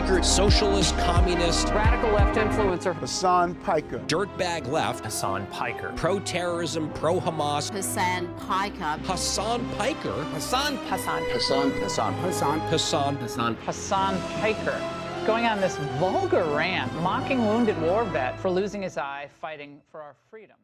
Piker, socialist, communist, radical left influencer, Hasan Piker, dirtbag left, Hasan Piker, pro-terrorism, pro-Hamas, Hasan Piker, Hasan Piker, Hasan Piker, going on this vulgar rant, mocking wounded war vet for losing his eye fighting for our freedom.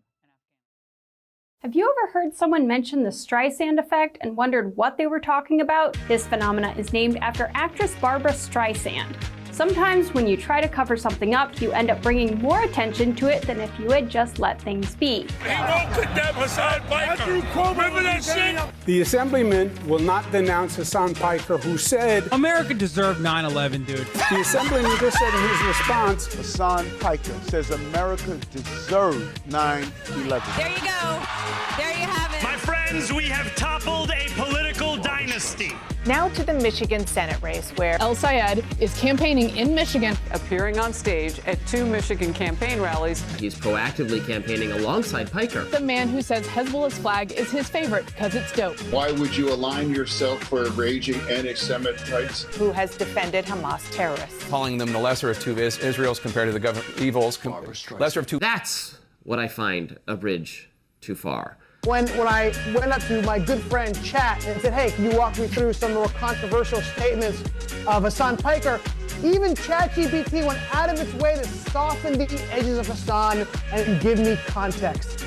Have you ever heard someone mention the Streisand effect and wondered what they were talking about? This phenomena is named after actress Barbara Streisand. Sometimes when you try to cover something up, you end up bringing more attention to it than if you had just let things be. He won't condemn Hasan Piker. Remember that shit? The assemblyman will not denounce Hasan Piker, who said, America deserved 9/11, dude. The assemblyman just said in his response, Hasan Piker says America deserved 9/11. There you go. There you have it. My friends, we have toppled a political dynasty. Now to the Michigan Senate race, where El Sayed is campaigning in Michigan, Appearing on stage at 2 Michigan campaign rallies. He's proactively campaigning alongside Piker. the man who says Hezbollah's flag is his favorite because it's dope, Why would you align yourself for raging anti-Semites? who has defended Hamas terrorists. Calling them the lesser of two Israels compared to the government evils. Lesser of two. That's what I find a bridge too far. When I went up to my good friend Chat and said, hey, can you walk me through some more controversial statements of Hasan Piker, even ChatGPT went out of its way to soften the edges of Hasan and give me context.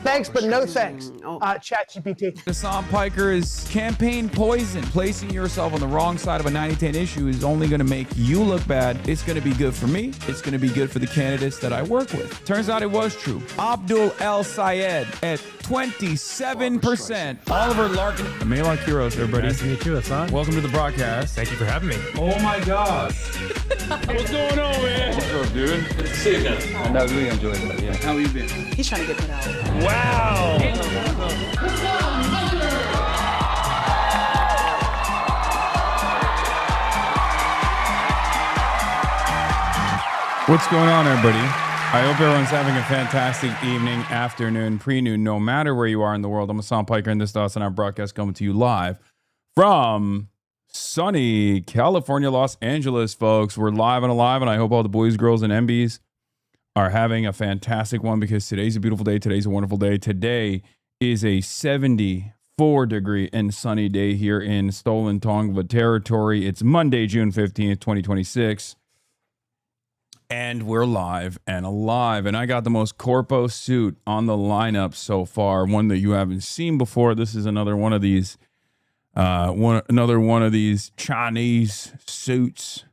Thanks, but no thanks, ChatGPT. Hasan Piker is campaign poison. Placing yourself on the wrong side of a 90-10 issue is only going to make you look bad. It's going to be good for me. It's going to be good for the candidates that I work with. Turns out it was true. Abdul El Sayed at 27%. Oliver Larkin. Melon Kiros, everybody. Nice to meet you, Hasan. Welcome to the broadcast. Thank you for having me. Oh my gosh. What's going on, man? What's up, dude? Good to see you again. I really enjoyed that. Yeah. How you been? He's trying to get that out. Wow. What's going on, everybody? I hope everyone's having a fantastic evening, afternoon, pre-noon, no matter where you are in the world. I'm Hasan Piker, and this is HasanAbi broadcast coming to you live from sunny California, Los Angeles, folks. We're live and alive, and I hope all the boys, girls, and MBs are having a fantastic one because today's a beautiful day. Today's a wonderful day. Today is a 74-degree and sunny day here in Stolen Tongva territory. It's Monday, June 15th, 2026. And we're live and alive. And I got the most corpo suit on the lineup so far. One that you haven't seen before. This is another one of these another one of these Chinese suits.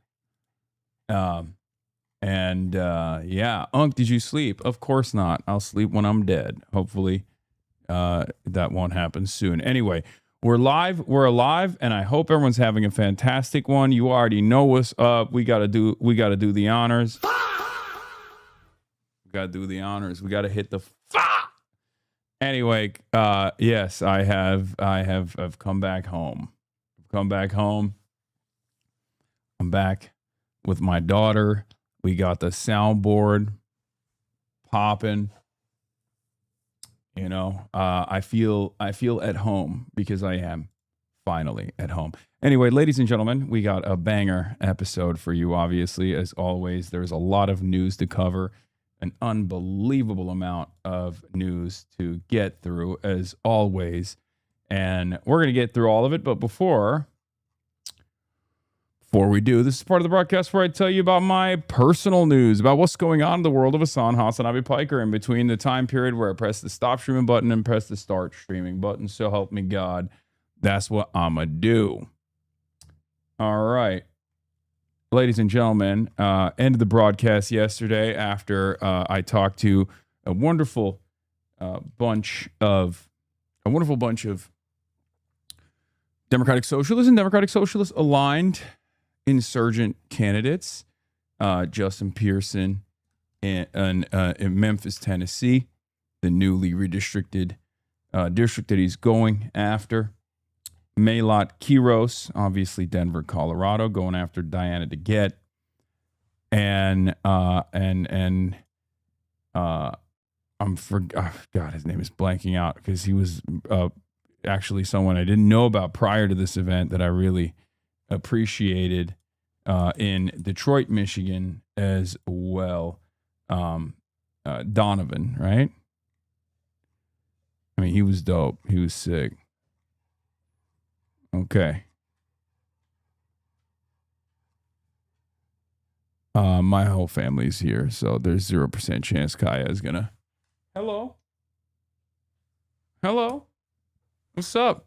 Yeah. Unc, did you sleep? Of course not. I'll sleep when I'm dead. Hopefully that won't happen soon. Anyway, we're live, we're alive, and I hope everyone's having a fantastic one. You already know what's up. We gotta do the honors. We gotta do the honors. We gotta hit the Anyway, yes, I've come back home. I'm back with my daughter. We got the soundboard popping. You know, I feel at home because I am finally at home. Anyway, ladies and gentlemen, we got a banger episode for you. Obviously, as always, there's a lot of news to cover, an unbelievable amount of news to get through, as always. And we're going to get through all of it. But before we do, this is part of the broadcast where I tell you about my personal news, about what's going on in the world of HasanAbi Piker in between the time period where I press the stop streaming button and press the start streaming button. So help me God, that's what I'ma do. All right. Ladies and gentlemen, ended the broadcast yesterday after I talked to a wonderful bunch of Democratic Socialists and Democratic Socialist aligned insurgent candidates, Justin Pearson in Memphis, Tennessee, the newly redistricted district that he's going after. Melot Kiros, obviously Denver, Colorado, going after Diana DeGette. God, his name is blanking out because he was actually someone I didn't know about prior to this event that I really appreciated. in Detroit, Michigan as well. Donovan, right? I mean, he was dope. He was sick. Okay. My whole family's here, so there's 0% chance Kaya is gonna. Hello. What's up?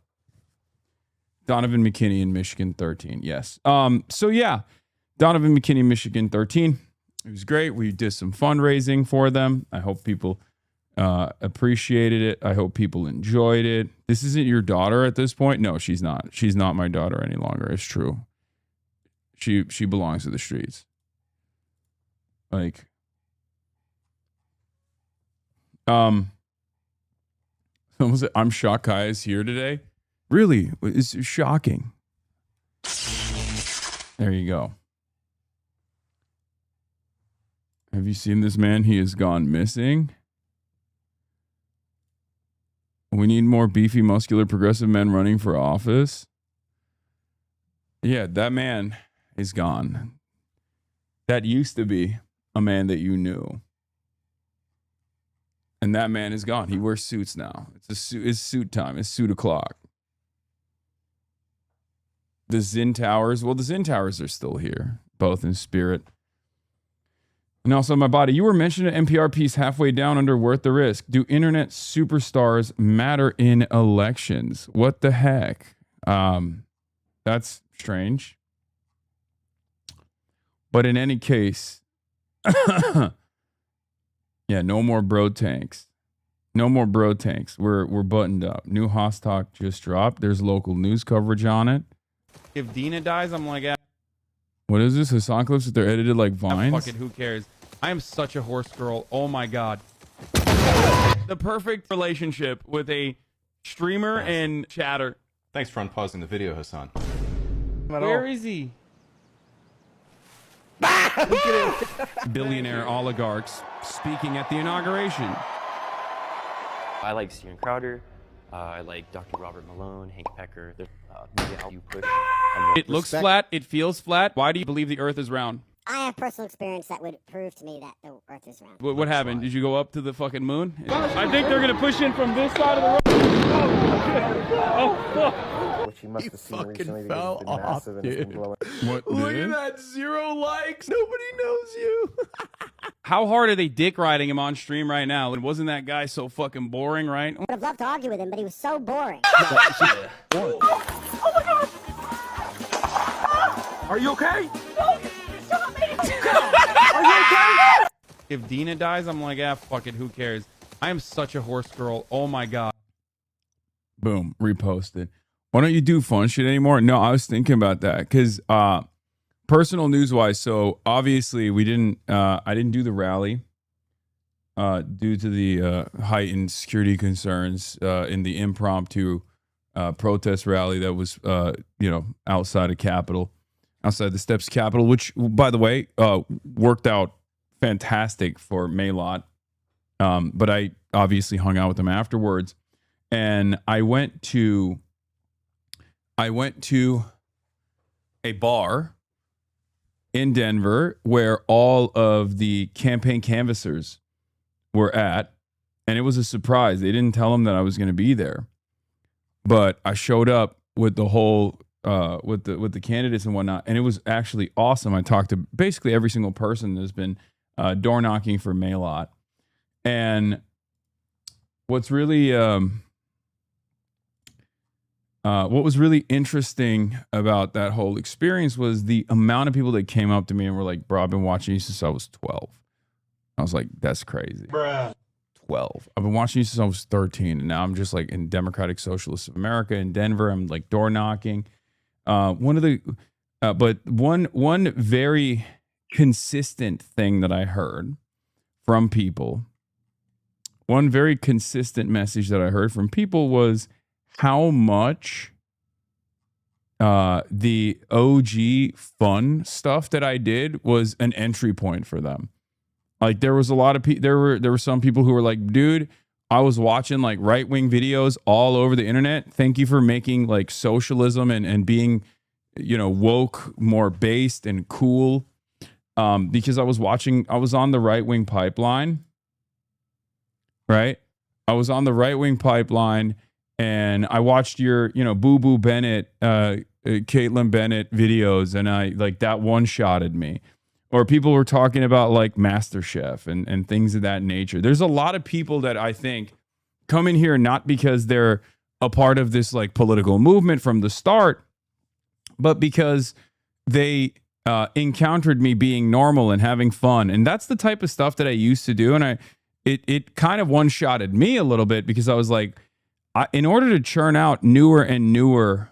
Donovan McKinney in Michigan 13. Yes. So yeah, Donovan McKinney, Michigan 13. It was great. We did some fundraising for them. I hope people appreciated it. I hope people enjoyed it. This isn't your daughter at this point. No, she's not. She's not my daughter any longer. It's true. She belongs to the streets. Like, I'm shocked Kaya's here today. Really, it's shocking. There you go. Have you seen this man? He has gone missing. We need more beefy, muscular, progressive men running for office. Yeah, that man is gone. That used to be a man that you knew. And that man is gone. He wears suits now. It's suit time. It's suit o'clock. The Zin Towers. Well, the Zin Towers are still here, both in spirit. And also my body. You were mentioned an NPR piece halfway down under Worth the Risk. Do internet superstars matter in elections? What the heck? That's strange. But in any case, yeah, no more bro tanks. No more bro tanks. We're buttoned up. New Haas Talk just dropped. There's local news coverage on it. If Dina dies, I'm like, what is this? Hasan clips that they're edited like vines? Fuck it, who cares? I am such a horse girl. Oh my god. The perfect relationship with a streamer and chatter. Thanks for unpausing the video, Hasan. Where is he? Billionaire oligarchs speaking at the inauguration. I like Steven Crowder. I like Dr. Robert Malone, Hank Pecker. Maybe how you push. It looks flat. It feels flat. Why do you believe the earth is round? I have personal experience that would prove to me that the earth is round. What happened? Did you go up to the fucking moon? I think they're going to push in from this side of the road. Oh, fuck. Which he must have seen fucking recently fell because it's been off, massive and it's been blowing. What, Look at that, 0 likes. Nobody knows you. How hard are they dick riding him on stream right now? And wasn't that guy so fucking boring, right? I would have loved to argue with him, but he was so boring. Oh my god! Are you okay? No, you shot me! Are you okay? If Dina dies, I'm like, fuck it, who cares? I am such a horse girl. Oh my god. Boom, reposted. Why don't you do fun shit anymore? No, I was thinking about that because personal news wise, so obviously I didn't do the rally due to the heightened security concerns in the impromptu protest rally that was outside of Capitol, outside the steps of Capitol, which by the way worked out fantastic for Maylot. But I obviously hung out with them afterwards, and I went to a bar in Denver where all of the campaign canvassers were at, and it was a surprise. They didn't tell them that I was going to be there, but I showed up with the whole with the candidates and whatnot, and it was actually awesome. I talked to basically every single person that's been door knocking for Maylot, and what's really what was really interesting about that whole experience was the amount of people that came up to me and were like, bro, I've been watching you since I was 12. I was like, that's crazy. Bruh. 12. I've been watching you since I was 13, and now I'm just like in Democratic Socialists of America in Denver. I'm like door knocking. One very consistent thing that I heard from people, one very consistent message that I heard from people was how much the OG fun stuff that I did was an entry point for them. Like there was a lot of people, there were some people who were like, dude, I was watching like right-wing videos all over the internet. Thank you for making like socialism and being woke, more based and cool. Because I was on the right wing pipeline, right? I was on the right wing pipeline, and I watched your, Boo Boo Bennett, Caitlyn Bennett videos, and I that one-shotted me. Or people were talking about like MasterChef and things of that nature. There's a lot of people that I think come in here not because they're a part of this like political movement from the start, but because they encountered me being normal and having fun. And that's the type of stuff that I used to do. And it kind of one-shotted me a little bit, because I was like, in order to churn out newer and newer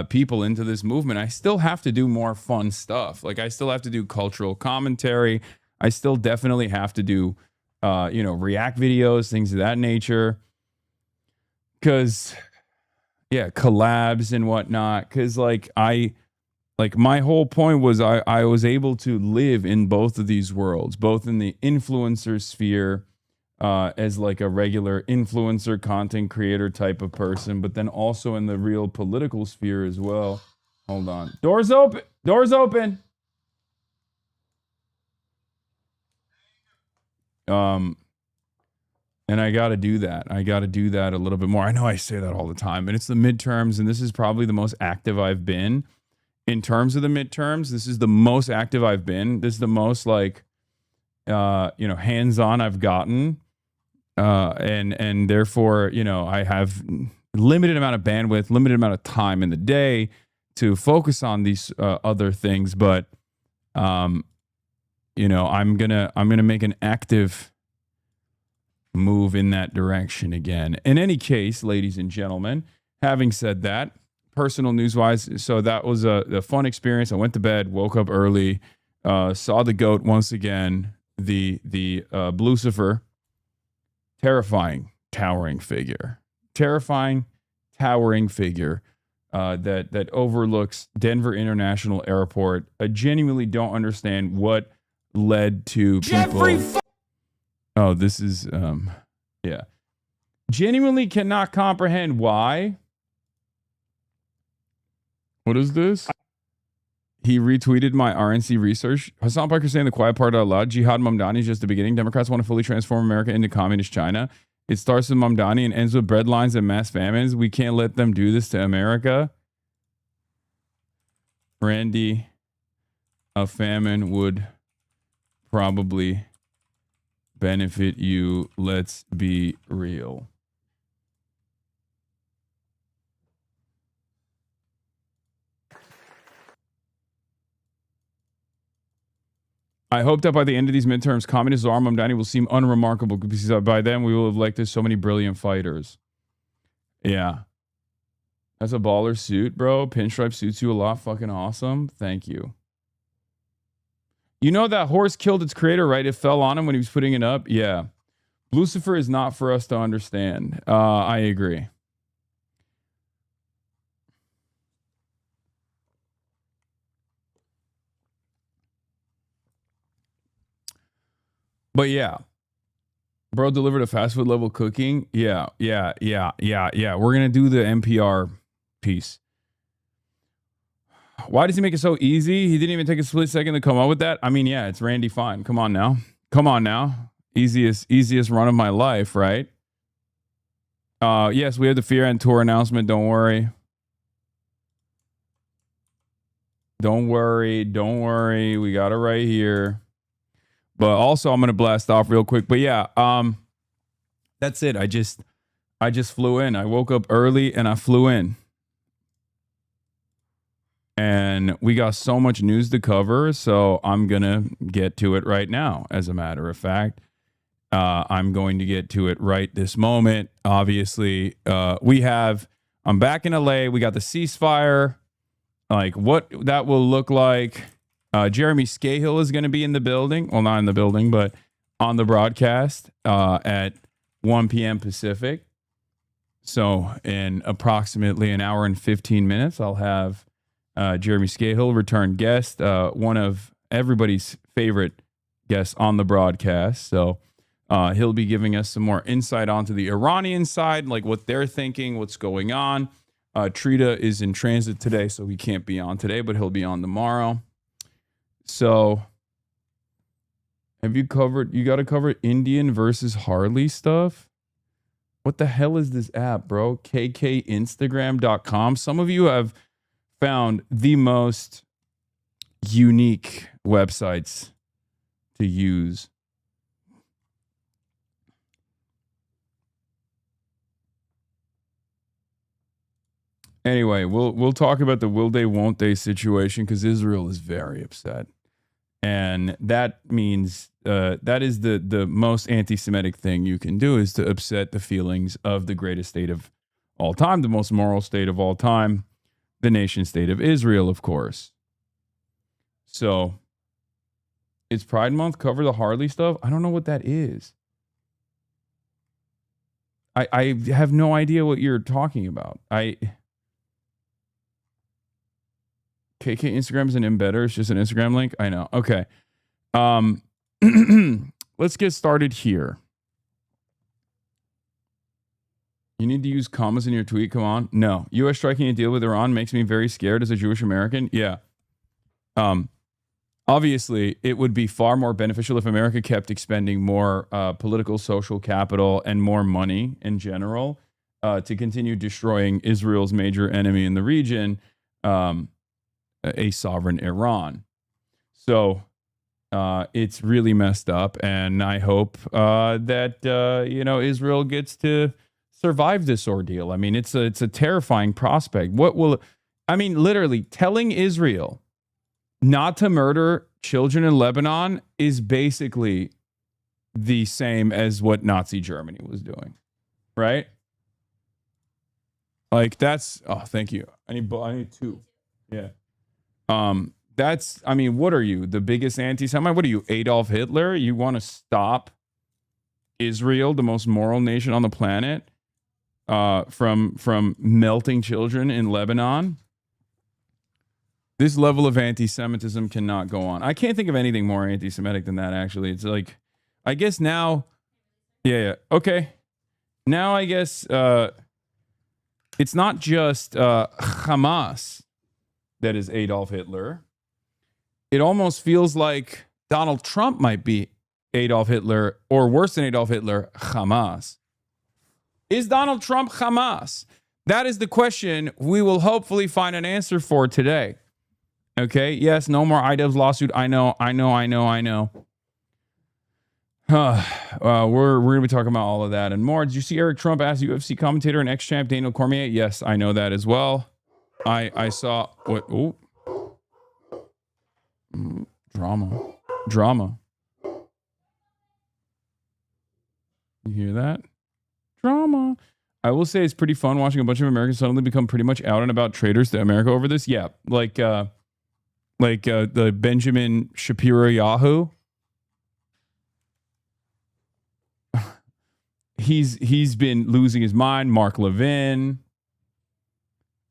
people into this movement, I still have to do more fun stuff. Like I still have to do cultural commentary. I still definitely have to do, react videos, things of that nature. Cause collabs and whatnot. Cause my whole point was I was able to live in both of these worlds, both in the influencer sphere, as like a regular influencer content creator type of person, but then also in the real political sphere as well. Hold on. Doors open. Doors open. And I got to do that. I got to do that a little bit more. I know I say that all the time, and it's the midterms, and this is probably the most active I've been in terms of the midterms. This is the most active I've been. This is the most hands-on I've gotten. And therefore, I have limited amount of bandwidth, limited amount of time in the day to focus on these other things. But, I'm gonna make an active move in that direction again. In any case, ladies and gentlemen, having said that, personal news wise, so that was a fun experience. I went to bed, woke up early, saw the GOAT once again, the Blucifer. Terrifying, towering figure that overlooks Denver International Airport. I genuinely don't understand what led to people. Oh, this is genuinely cannot comprehend why. What is this? He retweeted my RNC research. Hasan Piker saying the quiet part out loud. Jihad Mamdani is just the beginning. Democrats want to fully transform America into communist China. It starts with Mamdani and ends with breadlines and mass famines. We can't let them do this to America. Randy, a famine would probably benefit you. Let's be real. I hope that by the end of these midterms, communist Czar Mamdani will seem unremarkable, because by then we will have elected so many brilliant fighters. Yeah. That's a baller suit, bro. Pinstripe suits you a lot. Fucking awesome. Thank you. You know that horse killed its creator, right? It fell on him when he was putting it up. Yeah. Lucifer is not for us to understand. I agree. But yeah, bro delivered a fast food level cooking. Yeah. We're going to do the NPR piece. Why does he make it so easy? He didn't even take a split second to come up with that. I mean, yeah, it's Randy Fine. Come on now. Easiest run of my life, right? Yes, we have the Fear and Tour announcement. Don't worry. We got it right here. But also, I'm going to blast off real quick. But yeah, that's it. I just flew in. I woke up early and I flew in. And we got so much news to cover, so I'm going to get to it right now, as a matter of fact. I'm going to get to it right this moment. Obviously, I'm back in LA. We got the ceasefire, like what that will look like. Jeremy Scahill is going to be in the building. Well, not in the building, but on the broadcast at 1 p.m. Pacific. So in approximately an hour and 15 minutes, I'll have Jeremy Scahill, return guest, one of everybody's favorite guests on the broadcast. So he'll be giving us some more insight onto the Iranian side, like what they're thinking, what's going on. Trita is in transit today, so he can't be on today, but he'll be on tomorrow. So, have you got to cover Indian versus Harley stuff? What the hell is this app, bro? KKinstagram.com. Some of you have found the most unique websites to use. Anyway, we'll talk about the will they won't they situation because Israel is very upset, and that means that is the most anti-Semitic thing you can do is to upset the feelings of the greatest state of all time, the most moral state of all time, the nation state of Israel, of course. So it's Pride Month. Cover the Harley stuff. I don't know what that is. I have no idea what you're talking about. KK Instagram is an embedder. It's just an Instagram link. I know. Okay. Let's get started here. You need to use commas in your tweet. Come on. No. U.S. striking a deal with Iran makes me very scared as a Jewish American. Yeah. Obviously, it would be far more beneficial if America kept expending more political, social capital and more money in general to continue destroying Israel's major enemy in the region, a sovereign Iran. So it's really messed up, and I hope that Israel gets to survive this ordeal. I mean, it's a terrifying prospect. Literally telling Israel not to murder children in Lebanon is basically the same as what Nazi Germany was doing, right? Like that's, oh, thank you. I need two. Yeah. What are you? The biggest anti-Semite? What are you, Adolf Hitler? You want to stop Israel, the most moral nation on the planet, from melting children in Lebanon? This level of anti-Semitism cannot go on. I can't think of anything more anti-Semitic than that, actually. It's like, I guess now, yeah. Okay. Now I guess it's not just Hamas that is Adolf Hitler. It almost feels like Donald Trump might be Adolf Hitler, or worse than Adolf Hitler, Hamas. Is Donald Trump Hamas? That is the question we will hopefully find an answer for today. Okay, yes, no more IDEV's lawsuit. I know. We're going to be talking about all of that and more. Did you see Eric Trump ask UFC commentator and ex-champ Daniel Cormier? Yes, I know that as well. I saw what? Oh, drama. You hear that? Drama. I will say it's pretty fun watching a bunch of Americans suddenly become pretty much out and about traitors to America over this. Yeah, like the Benjamin Shapiro Yahoo. He's been losing his mind. Mark Levin.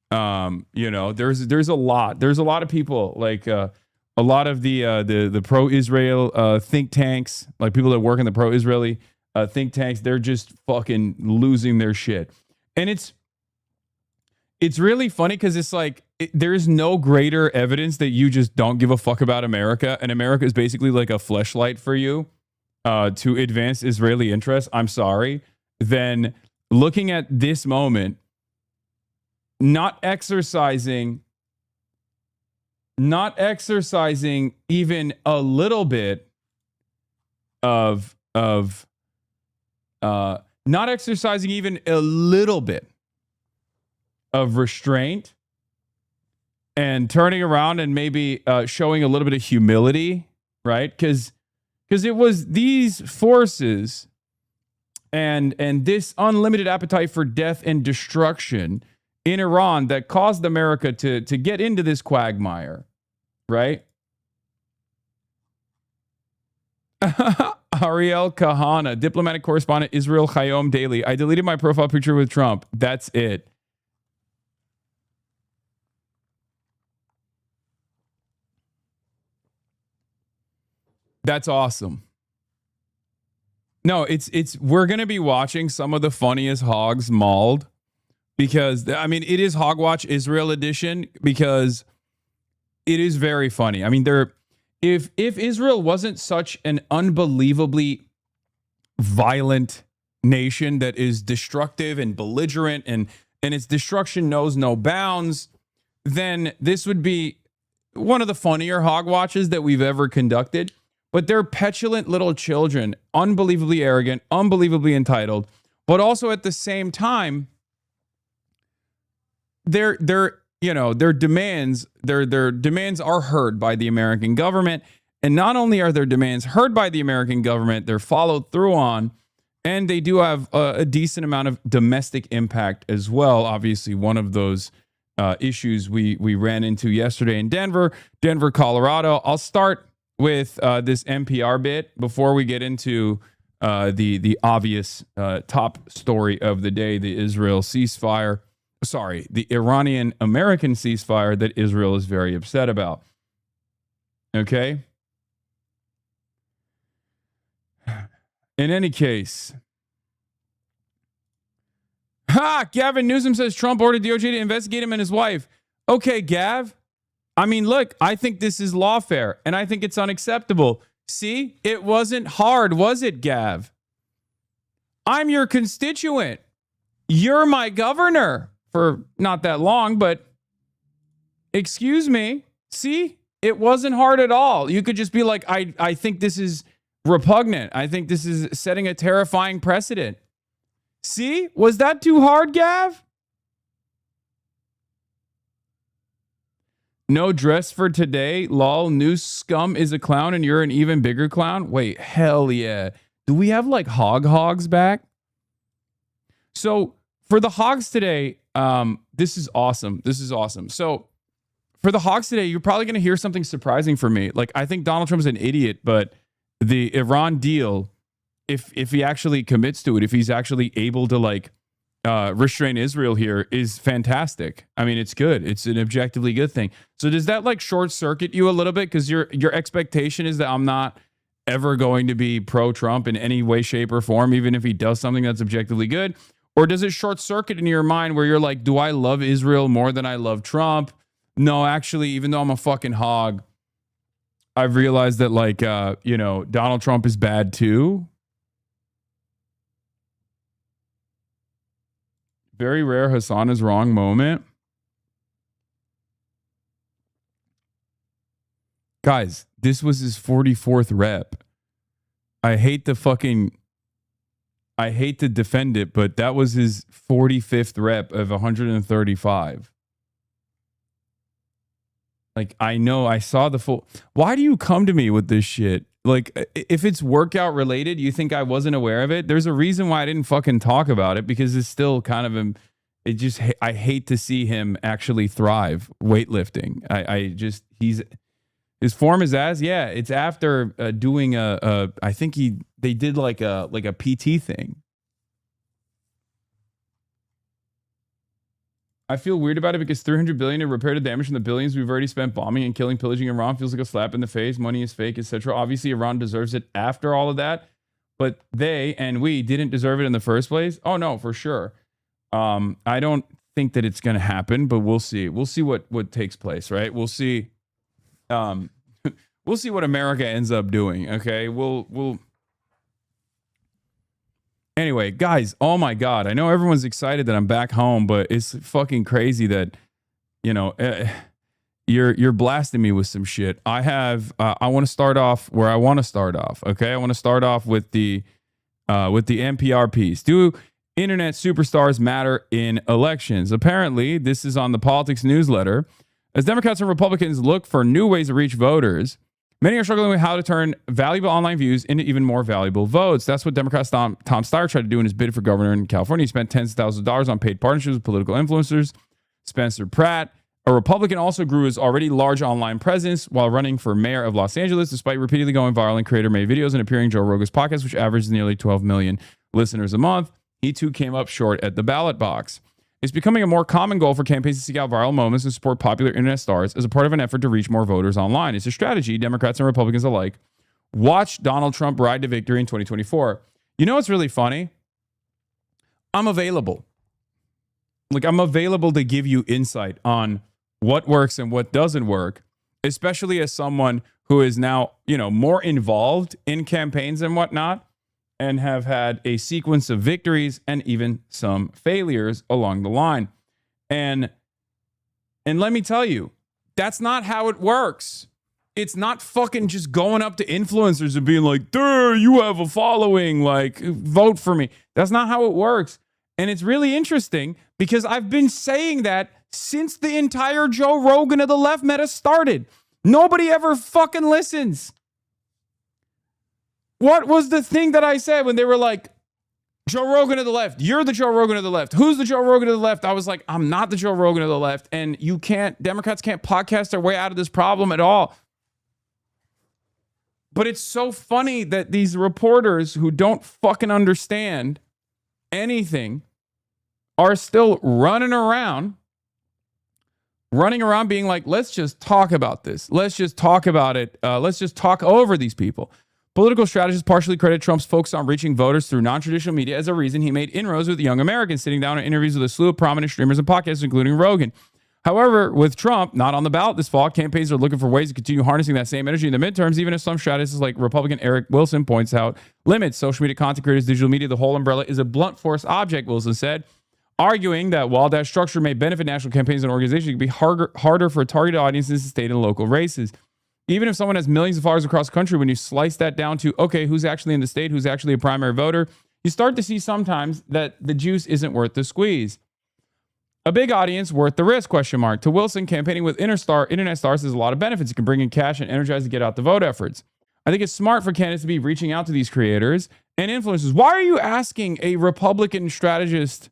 There's a lot of people, like a lot of the pro-Israel think tanks, like people that work in the pro-Israeli think tanks. They're just fucking losing their shit, and it's really funny because it's like there's no greater evidence that you just don't give a fuck about America, and America is basically like a fleshlight for you to advance Israeli interests. I'm sorry. Then looking at this moment, not exercising even a little bit of not exercising even a little bit of restraint and turning around and maybe showing a little bit of humility, right? Because it was these forces and this unlimited appetite for death and destruction in Iran that caused America to get into this quagmire, right? Ariel Kahana, diplomatic correspondent, Israel Hayom Daily. I deleted my profile picture with Trump. That's it. That's awesome. No, it's we're going to be watching some of the funniest hogs mauled because I mean it is Hogwatch Israel edition because it is very funny. I mean, if Israel wasn't such an unbelievably violent nation that is destructive and belligerent and its destruction knows no bounds, then this would be one of the funnier Hogwatches that we've ever conducted. But they're petulant little children, unbelievably arrogant, unbelievably entitled, but also at the same time, their demands are heard by the American government. And not only are their demands heard by the American government, they're followed through on, and they do have a decent amount of domestic impact as well. Obviously, one of those issues we ran into yesterday in Denver, Colorado. I'll start with this NPR bit before we get into the obvious top story of the day, the Israel ceasefire. Sorry, the Iranian-American ceasefire that Israel is very upset about. Okay? In any case. Gavin Newsom says Trump ordered DOJ to investigate him and his wife. Okay, Gav. I mean, look, I think this is lawfare, and I think it's unacceptable. See? It wasn't hard, was it, Gav? I'm your constituent. You're my governor. For not that long, but excuse me. See, it wasn't hard at all. You could just be like, I think this is repugnant. I think this is setting a terrifying precedent. See, was that too hard, Gav? No dress for today. Lol, new scum is a clown and you're an even bigger clown. Wait, hell yeah. Do we have like hogs back? So for the hogs today, this is awesome. So for the hogs today, you're probably going to hear something surprising for me. Like, I think Donald Trump's an idiot, but the Iran deal, if he actually commits to it, if he's actually able to like restrain Israel here, is fantastic. I mean, it's good. It's an objectively good thing. So does that like short circuit you a little bit? Because your expectation is that I'm not ever going to be pro-Trump in any way, shape, or form, even if he does something that's objectively good? Or does it short circuit in your mind where you're like, do I love Israel more than I love Trump? No, actually, even though I'm a fucking hog, I've realized that like, Donald Trump is bad too. Very rare Hasan is wrong moment. Guys, this was his 44th rep. I hate to defend it, but that was his 45th rep of 135. Like, I know I saw the full. Why do you come to me with this shit? Like, if it's workout related, you think I wasn't aware of it? There's a reason why I didn't fucking talk about it, because it's still kind of I hate to see him actually thrive weightlifting. His form is it's after doing I think they did like a PT thing. I feel weird about it because $300 billion to repair the damage from the billions we've already spent bombing and killing, pillaging Iran feels like a slap in the face. Money is fake, etc. Obviously, Iran deserves it after all of that, but they and we didn't deserve it in the first place. Oh no, for sure. I don't think that it's going to happen, but we'll see. We'll see what takes place, right? We'll see. We'll see what America ends up doing. Okay, we'll. Anyway, guys, oh my God. I know everyone's excited that I'm back home, but it's fucking crazy that, you're blasting me with some shit. I want to start off where I want to start off, okay? I want to start off with the NPR piece. Do internet superstars matter in elections? Apparently, this is on the Politics newsletter. As Democrats and Republicans look for new ways to reach voters, many are struggling with how to turn valuable online views into even more valuable votes. That's what Democrat Tom Steyer tried to do in his bid for governor in California. He spent tens of thousands of dollars on paid partnerships with political influencers. Spencer Pratt, a Republican, also grew his already large online presence while running for mayor of Los Angeles, despite repeatedly going viral in creator-made videos and appearing on Joe Rogan's podcast, which averages nearly 12 million listeners a month. He too came up short at the ballot box. It's becoming a more common goal for campaigns to seek out viral moments and support popular internet stars as a part of an effort to reach more voters online. It's a strategy Democrats and Republicans alike watch Donald Trump ride to victory in 2024. You know what's really funny? I'm available. Like, I'm available to give you insight on what works and what doesn't work, especially as someone who is now, more involved in campaigns and whatnot, and have had a sequence of victories and even some failures along the line. And let me tell you, that's not how it works. It's not fucking just going up to influencers and being like, "There, you have a following, like, vote for me." That's not how it works. And it's really interesting because I've been saying that since the entire Joe Rogan of the left meta started. Nobody ever fucking listens. What was the thing that I said when they were like, Joe Rogan of the left, you're the Joe Rogan of the left. Who's the Joe Rogan of the left? I was like, I'm not the Joe Rogan of the left. And Democrats can't podcast their way out of this problem at all. But it's so funny that these reporters who don't fucking understand anything are still running around being like, let's just talk about this. Let's just talk about it. Let's just talk over these people. Political strategists partially credit Trump's focus on reaching voters through non-traditional media as a reason he made inroads with young Americans, sitting down in interviews with a slew of prominent streamers and podcasts, including Rogan. However, with Trump not on the ballot this fall, campaigns are looking for ways to continue harnessing that same energy in the midterms, even if some strategists like Republican Eric Wilson points out limits. Social media content creators, digital media, the whole umbrella is a blunt force object, Wilson said, arguing that while that structure may benefit national campaigns and organizations, it can be harder for targeted audiences to state and local races. Even if someone has millions of followers across the country, when you slice that down to, okay, who's actually in the state, who's actually a primary voter, you start to see sometimes that the juice isn't worth the squeeze. A big audience worth the risk, ? To Wilson, campaigning with internet stars has a lot of benefits. It can bring in cash and energize to get out the vote efforts. I think it's smart for candidates to be reaching out to these creators and influencers. Why are you asking a Republican strategist,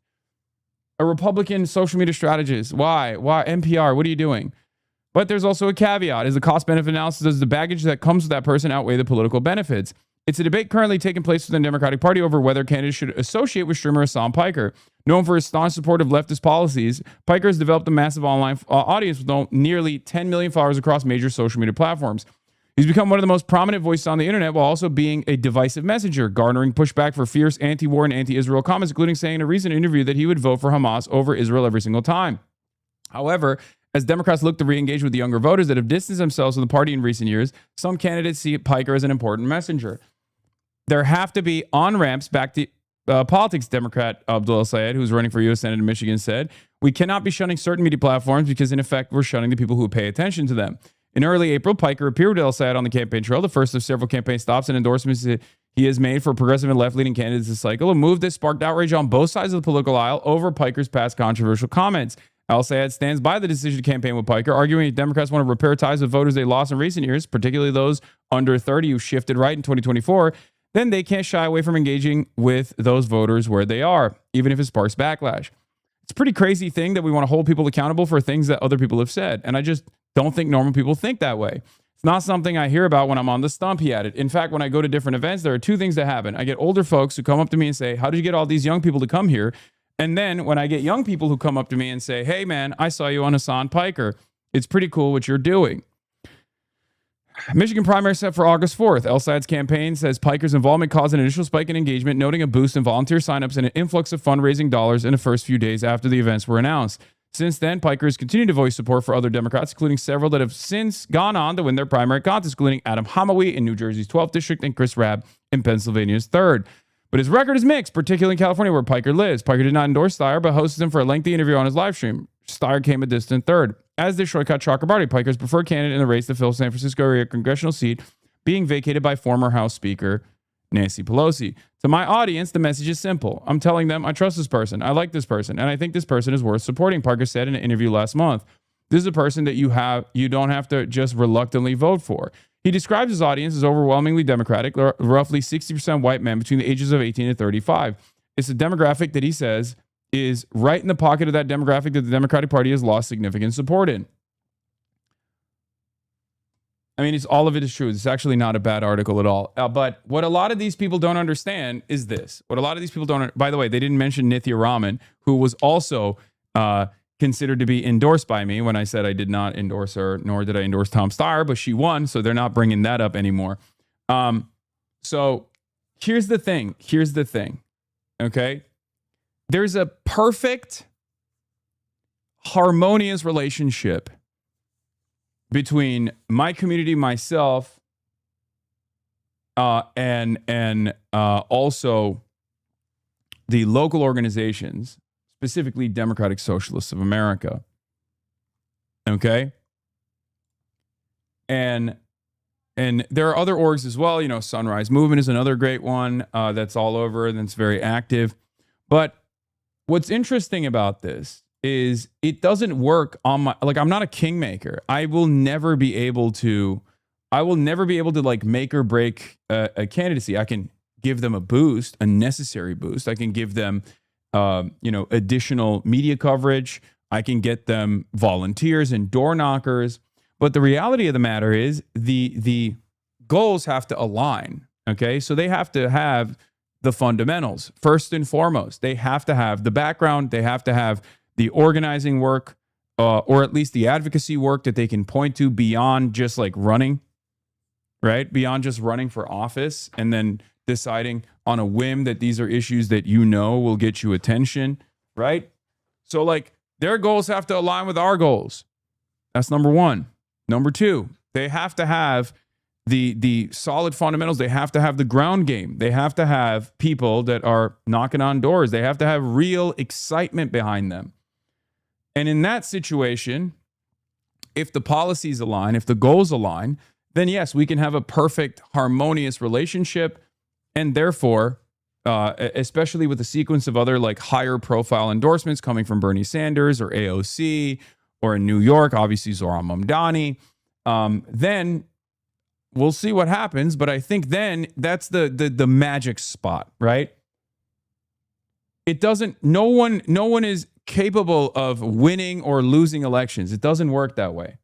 a Republican social media strategist? Why? NPR, what are you doing? But there's also a caveat. Is the cost-benefit analysis, does the baggage that comes with that person outweigh the political benefits? It's a debate currently taking place within the Democratic Party over whether candidates should associate with streamer Hasan Piker. Known for his staunch support of leftist policies, Piker has developed a massive online audience with nearly 10 million followers across major social media platforms. He's become one of the most prominent voices on the internet while also being a divisive messenger, garnering pushback for fierce anti-war and anti-Israel comments, including saying in a recent interview that he would vote for Hamas over Israel every single time. However, as Democrats look to re-engage with the younger voters that have distanced themselves from the party in recent years, some candidates see Piker as an important messenger. There have to be on-ramps back to politics, Democrat Abdul El-Sayed, who's running for U.S. Senate in Michigan, said. We cannot be shunning certain media platforms because, in effect, we're shunning the people who pay attention to them. In early April, Piker appeared with El-Sayed on the campaign trail, the first of several campaign stops and endorsements that he has made for progressive and left-leaning candidates this cycle, a move that sparked outrage on both sides of the political aisle over Piker's past controversial comments. El-Sayed stands by the decision to campaign with Piker, arguing that Democrats want to repair ties with voters they lost in recent years, particularly those under 30 who shifted right in 2024. Then they can't shy away from engaging with those voters where they are, even if it sparks backlash. It's a pretty crazy thing that we want to hold people accountable for things that other people have said. And I just don't think normal people think that way. It's not something I hear about when I'm on the stump, he added. In fact, when I go to different events, there are two things that happen. I get older folks who come up to me and say, how did you get all these young people to come here? And then when I get young people who come up to me and say, hey, man, I saw you on Hasan Piker. It's pretty cool what you're doing. Michigan primary set for August 4th. El-Sayed's campaign says Piker's involvement caused an initial spike in engagement, noting a boost in volunteer signups and an influx of fundraising dollars in the first few days after the events were announced. Since then, Piker has continued to voice support for other Democrats, including several that have since gone on to win their primary contests, including Adam Hamawi in New Jersey's 12th district and Chris Rabb in Pennsylvania's 3rd. But his record is mixed, particularly in California where Piker lives. Piker did not endorse Steyer, but hosted him for a lengthy interview on his live stream. Steyer came a distant 3rd. As did Shoykat Chakrabarti, Piker's preferred candidate in the race to fill San Francisco area congressional seat, being vacated by former House Speaker Nancy Pelosi. To my audience, the message is simple. I'm telling them I trust this person, I like this person, and I think this person is worth supporting, Piker said in an interview last month. This is a person that you don't have to just reluctantly vote for. He describes his audience as overwhelmingly Democratic, roughly 60% white men between the ages of 18 and 35. It's a demographic that he says is right in the pocket of that demographic that the Democratic Party has lost significant support in. I mean, all of it is true. It's actually not a bad article at all. But what a lot of these people don't understand is this. What a lot of these people don't... By the way, they didn't mention Nithya Raman, who was also considered to be endorsed by me when I said I did not endorse her, nor did I endorse Tom Steyer, but she won, so they're not bringing that up anymore. So here's the thing. Okay? There's a perfect harmonious relationship between my community, myself, and also the local organizations, specifically Democratic Socialists of America. Okay? And there are other orgs as well. You know, Sunrise Movement is another great one that's all over and that's very active. But what's interesting about this is it doesn't work on my, like, I'm not a kingmaker. I will never be able to like make or break a candidacy. I can give them a boost, a necessary boost. I can give them, additional media coverage. I can get them volunteers and door knockers. But the reality of the matter is the goals have to align. Okay. So they have to have the fundamentals first and foremost. They have to have the background. They have to have the organizing work, or at least the advocacy work that they can point to beyond just like running, right? Beyond just running for office and then deciding on a whim that these are issues that you know will get you attention, right? So like their goals have to align with our goals. That's number one. Number two, they have to have the solid fundamentals. They have to have the ground game. They have to have people that are knocking on doors. They have to have real excitement behind them. And in that situation, if the policies align, if the goals align, then yes, we can have a perfect, harmonious relationship. And therefore, especially with a sequence of other like higher profile endorsements coming from Bernie Sanders or AOC, or in New York, obviously Zohran Mamdani, then we'll see what happens. But I think then that's the magic spot, right? It doesn't, no one is capable of winning or losing elections. It doesn't work that way.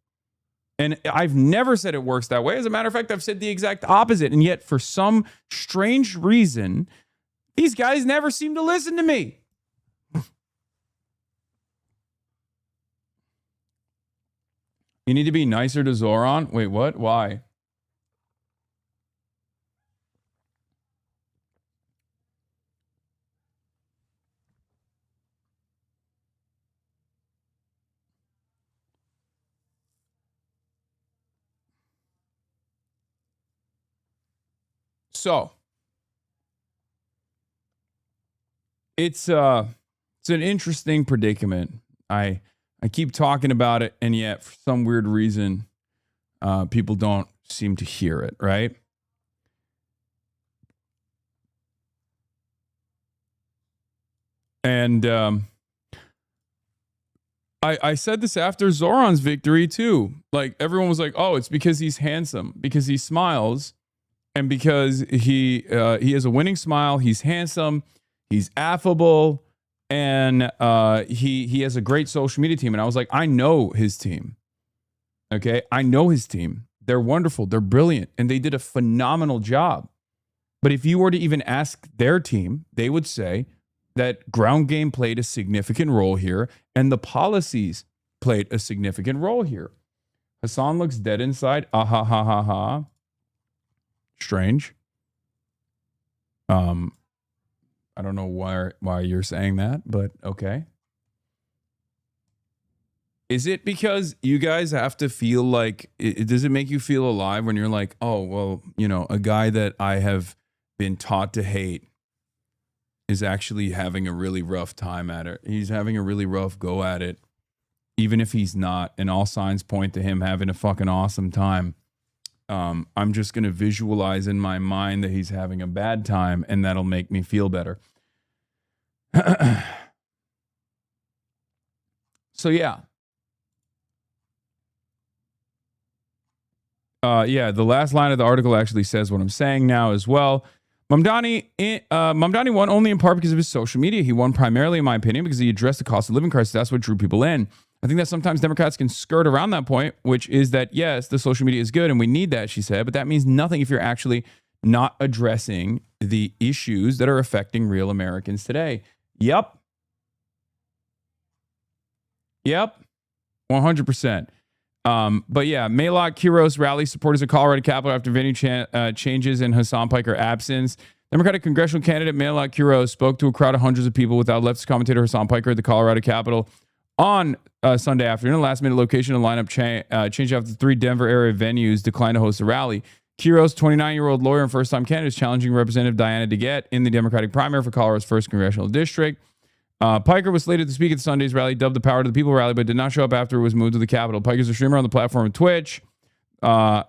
And I've never said it works that way. As a matter of fact, I've said the exact opposite. And yet, for some strange reason, these guys never seem to listen to me. You need to be nicer to Zohran? Wait, what? Why? So it's an interesting predicament. I keep talking about it, and yet for some weird reason, people don't seem to hear it, right? And I said this after Zoran's victory too. Like everyone was like, "Oh, it's because he's handsome, because he smiles, and because he has a winning smile. He's handsome, he's affable." And he has a great social media team. And I was like, I know his team. Okay. I know his team. They're wonderful. They're brilliant. And they did a phenomenal job. But if you were to even ask their team, they would say that ground game played a significant role here. And the policies played a significant role here. Hasan looks dead inside. Ah ha ha ha ha. Strange. I don't know why you're saying that, but okay. Is it because you guys have to feel like, does it make you feel alive when you're like, oh, well, you know, a guy that I have been taught to hate is actually having a really rough time at it. He's having a really rough go at it, even if he's not, and all signs point to him having a fucking awesome time. I'm just going to visualize in my mind that he's having a bad time, and that'll make me feel better. So, yeah. The last line of the article actually says what I'm saying now as well. Mamdani won only in part because of his social media. He won primarily, in my opinion, because he addressed the cost of living crisis. That's what drew people in. I think that sometimes Democrats can skirt around that point, which is that, yes, the social media is good and we need that, she said, but that means nothing if you're actually not addressing the issues that are affecting real Americans today. Yep. 100%. But yeah, Maylok Kiros rally supporters of Colorado Capitol after venue changes in Hasan Piker absence. Democratic congressional candidate Maylok Kiros spoke to a crowd of hundreds of people without leftist commentator Hasan Piker at the Colorado Capitol On Sunday afternoon, a last-minute location and lineup changed after 3 Denver area venues declined to host the rally. Quiros, 29-year-old lawyer and first-time candidate, is challenging Representative Diana DeGette in the Democratic primary for Colorado's 1st congressional district. Piker was slated to speak at Sunday's rally, dubbed the Power to the People rally, but did not show up after it was moved to the Capitol. Piker's a streamer on the platform of Twitch. Quiros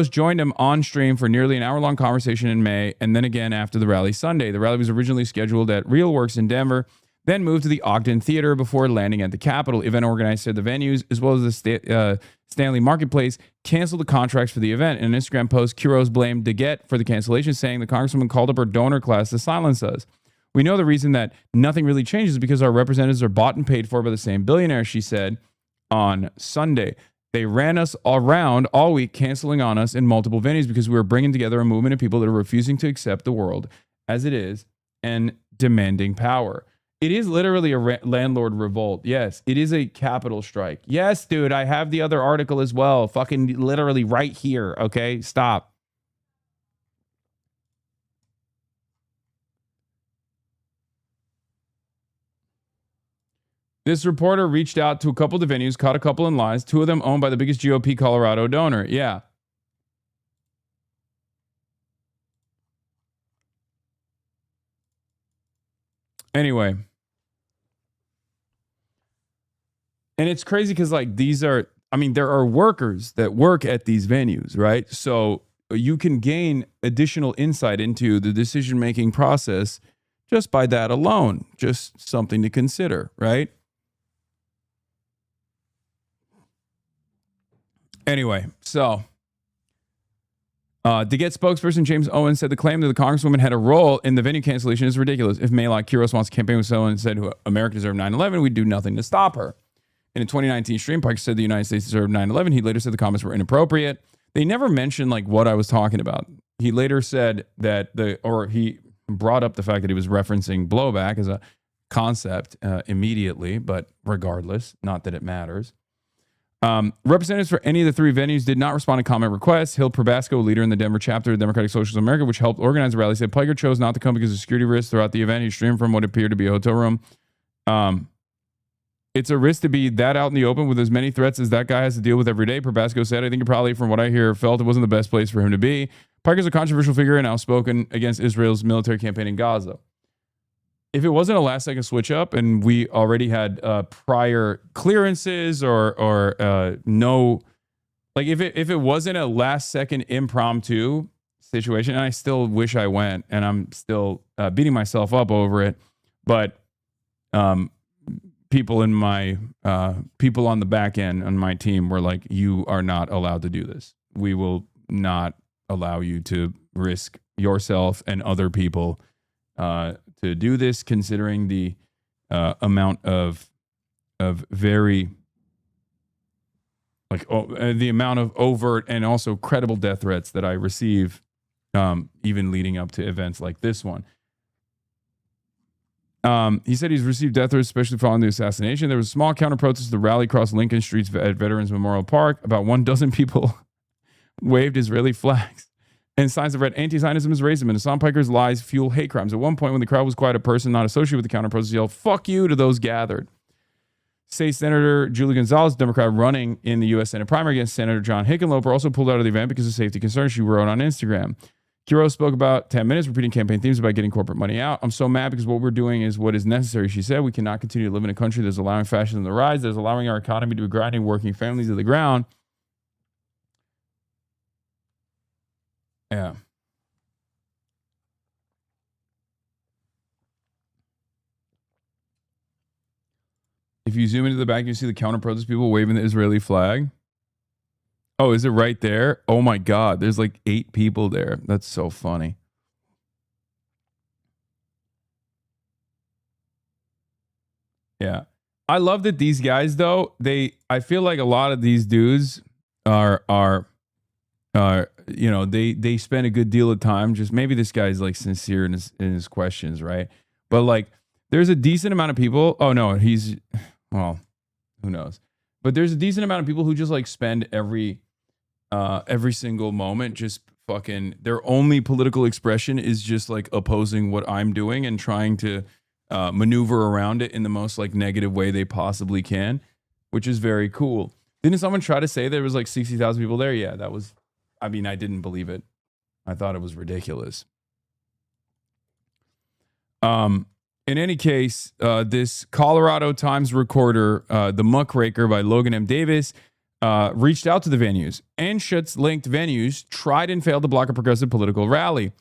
joined him on stream for nearly an hour-long conversation in May, and then again after the rally Sunday. The rally was originally scheduled at Real Works in Denver, then moved to the Ogden Theater before landing at the Capitol. Event organizers said the venues, as well as the Stanley Marketplace, canceled the contracts for the event. In an Instagram post, Quiros blamed DeGette for the cancellation, saying the congresswoman called up her donor class to silence us. We know the reason that nothing really changes is because our representatives are bought and paid for by the same billionaires, she said on Sunday. They ran us around all week, canceling on us in multiple venues because we were bringing together a movement of people that are refusing to accept the world as it is and demanding power. It is literally a landlord revolt. Yes, it is a capital strike. Yes, dude, I have the other article as well. Fucking literally right here. Okay, stop. This reporter reached out to a couple of the venues, caught a couple in lies, 2 of them owned by the biggest GOP Colorado donor. Yeah. Anyway. And it's crazy because, like, there are workers that work at these venues, right? So you can gain additional insight into the decision-making process just by that alone. Just something to consider, right? Anyway, so DeGette spokesperson James Owen said the claim that the congresswoman had a role in the venue cancellation is ridiculous. If Maylock Quiros wants to campaign with someone and said America deserved 9/11, we'd do nothing to stop her. In a 2019 stream, Piker said the United States deserved 9/11. He later said the comments were inappropriate. They never mentioned like what I was talking about. He later said that he brought up the fact that he was referencing blowback as a concept immediately, but regardless, not that it matters. Representatives for any of the 3 venues did not respond to comment requests. Hill Probasco, leader in the Denver chapter of Democratic Socialists of America, which helped organize the rally, said Piker chose not to come because of security risks throughout the event. He streamed from what appeared to be a hotel room. It's a risk to be that out in the open with as many threats as that guy has to deal with every day. Probasco said, I think he probably, from what I hear, felt it wasn't the best place for him to be. Piker's a controversial figure and outspoken against Israel's military campaign in Gaza. If it wasn't a last-second switch-up and we already had prior clearances or no, like if it wasn't a last-second impromptu situation, and I still wish I went, and I'm still beating myself up over it, but people on the back end on my team were like, you are not allowed to do this. We will not allow you to risk yourself and other people to do this, considering the amount of very the amount of overt and also credible death threats that I receive, even leading up to events like this one. He said he's received death threats, especially following the assassination. There was a small counter protest at the rally across Lincoln Streets at Veterans Memorial Park. About 12 people waved Israeli flags and signs of red. Anti-Zionism is racism, and Hasan Piker's lies fuel hate crimes. At one point, when the crowd was quiet, a person not associated with the counter protest yelled, "Fuck you" to those gathered. State Senator Julie Gonzalez, Democrat running in the U.S. Senate primary against Senator John Hickenlooper, also pulled out of the event because of safety concerns, she wrote on Instagram. Quiros spoke about 10 minutes, repeating campaign themes about getting corporate money out. I'm so mad because what we're doing is what is necessary, she said. We cannot continue to live in a country that's allowing fascism to rise, that's allowing our economy to be grinding working families to the ground. Yeah. If you zoom into the back, you see the counter protest people waving the Israeli flag. Oh, is it right there? Oh my God. There's like 8 people there. That's so funny. Yeah. I love that these guys though, I feel like a lot of these dudes are you know, they spend a good deal of time just, maybe this guy's like sincere in his questions, right? But like there's a decent amount of people. Oh no, well, who knows? But there's a decent amount of people who just like spend every single moment just fucking, their only political expression is just like opposing what I'm doing and trying to maneuver around it in the most like negative way they possibly can, which is very cool. Didn't someone try to say there was like 60,000 people there? Yeah, that was, I mean, I didn't believe it. I thought it was ridiculous. In any case, this Colorado Times recorder, The Muckraker by Logan M. Davis, reached out to the venues. Anschutz linked venues tried and failed to block a progressive political rally.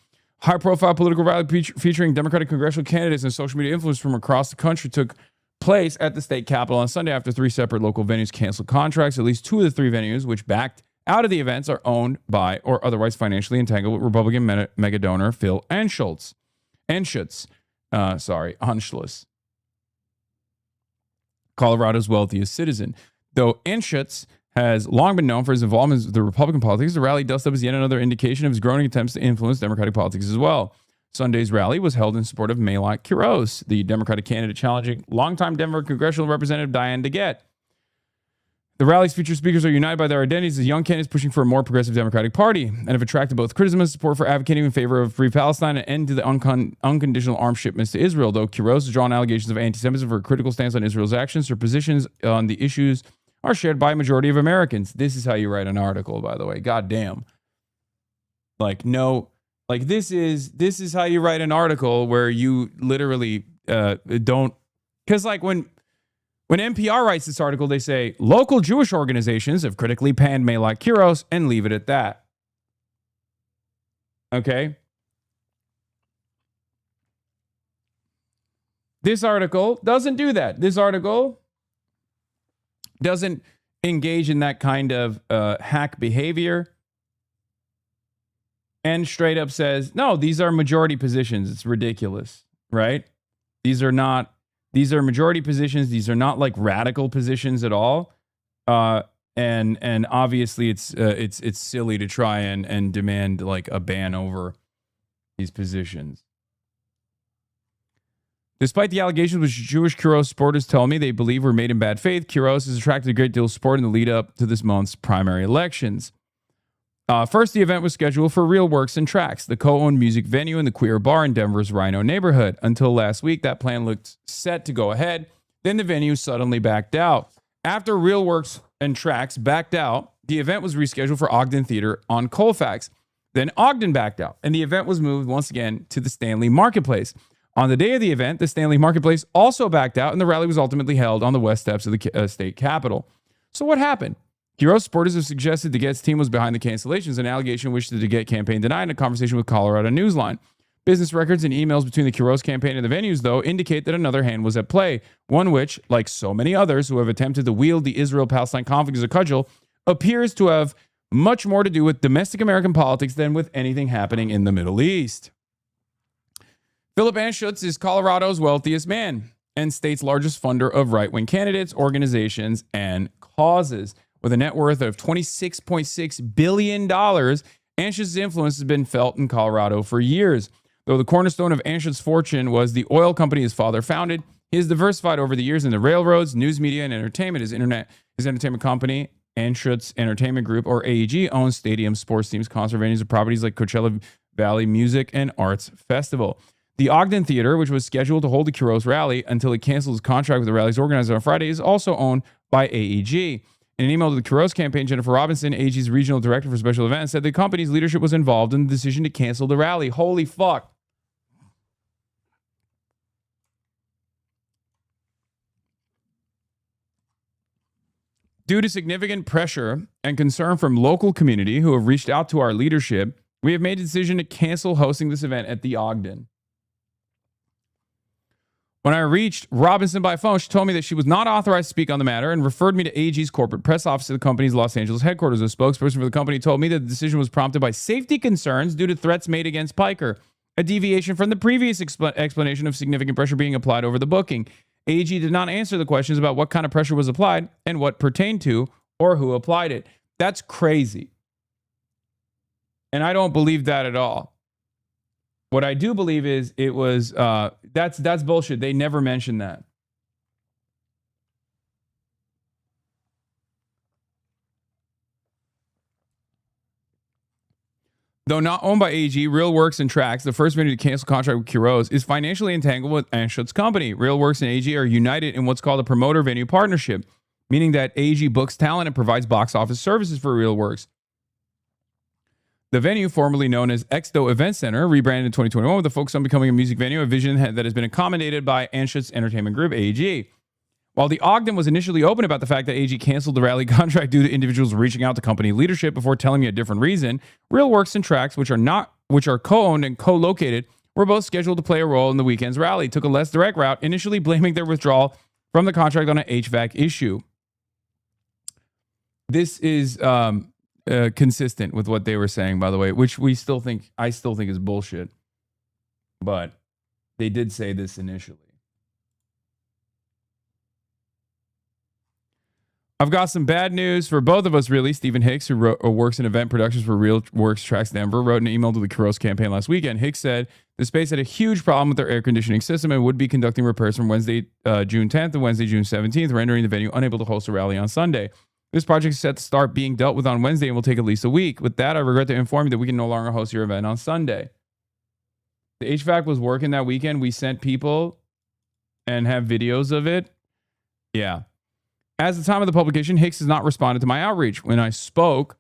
High-profile political rally featuring Democratic congressional candidates and social media influencers from across the country took place at the state capitol on Sunday after 3 separate local venues canceled contracts. At least 2 of the 3 venues, which backed out of the events, are owned by or otherwise financially entangled with Republican mega donor Phil Anschutz. Anschutz, Colorado's wealthiest citizen. Though Anschutz has long been known for his involvement with the Republican politics, the rally dust up is yet another indication of his growing attempts to influence Democratic politics as well. Sunday's rally was held in support of Maylak Quiros, the Democratic candidate challenging longtime Denver congressional representative Diane DeGette. The rally's featured speakers are united by their identities as young candidates pushing for a more progressive Democratic Party and have attracted both criticism and support for advocating in favor of free Palestine and end to the unconditional arms shipments to Israel. Though Quiros has drawn allegations of anti-Semitism for a critical stance on Israel's actions, her positions on the issues are shared by a majority of Americans. This is how you write an article, by the way. God damn. Like, no, like this is how you write an article where you literally don't, because like when NPR writes this article, they say local Jewish organizations have critically panned Maylak Quiros and leave it at that. Okay. This article doesn't do that. This article doesn't engage in that kind of hack behavior and straight up says, no, these are majority positions. It's ridiculous, right? These are majority positions. These are not like radical positions at all. And obviously it's silly to try and demand like a ban over these positions. Despite the allegations which Jewish Quiros supporters tell me they believe were made in bad faith, Quiros has attracted a great deal of support in the lead up to this month's primary elections. First, the event was scheduled for Real Works and Tracks, the co-owned music venue and the queer bar in Denver's Rhino neighborhood. Until last week, that plan looked set to go ahead. Then the venue suddenly backed out. After Real Works and Tracks backed out, the event was rescheduled for Ogden Theater on Colfax. Then Ogden backed out, and the event was moved once again to the Stanley Marketplace. On the day of the event, the Stanley Marketplace also backed out, and the rally was ultimately held on the west steps of the state capitol. So what happened? Quiros supporters have suggested DeGette's team was behind the cancellations, an allegation which the DeGette campaign denied in a conversation with Colorado Newsline. Business records and emails between the Quiros campaign and the venues, though, indicate that another hand was at play, one which, like so many others who have attempted to wield the Israel-Palestine conflict as a cudgel, appears to have much more to do with domestic American politics than with anything happening in the Middle East. Philip Anschutz is Colorado's wealthiest man and state's largest funder of right-wing candidates, organizations, and causes. With a net worth of $26.6 billion, Anschutz's influence has been felt in Colorado for years. Though the cornerstone of Anschutz's fortune was the oil company his father founded, he has diversified over the years into railroads, news media, and entertainment. His entertainment company, Anschutz Entertainment Group, or AEG, owns stadiums, sports teams, concert venues, and properties like Coachella Valley Music and Arts Festival. The Ogden Theater, which was scheduled to hold the Quiros rally until it canceled its contract with the rally's organizer on Friday, is also owned by AEG. In an email to the Quiros campaign, Jennifer Robinson, AEG's regional director for special events, said the company's leadership was involved in the decision to cancel the rally. Holy fuck. Due to significant pressure and concern from local community who have reached out to our leadership, we have made a decision to cancel hosting this event at the Ogden. When I reached Robinson by phone, she told me that she was not authorized to speak on the matter and referred me to AEG's corporate press office at the company's Los Angeles headquarters. A spokesperson for the company told me that the decision was prompted by safety concerns due to threats made against Piker, a deviation from the previous explanation of significant pressure being applied over the booking. AEG did not answer the questions about what kind of pressure was applied and what pertained to or who applied it. That's crazy. And I don't believe that at all. What I do believe is it was, that's bullshit. They never mentioned that. Though not owned by AG, Real Works and Tracks, the first venue to cancel contract with Quiros, is financially entangled with Anschutz Company. Real Works and AG are united in what's called a promoter venue partnership, meaning that AG books talent and provides box office services for Real Works. The venue, formerly known as Exto Event Center, rebranded in 2021 with a focus on becoming a music venue, a vision that has been accommodated by Anschutz Entertainment Group, AG. While the Ogden was initially open about the fact that AG canceled the rally contract due to individuals reaching out to company leadership before telling me a different reason, Real Works and Tracks, which are co-owned and co-located, were both scheduled to play a role in the weekend's rally, took a less direct route, initially blaming their withdrawal from the contract on an HVAC issue. This is consistent with what they were saying, by the way, which I still think is bullshit. But they did say this initially. I've got some bad news for both of us, really. Stephen Hicks, who works in event productions for Real Works Tracks Denver, wrote an email to the Quiros campaign last weekend. Hicks said the space had a huge problem with their air conditioning system and would be conducting repairs from Wednesday, June 10th to Wednesday, June 17th, rendering the venue unable to host a rally on Sunday. This project is set to start being dealt with on Wednesday and will take at least a week. With that, I regret to inform you that we can no longer host your event on Sunday. The HVAC was working that weekend. We sent people and have videos of it. Yeah. As of the time of the publication, Hicks has not responded to my outreach. When I spoke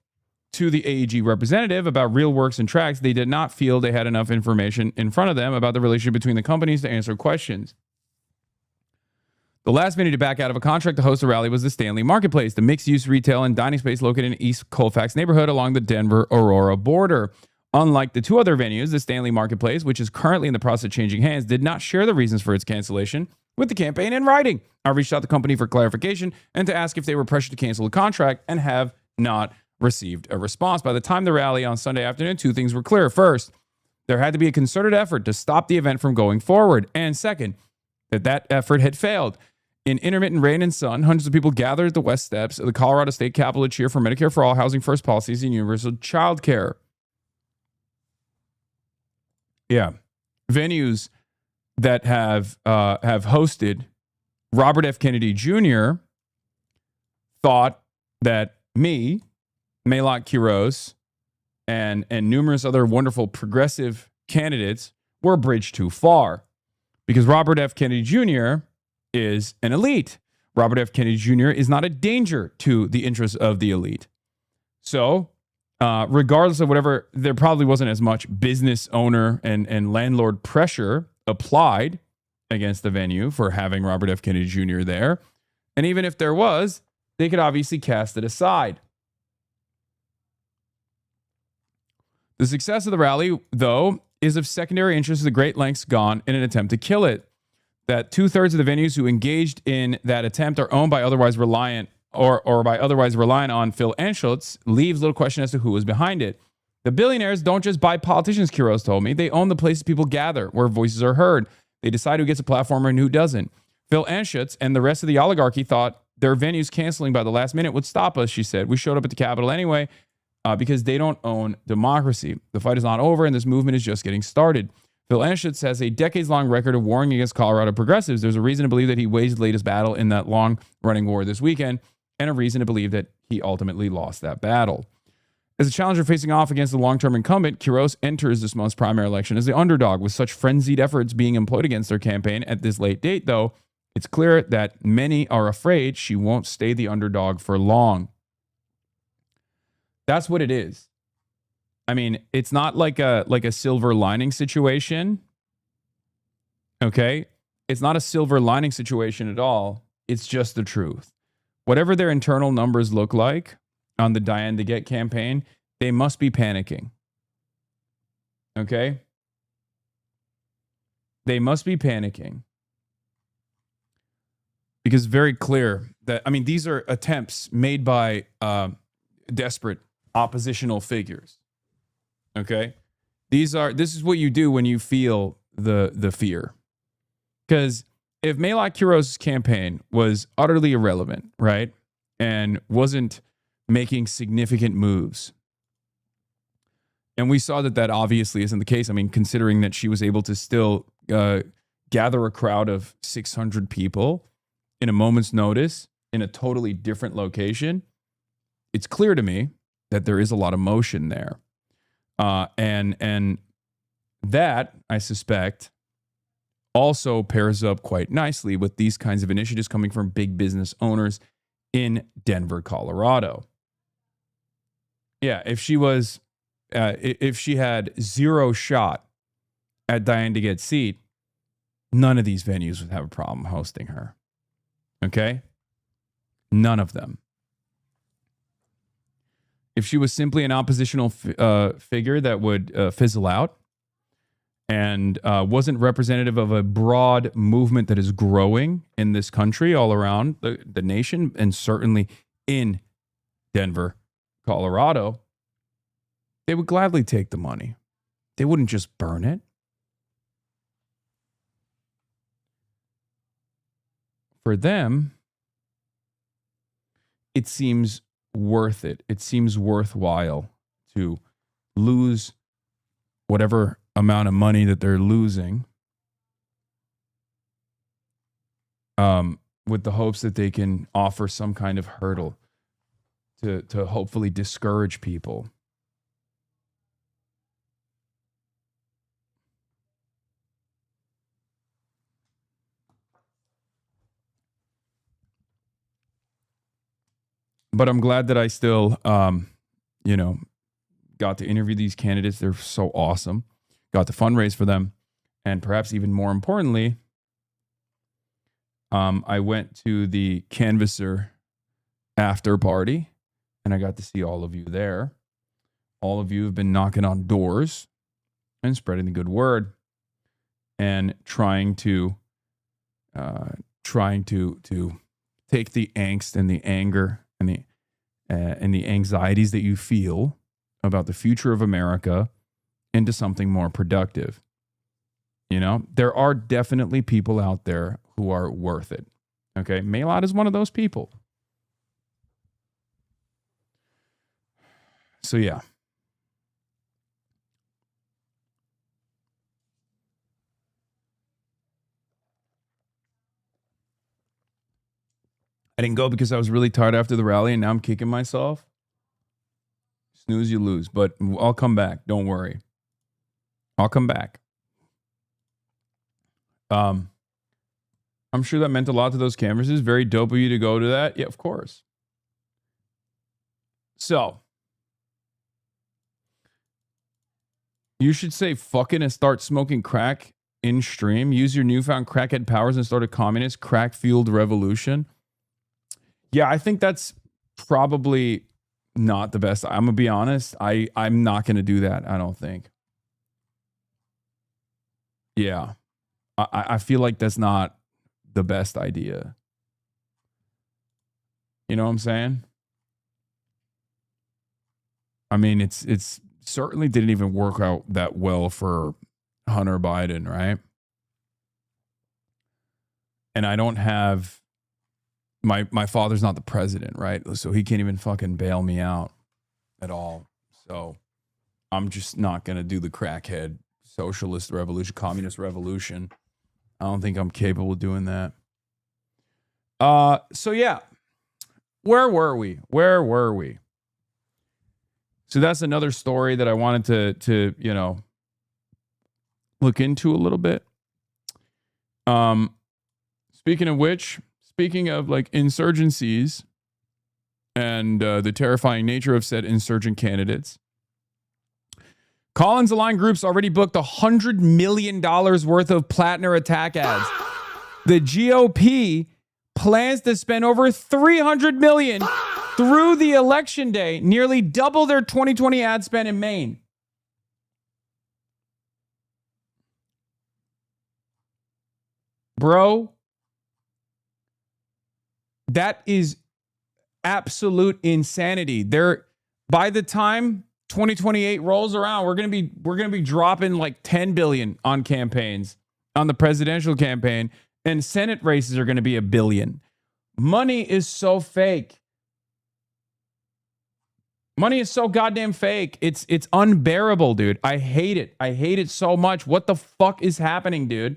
to the AEG representative about Real Works and Tracks, they did not feel they had enough information in front of them about the relationship between the companies to answer questions. The last venue to back out of a contract to host a rally was the Stanley Marketplace, the mixed-use retail and dining space located in East Colfax neighborhood along the Denver-Aurora border. Unlike the two other venues, the Stanley Marketplace, which is currently in the process of changing hands, did not share the reasons for its cancellation with the campaign in writing. I reached out to the company for clarification and to ask if they were pressured to cancel the contract and have not received a response. By the time the rally on Sunday afternoon, two things were clear. First, there had to be a concerted effort to stop the event from going forward. And second, that effort had failed. In intermittent rain and sun, hundreds of people gathered at the West Steps of the Colorado State Capitol to cheer for Medicare for All, Housing First policies, and universal child care. Yeah. Venues that have hosted Robert F. Kennedy Jr. thought that me, Maylot Quiros, and numerous other wonderful progressive candidates were a bridge too far. Because Robert F. Kennedy Jr. is an elite. Robert F. Kennedy Jr. is not a danger to the interests of the elite. So, regardless of whatever, there probably wasn't as much business owner and landlord pressure applied against the venue for having Robert F. Kennedy Jr. there. And even if there was, they could obviously cast it aside. The success of the rally, though, is of secondary interest to the great lengths gone in an attempt to kill it. That 2/3 of the venues who engaged in that attempt are owned by otherwise reliant or by otherwise reliant on Phil Anschutz leaves little question as to who was behind it. The billionaires don't just buy politicians, Quiros told me. They own the places people gather, where voices are heard. They decide who gets a platform and who doesn't. Phil Anschutz and the rest of the oligarchy thought their venues canceling by the last minute would stop us, she said. We showed up at the Capitol anyway because they don't own democracy. The fight is not over and this movement is just getting started. Phil Anschutz has a decades-long record of warring against Colorado progressives. There's a reason to believe that he waged the latest battle in that long-running war this weekend, and a reason to believe that he ultimately lost that battle. As a challenger facing off against the long-term incumbent, Quiros enters this month's primary election as the underdog. With such frenzied efforts being employed against their campaign at this late date, though, it's clear that many are afraid she won't stay the underdog for long. That's what it is. I mean, it's not like a silver lining situation. Okay? It's not a silver lining situation at all. It's just the truth. Whatever their internal numbers look like on the Diane DeGette campaign, they must be panicking. Okay? They must be panicking. Because it's very clear that, I mean, these are attempts made by desperate oppositional figures. Okay? This is what you do when you feel the fear. Because if Maylot Quiros' campaign was utterly irrelevant, right, and wasn't making significant moves, and we saw that obviously isn't the case. I mean, considering that she was able to still gather a crowd of 600 people in a moment's notice in a totally different location, it's clear to me that there is a lot of motion there. And that, I suspect, also pairs up quite nicely with these kinds of initiatives coming from big business owners in Denver, Colorado. Yeah, if she had zero shot at dying to get seat, none of these venues would have a problem hosting her. Okay? None of them. If she was simply an oppositional figure that would fizzle out and wasn't representative of a broad movement that is growing in this country all around the nation, and certainly in Denver, Colorado, they would gladly take the money. They wouldn't just burn it. For them, it seems worth it. It seems worthwhile to lose whatever amount of money that they're losing with the hopes that they can offer some kind of hurdle to hopefully discourage people. But I'm glad that I still, got to interview these candidates. They're so awesome. Got to fundraise for them. And perhaps even more importantly, I went to the Canvasser after party, and I got to see all of you there. All of you have been knocking on doors and spreading the good word and trying to take the angst and the anger and the anxieties that you feel about the future of America into something more productive. You know, there are definitely people out there who are worth it. Okay, Maylot is one of those people. So yeah. I didn't go because I was really tired after the rally, and now I'm kicking myself. Snooze, you lose. But I'll come back. Don't worry. I'll come back. I'm sure that meant a lot to those canvassers. Very dope of you to go to that. Yeah, of course. So, you should say fucking and start smoking crack in stream. Use your newfound crackhead powers and start a communist crack-fueled revolution. Yeah, I think that's probably not the best. I'm going to be honest. I'm not going to do that, I don't think. Yeah. I feel like that's not the best idea. You know what I'm saying? I mean, it's certainly didn't even work out that well for Hunter Biden, right? And I don't have... My father's not the president, right? So he can't even fucking bail me out at all. So I'm just not going to do the crackhead socialist revolution, communist revolution. I don't think I'm capable of doing that. So yeah, where were we? So that's another story that I wanted to look into a little bit. Speaking of which, speaking of like insurgencies and the terrifying nature of said insurgent candidates, Collins Aligned Group's already booked $100 million worth of Plattner attack ads. The GOP plans to spend over $300 million through the election day, nearly double their 2020 ad spend in Maine. Bro, that is absolute insanity. By the time 2028 rolls around, we're gonna be dropping like $10 billion on campaigns, on the presidential campaign, and Senate races are gonna be $1 billion. Money is so fake. Money is so goddamn fake. It's unbearable, dude. I hate it. I hate it so much. What the fuck is happening, dude?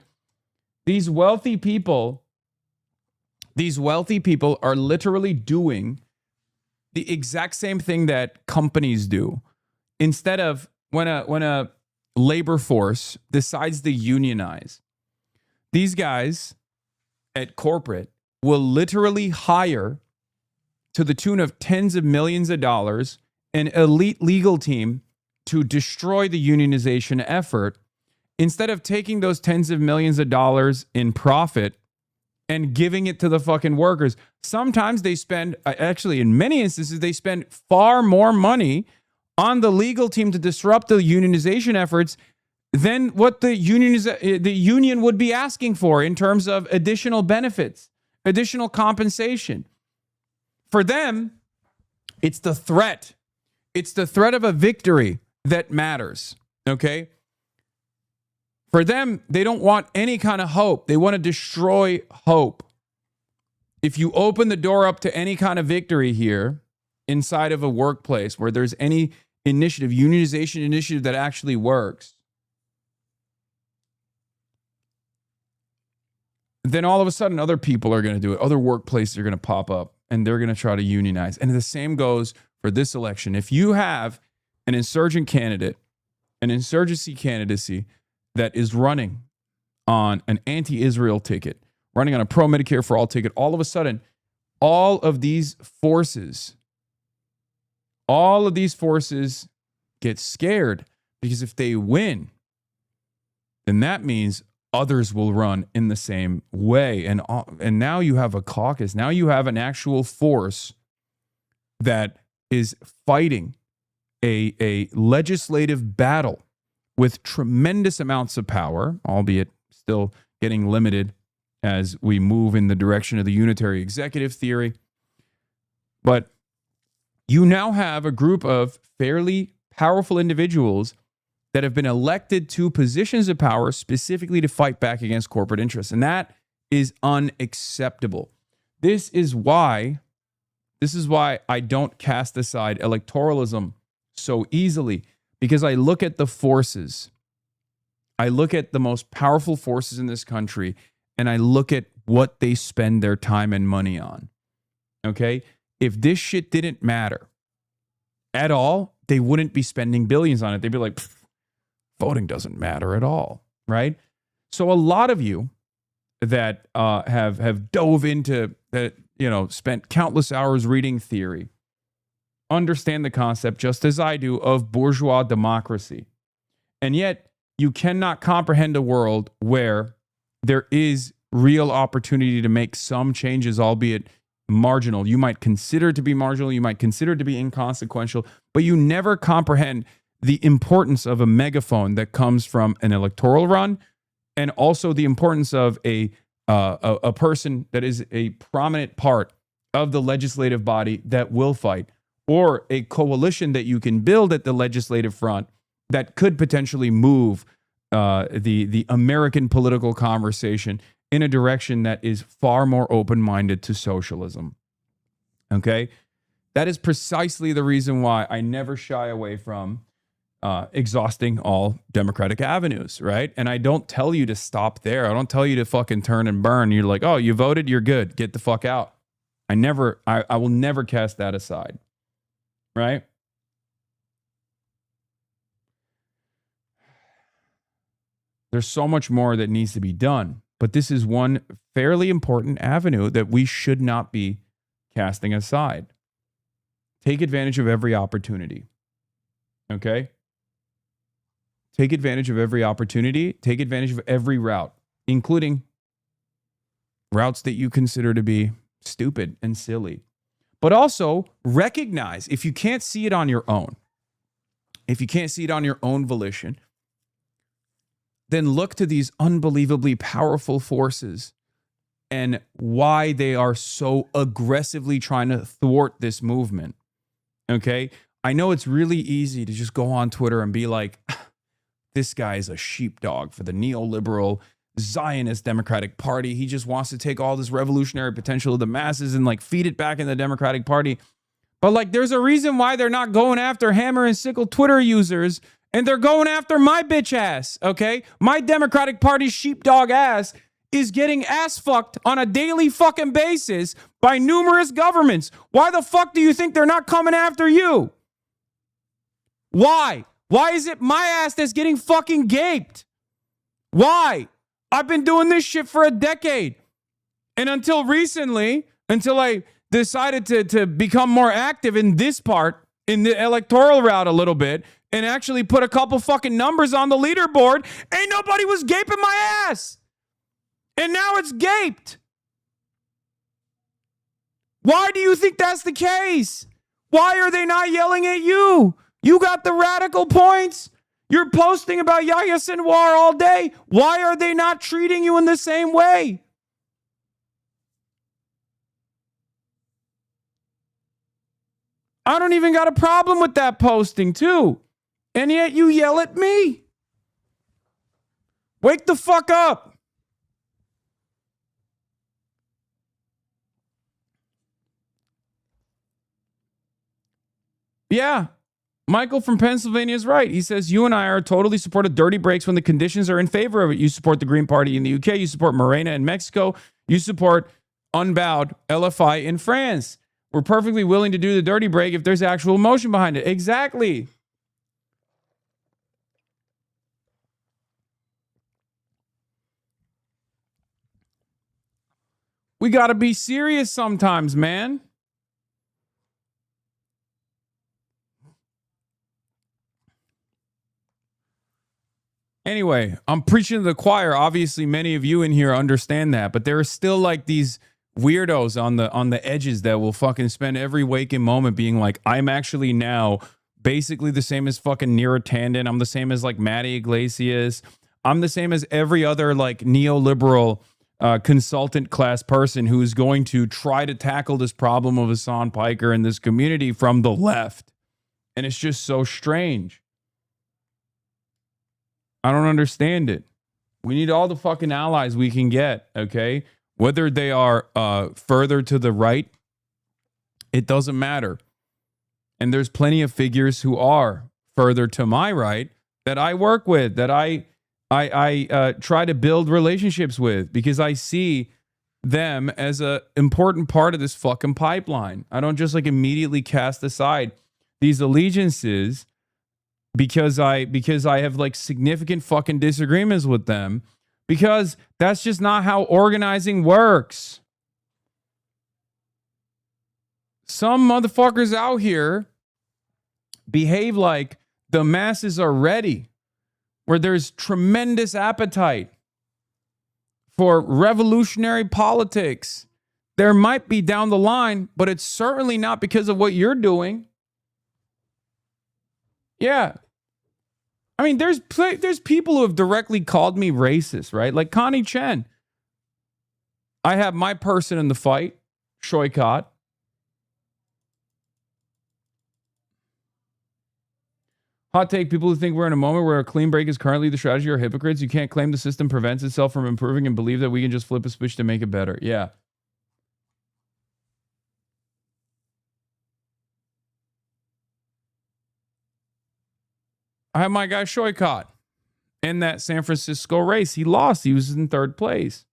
These wealthy people are literally doing the exact same thing that companies do. Instead of when a labor force decides to unionize, these guys at corporate will literally hire, to the tune of tens of millions of dollars, an elite legal team to destroy the unionization effort, instead of taking those tens of millions of dollars in profit and giving it to the fucking workers. Sometimes they spend, actually in many instances, they spend far more money on the legal team to disrupt the unionization efforts than what the union would be asking for in terms of additional benefits, additional compensation. For them, it's the threat. It's the threat of a victory that matters, okay? For them, they don't want any kind of hope. They want to destroy hope. If you open the door up to any kind of victory here inside of a workplace where there's any initiative, unionization initiative that actually works, then all of a sudden other people are going to do it. Other workplaces are going to pop up and they're going to try to unionize. And the same goes for this election. If you have an insurgent candidate, an insurgency candidacy that is running on an anti-Israel ticket, running on a pro-Medicare for all ticket, all of a sudden, all of these forces get scared, because if they win, then that means others will run in the same way. And now you have a caucus. Now you have an actual force that is fighting a legislative battle with tremendous amounts of power, albeit still getting limited as we move in the direction of the unitary executive theory. But you now have a group of fairly powerful individuals that have been elected to positions of power specifically to fight back against corporate interests. And that is unacceptable. This is why I don't cast aside electoralism so easily, because I look at the forces. I look at the most powerful forces in this country, and I look at what they spend their time and money on. Okay? If this shit didn't matter at all, they wouldn't be spending billions on it. They'd be like, voting doesn't matter at all, right? So a lot of you that have dove into that, spent countless hours reading theory, understand the concept, just as I do, of bourgeois democracy. And yet you cannot comprehend a world where there is real opportunity to make some changes, albeit marginal. You might consider it to be marginal, you might consider it to be inconsequential, but you never comprehend the importance of a megaphone that comes from an electoral run, and also the importance of a person that is a prominent part of the legislative body that will fight, or a coalition that you can build at the legislative front that could potentially move the American political conversation in a direction that is far more open-minded to socialism. Okay? That is precisely the reason why I never shy away from exhausting all democratic avenues, right? And I don't tell you to stop there. I don't tell you to fucking turn and burn. You're like, oh, you voted, you're good. Get the fuck out. I will never cast that aside, right? There's so much more that needs to be done, but this is one fairly important avenue that we should not be casting aside. Take advantage of every opportunity, okay? Take advantage of every opportunity. Take advantage of every route, including routes that you consider to be stupid and silly. But also recognize, if you can't see it on your own, if you can't see it on your own volition, then look to these unbelievably powerful forces and why they are so aggressively trying to thwart this movement. Okay? I know it's really easy to just go on Twitter and be like, this guy is a sheepdog for the neoliberal Zionist Democratic Party. He just wants to take all this revolutionary potential of the masses and like feed it back in the Democratic Party. But like, there's a reason why they're not going after hammer and sickle Twitter users, and they're going after my bitch ass, okay? My Democratic Party sheepdog ass is getting ass fucked on a daily fucking basis by numerous governments. Why the fuck do you think they're not coming after you? Why? Why is it my ass that's getting fucking gaped? Why? I've been doing this shit for a decade. And until recently, until I decided to become more active in this part, in the electoral route a little bit, and actually put a couple fucking numbers on the leaderboard, ain't nobody was gaping my ass. And now it's gaped. Why do you think that's the case? Why are they not yelling at you? You got the radical points. You're posting about Yahya Sinwar all day. Why are they not treating you in the same way? I don't even got a problem with that posting too. And yet you yell at me. Wake the fuck up. Yeah. Michael from Pennsylvania is right. He says, you and I are totally support of dirty breaks when the conditions are in favor of it. You support the Green Party in the UK. You support Morena in Mexico. You support unbowed LFI in France. We're perfectly willing to do the dirty break if there's actual emotion behind it. Exactly. We got to be serious sometimes, man. Anyway, I'm preaching to the choir. Obviously, many of you in here understand that, but there are still like these weirdos on the edges that will fucking spend every waking moment being like, I'm actually now basically the same as fucking Neera Tanden. I'm the same as like Matty Iglesias. I'm the same as every other like neoliberal consultant class person who is going to try to tackle this problem of Hasan Piker in this community from the left. And it's just so strange. I don't understand it. We need all the fucking allies we can get, okay? Whether they are further to the right, it doesn't matter. And there's plenty of figures who are further to my right that I work with, that I try to build relationships with, because I see them as an important part of this fucking pipeline. I don't just like immediately cast aside these allegiances because I have like significant fucking disagreements with them, because that's just not how organizing works. Some motherfuckers out here behave like the masses are ready, where there's tremendous appetite for revolutionary politics. There might be down the line, but it's certainly not because of what you're doing. Yeah. I mean, there's people who have directly called me racist, right? Like Connie Chen. I have my person in the fight, Shoykot. Hot take, people who think we're in a moment where a clean break is currently the strategy are hypocrites. You can't claim the system prevents itself from improving and believe that we can just flip a switch to make it better. Yeah. I have my guy Shoykot in that San Francisco race. He lost. He was in third place.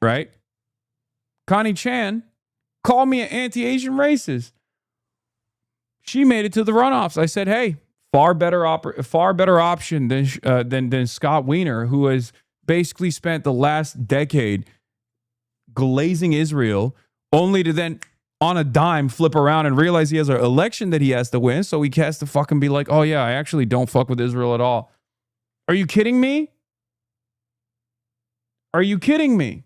Right? Connie Chan called me an anti-Asian racist. She made it to the runoffs. I said, hey, far better option than Scott Wiener, who has basically spent the last decade glazing Israel, only to then on a dime flip around and realize he has an election that he has to win. So he has to fucking be like, oh yeah, I actually don't fuck with Israel at all. Are you kidding me? Are you kidding me?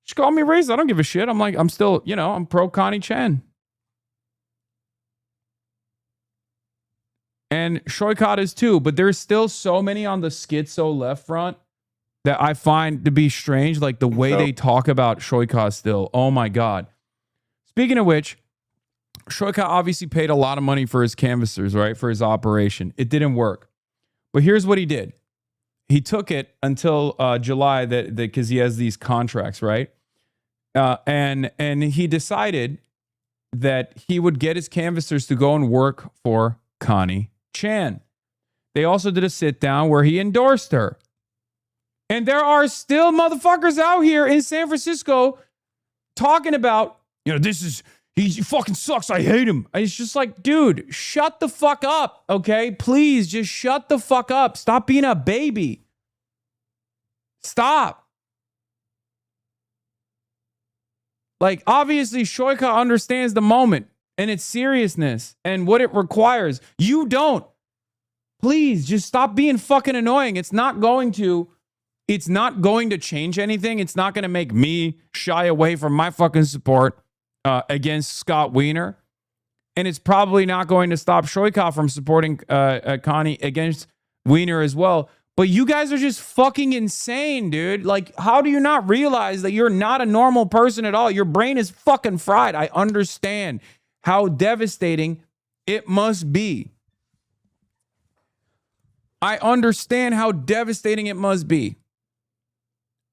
She called me racist. I don't give a shit. I'm like, I'm still, I'm pro Connie Chen. And Shoykot is too, but there's still so many on the schizo left front that I find to be strange. Like the way they talk about Shoykot still. Oh my God. Speaking of which, Shoykot obviously paid a lot of money for his canvassers, right? For his operation. It didn't work. But here's what he did. He took it until July because he has these contracts, right? And he decided that he would get his canvassers to go and work for Connie Chan. They also did a sit down where he endorsed her. And there are still motherfuckers out here in San Francisco talking about, this is, He fucking sucks. I hate him. And it's just like, dude, shut the fuck up, okay? Please, just shut the fuck up. Stop being a baby. Stop. Like, obviously, Shoika understands the moment and its seriousness and what it requires. You don't. Please, just stop being fucking annoying. It's not going to change anything. It's not going to make me shy away from my fucking support against Scott Wiener. And it's probably not going to stop Shoika from supporting Connie against Wiener as well. But you guys are just fucking insane, dude. Like, how do you not realize that you're not a normal person at all? Your brain is fucking fried. I understand how devastating it must be. I understand how devastating it must be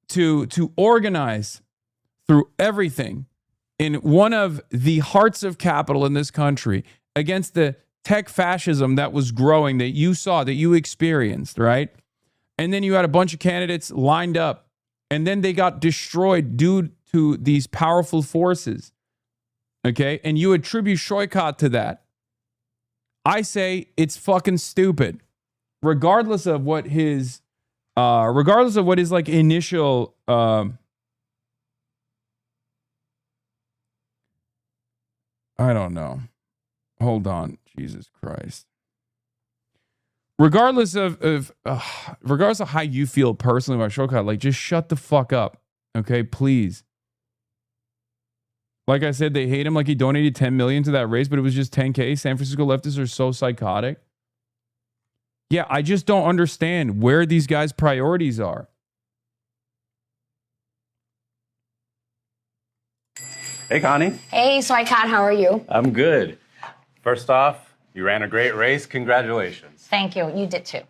to organize through everything in one of the hearts of capital in this country against the tech fascism that was growing, that you saw, that you experienced, right? And then you had a bunch of candidates lined up, and then they got destroyed due to these powerful forces, okay? And you attribute Shoika to that. I say it's fucking stupid. Regardless of what his like initial I don't know. Hold on. Jesus Christ. Regardless of how you feel personally about Shoika, like, just shut the fuck up. Okay, please. Like I said, they hate him like he donated 10 million to that race, but it was just 10K. San Francisco leftists are so psychotic. Yeah, I just don't understand where these guys' priorities are. Hey, Connie. Hey, Soycat, how are you? I'm good. First off, you ran a great race. Congratulations. Thank you. You did too.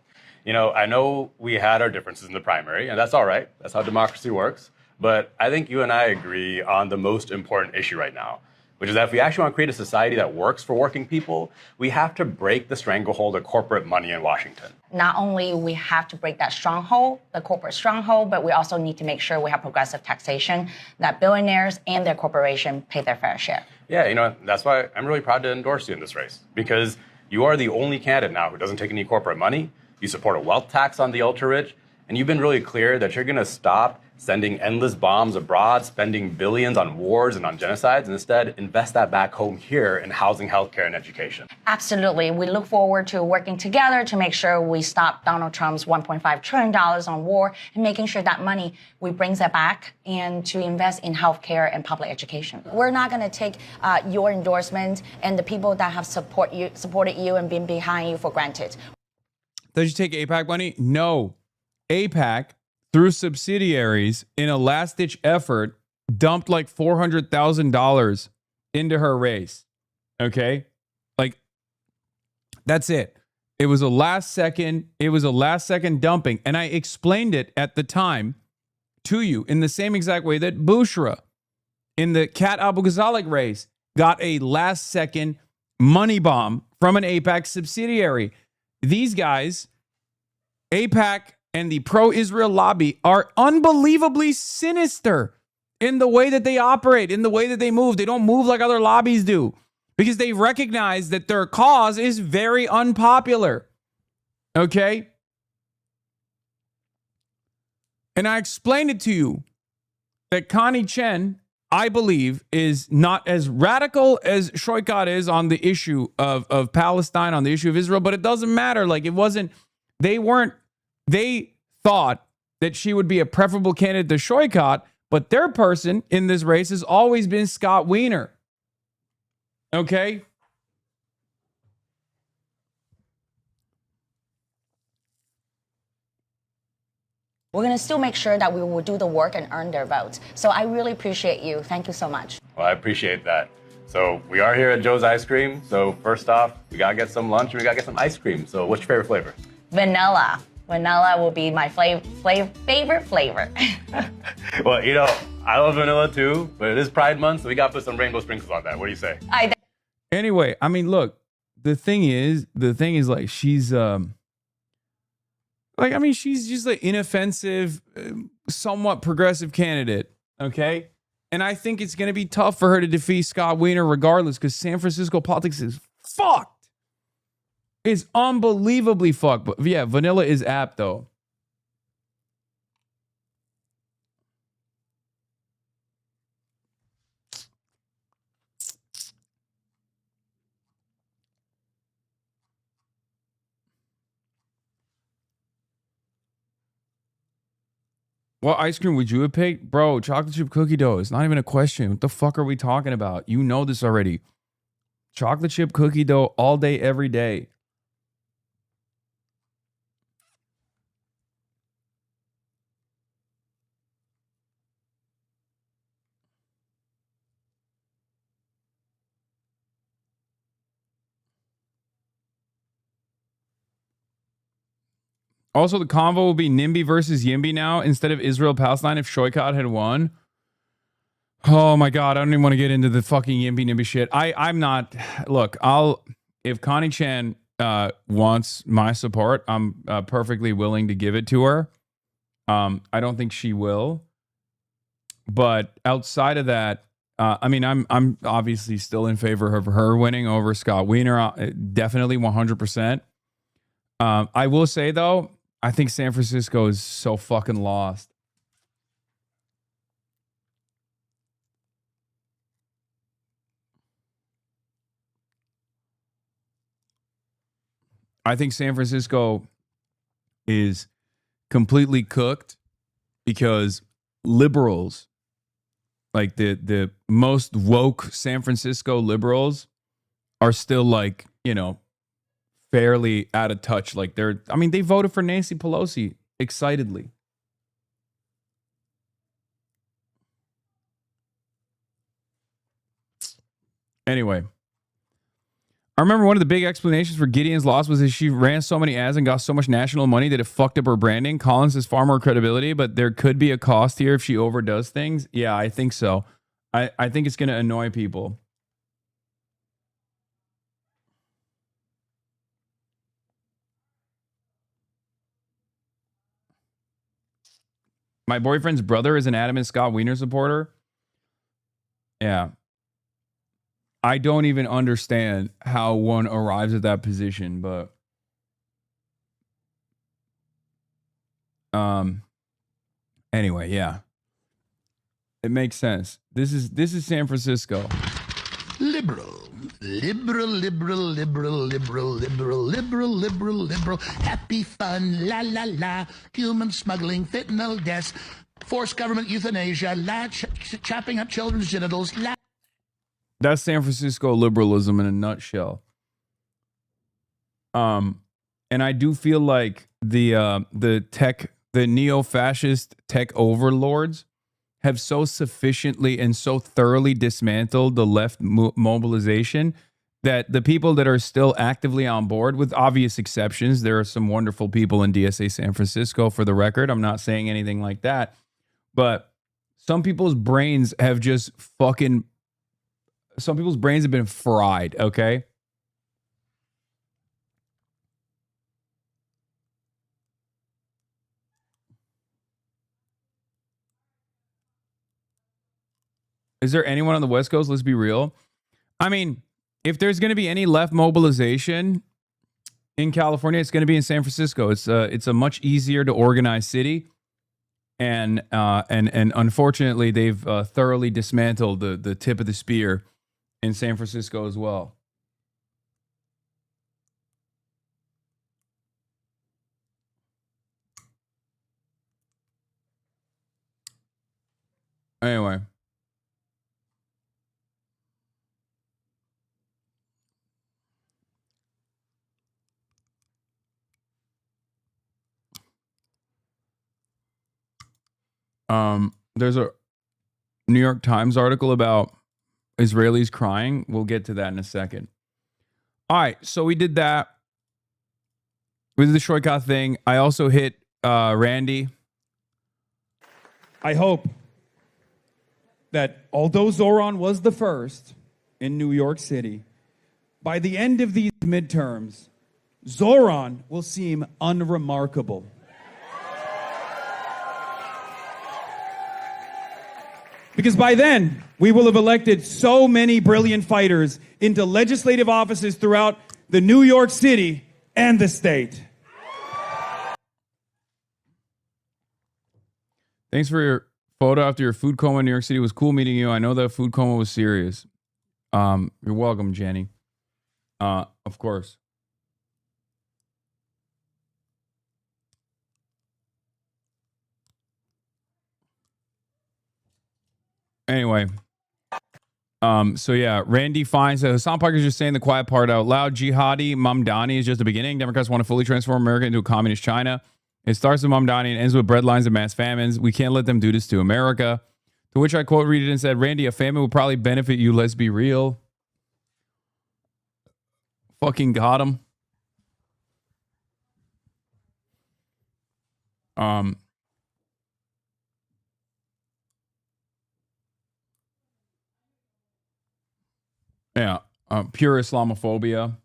You know, I know we had our differences in the primary, and that's all right. That's how democracy works. But I think you and I agree on the most important issue right now, which is that if we actually want to create a society that works for working people, we have to break the stranglehold of corporate money in Washington. Not only we have to break that stronghold, the corporate stronghold, but we also need to make sure we have progressive taxation, that billionaires and their corporation pay their fair share. Yeah, you know, that's why I'm really proud to endorse you in this race, because you are the only candidate now who doesn't take any corporate money. You support a wealth tax on the ultra-rich, and you've been really clear that you're going to stop sending endless bombs abroad, spending billions on wars and on genocides, and instead invest that back home here in housing, healthcare, and education. Absolutely. We look forward to working together to make sure we stop Donald Trump's $1.5 trillion on war and making sure that money, we bring that back and to invest in healthcare and public education. We're not going to take your endorsement and the people that have supported you and been behind you for granted. Did you take AIPAC money? No. AIPAC, through subsidiaries, in a last-ditch effort, dumped like $400,000 into her race. Okay? Like, that's it. It was a last-second dumping. And I explained it at the time to you in the same exact way that Bushra, in the Kat Abu Ghazalek race, got a last-second money bomb from an AIPAC subsidiary. These guys, AIPAC and the pro-Israel lobby, are unbelievably sinister in the way that they operate, in the way that they move. They don't move like other lobbies do because they recognize that their cause is very unpopular. Okay? And I explained it to you that Connie Chen, I believe, is not as radical as Shoikat is on the issue of Palestine, on the issue of Israel, but it doesn't matter. Like, it wasn't, they thought that she would be a preferable candidate to Shoikat, but their person in this race has always been Scott Wiener. Okay? We're going to still make sure that we will do the work and earn their votes. So I really appreciate you. Thank you so much. Well, I appreciate that. So we are here at Joe's Ice Cream. So first off, we got to get some lunch and we got to get some ice cream. So what's your favorite flavor? Vanilla. Vanilla will be my favorite flavor. Well, you know, I love vanilla too, but it is Pride Month, so we got to put some rainbow sprinkles on that. What do you say? Anyway, I mean, look, the thing is like, she's she's just an inoffensive, somewhat progressive candidate, okay? And I think it's going to be tough for her to defeat Scott Wiener regardless because San Francisco politics is fucked. It's unbelievably fucked. But yeah, vanilla is apt though. What ice cream would you have picked? Bro, chocolate chip cookie dough. It's not even a question. What the fuck are we talking about? You know this already. Chocolate chip cookie dough all day, every day. Also, the convo will be NIMBY versus YIMBY now instead of Israel-Palestine if Shoykot had won. Oh my God, I don't even want to get into the fucking YIMBY-NIMBY shit. I'm not... Look, if Connie Chan wants my support, I'm perfectly willing to give it to her. I don't think she will. But outside of that, I mean, I'm obviously still in favor of her winning over Scott Wiener. Definitely 100%. I will say, though, I think San Francisco is so fucking lost. I think San Francisco is completely cooked because liberals, like the most woke San Francisco liberals, are still like, you know, fairly out of touch. Like they voted for Nancy Pelosi excitedly. Anyway, I remember one of the big explanations for Gideon's loss was that she ran so many ads and got so much national money that it fucked up her branding. Collins has far more credibility, but there could be a cost here if she overdoes things. Yeah, I think so. I think it's going to annoy people. My boyfriend's brother is an adamant Scott Wiener supporter. Yeah. I don't even understand how one arrives at that position, but anyway, yeah. It makes sense. This is San Francisco. Liberal. Happy fun, la la la. Human smuggling, fentanyl deaths, forced government euthanasia, chopping up children's genitals. That's San Francisco liberalism in a nutshell. And I do feel like the neo-fascist tech overlords have so sufficiently and so thoroughly dismantled the left mobilization that the people that are still actively on board, with obvious exceptions, there are some wonderful people in DSA San Francisco, for the record. I'm not saying anything like that. But some people's brains have just fucking... Some people's brains have been fried, okay? Is there anyone on the West Coast? Let's be real. I mean, if there's going to be any left mobilization in California, it's going to be in San Francisco. It's a much easier to organize city, and unfortunately, they've thoroughly dismantled the tip of the spear in San Francisco as well. Anyway. There's a New York Times article about Israelis crying. We'll get to that in a second. All right, so we did that. We did the Shoykot thing. I also hit Randy. I hope that although Zoran was the first in New York City, by the end of these midterms, Zoran will seem unremarkable. Because by then, we will have elected so many brilliant fighters into legislative offices throughout the New York City and the state. Thanks for your photo after your food coma in New York City. It was cool meeting you. I know that food coma was serious. You're welcome, Jenny. Of course. Anyway. So yeah, Randy finds that Hasan Piker is just saying the quiet part out loud. Jihadi Mamdani is just the beginning. Democrats want to fully transform America into a communist China. It starts with Mamdani and ends with breadlines and mass famines. We can't let them do this to America. To which I quote read it and said, Randy, a famine would probably benefit you. Let's be real. Fucking got him. Yeah. Pure Islamophobia.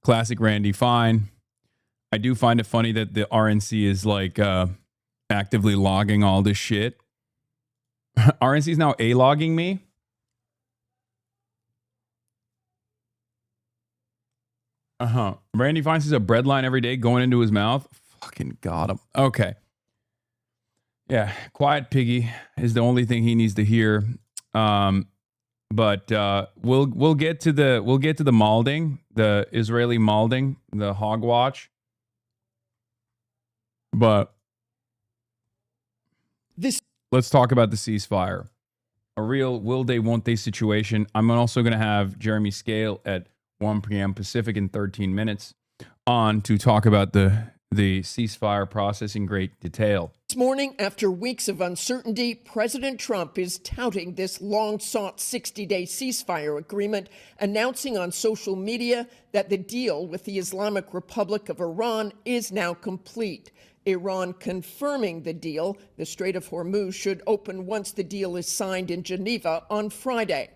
Classic Randy. Fine. I do find it funny that the RNC is like actively logging all this shit. RNC is now A-logging me. Randy finds he's a breadline every day going into his mouth. Fucking got him. Okay. Yeah, quiet piggy is the only thing he needs to hear. But we'll get to the malding, the Israeli malding, the hogwatch. But let's talk about the ceasefire. A real will they, won't they situation. I'm also going to have Jeremy Scale at 1 p.m. Pacific in 13 minutes on to talk about the ceasefire process in great detail. This morning, after weeks of uncertainty, President Trump is touting this long-sought 60-day ceasefire agreement, announcing on social media that the deal with the Islamic Republic of Iran is now complete. Iran confirming the deal. The Strait of Hormuz should open once the deal is signed in Geneva on Friday.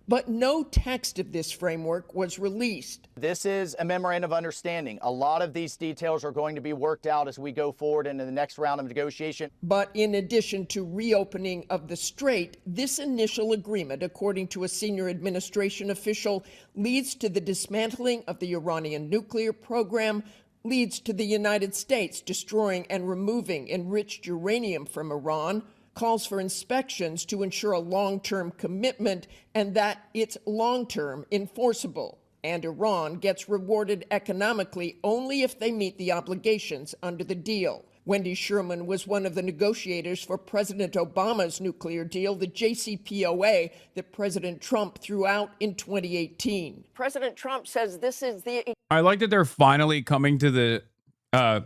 But no text of this framework was released. This is a memorandum of understanding. A lot of these details are going to be worked out as we go forward into the next round of negotiation. But in addition to reopening of the strait, this initial agreement, according to a senior administration official, leads to the dismantling of the Iranian nuclear program, leads to the United States destroying and removing enriched uranium from Iran, calls for inspections to ensure a long-term commitment and that it's long-term enforceable. And Iran gets rewarded economically only if they meet the obligations under the deal. Wendy Sherman was one of the negotiators for President Obama's nuclear deal, the JCPOA, that President Trump threw out in 2018. President Trump says this is the... I like that they're finally coming to the...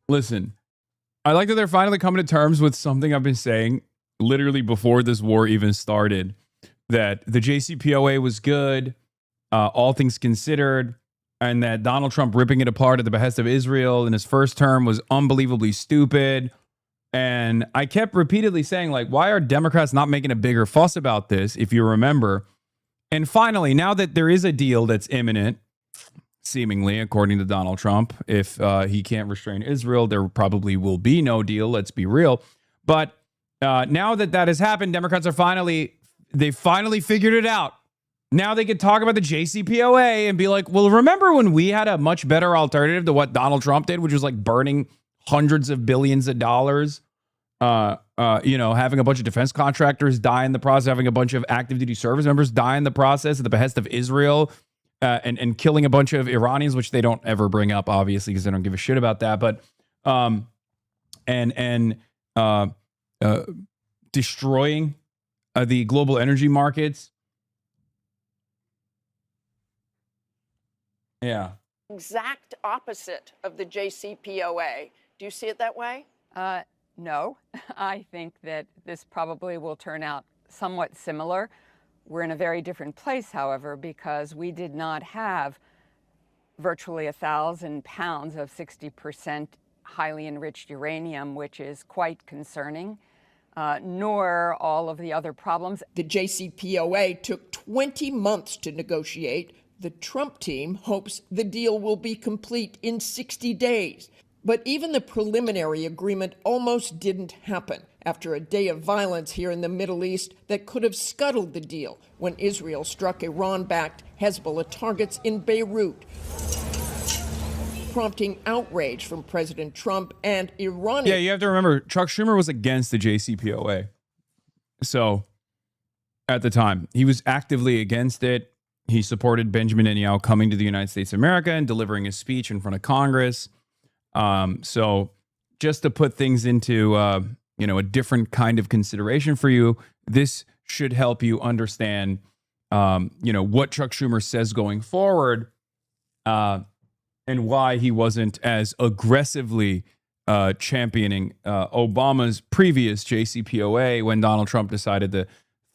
Listen. I like that they're finally coming to terms with something I've been saying literally before this war even started, that the JCPOA was good, all things considered, and that Donald Trump ripping it apart at the behest of Israel in his first term was unbelievably stupid. And I kept repeatedly saying, like, why are Democrats not making a bigger fuss about this, if you remember? And finally, now that there is a deal that's imminent, seemingly, according to Donald Trump, if he can't restrain Israel, there probably will be no deal. Let's be real. But now that that has happened, Democrats are finally figured it out. Now they could talk about the JCPOA and be like, well, remember when we had a much better alternative to what Donald Trump did, which was like burning hundreds of billions of dollars, having a bunch of defense contractors die in the process, having a bunch of active duty service members die in the process at the behest of Israel, and killing a bunch of Iranians, which they don't ever bring up, obviously, because they don't give a shit about that. But destroying the global energy markets. Yeah. Exact opposite of the JCPOA. Do you see it that way? No. I think that this probably will turn out somewhat similar. We're in a very different place, however, because we did not have virtually 1,000 pounds of 60% highly enriched uranium, which is quite concerning, nor all of the other problems. The JCPOA took 20 months to negotiate. The Trump team hopes the deal will be complete in 60 days. But even the preliminary agreement almost didn't happen. after a day of violence here in the Middle East that could have scuttled the deal when Israel struck Iran-backed Hezbollah targets in Beirut, prompting outrage from President Trump and Iranian. Yeah, you have to remember, Chuck Schumer was against the JCPOA. So, at the time, he was actively against it. He supported Benjamin Netanyahu coming to the United States of America and delivering a speech in front of Congress. So, just to put things into, a different kind of consideration for you, this should help you understand, what Chuck Schumer says going forward, and why he wasn't as aggressively championing Obama's previous JCPOA when Donald Trump decided to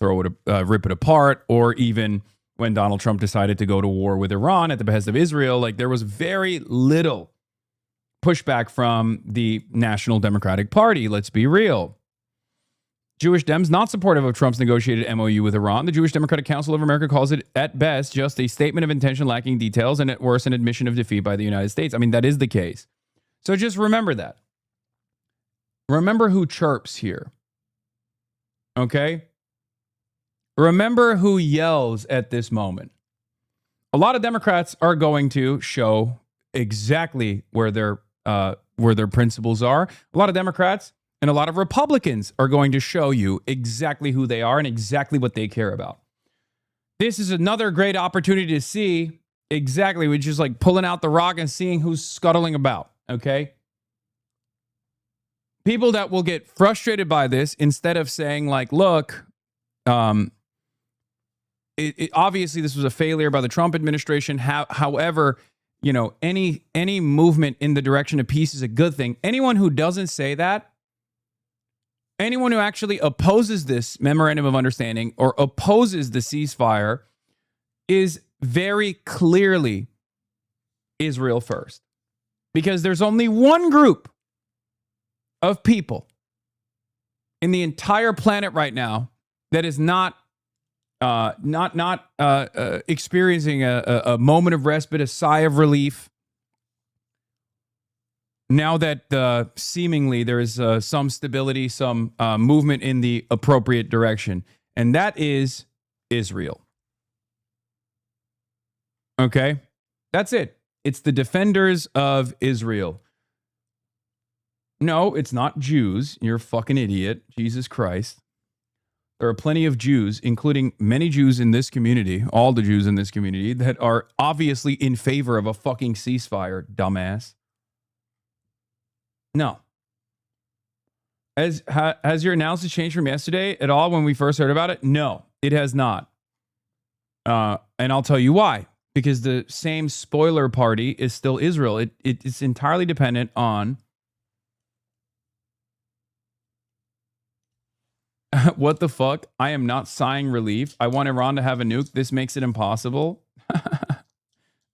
rip it apart, or even when Donald Trump decided to go to war with Iran at the behest of Israel. Like, there was very little pushback from the National Democratic Party. Let's be real. Jewish Dems not supportive of Trump's negotiated MOU with Iran. The Jewish Democratic Council of America calls it, at best, just a statement of intention lacking details, and at worst, an admission of defeat by the United States. I mean, that is the case. So just remember that. Remember who chirps here. Okay? Remember who yells at this moment. A lot of Democrats are going to show exactly where their principles are. A lot of Democrats and a lot of Republicans are going to show you exactly who they are and exactly what they care about. This is another great opportunity to see exactly, which is like pulling out the rock and seeing who's scuttling about, okay? People that will get frustrated by this, instead of saying like, look, obviously this was a failure by the Trump administration. However, any movement in the direction of peace is a good thing. Anyone who doesn't say that, anyone who actually opposes this memorandum of understanding or opposes the ceasefire, is very clearly Israel first. Because there's only one group of people in the entire planet right now that is not experiencing a moment of respite, a sigh of relief, now that seemingly there is some stability, some movement in the appropriate direction. And that is Israel. Okay? That's it. It's the defenders of Israel. No, it's not Jews. You're a fucking idiot. Jesus Christ. There are plenty of Jews, including many Jews in this community, all the Jews in this community, that are obviously in favor of a fucking ceasefire, dumbass. No. Has your analysis changed from yesterday at all when we first heard about it? No, it has not. And I'll tell you why. Because the same spoiler party is still Israel. It's entirely dependent on what the fuck? I am not sighing relief. I want Iran to have a nuke. This makes it impossible.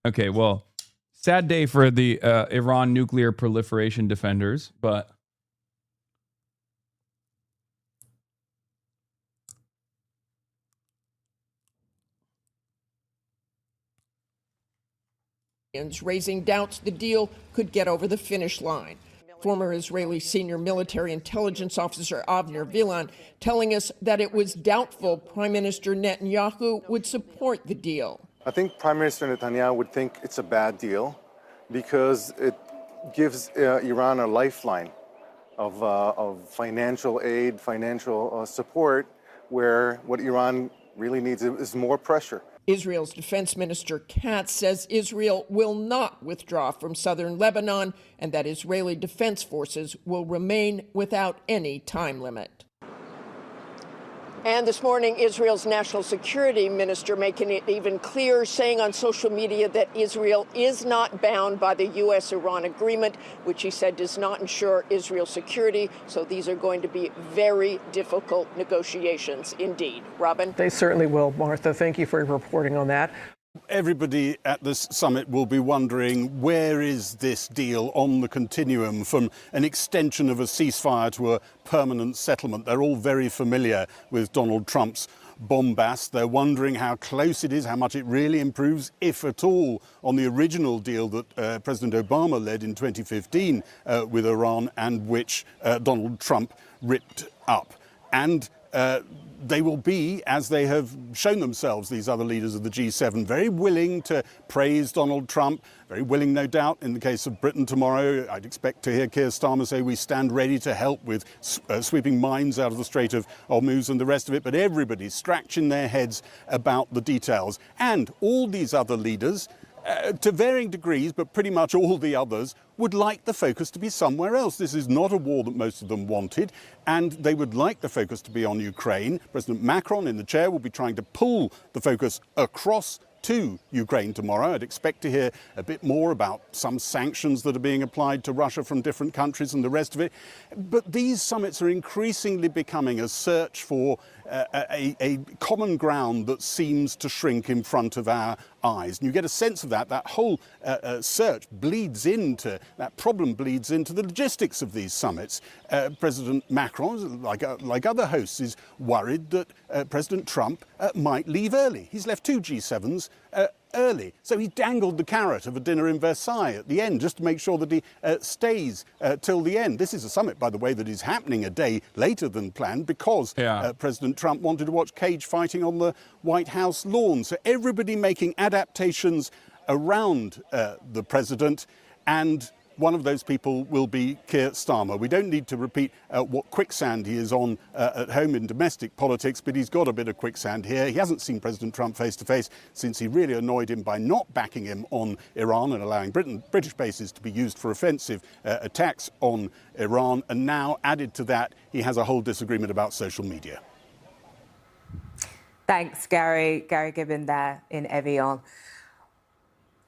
Okay, well, sad day for the Iran nuclear proliferation defenders, but raising doubts the deal could get over the finish line. Former Israeli senior military intelligence officer Avner Vilan telling us that it was doubtful Prime Minister Netanyahu would support the deal. I think Prime Minister Netanyahu would think it's a bad deal because it gives Iran a lifeline of financial aid, financial support, where what Iran really needs is more pressure. Israel's Defense Minister Katz says Israel will not withdraw from southern Lebanon and that Israeli defense forces will remain without any time limit. And this morning, Israel's national security minister making it even clearer, saying on social media that Israel is not bound by the U.S.-Iran agreement, which he said does not ensure Israel's security. So these are going to be very difficult negotiations indeed. Robin? They certainly will, Martha. Thank you for reporting on that. Everybody at this summit will be wondering, where is this deal on the continuum from an extension of a ceasefire to a permanent settlement? They're all very familiar with Donald Trump's bombast. They're wondering how close it is, how much it really improves, if at all, on the original deal that President Obama led in 2015 with Iran, and which Donald Trump ripped up. And they will be, as they have shown themselves, these other leaders of the G7, very willing to praise Donald Trump, very willing, no doubt, in the case of Britain tomorrow. I'd expect to hear Keir Starmer say we stand ready to help with sweeping mines out of the Strait of Hormuz and the rest of it. But everybody's scratching their heads about the details. And all these other leaders, to varying degrees, but pretty much all the others, would like the focus to be somewhere else. This is not a war that most of them wanted, and they would like the focus to be on Ukraine. President Macron in the chair will be trying to pull the focus across to Ukraine tomorrow. I'd expect to hear a bit more about some sanctions that are being applied to Russia from different countries and the rest of it. But these summits are increasingly becoming a search for a common ground that seems to shrink in front of our eyes. And you get a sense of that. That whole search bleeds into, that problem bleeds into the logistics of these summits. President Macron, like other hosts, is worried that President Trump might leave early. He's left 2 G7s early. So he dangled the carrot of a dinner in Versailles at the end just to make sure that he stays till the end. This is a summit, by the way, that is happening a day later than planned because President Trump wanted to watch cage fighting on the White House lawn. So everybody making adaptations around the president, and one of those people will be Keir Starmer. We don't need to repeat what quicksand he is on at home in domestic politics, but he's got a bit of quicksand here. He hasn't seen President Trump face to face since he really annoyed him by not backing him on Iran and allowing British bases to be used for offensive attacks on Iran. And now, added to that, he has a whole disagreement about social media. Thanks, Gary. Gary Gibbon there in Evian.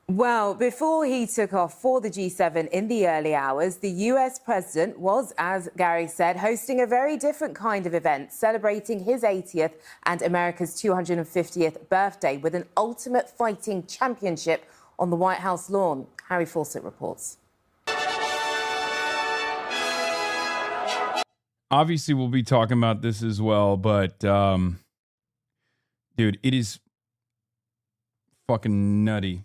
Well, before he took off for the G7 in the early hours, the US president was, as Gary said, hosting a very different kind of event, celebrating his 80th and America's 250th birthday with an ultimate fighting championship on the White House lawn. Harry Fawcett reports. Obviously, we'll be talking about this as well, but dude, it is fucking nutty.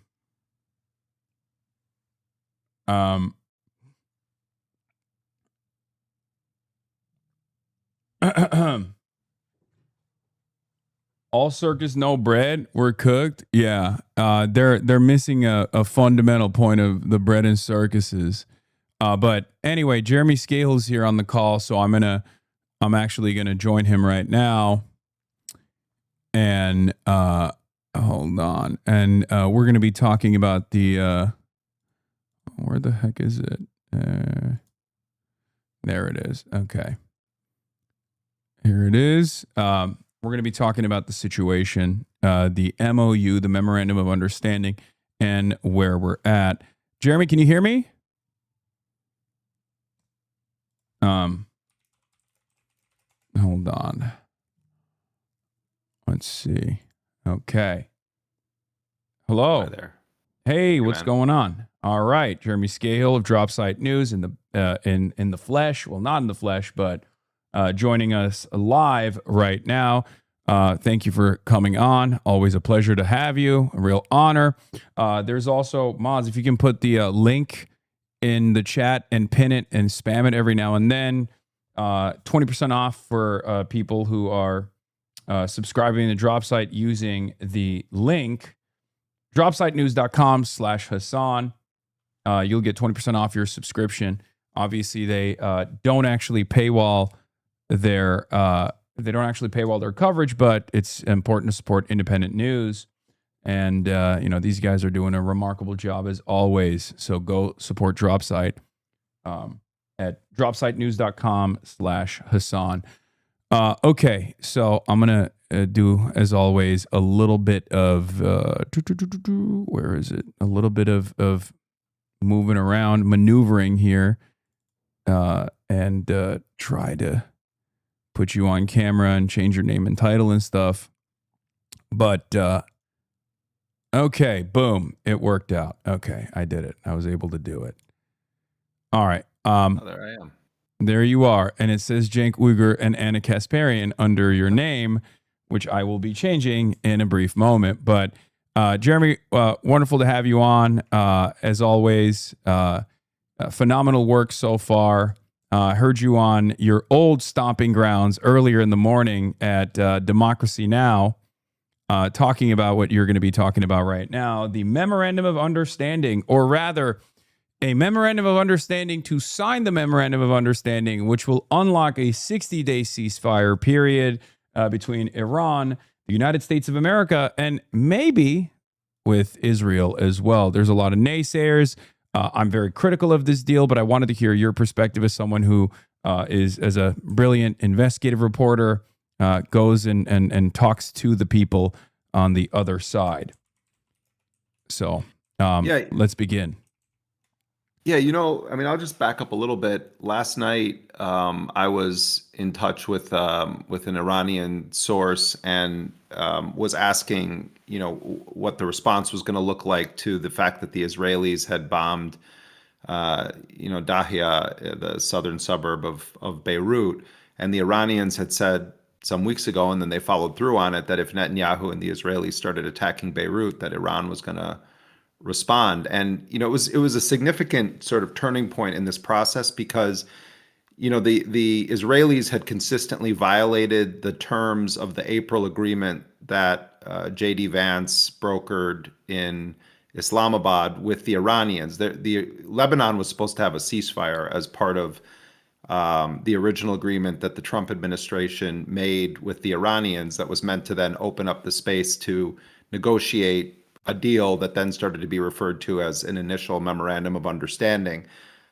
All circus, no bread. We're cooked. Yeah, they're missing a fundamental point of the bread and circuses. But anyway, Jeremy Scahill's here on the call, so I'm actually gonna join him right now. And hold on, and we're gonna be talking about the. Where the heck is it? There it is. Okay. Here it is. We're going to be talking about the situation, the MOU, the Memorandum of Understanding, and where we're at. Jeremy, can you hear me? Hold on. Let's see. Okay. Hello. Hi there. Hey, what's going on? All right, Jeremy Scahill of Dropsite News in the flesh. Well, not in the flesh, but joining us live right now. Thank you for coming on. Always a pleasure to have you. A real honor. There's also, Moz, if you can put the link in the chat and pin it and spam it every now and then. 20% off for people who are subscribing to Dropsite using the link dropsitenews.com/Hasan. You'll get 20% off your subscription. Obviously, they don't actually paywall their coverage, but it's important to support independent news. And these guys are doing a remarkable job as always. So go support Dropsite at dropsitenews.com/Hasan. Okay, so I'm gonna do, as always, a little bit of where is it? A little bit of moving around, maneuvering here, and try to put you on camera and change your name and title and stuff. But okay, boom, it worked out. Okay, I did it. I was able to do it. All right. There I am. There you are. And it says Cenk Uygur and Anna Kasparian under your name, which I will be changing in a brief moment. But Jeremy, wonderful to have you on. As always, phenomenal work so far. Heard you on your old stomping grounds earlier in the morning at Democracy Now! Talking about what you're going to be talking about right now, the Memorandum of Understanding, or rather, a Memorandum of Understanding to sign the Memorandum of Understanding, which will unlock a 60-day ceasefire period between Iran, the United States of America, and maybe with Israel as well. There's a lot of naysayers. I'm very critical of this deal, but I wanted to hear your perspective as someone who is, as a brilliant investigative reporter, goes and talks to the people on the other side. So let's begin. Yeah, I'll just back up a little bit. Last night, I was in touch with an Iranian source and was asking, what the response was going to look like to the fact that the Israelis had bombed, Dahia, the southern suburb of Beirut, and the Iranians had said some weeks ago, and then they followed through on it, that if Netanyahu and the Israelis started attacking Beirut, that Iran was going to respond. And it was a significant sort of turning point in this process because the Israelis had consistently violated the terms of the April agreement that J.D. Vance brokered in Islamabad with the Iranians. The Lebanon was supposed to have a ceasefire as part of the original agreement that the Trump administration made with the Iranians that was meant to then open up the space to negotiate a deal that then started to be referred to as an initial memorandum of understanding.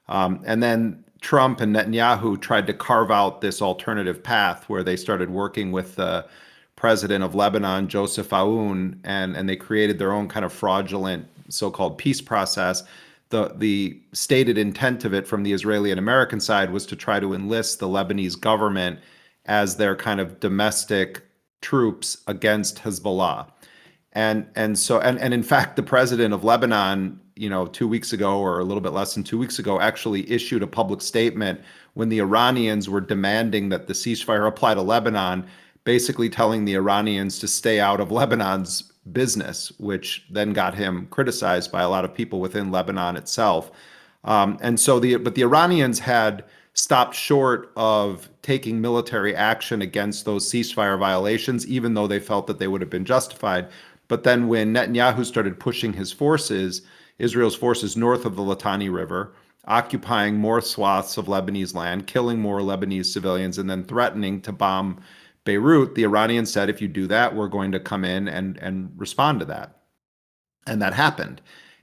And then Trump and Netanyahu tried to carve out this alternative path where they started working with the president of Lebanon, Joseph Aoun, and they created their own kind of fraudulent so-called peace process. The stated intent of it from the Israeli and American side was to try to enlist the Lebanese government as their kind of domestic troops against Hezbollah. And in fact, the president of Lebanon, 2 weeks ago, or a little bit less than 2 weeks ago, actually issued a public statement when the Iranians were demanding that the ceasefire apply to Lebanon, basically telling the Iranians to stay out of Lebanon's business, which then got him criticized by a lot of people within Lebanon itself. But the Iranians had stopped short of taking military action against those ceasefire violations, even though they felt that they would have been justified. But then when Netanyahu started pushing his forces, Israel's forces north of the Litani River, occupying more swaths of Lebanese land, killing more Lebanese civilians, and then threatening to bomb Beirut, the Iranians said, if you do that, we're going to come in and respond to that. And that happened.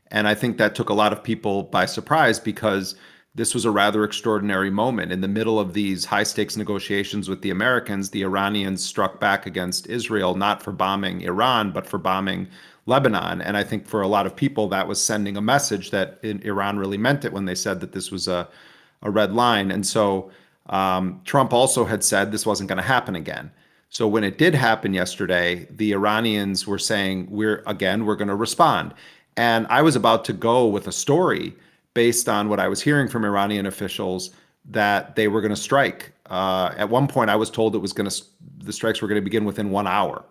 And I think that took a lot of people by surprise because this was a rather extraordinary moment. In the middle of these high-stakes negotiations with the Americans, the Iranians struck back against Israel, not for bombing Iran, but for bombing Lebanon. And I think for a lot of people, that was sending a message that Iran really meant it when they said that this was a red line. And so Trump also had said this wasn't going to happen again. So when it did happen yesterday, the Iranians were saying, we're going to respond. And I was about to go with a story based on what I was hearing from Iranian officials that they were going to strike. At one point, I was told the strikes were going to begin within 1 hour.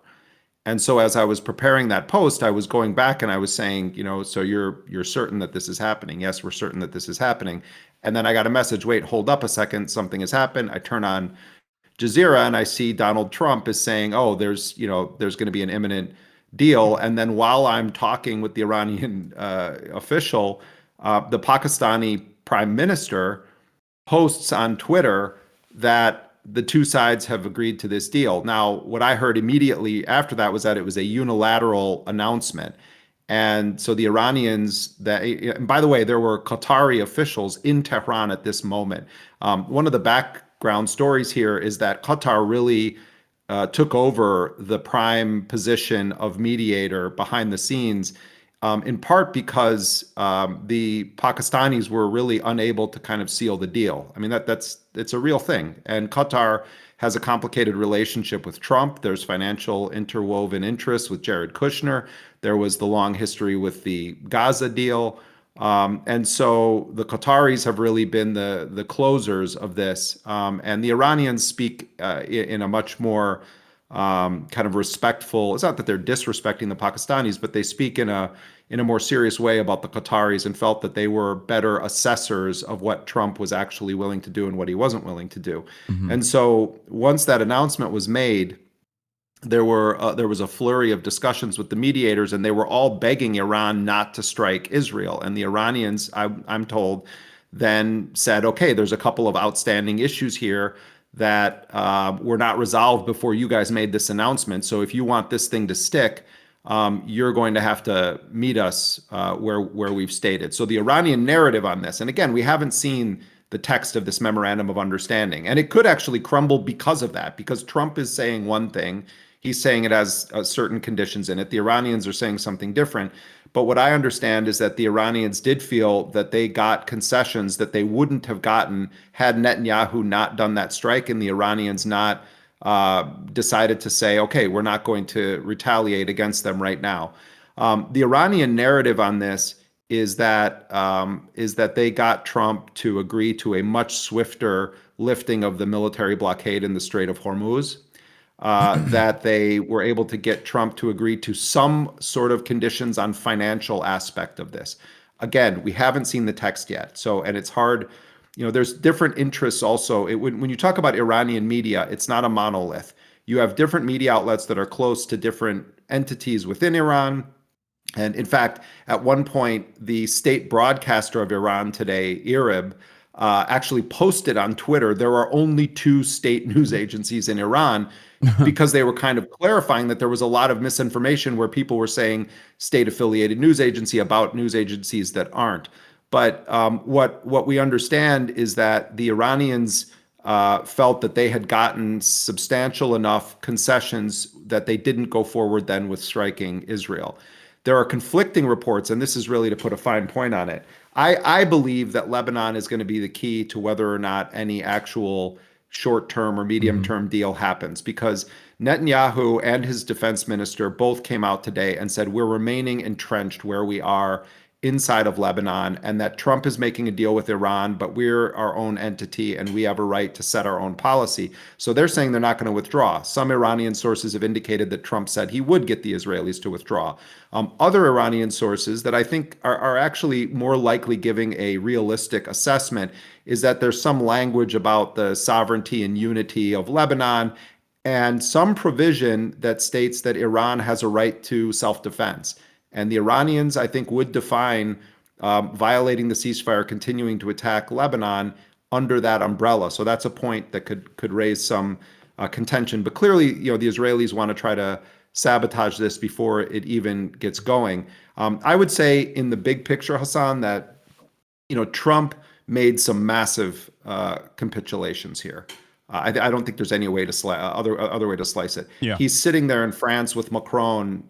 And so as I was preparing that post, I was going back and I was saying, so you're certain that this is happening? Yes, we're certain that this is happening. And then I got a message, wait, hold up a second, something has happened. I turn on Jazeera and I see Donald Trump is saying, oh, there's going to be an imminent deal. And then while I'm talking with the Iranian official, the Pakistani prime minister posts on Twitter that the two sides have agreed to this deal. Now, what I heard immediately after that was that it was a unilateral announcement. And so the Iranians, and by the way, there were Qatari officials in Tehran at this moment. One of the background stories here is that Qatar really took over the prime position of mediator behind the scenes, in part because the Pakistanis were really unable to kind of seal the deal. I mean, it's a real thing. And Qatar has a complicated relationship with Trump. There's financial interwoven interests with Jared Kushner. There was the long history with the Gaza deal. And so the Qataris have really been the closers of this. And the Iranians speak in a much more kind of respectful, it's not that they're disrespecting the Pakistanis, but they speak in in a more serious way about the Qataris and felt that they were better assessors of what Trump was actually willing to do and what he wasn't willing to do. And so once that announcement was made, there was a flurry of discussions with the mediators, and they were all begging Iran not to strike Israel. And the Iranians, I'm told, then said, okay, there's a couple of outstanding issues here that were not resolved before you guys made this announcement. So if you want this thing to stick, you're going to have to meet us where we've stated. So the Iranian narrative on this, and again, we haven't seen the text of this memorandum of understanding, and it could actually crumble because of that, because Trump is saying one thing. He's saying it has certain conditions in it. The Iranians are saying something different. But what I understand is that the Iranians did feel that they got concessions that they wouldn't have gotten had Netanyahu not done that strike and the Iranians not decided to say, okay, we're not going to retaliate against them right now. The Iranian narrative on this is that they got Trump to agree to a much swifter lifting of the military blockade in the Strait of Hormuz. That they were able to get Trump to agree to some sort of conditions on financial aspect of this. Again, we haven't seen the text yet. So, and it's hard, there's different interests also. When you talk about Iranian media, it's not a monolith. You have different media outlets that are close to different entities within Iran. And in fact, at one point, the state broadcaster of Iran today, IRIB, actually posted on Twitter, there are only 2 state news agencies in Iran, because they were kind of clarifying that there was a lot of misinformation where people were saying state-affiliated news agency about news agencies that aren't. But what we understand is that the Iranians felt that they had gotten substantial enough concessions that they didn't go forward then with striking Israel. There are conflicting reports, and this is really to put a fine point on it. I believe that Lebanon is going to be the key to whether or not any actual short-term or medium-term deal happens, because Netanyahu and his defense minister both came out today and said we're remaining entrenched where we are inside of Lebanon, and that Trump is making a deal with Iran, but we're our own entity and we have a right to set our own policy. So they're saying they're not going to withdraw. Some Iranian sources have indicated that Trump said he would get the Israelis to withdraw. Other Iranian sources that I think are actually more likely giving a realistic assessment is that there's some language about the sovereignty and unity of Lebanon and some provision that states that Iran has a right to self-defense. And the Iranians, I think, would define violating the ceasefire, continuing to attack Lebanon under that umbrella. So that's a point that could raise some contention. But clearly, the Israelis want to try to sabotage this before it even gets going. I would say in the big picture, Hasan, that Trump made some massive capitulations here. I don't think there's any way to other way to slice it. Yeah. He's sitting there in France with Macron,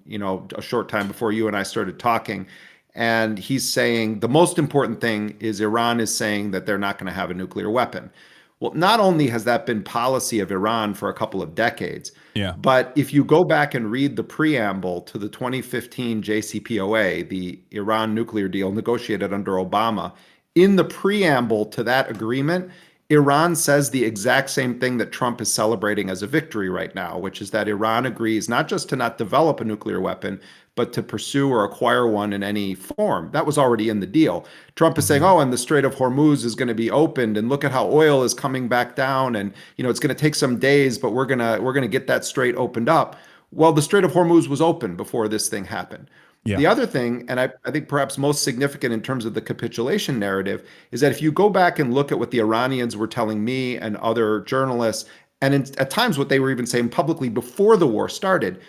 a short time before you and I started talking, and he's saying the most important thing is Iran is saying that they're not going to have a nuclear weapon. Well, not only has that been policy of Iran for a couple of decades, but if you go back and read the preamble to the 2015 JCPOA, the Iran nuclear deal negotiated under Obama, in the preamble to that agreement, Iran says the exact same thing that Trump is celebrating as a victory right now, which is that Iran agrees not just to not develop a nuclear weapon, but to pursue or acquire one in any form. That was already in the deal. Trump is saying, oh, and the Strait of Hormuz is going to be opened, and look at how oil is coming back down, and it's going to take some days, but we're gonna get that strait opened up. Well, the Strait of Hormuz was open before this thing happened. Yeah. The other thing, and I think perhaps most significant in terms of the capitulation narrative, is that if you go back and look at what the Iranians were telling me and other journalists, and at times what they were even saying publicly before the war started,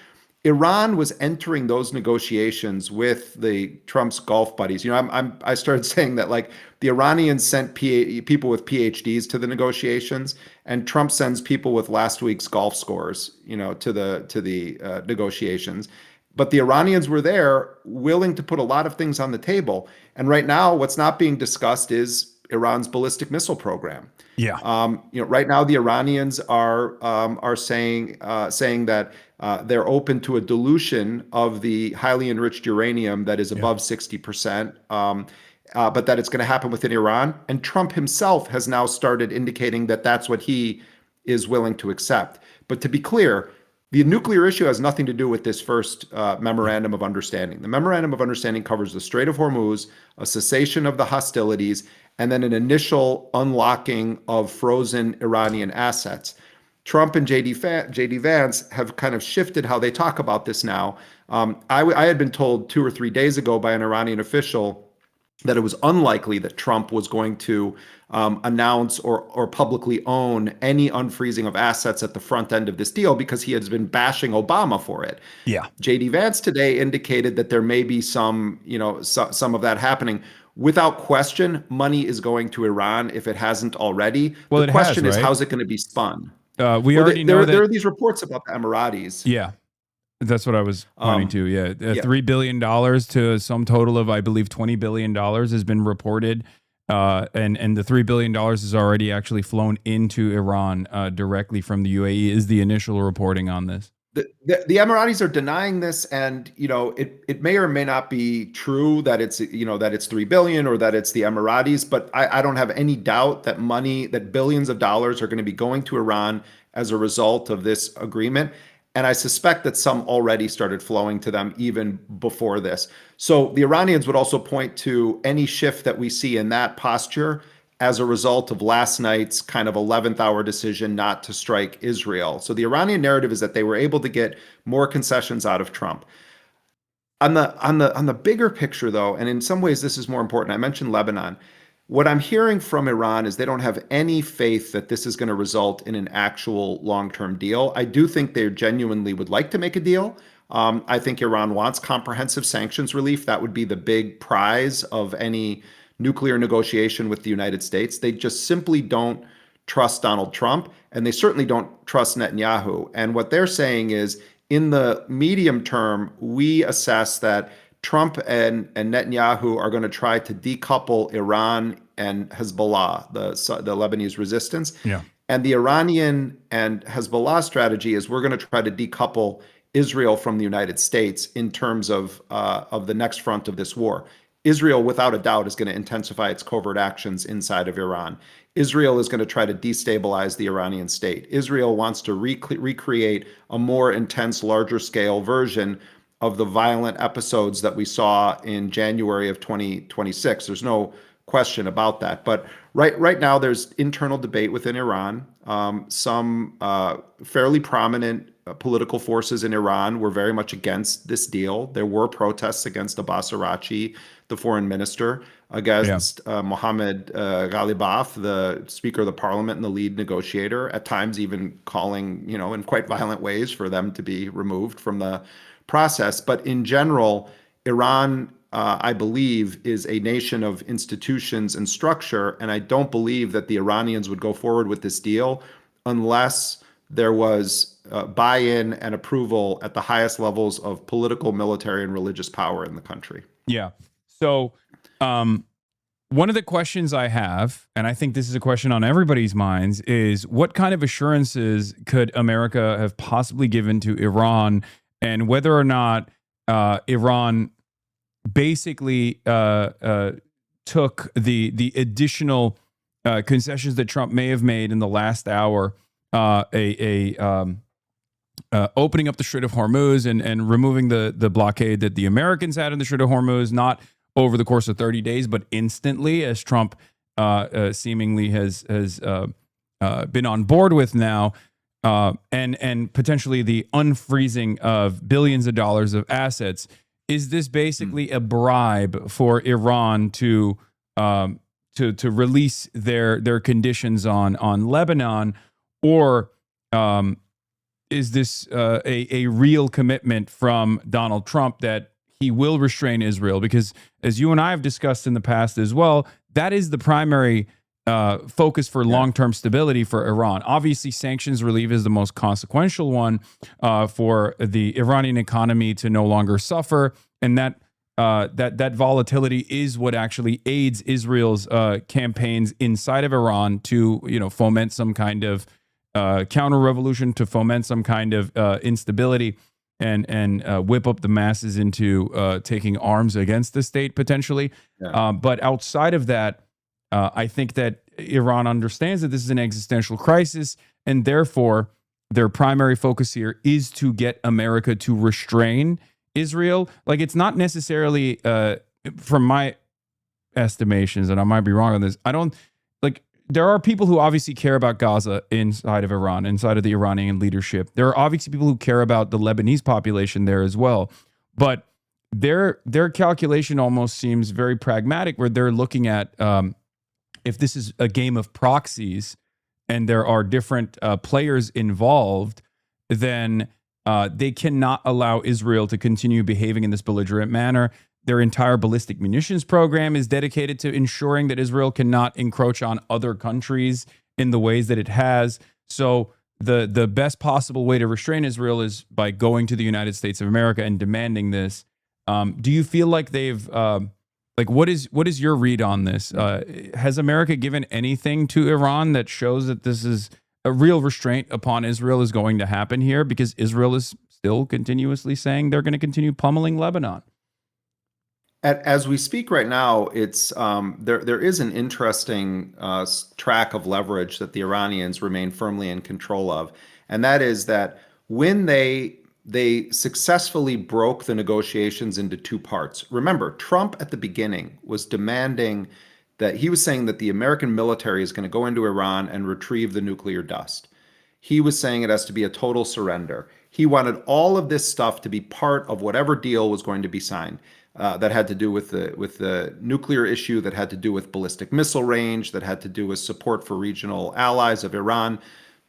Iran was entering those negotiations with the Trump's Gulf buddies. I started saying that like the Iranians sent people with PhDs to the negotiations, and Trump sends people with last week's golf scores, to the negotiations. But the Iranians were there willing to put a lot of things on the table. And right now, what's not being discussed is Iran's ballistic missile program. Yeah. Right now, the Iranians are saying that they're open to a dilution of the highly enriched uranium that is above 60%, but that it's going to happen within Iran. And Trump himself has now started indicating that that's what he is willing to accept. But to be clear, The nuclear issue has nothing to do with this first memorandum of understanding. The memorandum of understanding covers the Strait of Hormuz, a cessation of the hostilities, and then an initial unlocking of frozen Iranian assets. Trump and JD Vance have kind of shifted how they talk about this now. I had been told 2 or 3 days ago by an Iranian official that it was unlikely that Trump was going to announce or publicly own any unfreezing of assets at the front end of this deal because he has been bashing Obama for it. Yeah. JD Vance today indicated that there may be some of that happening. Without question, money is going to Iran if it hasn't already. Well, the question is, right? how's it going to be spun? We already know that there are these reports about the Emiratis. Yeah. That's what I was pointing to. Yeah. $3 billion to some total of, I believe, $20 billion has been reported. And the $3 billion has already actually flown into Iran directly from the UAE is the initial reporting on this. The Emiratis are denying this, and it may or may not be true that it's $3 billion or that it's the Emiratis, but I don't have any doubt that billions of dollars are going to be going to Iran as a result of this agreement. And I suspect that some already started flowing to them even before this. So the Iranians would also point to any shift that we see in that posture as a result of last night's kind of 11th hour decision not to strike Israel. So the Iranian narrative is that they were able to get more concessions out of Trump. On the bigger picture, though, and in some ways this is more important, I mentioned Lebanon. What I'm hearing from Iran is they don't have any faith that this is going to result in an actual long-term deal. I do think they genuinely would like to make a deal. I think Iran wants comprehensive sanctions relief. That would be the big prize of any nuclear negotiation with the United States. They just simply don't trust Donald Trump, and they certainly don't trust Netanyahu. And what they're saying is, in the medium term, we assess that Trump and Netanyahu are going to try to decouple Iran and Hezbollah, the Lebanese resistance. Yeah. And the Iranian and Hezbollah strategy is we're going to try to decouple Israel from the United States in terms of the next front of this war. Israel, without a doubt, is going to intensify its covert actions inside of Iran. Israel is going to try to destabilize the Iranian state. Israel wants to recreate a more intense, larger scale version of the violent episodes that we saw in January of 2026. There's no question about that. But right now, there's internal debate within Iran. Some fairly prominent political forces in Iran were very much against this deal. There were protests against Abbas Araghchi, the foreign minister, against Mohammad Ghalibaf, the Speaker of the Parliament and the lead negotiator, at times even calling, in quite violent ways for them to be removed from the process. But in general, Iran, I believe, is a nation of institutions and structure, and I don't believe that the Iranians would go forward with this deal unless there was buy-in and approval at the highest levels of political, military, and religious power in the country. Yeah. So one of the questions I have, and I think this is a question on everybody's minds, is what kind of assurances could America have possibly given to Iran, and whether or not Iran basically took the additional concessions that Trump may have made in the last hour, opening up the Strait of Hormuz and removing the blockade that the Americans had in the Strait of Hormuz, not over the course of 30 days, but instantly, as Trump seemingly has been on board with now, and potentially the unfreezing of billions of dollars of assets. Is this basically a bribe for Iran to release their conditions on Lebanon, or is this a real commitment from Donald Trump that he will restrain Israel? Because as you and I have discussed in the past as well, that is the primary focus for long-term stability for Iran. Obviously, sanctions relief is the most consequential one for the Iranian economy to no longer suffer, and that volatility is what actually aids Israel's campaigns inside of Iran to foment some kind of counter-revolution, to foment some kind of instability, and whip up the masses into taking arms against the state potentially. Yeah. But outside of that, I think that Iran understands that this is an existential crisis, and therefore their primary focus here is to get America to restrain Israel. Like, it's not necessarily, from my estimations, and I might be wrong on this, I don't, like, there are people who obviously care about Gaza inside of Iran, inside of the Iranian leadership. There are obviously people who care about the Lebanese population there as well. But their calculation almost seems very pragmatic, where they're looking at if this is a game of proxies and there are different players involved, then they cannot allow Israel to continue behaving in this belligerent manner. Their entire ballistic munitions program is dedicated to ensuring that Israel cannot encroach on other countries in the ways that it has. So the best possible way to restrain Israel is by going to the United States of America and demanding this. Do you feel like they've like, what is your read on this? Has America given anything to Iran that shows that this is a real restraint upon Israel is going to happen here? Because Israel is still continuously saying they're going to continue pummeling Lebanon. As we speak right now, it's there is an interesting track of leverage that the Iranians remain firmly in control of, and that is that when they successfully broke the negotiations into two parts. Remember, Trump at the beginning was demanding that he was saying that the American military is going to go into Iran and retrieve the nuclear dust. He was saying it has to be a total surrender. He wanted all of this stuff to be part of whatever deal was going to be signed. That had to do with the nuclear issue, that had to do with ballistic missile range, that had to do with support for regional allies of Iran.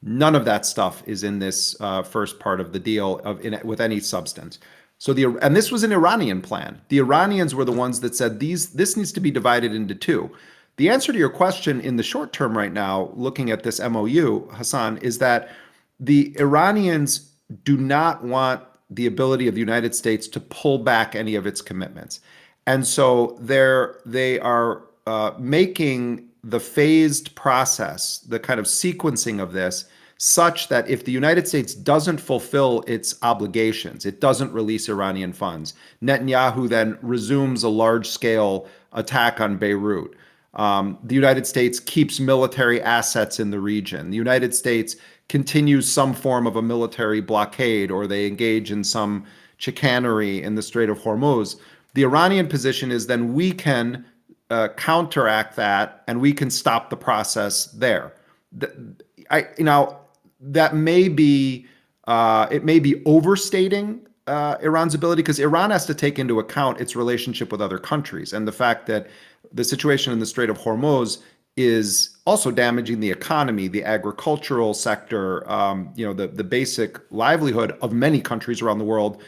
None of that stuff is in this first part of the deal with any substance. So and this was an Iranian plan. The Iranians were the ones that said this needs to be divided into two. The answer to your question in the short term right now, looking at this MOU, Hasan, is that the Iranians do not want the ability of the United States to pull back any of its commitments. And so they are making the phased process, the kind of sequencing of this, such that if the United States doesn't fulfill its obligations, it doesn't release Iranian funds, Netanyahu then resumes a large-scale attack on Beirut. The United States keeps military assets in the region. The United States continues some form of a military blockade, or they engage in some chicanery in the Strait of Hormuz. The Iranian position is then we can counteract that and we can stop the process there. That may be it may be overstating Iran's ability, because Iran has to take into account its relationship with other countries and the fact that the situation in the Strait of Hormuz is also damaging the economy, the agricultural sector, the basic livelihood of many countries around the world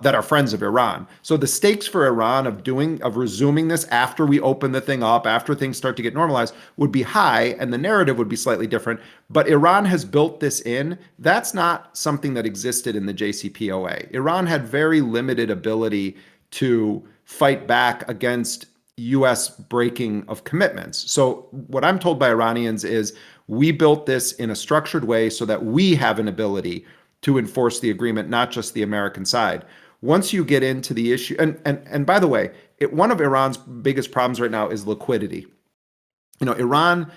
that are friends of Iran. So the stakes for Iran of resuming this after we open the thing up, after things start to get normalized, would be high, and the narrative would be slightly different. But Iran has built this in. That's not something that existed in the JCPOA. Iran had very limited ability to fight back against U.S. breaking of commitments. So what I'm told by Iranians is we built this in a structured way so that we have an ability to enforce the agreement, not just the American side. Once you get into the issue, and by the way, one of Iran's biggest problems right now is liquidity. Iran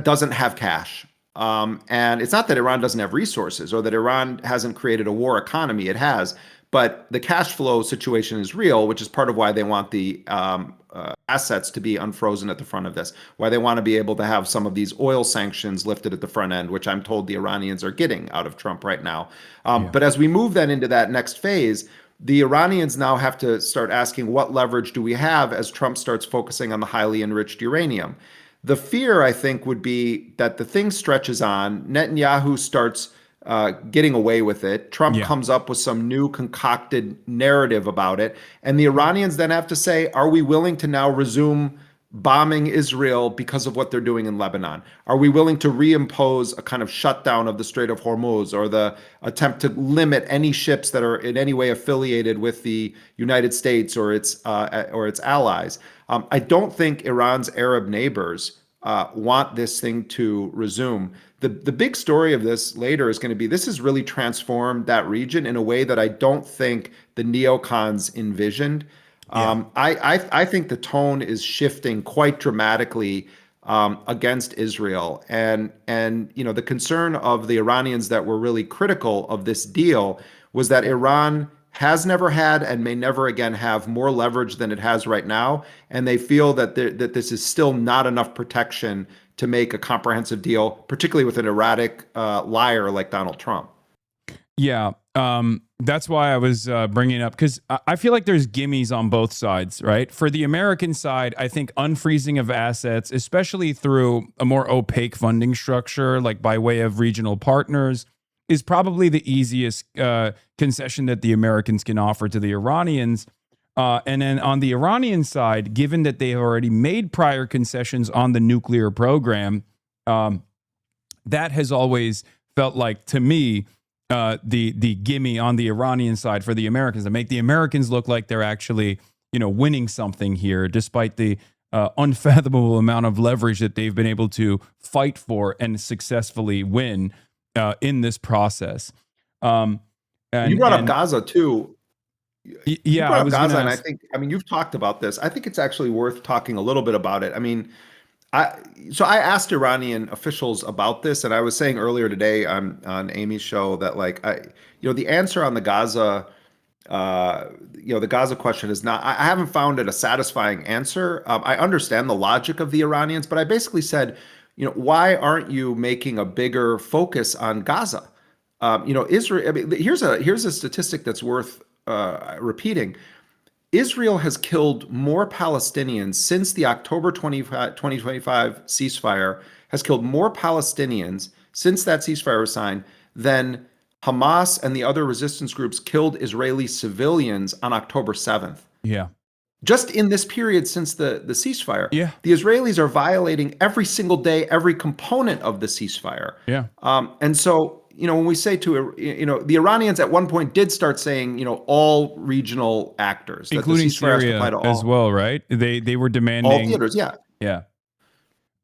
doesn't have cash. And it's not that Iran doesn't have resources or that Iran hasn't created a war economy. It has. But the cash flow situation is real, which is part of why they want the assets to be unfrozen at the front of this, why they want to be able to have some of these oil sanctions lifted at the front end, which I'm told the Iranians are getting out of Trump right now. But as we move then into that next phase, the Iranians now have to start asking, what leverage do we have as Trump starts focusing on the highly enriched uranium? The fear, I think, would be that the thing stretches on. Netanyahu starts getting away with it. Trump comes up with some new concocted narrative about it. And the Iranians then have to say, are we willing to now resume bombing Israel because of what they're doing in Lebanon? Are we willing to reimpose a kind of shutdown of the Strait of Hormuz, or the attempt to limit any ships that are in any way affiliated with the United States or its allies? I don't think Iran's Arab neighbors want this thing to resume. The big story of this later is going to be, this has really transformed that region in a way that I don't think the neocons envisioned. I think the tone is shifting quite dramatically against Israel. And the concern of the Iranians that were really critical of this deal was that Iran has never had and may never again have more leverage than it has right now. And they feel that that this is still not enough protection to make a comprehensive deal, particularly with an erratic liar like Donald Trump. Yeah, that's why I was bringing it up, because I feel like there's gimmies on both sides, right? For the American side, I think unfreezing of assets, especially through a more opaque funding structure, like by way of regional partners, is probably the easiest concession that the Americans can offer to the Iranians. And then on the Iranian side, given that they have already made prior concessions on the nuclear program, that has always felt like, to me, the gimme on the Iranian side for the Americans, to make the Americans look like they're actually, winning something here, despite the unfathomable amount of leverage that they've been able to fight for and successfully win in this process. And you brought up Gaza too. Yeah, I was Gaza, gonna and I mean, you've talked about this. I think it's actually worth talking a little bit about it. I mean, I asked Iranian officials about this, and I was saying earlier today on Amy's show that the answer on the Gaza, the Gaza question is not. I haven't found it a satisfying answer. I understand the logic of the Iranians, but I basically said, why aren't you making a bigger focus on Gaza? Israel. I mean, here's a statistic that's worth repeating. Israel has killed more Palestinians since the October 2025 ceasefire, has killed more Palestinians since that ceasefire was signed than Hamas and the other resistance groups killed Israeli civilians on October 7th. Yeah. Just in this period since the ceasefire. Yeah. The Israelis are violating every single day, every component of the ceasefire. Yeah. And so, when we say to, the Iranians at one point did start saying, all regional actors, including Syria as well, right? They were demanding all theaters. Yeah. Yeah.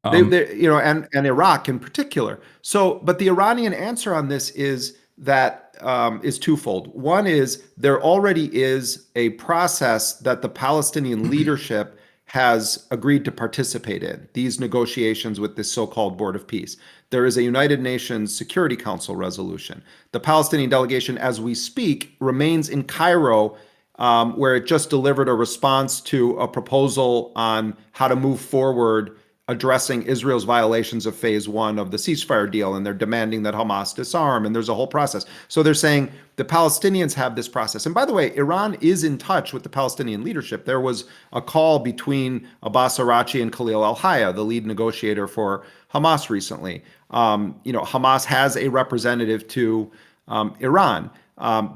They and Iraq in particular. So, but the Iranian answer on this is that is twofold. One is there already is a process that the Palestinian leadership has agreed to participate in, these negotiations with this so-called Board of Peace. There is a United Nations Security Council resolution. The Palestinian delegation, as we speak, remains in Cairo, where it just delivered a response to a proposal on how to move forward addressing Israel's violations of phase 1 of the ceasefire deal, and they're demanding that Hamas disarm, and there's a whole process. So they're saying the Palestinians have this process. And by the way, Iran is in touch with the Palestinian leadership. There was a call between Abbas Araghchi and Khalil al-Hayya, the lead negotiator for Hamas recently. Hamas has a representative to Iran.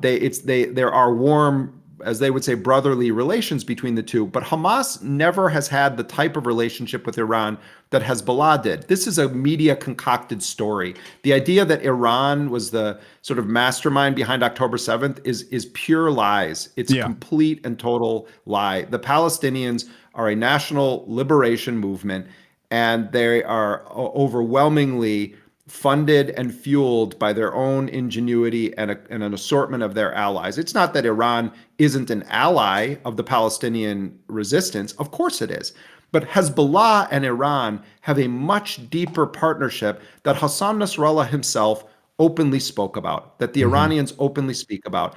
There are warm, as they would say, brotherly relations between the two, but Hamas never has had the type of relationship with Iran that Hezbollah did. This is a media concocted story. The idea that Iran was the sort of mastermind behind October 7th is pure lies. It's a complete and total lie. The Palestinians are a national liberation movement, and they are overwhelmingly funded and fueled by their own ingenuity and an assortment of their allies. It's not that Iran isn't an ally of the Palestinian resistance. Of course it is. But Hezbollah and Iran have a much deeper partnership that Hassan Nasrallah himself openly spoke about, that the Iranians openly speak about.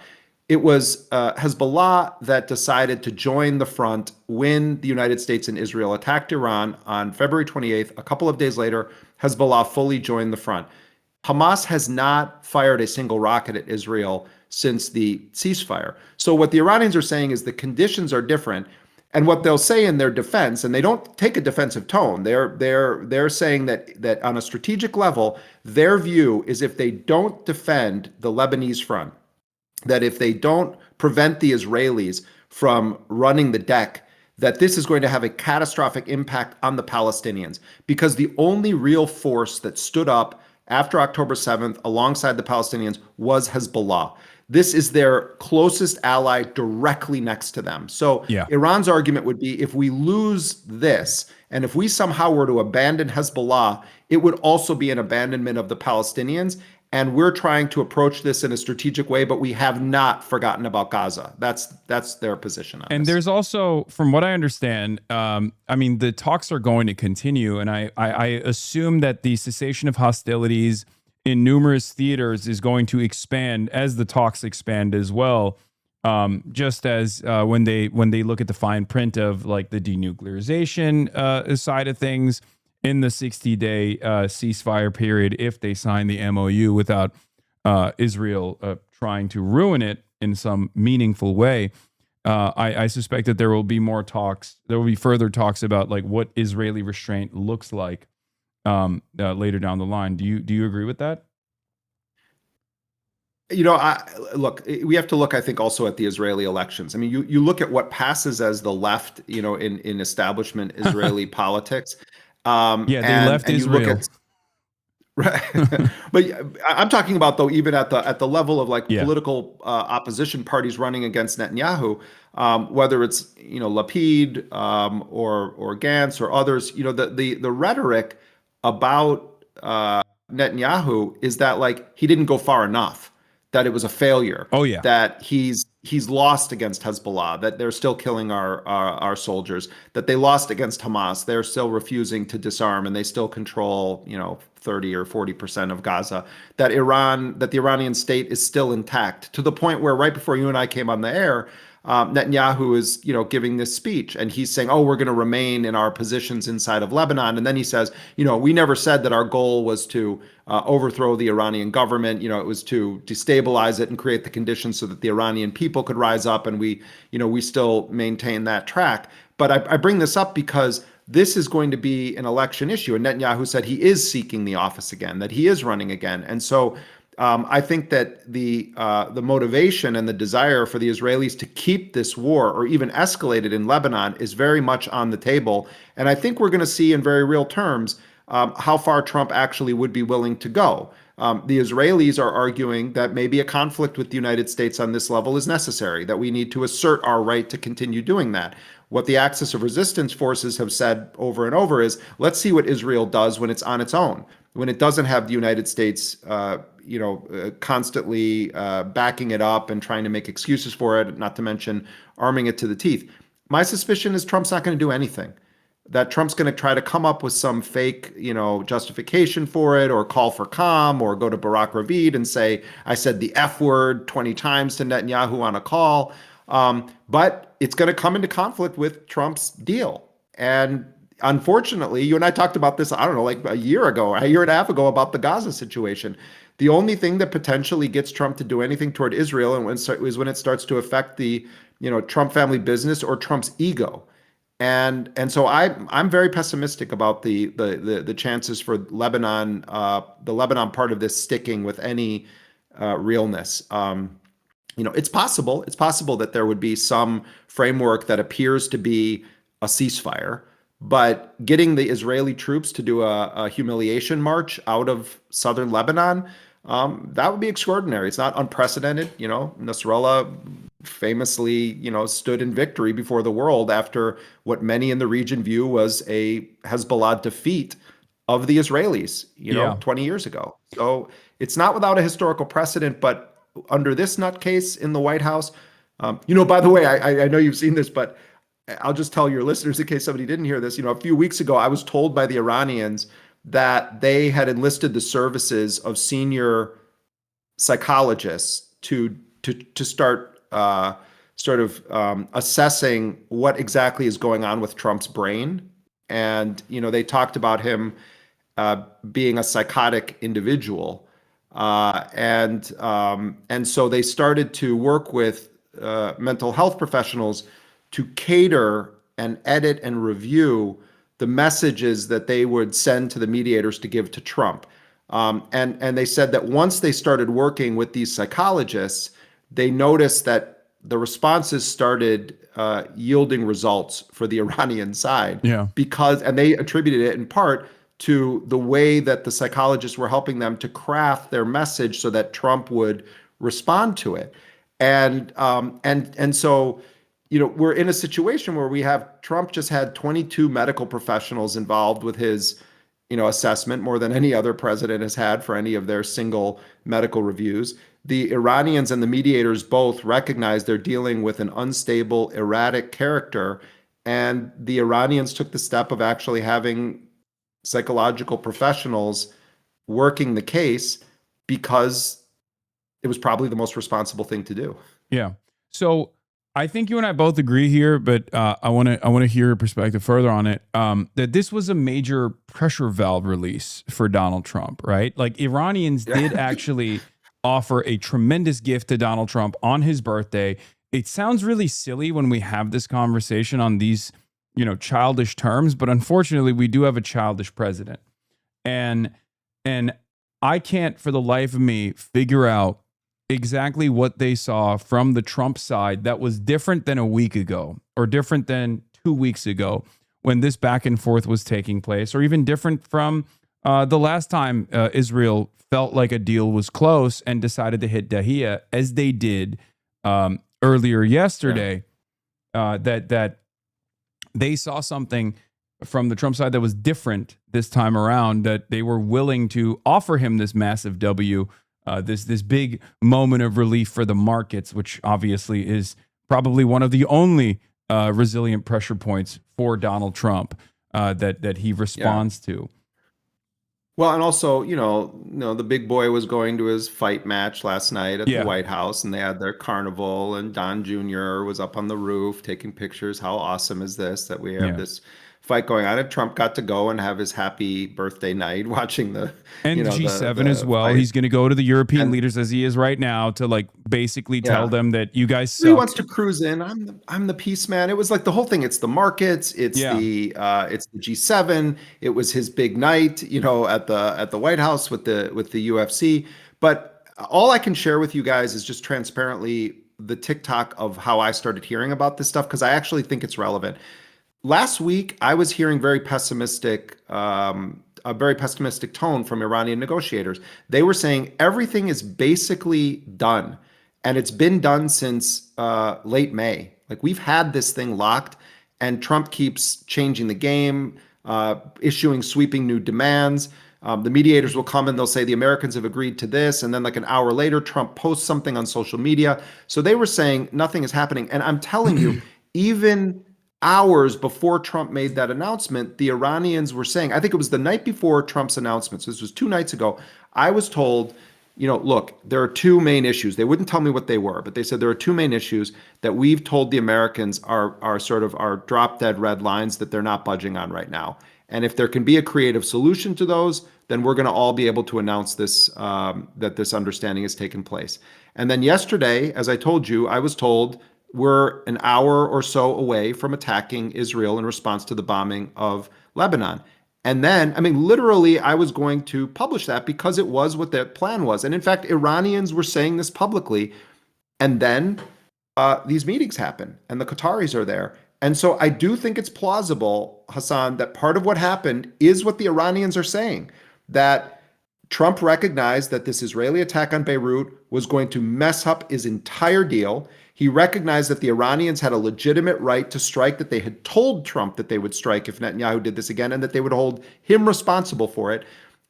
It was Hezbollah that decided to join the front when the United States and Israel attacked Iran on February 28th. A couple of days later, Hezbollah fully joined the front. Hamas has not fired a single rocket at Israel since the ceasefire. So what the Iranians are saying is the conditions are different. And what they'll say in their defense, and they don't take a defensive tone, they're saying that on a strategic level, their view is if they don't defend the Lebanese front, that if they don't prevent the Israelis from running the deck, that this is going to have a catastrophic impact on the Palestinians, because the only real force that stood up after October 7th alongside the Palestinians was Hezbollah. This is their closest ally directly next to them. So Iran's argument would be, if we lose this, and if we somehow were to abandon Hezbollah, it would also be an abandonment of the Palestinians. And we're trying to approach this in a strategic way, but we have not forgotten about Gaza. That's their position on And this. there's also, from what I understand, I mean, the talks are going to continue, and I assume that the cessation of hostilities in numerous theaters is going to expand as the talks expand as well. Just as when they look at the fine print of like the denuclearization side of things in the 60-day ceasefire period, if they sign the MOU without Israel trying to ruin it in some meaningful way. I suspect that there will be more talks. There will be further talks about like what Israeli restraint looks like later down the line. Do you agree with that? You know, look, we have to look, I think, also at the Israeli elections. I mean, you look at what passes as the left, you know, in establishment Israeli politics. Yeah, they left Israel. You look at, right. But I'm talking about, though, even at the level of like political opposition parties running against Netanyahu, whether it's, you know, Lapid or Gantz or others, you know, the rhetoric about Netanyahu is that like he didn't go far enough, that it was a failure. Oh yeah. That he's lost against Hezbollah, that they're still killing our soldiers, that they lost against Hamas, they're still refusing to disarm, and they still control, you know, 30 or 40% of Gaza, that the Iranian state is still intact, to the point where right before you and I came on the air, Netanyahu is, you know, giving this speech, and he's saying, oh, we're going to remain in our positions inside of Lebanon. And then he says, you know, we never said that our goal was to overthrow the Iranian government. You know, it was to destabilize it and create the conditions so that the Iranian people could rise up. And we still maintain that track. But I bring this up because this is going to be an election issue. And Netanyahu said he is seeking the office again, that he is running again. And so I think that the motivation and the desire for the Israelis to keep this war or even escalate it in Lebanon is very much on the table. And I think we're going to see in very real terms how far Trump actually would be willing to go. The Israelis are arguing that maybe a conflict with the United States on this level is necessary, that we need to assert our right to continue doing that. What the Axis of Resistance forces have said over and over is, let's see what Israel does when it's on its own, when it doesn't have the United States constantly backing it up and trying to make excuses for it, not to mention arming it to the teeth. My suspicion is Trump's not going to do anything, that Trump's going to try to come up with some fake, you know, justification for it, or call for calm, or go to Barack Ravid and say, I said the F word 20 times to Netanyahu on a call. But it's going to come into conflict with Trump's deal. And unfortunately, you and I talked about this, I don't know, like a year and a half ago about the Gaza situation. The only thing that potentially gets Trump to do anything toward Israel is when it starts to affect the, you know, Trump family business or Trump's ego. And so I'm very pessimistic about the chances for Lebanon, the Lebanon part of this sticking with any realness. You know, it's possible that there would be some framework that appears to be a ceasefire, but getting the Israeli troops to do a humiliation march out of southern Lebanon, that would be extraordinary. It's not unprecedented. You know, Nasrallah famously, you know, stood in victory before the world after what many in the region view was a Hezbollah defeat of the Israelis, you know, 20 years ago. So it's not without a historical precedent, but under this nutcase in the White House, you know, by the way, I know you've seen this, but I'll just tell your listeners in case somebody didn't hear this. You know, a few weeks ago, I was told by the Iranians that they had enlisted the services of senior psychologists to start assessing what exactly is going on with Trump's brain. And, you know, they talked about him being a psychotic individual. And so they started to work with mental health professionals to cater and edit and review the messages that they would send to the mediators to give to Trump. And they said that once they started working with these psychologists, they noticed that the responses started yielding results for the Iranian side. Yeah. And they attributed it in part to the way that the psychologists were helping them to craft their message so that Trump would respond to it. And so, you know, we're in a situation where we have Trump just had 22 medical professionals involved with his assessment more than any other president has had for any of their single medical reviews. The Iranians and the mediators both recognize they're dealing with an unstable, erratic character, and the Iranians took the step of actually having psychological professionals working the case because it was probably the most responsible thing to do. Yeah. So I think you and I both agree here, but I want to hear your perspective further on it. That this was a major pressure valve release for Donald Trump, right? Like Iranians did actually offer a tremendous gift to Donald Trump on his birthday. It sounds really silly when we have this conversation on these, childish terms, but unfortunately, we do have a childish president, and I can't for the life of me figure out exactly what they saw from the Trump side that was different than a week ago or different than 2 weeks ago when this back and forth was taking place, or even different from the last time Israel felt like a deal was close and decided to hit Dahia, as they did earlier yesterday. That they saw something from the Trump side that was different this time around, that they were willing to offer him this massive W, this big moment of relief for the markets, which obviously is probably one of the only resilient pressure points for Donald Trump that he responds to. Well, and also, the big boy was going to his fight match last night at the White House, and they had their carnival, and Don Jr. was up on the roof taking pictures. How awesome is this that we have this fight going on? And Trump got to go and have his happy birthday night watching the G7 as well. Fight. He's going to go to the European leaders as he is right now to basically tell them that you guys suck. He wants to cruise in. I'm the peace man. It was like the whole thing. It's the markets. It's the G7. It was his big night, at the White House with the UFC. But all I can share with you guys is just transparently the TikTok of how I started hearing about this stuff, because I actually think it's relevant. Last week, I was hearing a very pessimistic tone from Iranian negotiators. They were saying everything is basically done, and it's been done since late May. Like, we've had this thing locked, and Trump keeps changing the game, issuing sweeping new demands. The mediators will come and they'll say the Americans have agreed to this, and then like an hour later, Trump posts something on social media. So they were saying nothing is happening, and I'm telling you, even hours before Trump made that announcement, the Iranians were saying, I think it was the night before Trump's announcement, so this was 2 nights ago, I was told, look, there are 2 main issues. They wouldn't tell me what they were, but they said there are 2 main issues that we've told the Americans are sort of our drop dead red lines that they're not budging on right now. And if there can be a creative solution to those, then we're going to all be able to announce this, that this understanding has taken place. And then yesterday, as I told you, I was told we're an hour or so away from attacking Israel in response to the bombing of Lebanon. And then, literally, I was going to publish that because it was what their plan was. And in fact, Iranians were saying this publicly. And then these meetings happen and the Qataris are there. And so I do think it's plausible, Hasan, that part of what happened is what the Iranians are saying, that Trump recognized that this Israeli attack on Beirut was going to mess up his entire deal. He recognized that the Iranians had a legitimate right to strike, that they had told Trump that they would strike if Netanyahu did this again, and that they would hold him responsible for it.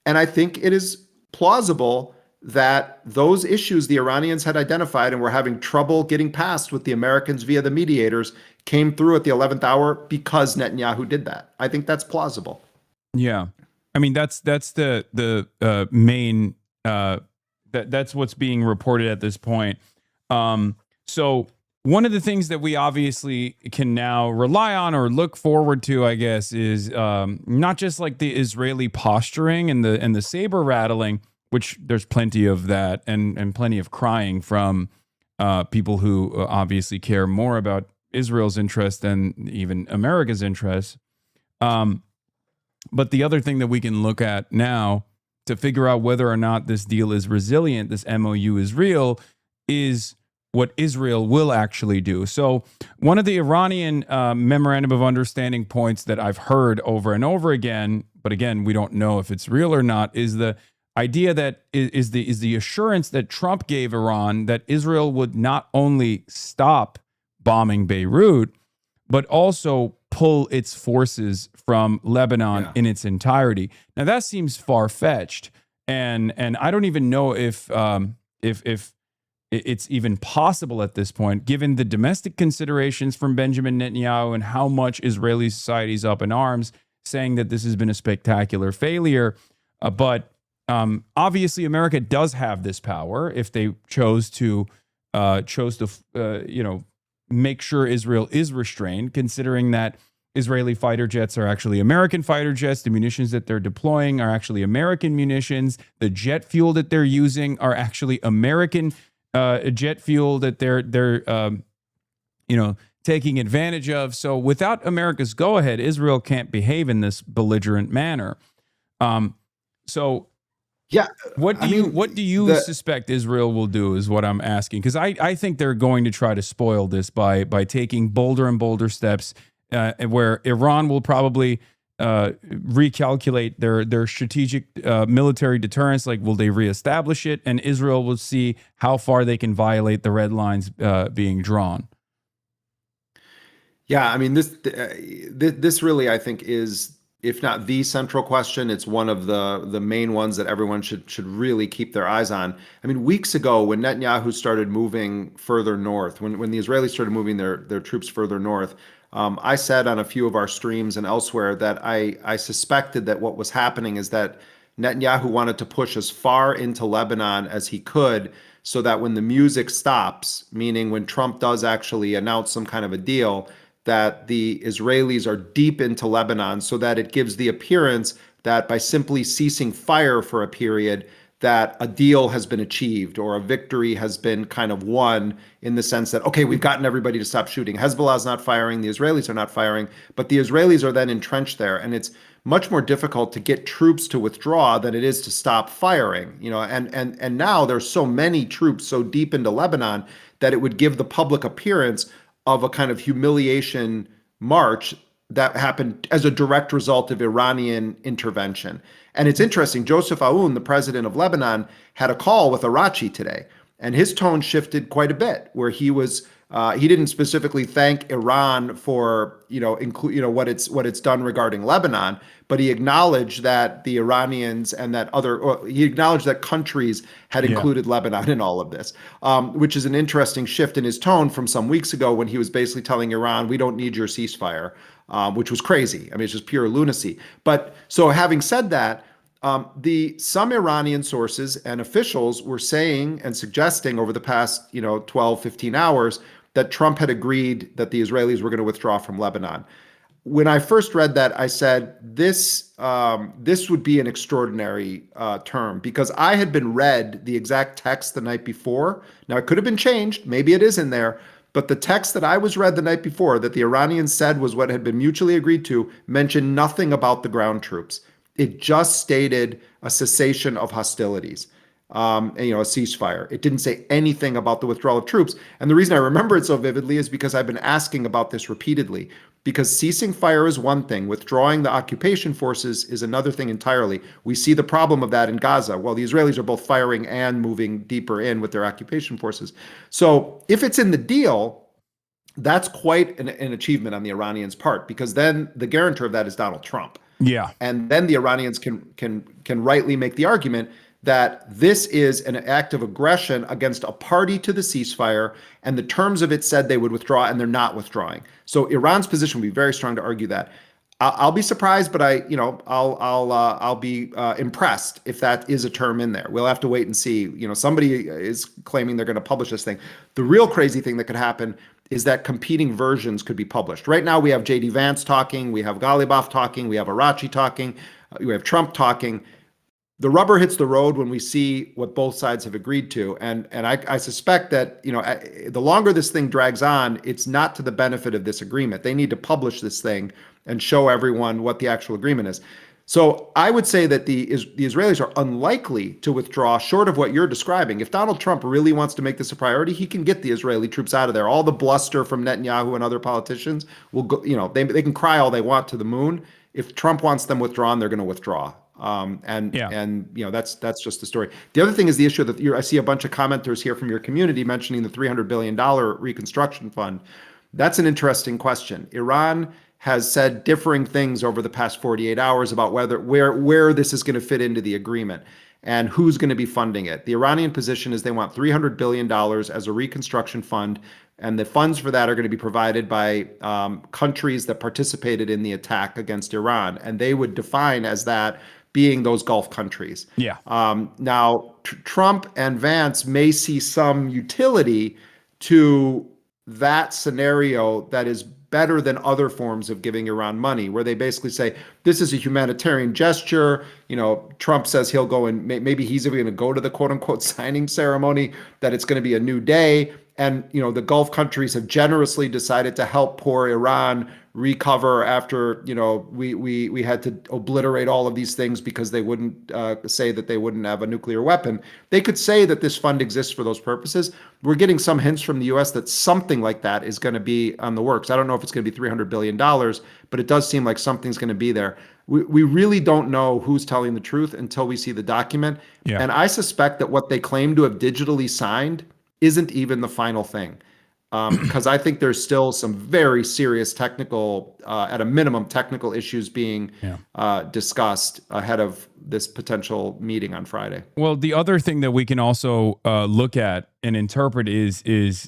And I think it is plausible that those issues the Iranians had identified and were having trouble getting past with the Americans via the mediators came through at the 11th hour because Netanyahu did that. I think that's plausible. Yeah. That's the main, that's what's being reported at this point. So one of the things that we obviously can now rely on or look forward to, I guess, is not just like the Israeli posturing and the saber rattling, which there's plenty of that and plenty of crying from people who obviously care more about Israel's interest than even America's interests. But the other thing that we can look at now to figure out whether or not this deal is resilient, this MOU is real, is what Israel will actually do. So one of the Iranian memorandum of understanding points that I've heard over and over again, but again, we don't know if it's real or not, is the idea that is the assurance that Trump gave Iran that Israel would not only stop bombing Beirut, but also pull its forces from Lebanon in its entirety. Now that seems far-fetched, and I don't even know if it's even possible at this point, given the domestic considerations from Benjamin Netanyahu and how much Israeli society is up in arms, saying that this has been a spectacular failure. But obviously, America does have this power if they chose to make sure Israel is restrained, considering that Israeli fighter jets are actually American fighter jets. The munitions that they're deploying are actually American munitions. The jet fuel that they're using are actually American jet fuel that they're taking advantage of. So without America's go-ahead, Israel can't behave in this belligerent manner. What do you suspect Israel will do is what I'm asking, because I think they're going to try to spoil this by taking bolder and bolder steps, where Iran will probably recalculate their strategic military deterrence. Like, will they reestablish it? And Israel will see how far they can violate the red lines being drawn. Yeah, I mean, this really, I think, is, if not the central question, it's one of the main ones that everyone should really keep their eyes on. I mean, weeks ago, when Netanyahu started moving further north, when the Israelis started moving their troops further north, I said on a few of our streams and elsewhere that I suspected that what was happening is that Netanyahu wanted to push as far into Lebanon as he could, so that when the music stops, meaning when Trump does actually announce some kind of a deal, that the Israelis are deep into Lebanon, so that it gives the appearance that by simply ceasing fire for a period, that a deal has been achieved or a victory has been kind of won, in the sense that, okay, we've gotten everybody to stop shooting. Hezbollah is not firing, the Israelis are not firing, but the Israelis are then entrenched there. And it's much more difficult to get troops to withdraw than it is to stop firing. And now there's so many troops so deep into Lebanon that it would give the public appearance of a kind of humiliation march that happened as a direct result of Iranian intervention. And it's interesting, Joseph Aoun, the president of Lebanon, had a call with Arachi today, and his tone shifted quite a bit, where he didn't specifically thank Iran for what it's done regarding Lebanon, but he acknowledged that the Iranians and he acknowledged that countries had included Lebanon in all of this, which is an interesting shift in his tone from some weeks ago, when he was basically telling Iran, we don't need your ceasefire, which was crazy. I mean, it's just pure lunacy. But so having said that, some Iranian sources and officials were saying and suggesting over the past 12, 15 hours that Trump had agreed that the Israelis were going to withdraw from Lebanon. When I first read that, I said, this would be an extraordinary term, because I had been read the exact text the night before. Now, it could have been changed. Maybe it is in there. But the text that I was read the night before, that the Iranians said was what had been mutually agreed to, mentioned nothing about the ground troops. It just stated a cessation of hostilities, a ceasefire. It didn't say anything about the withdrawal of troops. And the reason I remember it so vividly is because I've been asking about this repeatedly. Because ceasing fire is one thing, withdrawing the occupation forces is another thing entirely. We see the problem of that in Gaza. Well, the Israelis are both firing and moving deeper in with their occupation forces. So if it's in the deal, that's quite an achievement on the Iranians' part, because then the guarantor of that is Donald Trump. Yeah. And then the Iranians can rightly make the argument that this is an act of aggression against a party to the ceasefire, and the terms of it said they would withdraw, and they're not withdrawing. So Iran's position would be very strong to argue that. I'll be surprised, but I'll be impressed if that is a term in there. We'll have to wait and see. Somebody is claiming they're going to publish this thing. The real crazy thing that could happen is that competing versions could be published. Right now, we have J.D. Vance talking, we have Ghalibaf talking, we have Arachi talking, we have Trump talking. The rubber hits the road when we see what both sides have agreed to. And I suspect that, the longer this thing drags on, it's not to the benefit of this agreement. They need to publish this thing and show everyone what the actual agreement is. So I would say that the Israelis are unlikely to withdraw, short of what you're describing. If Donald Trump really wants to make this a priority, he can get the Israeli troops out of there. All the bluster from Netanyahu and other politicians will go, they can cry all they want to the moon. If Trump wants them withdrawn, they're going to withdraw. And that's just the story. The other thing is the issue that I see a bunch of commenters here from your community mentioning the $300 billion reconstruction fund. That's an interesting question. Iran has said differing things over the past 48 hours about where this is going to fit into the agreement and who's going to be funding it. The Iranian position is they want $300 billion as a reconstruction fund, and the funds for that are going to be provided by countries that participated in the attack against Iran, and they would define as that being those Gulf countries. Yeah. Now, Trump and Vance may see some utility to that scenario that is better than other forms of giving Iran money, where they basically say, this is a humanitarian gesture. You know, Trump says he'll go and maybe he's even going to go to the quote unquote signing ceremony, that it's going to be a new day. And, you know, the Gulf countries have generously decided to help poor Iran recover after, you know, we had to obliterate all of these things because they wouldn't say that they wouldn't have a nuclear weapon. They could say that this fund exists for those purposes. We're getting some hints from the U.S. that something like that is going to be on the works. I don't know if it's going to be $300 billion, but it does seem like something's going to be there. We really don't know who's telling the truth until we see the document. Yeah. And I suspect that what they claim to have digitally signed isn't even the final thing. Because I think there's still some very serious technical, at a minimum, technical issues being discussed ahead of this potential meeting on Friday. Well, the other thing that we can also look at and interpret is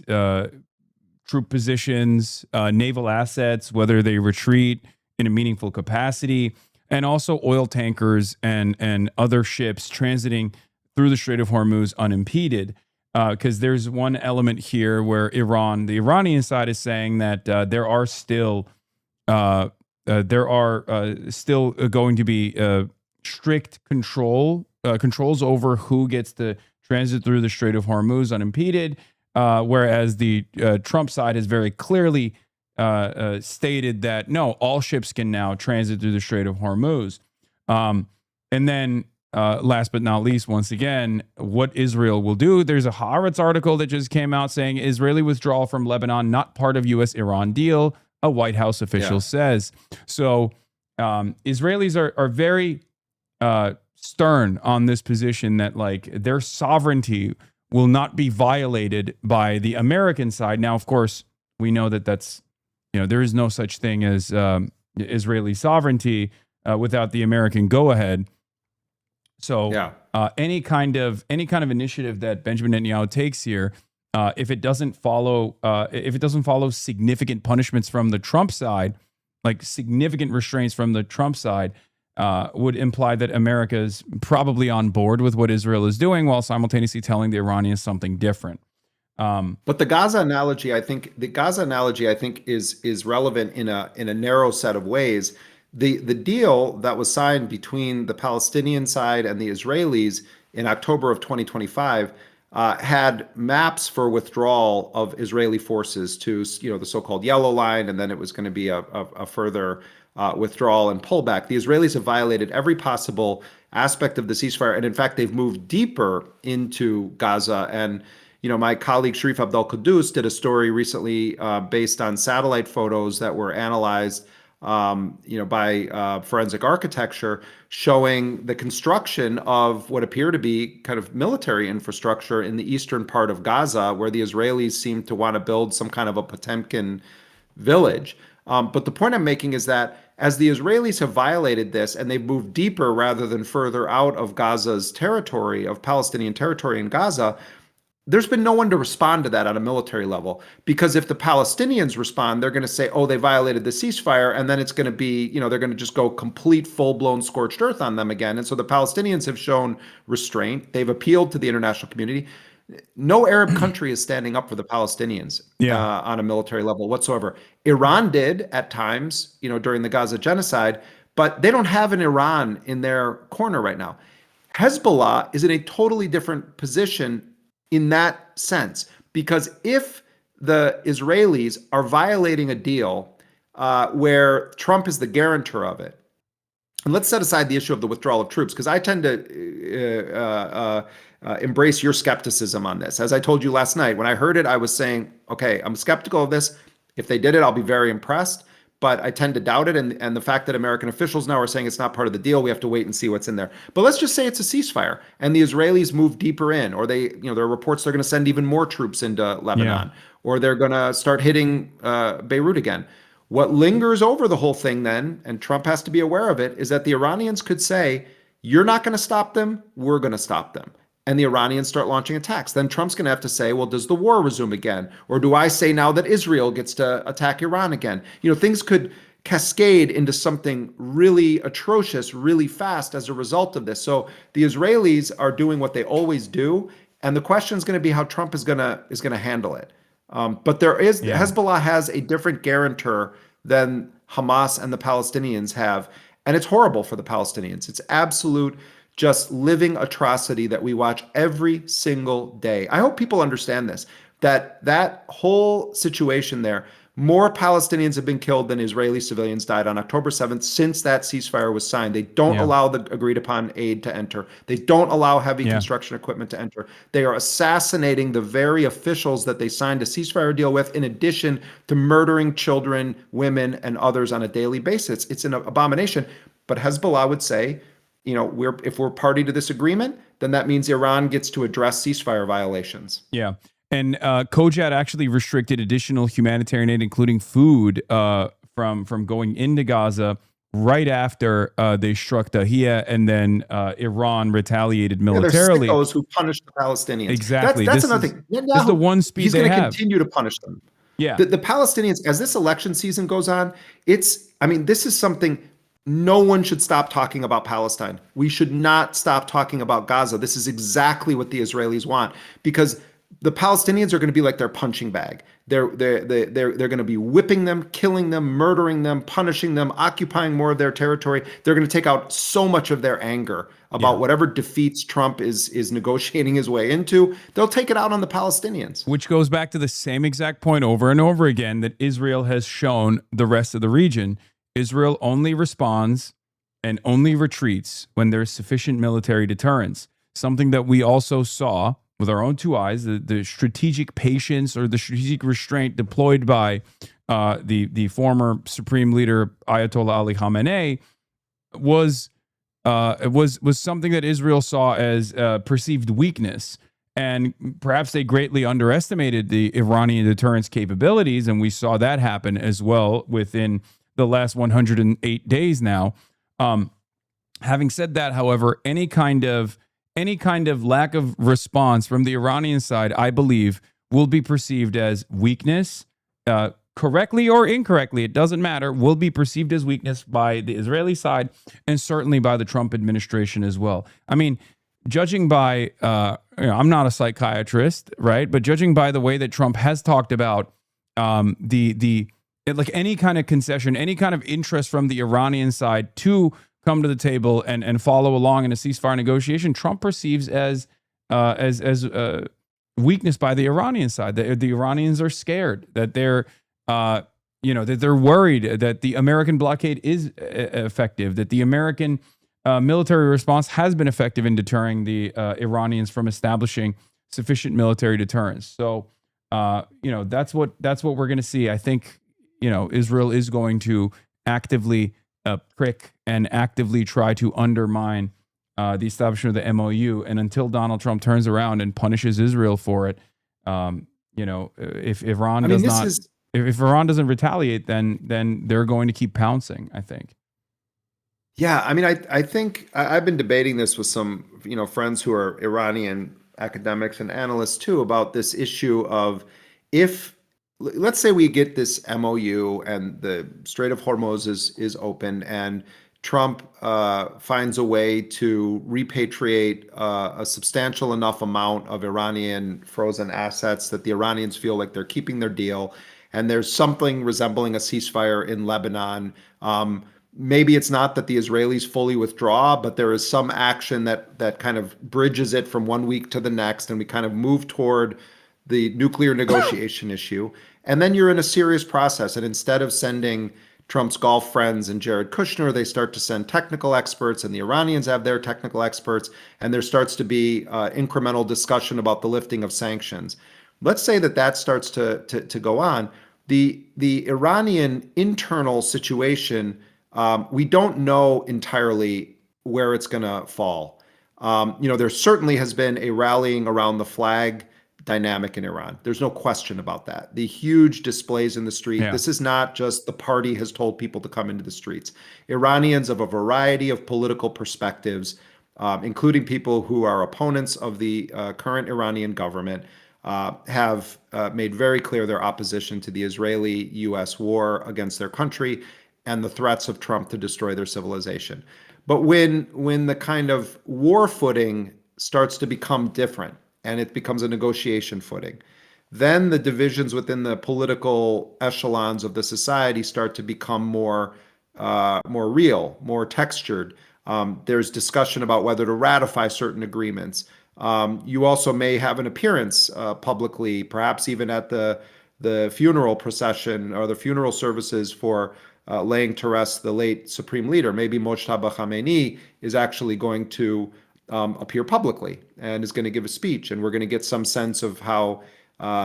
troop positions, naval assets, whether they retreat in a meaningful capacity, and also oil tankers and other ships transiting through the Strait of Hormuz unimpeded. Because there's one element here where the Iranian side is saying that there are still going to be strict controls over who gets to transit through the Strait of Hormuz unimpeded, whereas the Trump side has very clearly stated that no, all ships can now transit through the Strait of Hormuz. And then last but not least, once again, what Israel will do. There's a Haaretz article that just came out saying Israeli withdrawal from Lebanon, not part of U.S.-Iran deal, a White House official says. So Israelis are very stern on this position that like their sovereignty will not be violated by the American side. Now, of course, we know that that's, there is no such thing as Israeli sovereignty without the American go-ahead. So any kind of initiative that Benjamin Netanyahu takes here, if it doesn't follow significant punishments from the Trump side, like significant restraints from the Trump side, would imply that America is probably on board with what Israel is doing, while simultaneously telling the Iranians something different. But the Gaza analogy, I think, is relevant in a narrow set of ways. The deal that was signed between the Palestinian side and the Israelis in October of 2025 had maps for withdrawal of Israeli forces to, the so-called Yellow Line, and then it was going to be a further withdrawal and pullback. The Israelis have violated every possible aspect of the ceasefire, and in fact, they've moved deeper into Gaza. And my colleague Sharif Abdel-Quddus did a story recently based on satellite photos that were analyzed by forensic architecture, showing the construction of what appear to be kind of military infrastructure in the eastern part of Gaza, where the Israelis seem to want to build some kind of a Potemkin village. But the point I'm making is that as the Israelis have violated this and they've moved deeper rather than further out of Gaza's territory, of Palestinian territory in Gaza, there's been no one to respond to that on a military level, because if the Palestinians respond, they're going to say, oh, they violated the ceasefire, and then it's going to be, they're going to just go complete full-blown scorched earth on them again. And so the Palestinians have shown restraint. They've appealed to the international community. No Arab country is standing up for the Palestinians on a military level whatsoever. Iran did at times, during the Gaza genocide, but they don't have an Iran in their corner right now. Hezbollah is in a totally different position in that sense, because if the Israelis are violating a deal where Trump is the guarantor of it, and let's set aside the issue of the withdrawal of troops, because I tend to embrace your skepticism on this. As I told you last night, when I heard it, I was saying, okay, I'm skeptical of this. If they did it, I'll be very impressed. but I tend to doubt it. And the fact that American officials now are saying it's not part of the deal, we have to wait and see what's in there. But let's just say it's a ceasefire and the Israelis move deeper in, or they, there are reports they're going to send even more troops into Lebanon, or they're going to start hitting Beirut again. What lingers over the whole thing then, and Trump has to be aware of it, is that the Iranians could say, you're not going to stop them, we're going to stop them. And the Iranians start launching attacks. Then Trump's going to have to say, well, does the war resume again? Or do I say now that Israel gets to attack Iran again? Things could cascade into something really atrocious, really fast as a result of this. So the Israelis are doing what they always do. And the question is going to be how Trump is going to handle it. But Hezbollah has a different guarantor than Hamas and the Palestinians have. And it's horrible for the Palestinians. It's absolute just living atrocity that we watch every single day. I hope people understand this, that whole situation there, more Palestinians have been killed than Israeli civilians died on October 7th since that ceasefire was signed. They don't allow the agreed upon aid to enter. They don't allow heavy construction equipment to enter. They are assassinating the very officials that they signed a ceasefire deal with, in addition to murdering children, women, and others on a daily basis. It's an abomination. But Hezbollah would say, if we're party to this agreement, then that means Iran gets to address ceasefire violations. Yeah. And Kojat actually restricted additional humanitarian aid, including food, from going into Gaza right after they struck Dahia, and then Iran retaliated militarily. They're sickos who punished the Palestinians. Exactly. That's another thing. This is the one speed he's they going to have. continue to punish them. Yeah. The Palestinians, as this election season goes on, this is something. No one should stop talking about Palestine. We should not stop talking about Gaza. This is exactly what the Israelis want, because the Palestinians are going to be like their punching bag. They're going to be whipping them, killing them, murdering them, punishing them, occupying more of their territory. They're going to take out so much of their anger about whatever defeats Trump is negotiating his way into. They'll take it out on the Palestinians. Which goes back to the same exact point over and over again that Israel has shown the rest of the region. Israel only responds and only retreats when there's sufficient military deterrence. Something that we also saw with our own two eyes, the strategic patience or the strategic restraint deployed by the former supreme leader Ayatollah Ali Khamenei was something that Israel saw as perceived weakness. And perhaps they greatly underestimated the Iranian deterrence capabilities, and we saw that happen as well within the last 108 days now. Having said that, however, any kind of lack of response from the Iranian side, I believe, will be perceived as weakness, correctly or incorrectly. It doesn't matter. Will be perceived as weakness by the Israeli side and certainly by the Trump administration as well. I mean, judging by, I'm not a psychiatrist, right? But judging by the way that Trump has talked about like any kind of concession, any kind of interest from the Iranian side to come to the table and follow along in a ceasefire negotiation, Trump perceives as weakness by the Iranian side. The Iranians are scared that they're worried that the American blockade is effective, that the American military response has been effective in deterring the Iranians from establishing sufficient military deterrence. So, that's what we're going to see. I think, Israel is going to actively prick and actively try to undermine the establishment of the MOU. And until Donald Trump turns around and punishes Israel for it, if Iran if Iran doesn't retaliate, then they're going to keep pouncing, I think. Yeah, I think I've been debating this with some, friends who are Iranian academics and analysts too, about this issue of, if, let's say we get this MOU and the Strait of Hormuz is open, and Trump finds a way to repatriate a substantial enough amount of Iranian frozen assets that the Iranians feel like they're keeping their deal, and there's something resembling a ceasefire in Lebanon. Maybe it's not that the Israelis fully withdraw, but there is some action that kind of bridges it from one week to the next, and we kind of move toward the nuclear negotiation issue. And then you're in a serious process. And instead of sending Trump's golf friends and Jared Kushner, they start to send technical experts, and the Iranians have their technical experts, and there starts to be incremental discussion about the lifting of sanctions. Let's say that starts to go on. The Iranian internal situation, we don't know entirely where it's going to fall. There certainly has been a rallying around the flag dynamic in Iran. There's no question about that. The huge displays in the street. Yeah. This is not just the party has told people to come into the streets. Iranians of a variety of political perspectives, including people who are opponents of the current Iranian government, have made very clear their opposition to the Israeli-U.S. war against their country and the threats of Trump to destroy their civilization. But when the kind of war footing starts to become different and it becomes a negotiation footing, then the divisions within the political echelons of the society start to become more real, more textured. There's discussion about whether to ratify certain agreements. You also may have an appearance publicly, perhaps even at the funeral procession or the funeral services for laying to rest the late Supreme Leader. Maybe Mojtaba Khamenei is actually going to appear publicly and is going to give a speech, and we're going to get some sense of how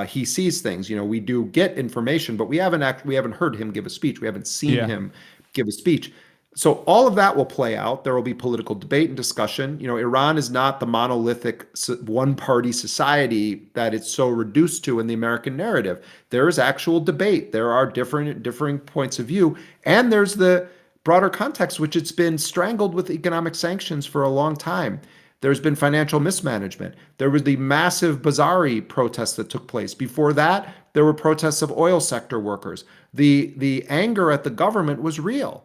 he sees things. We do get information, but we haven't heard him give a speech. We haven't seen him give a speech. So all of that will play out. There will be political debate and discussion. Iran is not the monolithic one-party society that it's so reduced to in the American narrative. There is actual debate. There are differing points of view. And there's the broader context, which it's been strangled with economic sanctions for a long time. There's been financial mismanagement. There was the massive Bazari protests that took place. Before that, there were protests of oil sector workers. The anger at the government was real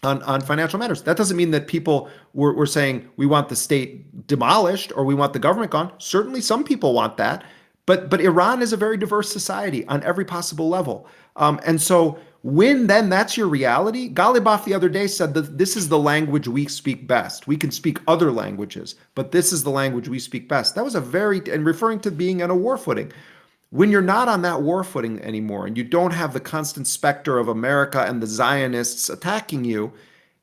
on financial matters. That doesn't mean that people were saying we want the state demolished or we want the government gone. Certainly some people want that, but Iran is a very diverse society on every possible level. And so when then that's your reality, Ghalibaf the other day said that this is the language we speak best. We can speak other languages, but this is the language we speak best. That was and referring to being on a war footing. When you're not on that war footing anymore and you don't have the constant specter of America and the Zionists attacking you,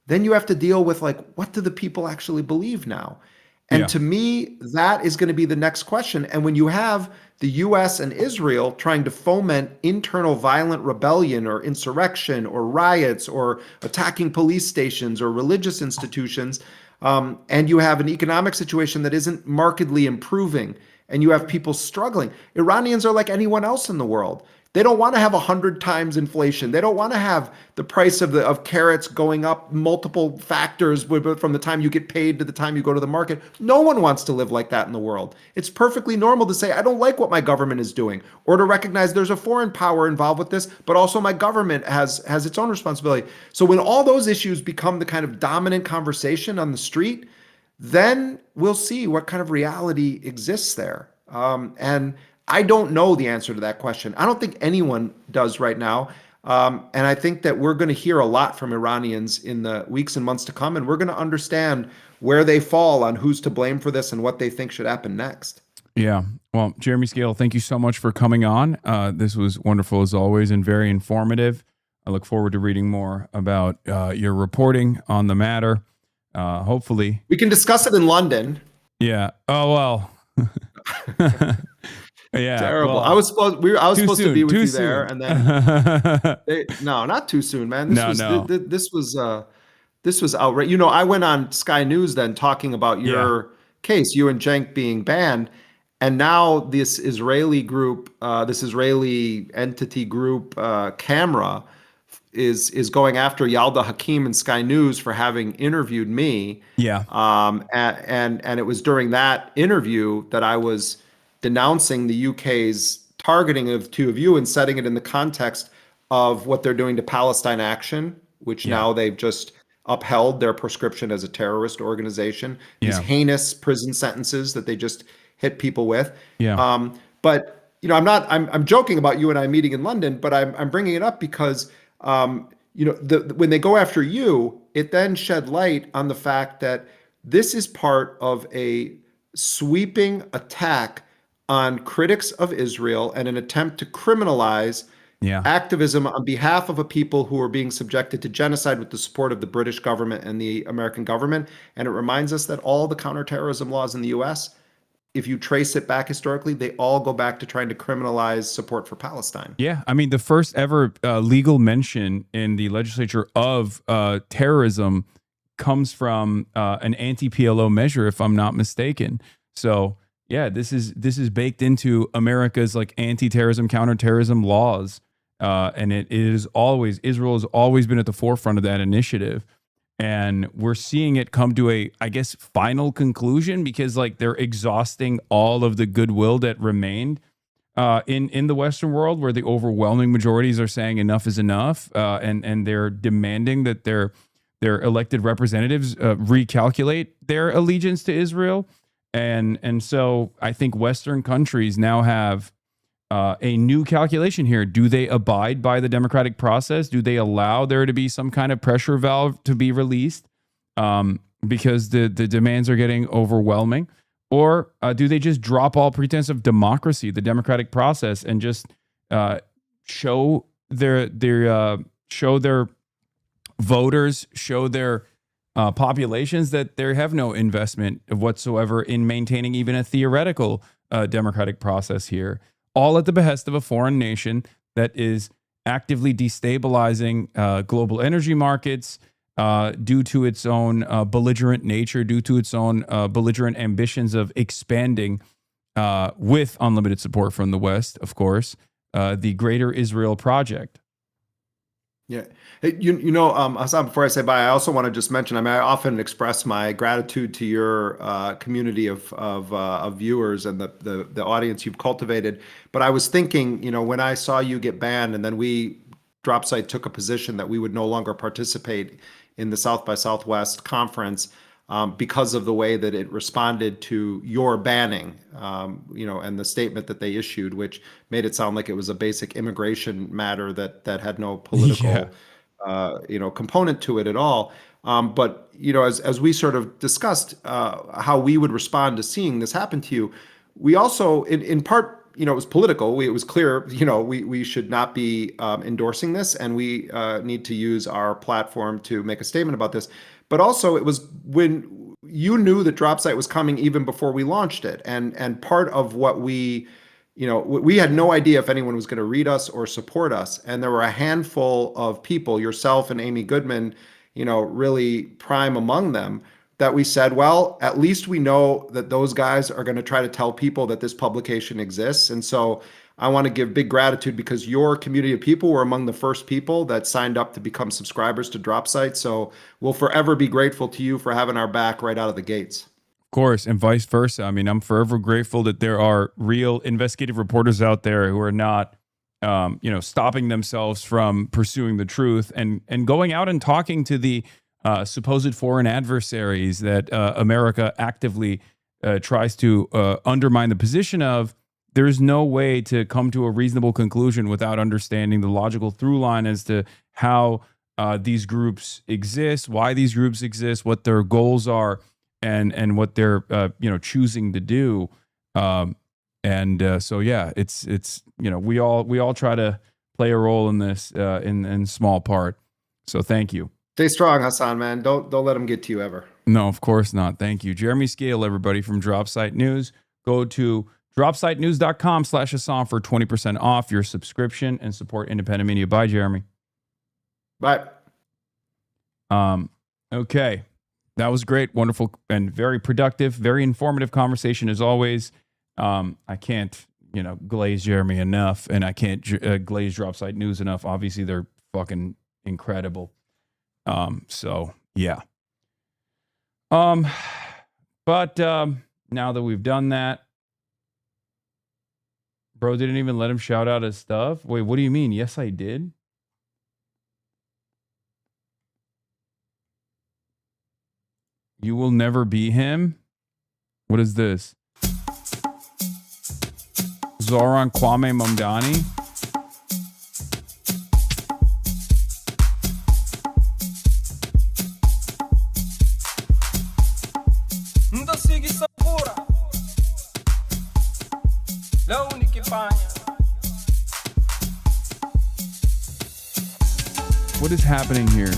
then you have to deal with what do the people actually believe now? And to me, that is going to be the next question. And when you have the US and Israel trying to foment internal violent rebellion or insurrection or riots or attacking police stations or religious institutions, and you have an economic situation that isn't markedly improving, and you have people struggling. Iranians are like anyone else in the world. They don't want to have 100 times inflation. They don't want to have the price of carrots going up multiple factors from the time you get paid to the time you go to the market. No one wants to live like that in the world. It's perfectly normal to say, I don't like what my government is doing, or to recognize there's a foreign power involved with this, but also my government has its own responsibility. So when all those issues become the kind of dominant conversation on the street, then we'll see what kind of reality exists there. And I don't know the answer to that question. I don't think anyone does right now. And I think that we're going to hear a lot from Iranians in the weeks and months to come, and we're going to understand where they fall on who's to blame for this and what they think should happen next. Yeah. Well, Jeremy Scale, thank you so much for coming on. This was wonderful as always and very informative. I look forward to reading more about your reporting on the matter. Hopefully. We can discuss it in London. Yeah. Oh, well. Yeah, terrible. Well, I was supposed to be with you soon. there, and then no, not too soon, man. This was outrageous. I went on Sky News then talking about your case, you and Cenk being banned, and now this Israeli group, this Israeli entity group, Camera, is going after Yalda Hakim and Sky News for having interviewed me. Yeah. And it was during that interview that I was denouncing the UK's targeting of two of you and setting it in the context of what they're doing to Palestine Action, which now they've just upheld their prescription as a terrorist organization. These heinous prison sentences that they just hit people with. Yeah. But I'm joking about you and I meeting in London, but I'm bringing it up because when they go after you, it then shed light on the fact that this is part of a sweeping attack on critics of Israel and an attempt to criminalize activism on behalf of a people who are being subjected to genocide with the support of the British government and the American government. And it reminds us that all the counterterrorism laws in the US if you trace it back historically, they all go back to trying to criminalize support for Palestine. Yeah, I mean, the first ever legal mention in the legislature of terrorism comes from an anti-PLO measure, if I'm not mistaken. So yeah, this is baked into America's like anti-terrorism, counterterrorism laws, and Israel has always been at the forefront of that initiative. And we're seeing it come to a, I guess, final conclusion because like they're exhausting all of the goodwill that remained in the Western world, where the overwhelming majorities are saying enough is enough, and they're demanding that their elected representatives recalculate their allegiance to Israel. And so I think Western countries now have a new calculation here. Do they abide by the democratic process? Do they allow there to be some kind of pressure valve to be released because the demands are getting overwhelming? Or do they just drop all pretense of democracy, the democratic process, and just show their voters, show their populations that they have no investment whatsoever in maintaining even a theoretical democratic process here, all at the behest of a foreign nation that is actively destabilizing global energy markets due to its own belligerent nature, due to its own belligerent ambitions of expanding with unlimited support from the West, of course, the Greater Israel Project. Yeah. Hasan, before I say bye, I also want to just mention, I often express my gratitude to your community of viewers and the audience you've cultivated. But I was thinking, when I saw you get banned and then Dropsite took a position that we would no longer participate in the South by Southwest conference because of the way that it responded to your banning, and the statement that they issued, which made it sound like it was a basic immigration matter that had no political, component to it at all. But as we sort of discussed how we would respond to seeing this happen to you, we also, in part, it was political. It was clear, we should not be endorsing this, and we need to use our platform to make a statement about this. But also, it was when you knew that Dropsite was coming even before we launched it, and part of what we had no idea if anyone was going to read us or support us, and there were a handful of people, yourself and Amy Goodman, really prime among them, that we said, well, at least we know that those guys are going to try to tell people that this publication exists. And so I want to give big gratitude because your community of people were among the first people that signed up to become subscribers to Dropsite. So we'll forever be grateful to you for having our back right out of the gates. Of course, and vice versa. I mean, I'm forever grateful that there are real investigative reporters out there who are not, stopping themselves from pursuing the truth and going out and talking to the supposed foreign adversaries that America actively tries to undermine the position of. There's no way to come to a reasonable conclusion without understanding the logical through line as to how these groups exist, why these groups exist, what their goals are, and what they're choosing to do. So yeah, it's we all try to play a role in this in small part. So thank you. Stay strong, Hasan, man. Don't let them get to you ever. No, of course not. Thank you. Jeremy Scale, everybody from Dropsite News. Go to dropsitenews.com/Hasan for 20% off your subscription and support independent media. Bye, Jeremy. Bye. Okay. That was great, wonderful, and very productive, very informative conversation as always. I can't, glaze Jeremy enough, and I can't glaze Dropsite News enough. Obviously, they're fucking incredible. So yeah. But now that we've done that, bro didn't even let him shout out his stuff. Wait, what do you mean? Yes, I did. You will never be him. What is this? Zoran Kwame Mamdani. What is happening here?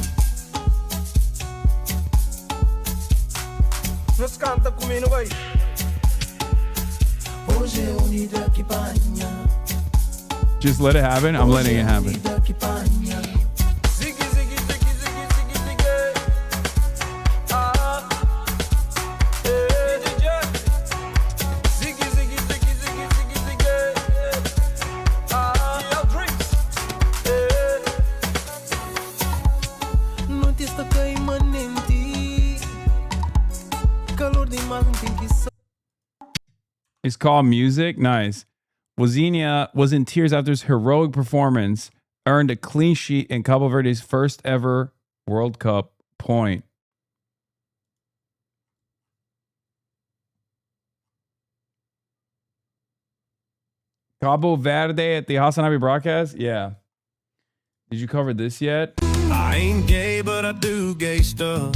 Just let it happen. I'm letting it happen. It's called Music. Nice. Wazinia was in tears after his heroic performance, earned a clean sheet in Cabo Verde's first ever World Cup point. Cabo Verde at the HasanAbi broadcast? Yeah. Did you cover this yet? I ain't gay, but I do gay stuff.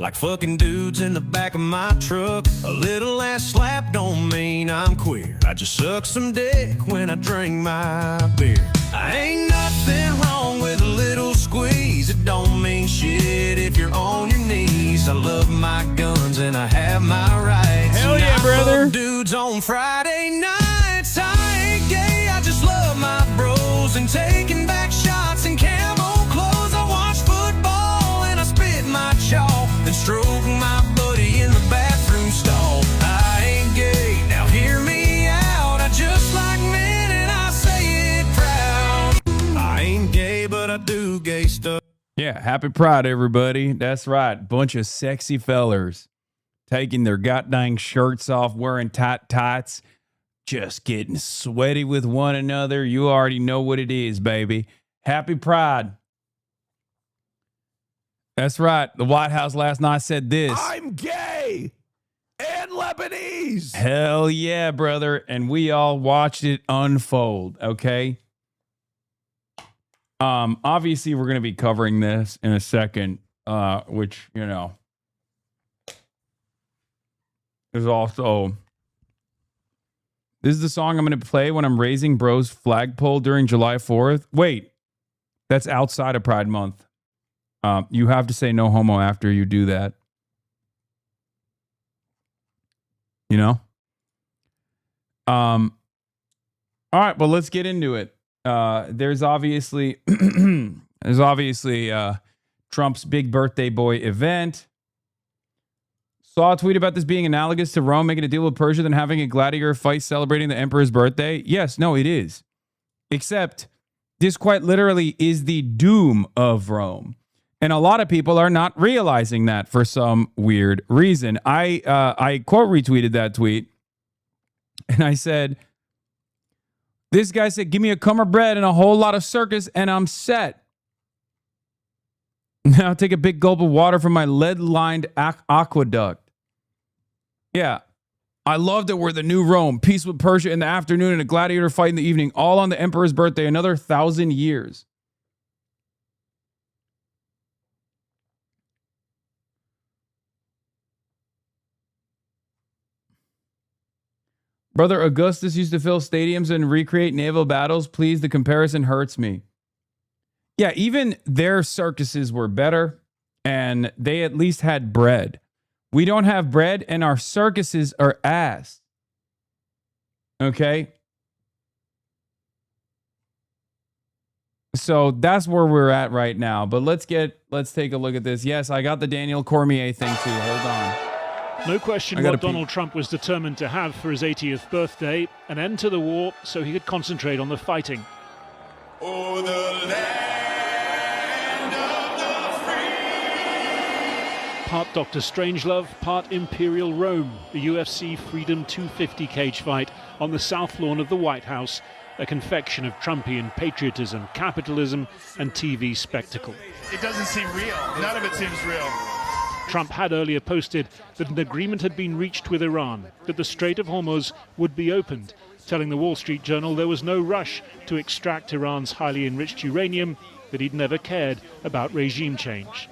Like fucking dudes in the back of my truck. A little ass slap don't mean I'm queer. I just suck some dick when I drink my beer. I ain't nothing wrong with a little squeeze. It don't mean shit if you're on your knees. I love my guns and I have my rights. Hell yeah, and I brother. fuck dudes on Friday nights. I ain't gay, I just love my bros and taking back shots in camo clothes. I watch football and I spit my chalk and stroke my buddy in the bathroom stall. I ain't gay, now hear me out. I just like men and I say it proud. I ain't gay, but I do gay stuff. Yeah, happy Pride, everybody. That's right. Bunch of sexy fellers taking their goddamn shirts off, wearing tight tights, just getting sweaty with one another. You already know what it is, baby. Happy Pride. That's right. The White House last night said this. I'm gay and Lebanese. Hell yeah, brother. And we all watched it unfold, okay? Obviously, we're going to be covering this in a second, which, you know, is also... This is the song I'm going to play when I'm raising bro's flagpole during July 4th. Wait, that's outside of Pride Month. You have to say no homo after you do that. You know? All right, well, let's get into it. There's obviously Trump's big birthday boy event. Saw a tweet about this being analogous to Rome making a deal with Persia than having a gladiator fight celebrating the emperor's birthday. Yes, no, it is. Except this quite literally is the doom of Rome. And a lot of people are not realizing that for some weird reason. I quote retweeted that tweet and I said, this guy said, give me a crumb of bread and a whole lot of circus and I'm set. Now take a big gulp of water from my lead-lined aqueduct. Yeah, I love that we're the new Rome. Peace with Persia in the afternoon and a gladiator fight in the evening, all on the emperor's birthday, another 1,000 years. Brother Augustus used to fill stadiums and recreate naval battles. Please, the comparison hurts me. Yeah, even their circuses were better, and they at least had bread. We don't have bread, and our circuses are ass. Okay? So that's where we're at right now. But let's take a look at this. Yes, I got the Daniel Cormier thing too. Hold on. No question what Donald Trump was determined to have for his 80th birthday, an end to the war so he could concentrate on the fighting. Oh, the land of the free. Part Dr. Strangelove, part Imperial Rome, the UFC Freedom 250 cage fight on the south lawn of the White House, a confection of Trumpian patriotism, capitalism, and TV spectacle. It doesn't seem real. None of it seems real. Trump had earlier posted that an agreement had been reached with Iran, that the Strait of Hormuz would be opened, telling the Wall Street Journal there was no rush to extract Iran's highly enriched uranium, that he'd never cared about regime change.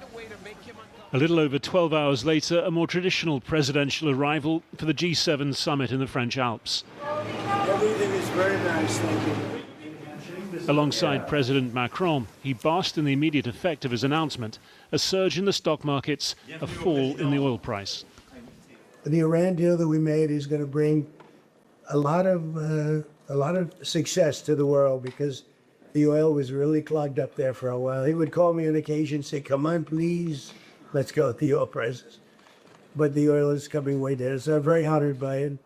A little over 12 hours later, a more traditional presidential arrival for the G7 summit in the French Alps. Everything is very nice, thank you. Alongside President Macron, he basked in the immediate effect of his announcement, a surge in the stock markets, a fall in the oil price. The Iran deal that we made is going to bring a lot of success to the world because the oil was really clogged up there for a while. He would call me on occasion, say, "Come on, please, let's go with the oil prices." But the oil is coming way down, so I'm very honored by it.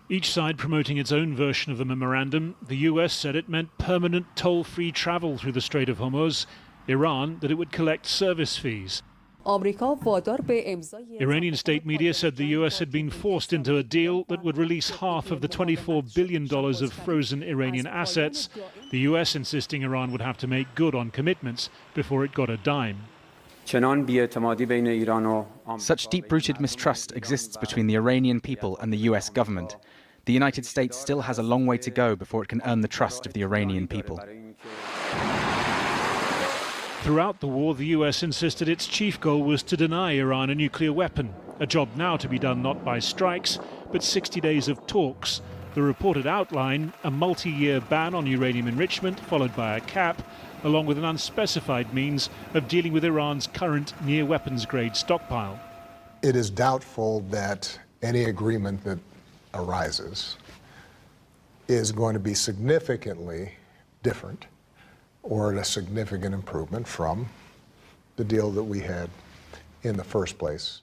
Each side promoting its own version of the memorandum. The US said it meant permanent toll-free travel through the Strait of Hormuz. Iran that it would collect service fees. Iranian state media said the US had been forced into a deal that would release half of the $24 billion of frozen Iranian assets. The US insisting Iran would have to make good on commitments before it got a dime. Such deep-rooted mistrust exists between the Iranian people and the US government. The United States still has a long way to go before it can earn the trust of the Iranian people. Throughout the war, the US insisted its chief goal was to deny Iran a nuclear weapon, a job now to be done not by strikes, but 60 days of talks. The reported outline, a multi-year ban on uranium enrichment, followed by a cap, along with an unspecified means of dealing with Iran's current near-weapons-grade stockpile. It is doubtful that any agreement that arises is going to be significantly different or a significant improvement from the deal that we had in the first place.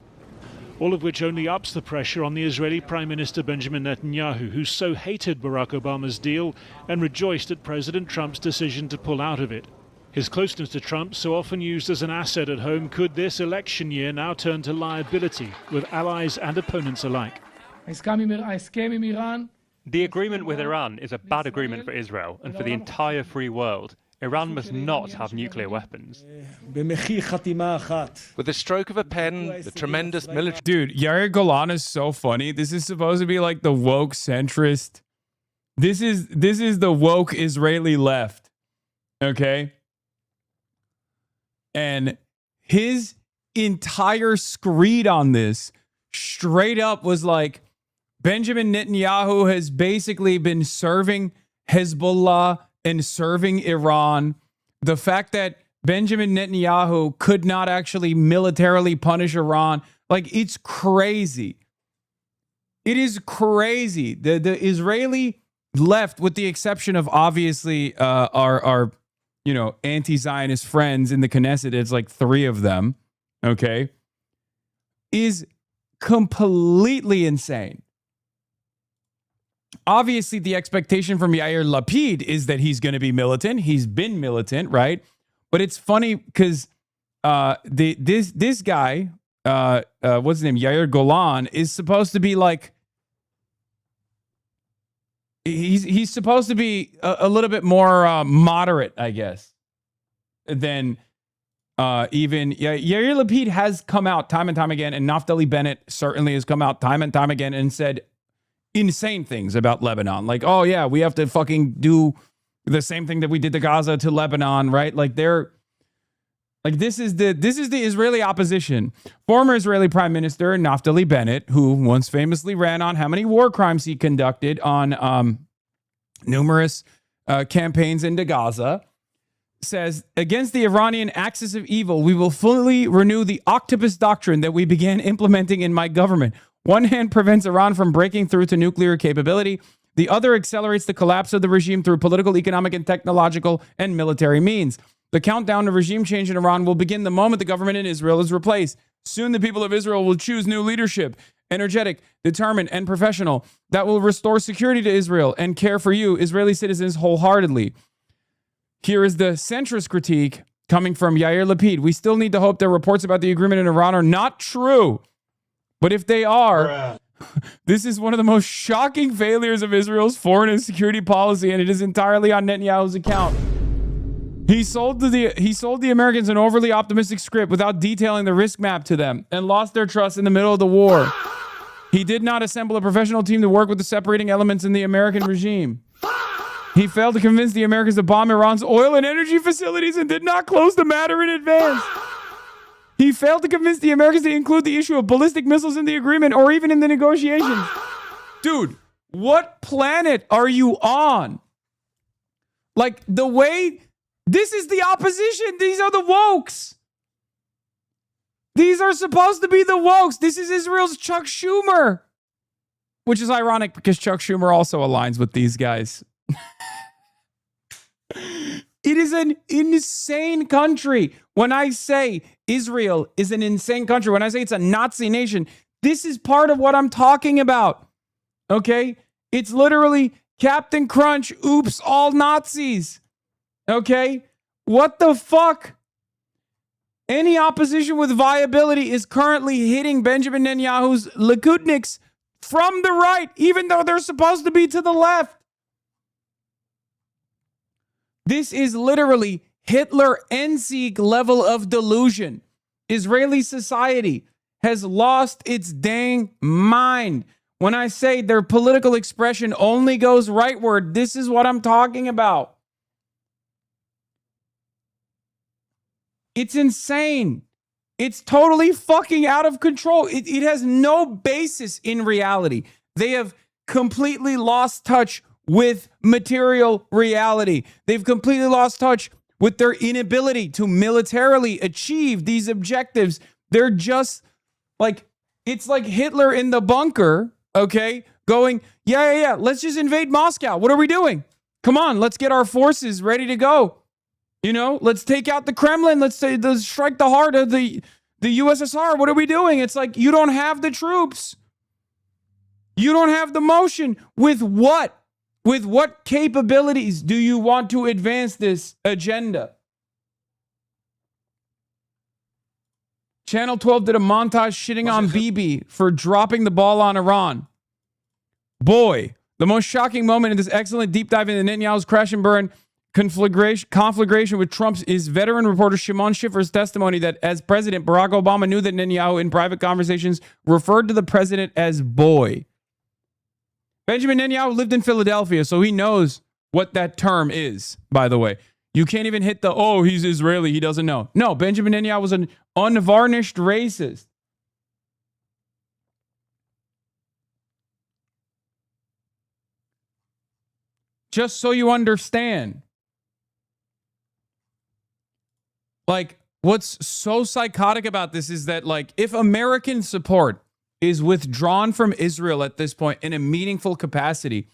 All of which only ups the pressure on the Israeli Prime Minister Benjamin Netanyahu, who so hated Barack Obama's deal and rejoiced at President Trump's decision to pull out of it. His closeness to Trump, so often used as an asset at home, could this election year now turn to liability with allies and opponents alike. The agreement with Iran is a bad agreement for Israel and for the entire free world. Iran must not have nuclear weapons. With the stroke of a pen, the tremendous military... Dude, Yair Golan is so funny. This is supposed to be like the woke centrist. This is the woke Israeli left. Okay? And his entire screed on this straight up was like, Benjamin Netanyahu has basically been serving Hezbollah and serving Iran. The fact that Benjamin Netanyahu could not actually militarily punish Iran, like, it's crazy. It is crazy. The Israeli left, with the exception of obviously our anti-Zionist friends in the Knesset, it's like 3 of them, okay, is completely insane. Obviously, the expectation from Yair Lapid is that he's going to be militant. He's been militant, right? But it's funny because this guy, what's his name, Yair Golan, is supposed to be like, he's supposed to be a little bit more moderate, I guess, than even Yair Lapid has come out time and time again, and Naftali Bennett certainly has come out time and time again and said insane things about Lebanon. Like, oh yeah, we have to fucking do the same thing that we did to Gaza to Lebanon, right? Like this is the Israeli opposition. Former Israeli Prime Minister Naftali Bennett, who once famously ran on how many war crimes he conducted on numerous campaigns into Gaza, says, against the Iranian axis of evil, we will fully renew the octopus doctrine that we began implementing in my government. One hand prevents Iran from breaking through to nuclear capability. The other accelerates the collapse of the regime through political, economic, and technological and military means. The countdown to regime change in Iran will begin the moment the government in Israel is replaced. Soon the people of Israel will choose new leadership, energetic, determined, and professional, that will restore security to Israel and care for you, Israeli citizens, wholeheartedly. Here is the centrist critique coming from Yair Lapid. We still need to hope that reports about the agreement in Iran are not true. But if they are, this is one of the most shocking failures of Israel's foreign and security policy, and it is entirely on Netanyahu's account. He sold the Americans an overly optimistic script without detailing the risk map to them, and lost their trust in the middle of the war. He did not assemble a professional team to work with the separating elements in the American regime. He failed to convince the Americans to bomb Iran's oil and energy facilities and did not close the matter in advance. He failed to convince the Americans to include the issue of ballistic missiles in the agreement or even in the negotiations. Dude, what planet are you on? Like, the way... This is the opposition. These are the wokes. These are supposed to be the wokes. This is Israel's Chuck Schumer. which is ironic because Chuck Schumer also aligns with these guys. It is an insane country. When I say Israel is an insane country, when I say it's a Nazi nation, this is part of what I'm talking about. Okay? It's literally Captain Crunch, oops, all Nazis. Okay? What the fuck? Any opposition with viability is currently hitting Benjamin Netanyahu's Likudniks from the right, even though they're supposed to be to the left. This is literally Hitler-Endsieg level of delusion. Israeli society has lost its dang mind. When I say their political expression only goes rightward, this is what I'm talking about. It's insane. It's totally fucking out of control. It has no basis in reality. They have completely lost touch with material reality. They've completely lost touch with their inability to militarily achieve these objectives. They're just like, it's like Hitler in the bunker, okay, going, yeah, let's just invade Moscow. What are we doing? Come on, let's get our forces ready to go. You know, let's take out the Kremlin. Let's strike the heart of the USSR. What are we doing? It's like, you don't have the troops. You don't have the motion. With what? With what capabilities do you want to advance this agenda? Channel 12 did a montage shitting on Bibi for dropping the ball on Iran. Boy, the most shocking moment in this excellent deep dive into Netanyahu's crash and burn conflagration with Trump's is veteran reporter Shimon Schiffer's testimony that as president, Barack Obama knew that Netanyahu in private conversations referred to the president as boy. Benjamin Netanyahu lived in Philadelphia, so he knows what that term is, by the way. You can't even hit the, oh, he's Israeli, he doesn't know. No, Benjamin Netanyahu was an unvarnished racist. Just so you understand. Like, what's so psychotic about this is that, like, if American support is withdrawn from Israel at this point in a meaningful capacity,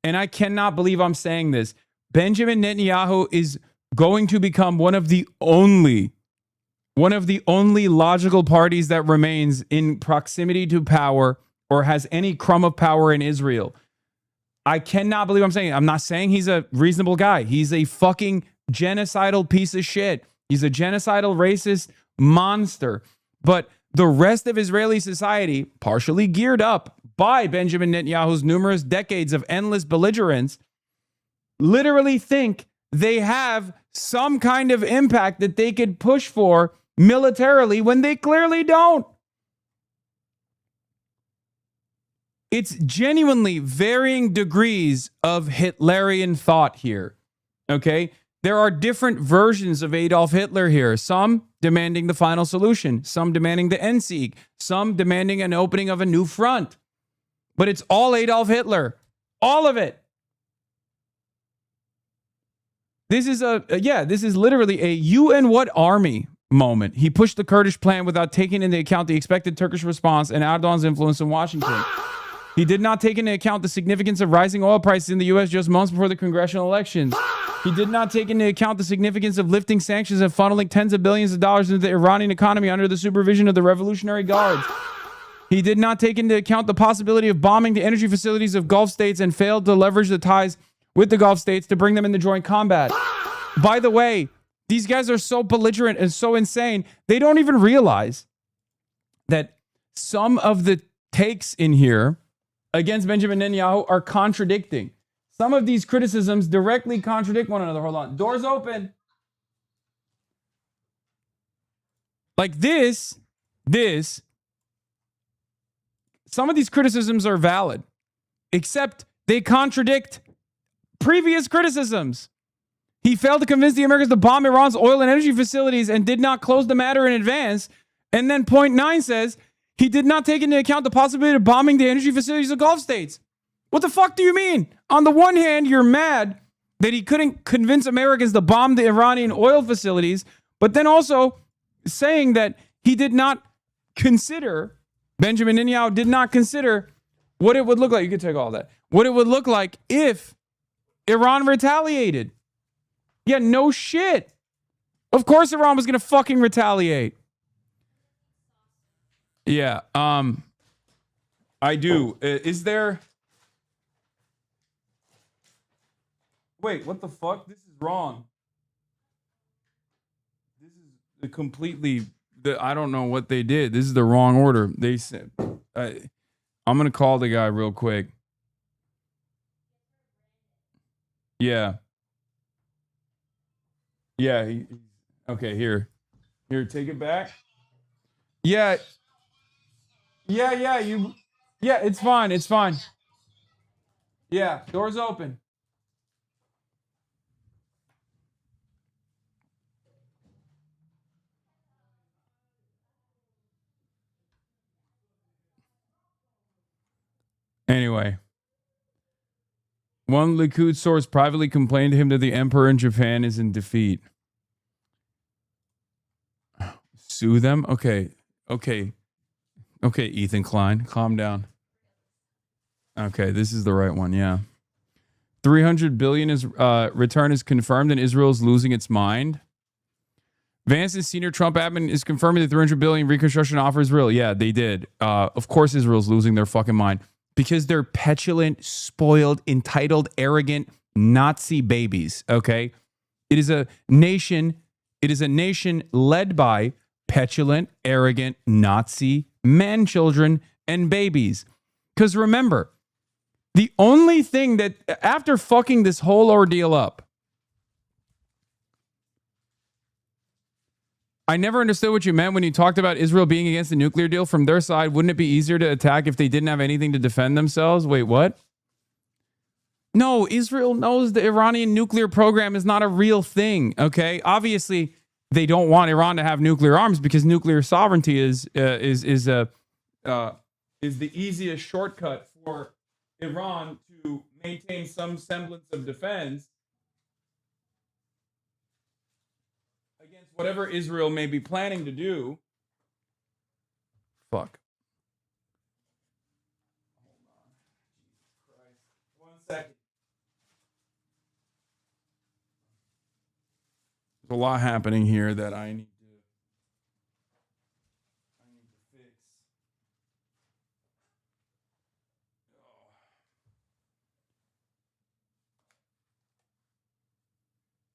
and I cannot believe I'm saying this, Benjamin Netanyahu is going to become one of the only logical parties that remains in proximity to power or has any crumb of power in Israel. I cannot believe I'm saying it. I'm not saying he's a reasonable guy. He's a fucking genocidal piece of shit. He's a genocidal racist monster. But the rest of Israeli society, partially geared up by Benjamin Netanyahu's numerous decades of endless belligerence, literally think they have some kind of impact that they could push for militarily when they clearly don't. It's genuinely varying degrees of Hitlerian thought here, okay? There are different versions of Adolf Hitler here. Some demanding the final solution. Some demanding the Endsieg. Some demanding an opening of a new front. But it's all Adolf Hitler. All of it. This is this is literally a you and what army moment. He pushed the Kurdish plan without taking into account the expected Turkish response and Erdogan's influence in Washington. He did not take into account the significance of rising oil prices in the U.S. just months before the congressional elections. He did not take into account the significance of lifting sanctions and funneling tens of billions of dollars into the Iranian economy under the supervision of the Revolutionary Guards. He did not take into account the possibility of bombing the energy facilities of Gulf states and failed to leverage the ties with the Gulf states to bring them into joint combat. By the way, these guys are so belligerent and so insane, they don't even realize that some of the takes in here against Benjamin Netanyahu are contradicting. Some of these criticisms directly contradict one another. Hold on. Doors open. Like this, some of these criticisms are valid, except they contradict previous criticisms. He failed to convince the Americans to bomb Iran's oil and energy facilities and did not close the matter in advance. And then point 9 says he did not take into account the possibility of bombing the energy facilities of Gulf states. What the fuck do you mean? On the one hand, you're mad that he couldn't convince Americans to bomb the Iranian oil facilities, but then also saying that he did not consider, Benjamin Netanyahu did not consider what it would look like. You can take all that. What it would look like if Iran retaliated. Yeah, no shit. Of course Iran was going to fucking retaliate. Yeah, I do. Is there... Wait, what the fuck? This is wrong. This is completely... I don't know what they did. This is the wrong order. They said... I'm going to call the guy real quick. Yeah. Yeah. Okay, here. Here, take it back. Yeah. Yeah, yeah, it's fine. It's fine. Yeah, door's open. Anyway, one Likud source privately complained to him that the emperor in Japan is in defeat. Sue them? Okay, Ethan Klein, calm down. Okay, this is the right one, yeah. 300 billion is return is confirmed and Israel's losing its mind. Vance's senior Trump admin is confirming the 300 billion reconstruction offer Israel. Yeah, they did. Of course Israel's losing their fucking mind. Because they're petulant, spoiled, entitled, arrogant Nazi babies, okay? It is a nation led by petulant, arrogant Nazi man children and babies. Because remember, the only thing that, after fucking this whole ordeal up, I never understood what you meant when you talked about Israel being against the nuclear deal. From their side, wouldn't it be easier to attack if they didn't have anything to defend themselves? Wait, what? No, Israel knows the Iranian nuclear program is not a real thing, okay? Obviously, they don't want Iran to have nuclear arms because nuclear sovereignty is the easiest shortcut for Iran to maintain some semblance of defense against whatever Israel may be planning to do. Fuck. Hold on. 1 second. There's a lot happening here that I need to fix.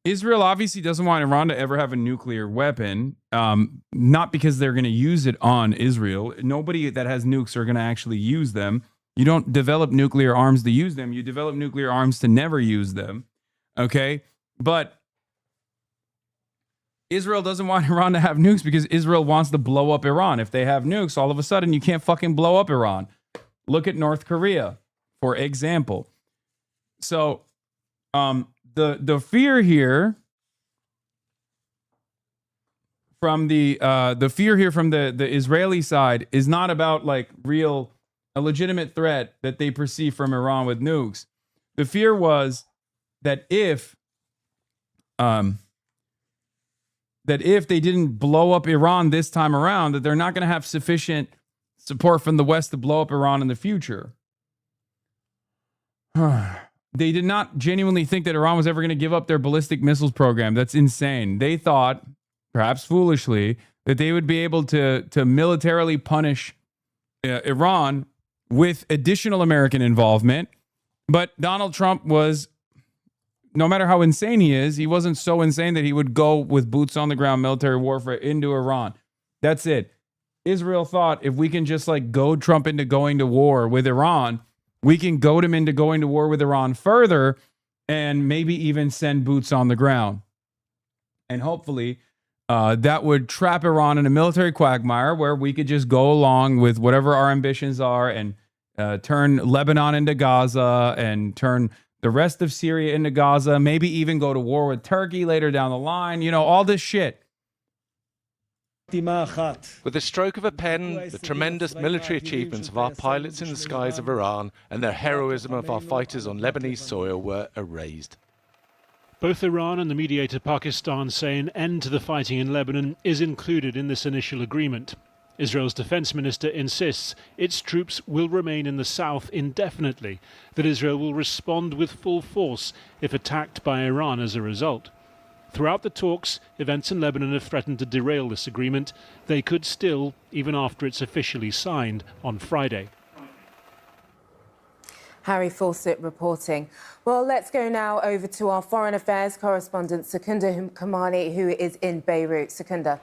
Israel obviously doesn't want Iran to ever have a nuclear weapon, not because they're going to use it on Israel. Nobody that has nukes are going to actually use them. You don't develop nuclear arms to use them. You develop nuclear arms to never use them. Okay? But Israel doesn't want Iran to have nukes because Israel wants to blow up Iran. If they have nukes, all of a sudden you can't fucking blow up Iran. Look at North Korea, for example. So, the fear here from the Israeli side is not about like a legitimate threat that they perceive from Iran with nukes. The fear was that if they didn't blow up Iran this time around, that they're not going to have sufficient support from the West to blow up Iran in the future. They did not genuinely think that Iran was ever going to give up their ballistic missiles program. That's insane. They thought, perhaps foolishly, that they would be able to militarily punish Iran with additional American involvement. But Donald Trump was, no matter how insane he is, he wasn't so insane that he would go with boots on the ground military warfare into Iran. That's it. Israel thought if we can just like goad Trump into going to war with Iran, we can goad him into going to war with Iran further and maybe even send boots on the ground. And hopefully that would trap Iran in a military quagmire where we could just go along with whatever our ambitions are and turn Lebanon into Gaza and turn the rest of Syria into Gaza, maybe even go to war with Turkey later down the line. You know, all this shit. With the stroke of a pen, the tremendous military achievements of our pilots in the skies of Iran and the heroism of our fighters on Lebanese soil were erased. Both Iran and the mediator Pakistan say an end to the fighting in Lebanon is included in this initial agreement. Israel's defense minister insists its troops will remain in the south indefinitely, that Israel will respond with full force if attacked by Iran as a result. Throughout the talks, events in Lebanon have threatened to derail this agreement. They could still, even after it's officially signed on Friday. Harry Fawcett reporting. Well, let's go now over to our foreign affairs correspondent, Secunda Kamani, who is in Beirut. Secunda.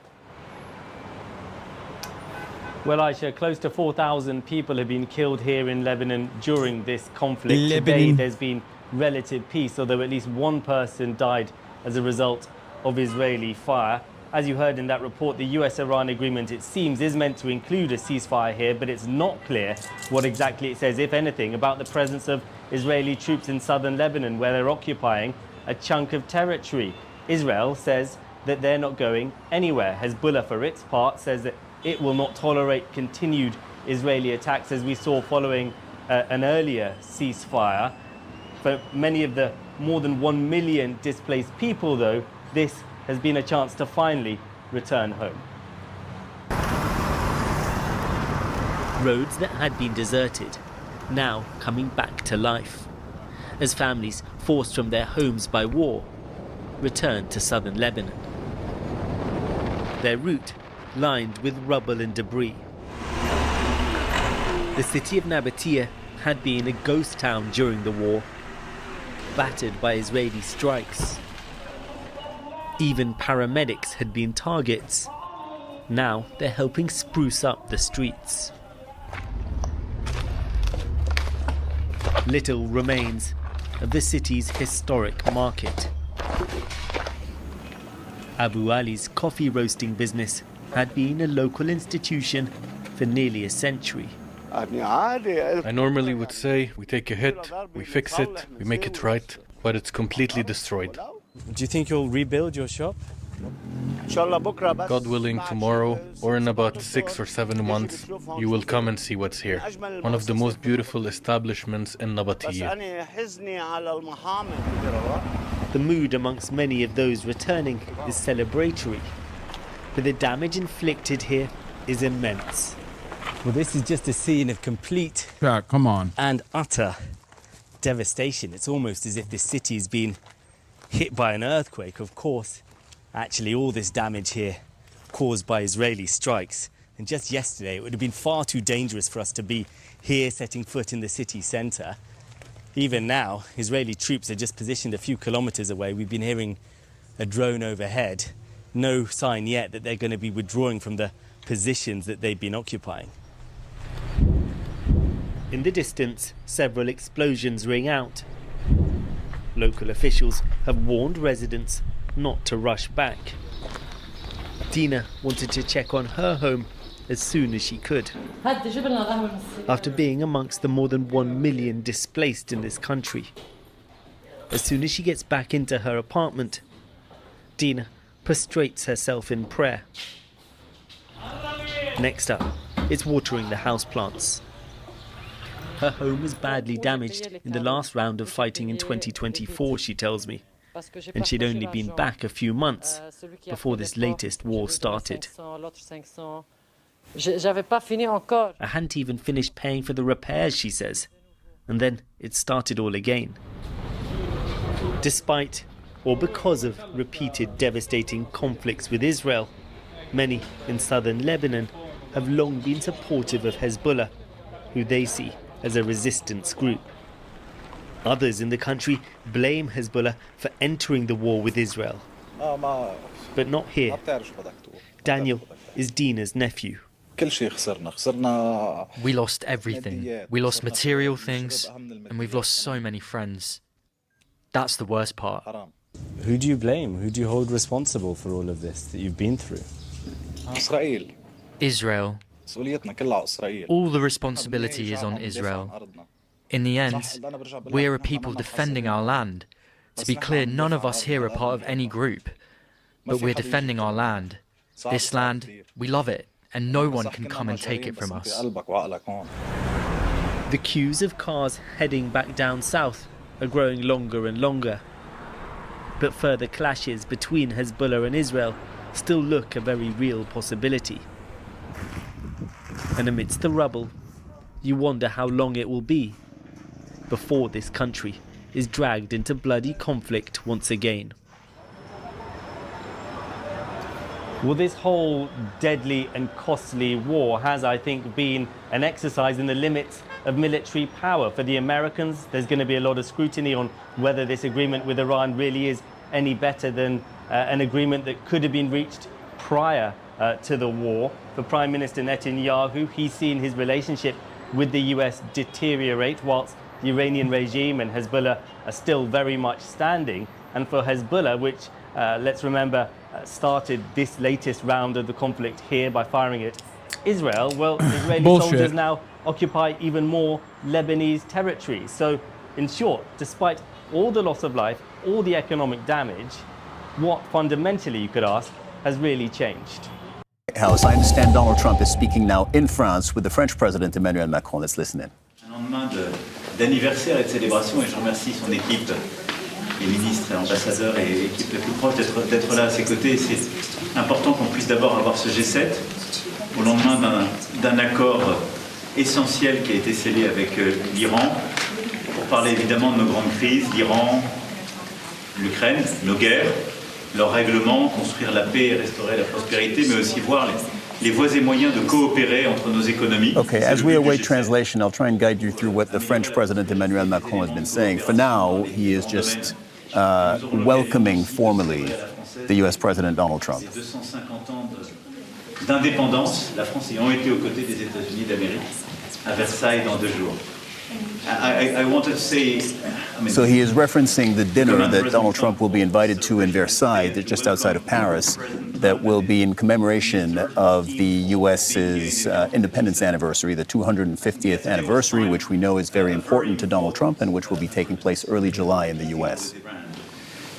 Well, Aisha, close to 4,000 people have been killed here in Lebanon during this conflict. Today, there's been relative peace, although at least one person died as a result of Israeli fire. As you heard in that report, the US-Iran agreement, it seems, is meant to include a ceasefire here, but it's not clear what exactly it says, if anything, about the presence of Israeli troops in southern Lebanon, where they're occupying a chunk of territory. Israel says that they're not going anywhere. Hezbollah, for its part, says that it will not tolerate continued Israeli attacks, as we saw following an earlier ceasefire. For many of the more than 1 million displaced people, though, this has been a chance to finally return home. Roads that had been deserted, now coming back to life, as families forced from their homes by war return to southern Lebanon. Their route lined with rubble and debris. The city of Nabatea had been a ghost town during the war, battered by Israeli strikes. Even paramedics had been targets. Now they're helping spruce up the streets. Little remains of the city's historic market. Abu Ali's coffee roasting business had been a local institution for nearly a century. I normally would say we take a hit, we fix it, we make it right, but it's completely destroyed. Do you think you'll rebuild your shop? God willing, tomorrow or in about 6 or 7 months, you will come and see what's here. One of the most beautiful establishments in Nabatea. The mood amongst many of those returning is celebratory, but the damage inflicted here is immense. Well, this is just a scene of complete come on. and utter devastation. It's almost as if this city has been hit by an earthquake. Of course, actually all this damage here caused by Israeli strikes. And just yesterday, it would have been far too dangerous for us to be here setting foot in the city centre. Even now, Israeli troops are just positioned a few kilometres away. We've been hearing a drone overhead. No sign yet that they're going to be withdrawing from the positions that they've been occupying. In the distance, several explosions ring out. Local officials have warned residents not to rush back. Dina wanted to check on her home as soon as she could, after being amongst the more than 1 million displaced in this country. As soon as she gets back into her apartment, Dina prostrates herself in prayer. Next up, it's watering the houseplants. Her home was badly damaged in the last round of fighting in 2024, she tells me, and she'd only been back a few months before this latest war started. I hadn't even finished paying for the repairs, she says, and then it started all again. Despite or because of repeated devastating conflicts with Israel, many in southern Lebanon have long been supportive of Hezbollah, who they see as a resistance group. Others in the country blame Hezbollah for entering the war with Israel. But not here. Daniel is Dina's nephew. We lost everything. We lost material things, and we've lost so many friends. That's the worst part. Who do you blame? Who do you hold responsible for all of this that you've been through? Israel. All the responsibility is on Israel. In the end, we are a people defending our land. To be clear, none of us here are part of any group, but we're defending our land. This land, we love it, and no one can come and take it from us. The queues of cars heading back down south are growing longer and longer. But further clashes between Hezbollah and Israel still look a very real possibility. And amidst the rubble, you wonder how long it will be before this country is dragged into bloody conflict once again. Well, this whole deadly and costly war has, I think, been an exercise in the limits of military power. For the Americans, there's going to be a lot of scrutiny on whether this agreement with Iran really is any better than an agreement that could have been reached prior to the war. For Prime Minister Netanyahu, he's seen his relationship with the US deteriorate, whilst the Iranian regime and Hezbollah are still very much standing. And for Hezbollah, which, let's remember, started this latest round of the conflict here by firing at Israel, well, Israeli soldiers now occupy even more Lebanese territory. So, in short, despite all the loss of life, all the economic damage, what fundamentally, you could ask, has really changed? House, I understand Donald Trump is speaking now in France with the French President Emmanuel Macron. Let's listen in. Un lendemain d'anniversaire et de célébration, et je remercie son équipe, les ministres et ambassadeurs et l'équipe la plus proche d'être là à ses côtés. C'est important qu'on puisse d'abord avoir ce G7 au lendemain d'un accord essentiel qui a été scellé avec l'Iran pour parler évidemment de nos grandes crises, l'Iran, l'Ukraine, nos guerres, leurs règlements, construire la paix et restaurer la prospérité, mais aussi voir les voies et moyens de coopérer entre nos économies. Okay, as we await translation, I'll try and guide you through what the French President Emmanuel Macron has been saying. For now, he is just welcoming formally the U.S. President Donald Trump. 250 ans d'indépendance, la France ayant été aux côtés des États-Unis d'Amérique à Versailles dans 2 jours. I wanted to say, So he is referencing the dinner that Donald Trump will be invited to in Versailles, just outside of Paris, that will be in commemoration of the U.S.'s independence anniversary, the 250th anniversary, which we know is very important to Donald Trump and which will be taking place early July in the U.S.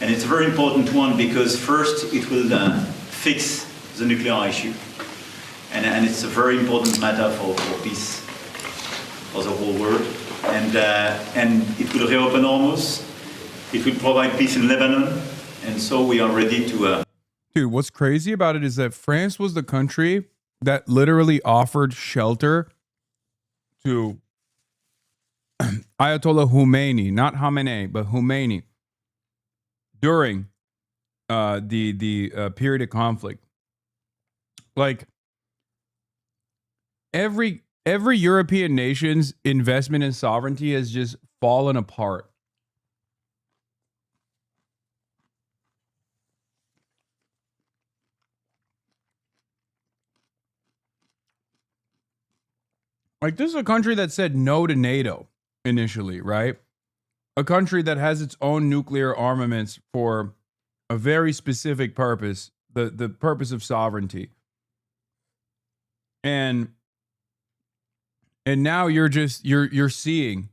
And it's a very important one because first it will fix the nuclear issue. And it's a very important matter for peace for the whole world. And it will reopen Hormuz. It will provide peace in Lebanon. And so we are ready to... Dude, what's crazy about it is that France was the country that literally offered shelter to Ayatollah Khomeini, not Khamenei, but Khomeini, during the period of conflict. Like, every European nation's investment in sovereignty has just fallen apart. Like, this is a country that said no to NATO initially, right? A country that has its own nuclear armaments for a very specific purpose, the purpose of sovereignty. And now you're seeing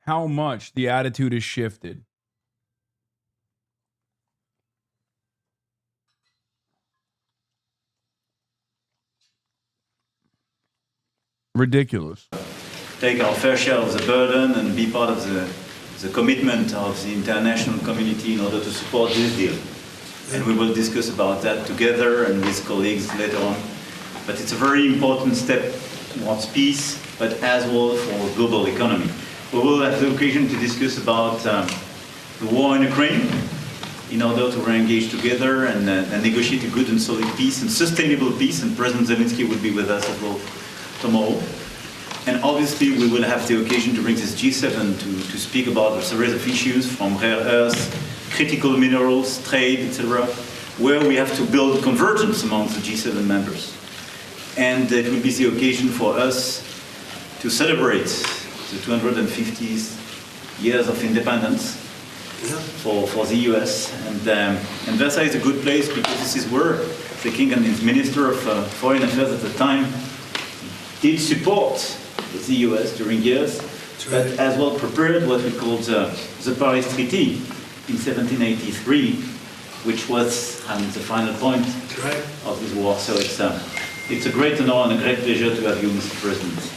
how much the attitude has shifted. Ridiculous. Take our fair share of the burden and be part of the commitment of the international community in order to support this deal. And we will discuss about that together and with colleagues later on. But it's a very important step towards peace, but as well for global economy. We will have the occasion to discuss about the war in Ukraine in order to re-engage together and negotiate a good and solid peace and sustainable peace. And President Zelensky will be with us as well tomorrow. And obviously we will have the occasion to bring this G7 to speak about a series of issues from rare earths, critical minerals, trade, etc., where we have to build convergence among the G7 members. And it will be the occasion for us to celebrate the 250 years of independence for the US. And Versailles is a good place because this is where the King and his Minister of Foreign Affairs at the time did support the US during years, but as well prepared what we called the Paris Treaty in 1783, which was the final point of this war. So it's a great honor and a great pleasure to have you, Mr. President,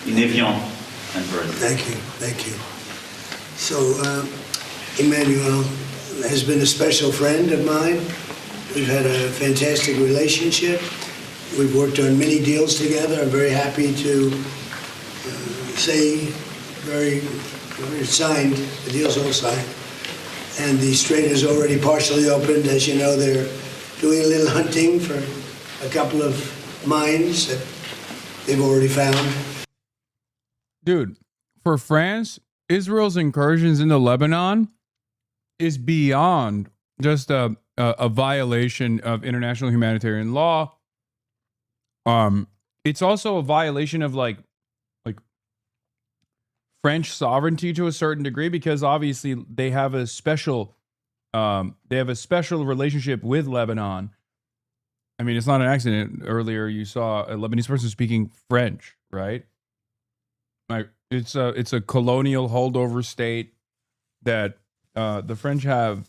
in Evian and Paris. Thank you. So, Emmanuel has been a special friend of mine. We've had a fantastic relationship. We've worked on many deals together. I'm very happy to say very signed. The deal's all signed. And the strait is already partially opened. As you know, they're doing a little hunting for a couple of mines that they've already found. Dude, for France, Israel's incursions into Lebanon is beyond just a violation of international humanitarian law. It's also a violation of like French sovereignty to a certain degree, because obviously they have a special relationship with Lebanon. I mean, it's not an accident. Earlier, you saw a Lebanese person speaking French, right? Like it's a colonial holdover state that the French have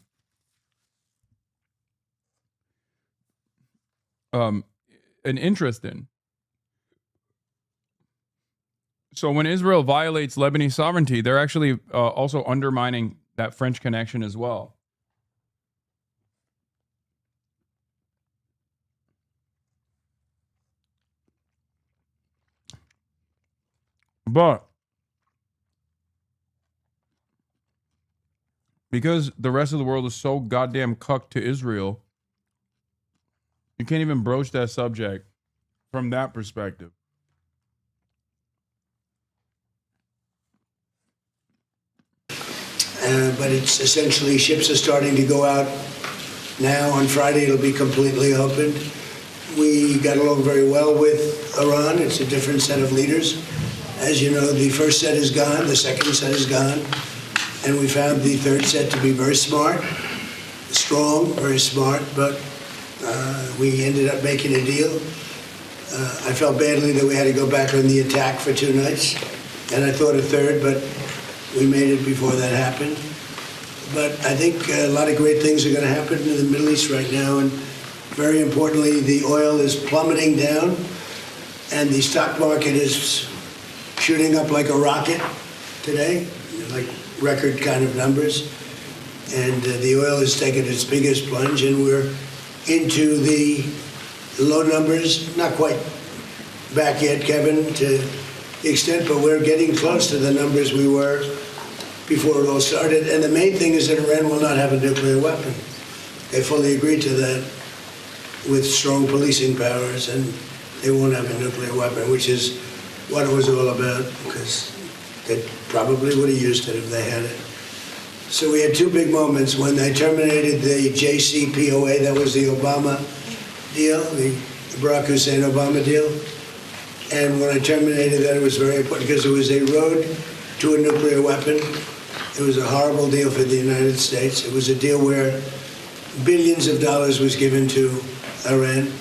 an interest in. So when Israel violates Lebanese sovereignty, they're actually also undermining that French connection as well. But because the rest of the world is so goddamn cucked to Israel, you can't even broach that subject from that perspective. But it's essentially, ships are starting to go out now. On Friday, it'll be completely opened. We got along very well with Iran. It's a different set of leaders. As you know, the first set is gone, the second set is gone, and we found the third set to be very smart, strong, very smart, but we ended up making a deal. I felt badly that we had to go back on the attack for 2 nights, and I thought a third, but we made it before that happened. But I think a lot of great things are going to happen in the Middle East right now, and very importantly, the oil is plummeting down, and the stock market is shooting up like a rocket today, like record kind of numbers. And the oil has taken its biggest plunge, and we're into the low numbers, not quite back yet, Kevin, to the extent, but we're getting close to the numbers we were before it all started. And the main thing is that Iran will not have a nuclear weapon. They fully agreed to that with strong policing powers, and they won't have a nuclear weapon, which is what it was all about, because they probably would have used it if they had it. So we had 2 big moments. When they terminated the JCPOA, that was the Obama deal, the Barack Hussein Obama deal. And when I terminated that, it was very important because it was a road to a nuclear weapon. It was a horrible deal for the United States. It was a deal where billions of dollars was given to Iran.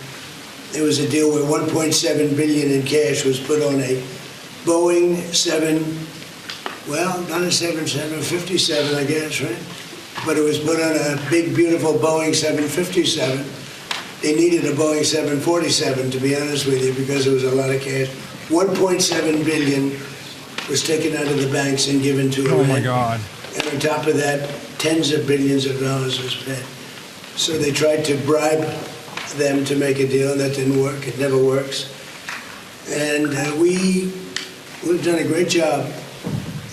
It was a deal where $1.7 billion in cash was put on a Boeing 757, I guess, right? But it was put on a big, beautiful Boeing 757. They needed a Boeing 747, to be honest with you, because there was a lot of cash. $1.7 billion was taken out of the banks and given to Iran. Oh my God. And on top of that, tens of billions of dollars was paid. So they tried to bribe them to make a deal, and that didn't work. It never works. And we've done a great job.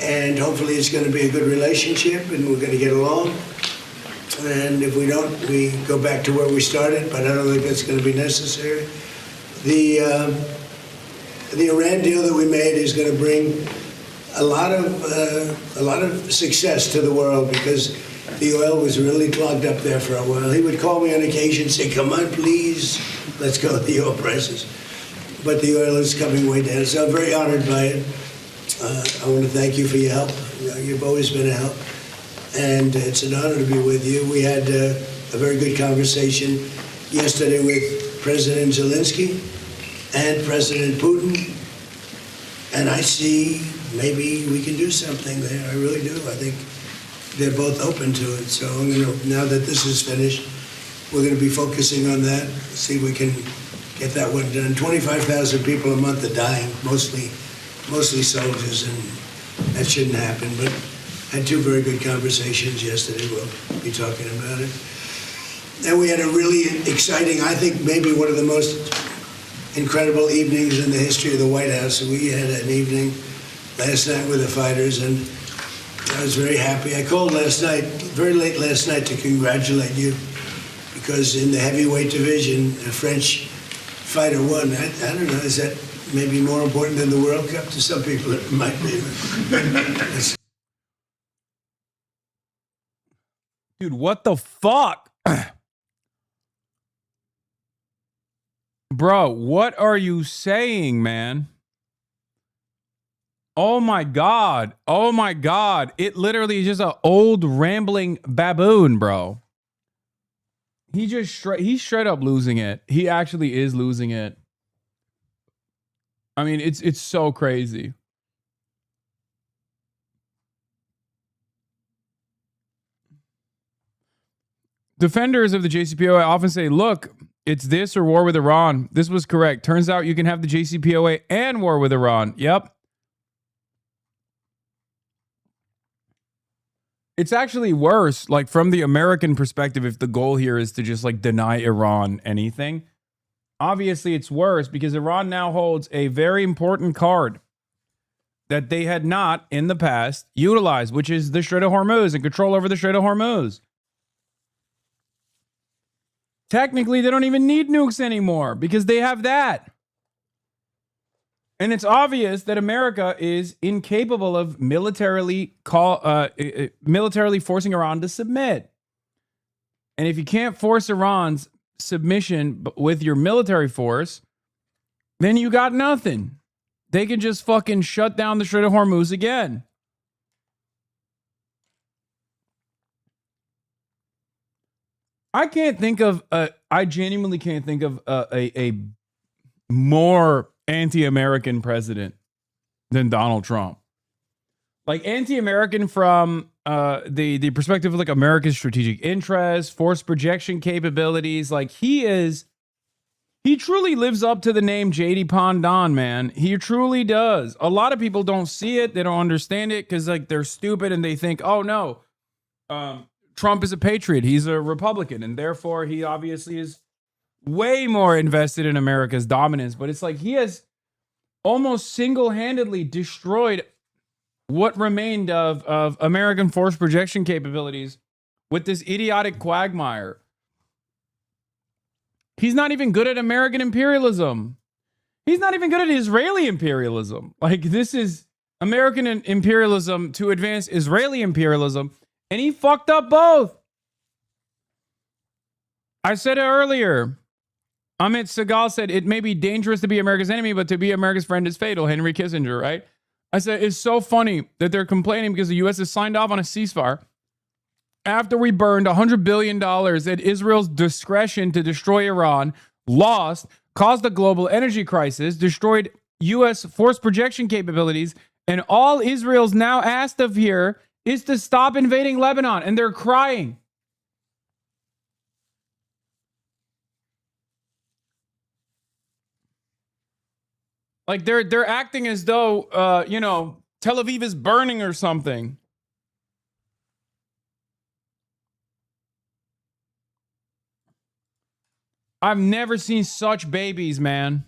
And hopefully it's going to be a good relationship, and we're going to get along. And if we don't, we go back to where we started, but I don't think that's going to be necessary. The Iran deal that we made is going to bring a lot of success to the world, because the oil was really clogged up there for a while. He would call me on occasion and say, "Come on, please, let's go with the oil prices." But the oil is coming way down, so I'm very honored by it. I want to thank you for your help. You've always been a help. And it's an honor to be with you. We had a very good conversation yesterday with President Zelensky and President Putin. And I see maybe we can do something there. I really do. I think they're both open to it. So I'm going to, now that this is finished, we're going to be focusing on that, see if we can get that one done. 25,000 people a month are dying, mostly soldiers, and that shouldn't happen. But I had 2 very good conversations yesterday. We'll be talking about it. And we had a really exciting, I think maybe one of the most incredible evenings in the history of the White House. We had an evening last night with the fighters, and I was very happy. I called last night, very late last night, to congratulate you, because in the heavyweight division, a French fighter won. I don't know, is that maybe more important than the World Cup? To some people it might be. Dude, what the fuck? Bro, what are you saying, man? Oh my God. Oh my God. It literally is just an old rambling baboon, bro. He's straight up losing it. He actually is losing it. I mean, it's so crazy. Defenders of the JCPOA often say, look, it's this or war with Iran. This was correct. Turns out you can have the JCPOA and war with Iran. Yep. It's actually worse, like from the American perspective, if the goal here is to just like deny Iran anything. Obviously, it's worse because Iran now holds a very important card that they had not in the past utilized, which is the Strait of Hormuz and control over the Strait of Hormuz. Technically, they don't even need nukes anymore because they have that. And it's obvious that America is incapable of militarily forcing Iran to submit. And if you can't force Iran's submission with your military force, then you got nothing. They can just fucking shut down the Strait of Hormuz again. I genuinely can't think of a more anti-American president than Donald Trump. Like anti-American from the perspective of like America's strategic interests, force projection capabilities. Like he truly lives up to the name JD Pondon, man. He truly does. A lot of people don't see it. They don't understand it because like they're stupid and they think, oh no, Trump is a patriot. He's a Republican. And therefore he obviously is way more invested in America's dominance. But it's like he has almost single-handedly destroyed what remained of American force projection capabilities with this idiotic quagmire. He's not even good at American imperialism. He's not even good at Israeli imperialism. Like this is American imperialism to advance Israeli imperialism. And he fucked up both. I said it earlier. Amit Segal said, it may be dangerous to be America's enemy, but to be America's friend is fatal. Henry Kissinger, right? I said, it's so funny that they're complaining because the U.S. has signed off on a ceasefire after we burned $100 billion at Israel's discretion to destroy Iran, lost, caused a global energy crisis, destroyed U.S. force projection capabilities, and all Israel's now asked of here is to stop invading Lebanon, and they're crying. Like they're acting as though Tel Aviv is burning or something. I've never seen such babies, man.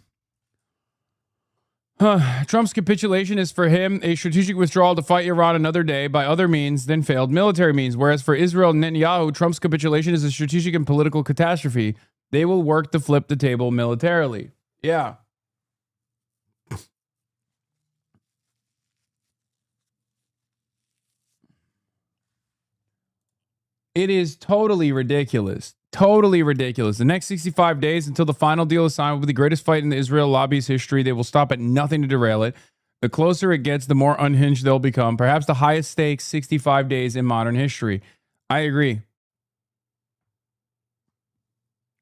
Trump's capitulation is for him a strategic withdrawal to fight Iran another day by other means than failed military means. Whereas for Israel and Netanyahu, Trump's capitulation is a strategic and political catastrophe. They will work to flip the table militarily. Yeah. It is totally ridiculous. Totally ridiculous. The next 65 days until the final deal is signed will be the greatest fight in the Israel lobby's history. They will stop at nothing to derail it. The closer it gets, the more unhinged they'll become. Perhaps the highest stakes 65 days in modern history. I agree.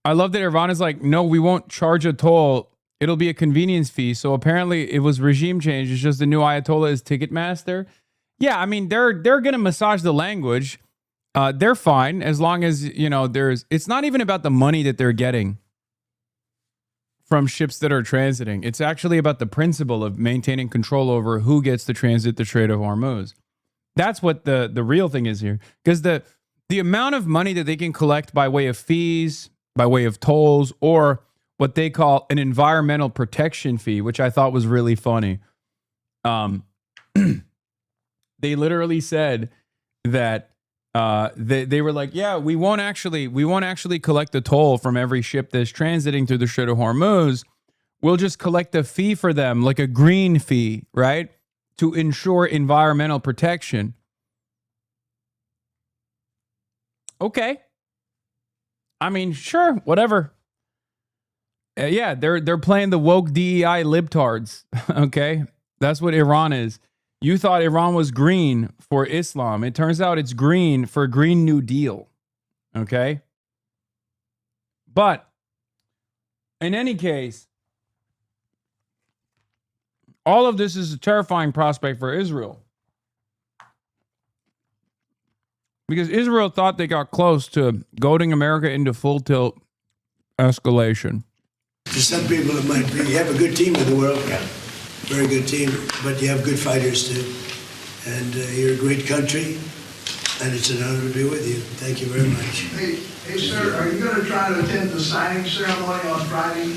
I love that Iran is like, no, we won't charge a toll. It'll be a convenience fee. So apparently it was regime change. It's just the new Ayatollah is Ticketmaster. Yeah, I mean, they're going to massage the language. They're fine as long as, it's not even about the money that they're getting from ships that are transiting. It's actually about the principle of maintaining control over who gets to transit the Strait of Hormuz. That's what the real thing is here. Because the amount of money that they can collect by way of fees, by way of tolls, or what they call an environmental protection fee, which I thought was really funny. They literally said that they were like, yeah, we won't actually collect the toll from every ship that's transiting through the Strait of Hormuz. We'll just collect a fee for them, like a green fee, right? To ensure environmental protection. Okay. I mean, sure, whatever. Yeah, they're playing the woke DEI libtards. Okay, that's what Iran is. You thought Iran was green for Islam. It turns out it's green for Green New Deal. Okay, but in any case, all of this is a terrifying prospect for Israel. Because Israel thought they got close to goading America into full tilt escalation. To some people, it might be, you have a good team in the world, very good team, but you have good fighters too. And you're a great country, and it's an honor to be with you. Thank you very much. Hey sir, are you going to try to attend the signing ceremony on Friday?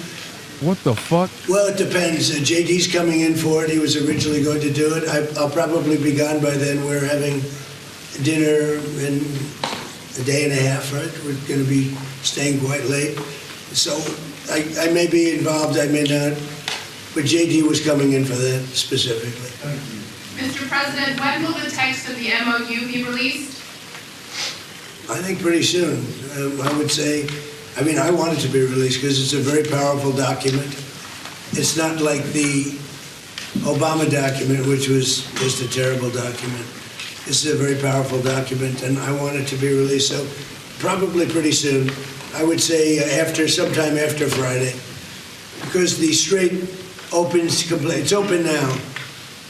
What the fuck? Well, it depends. JD's coming in for it. He was originally going to do it. I'll probably be gone by then. We're having dinner in a day and a half, right? We're going to be staying quite late. So I may be involved, I may not. But JD was coming in for that specifically. Mr. President, when will the text of the MOU be released? I think pretty soon. I would say, I mean, I want it to be released because it's a very powerful document. It's not like the Obama document, which was just a terrible document. This is a very powerful document, and I want it to be released. So probably pretty soon. I would say sometime after Friday, because the Strait opens completely. It's open now,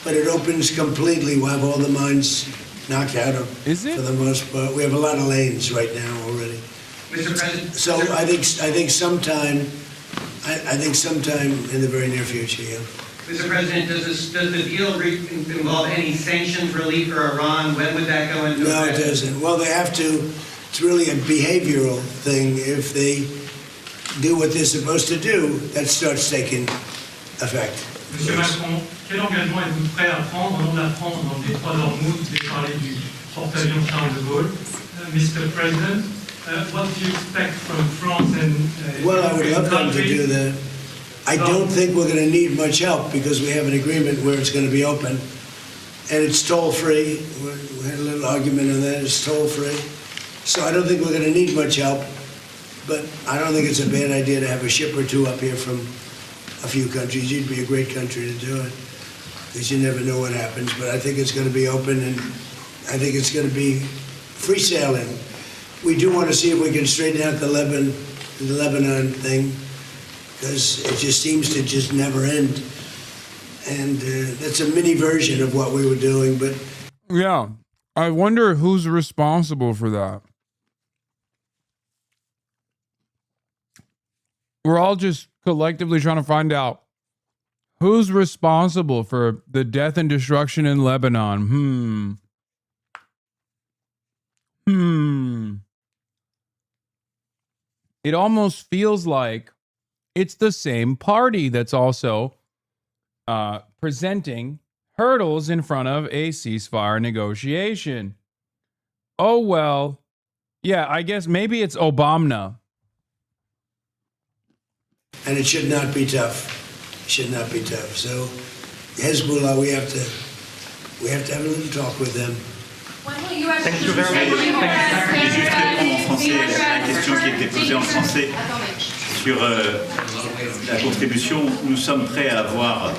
but it opens completely. We'll have all the mines knocked out of. Is it? For the most part, we have a lot of lanes right now already. Mr. President. So I think sometime in the very near future. Yeah. Mr. President, does the deal involve any sanctions relief for Iran? When would that go into effect? No, it doesn't. Well, they have to. It's really a behavioral thing. If they do what they're supposed to do, that starts taking effect. Monsieur Macron, quel engagement êtes-vous prêt à prendre au nom de la France dans le détroit d'Ormuz? Vous avez parlé du porte-avions Charles de Gaulle. Mr. President, what do you expect from France and well, I would love them to do that. I don't think we're going to need much help because we have an agreement where it's going to be open. And it's toll-free. We had a little argument on that. It's toll-free. So I don't think we're going to need much help. But I don't think it's a bad idea to have a ship or two up here from a few countries. You'd be a great country to do it because you never know what happens. But I think it's going to be open, and I think it's going to be free sailing. We do want to see if we can straighten out the Lebanon thing, because it just seems to just never end. And that's a mini version of what we were doing. But yeah, I wonder who's responsible for that. We're all just collectively trying to find out who's responsible for the death and destruction in Lebanon. It almost feels like it's the same party that's also presenting hurdles in front of a ceasefire negotiation. Oh, well, yeah, I guess maybe it's Obama. And it should not be tough. It should not be tough. So Hezbollah, we have to have a little talk with them. Thank you very much. Je vais juste répondre en français à la question qui était posée en français sur la contribution. Nous sommes prêts à avoir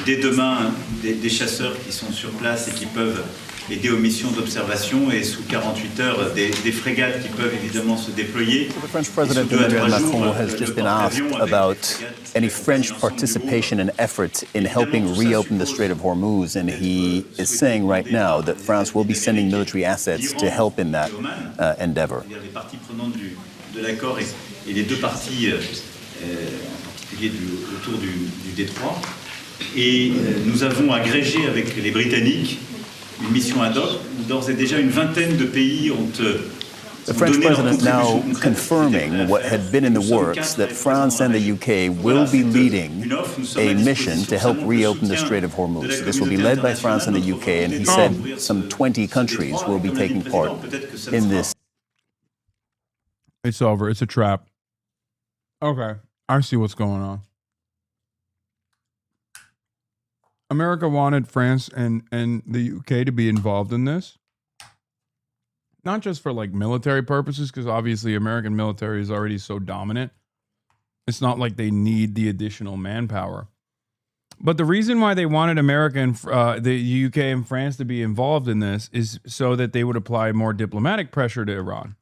dès demain des chasseurs qui sont sur place et qui peuvent aider aux missions d'observation, et sous 48 heures des frégates qui peuvent évidemment se déployer. The French President Emmanuel Macron has just been asked about any French participation and effort in helping reopen the Strait of Hormuz, and he is saying right now that France will be sending military assets to help in that endeavor. Les parties prenantes de l'accord et les deux parties, en particulier autour du détroit. Et nous avons agrégé avec les Britanniques une mission ad hoc, où d'ores et déjà une vingtaine de pays ont The French president now confirming what had been in the works, that France and the UK will be leading a mission to help reopen the Strait of Hormuz. This will be led by France and the UK, and he said some 20 countries will be taking part in this. It's over. It's a trap. Okay, I see what's going on. America wanted France and the UK to be involved in this. Not just for like military purposes, because obviously American military is already so dominant. It's not like they need the additional manpower. But the reason why they wanted America and the UK and France to be involved in this is so that they would apply more diplomatic pressure to Iran,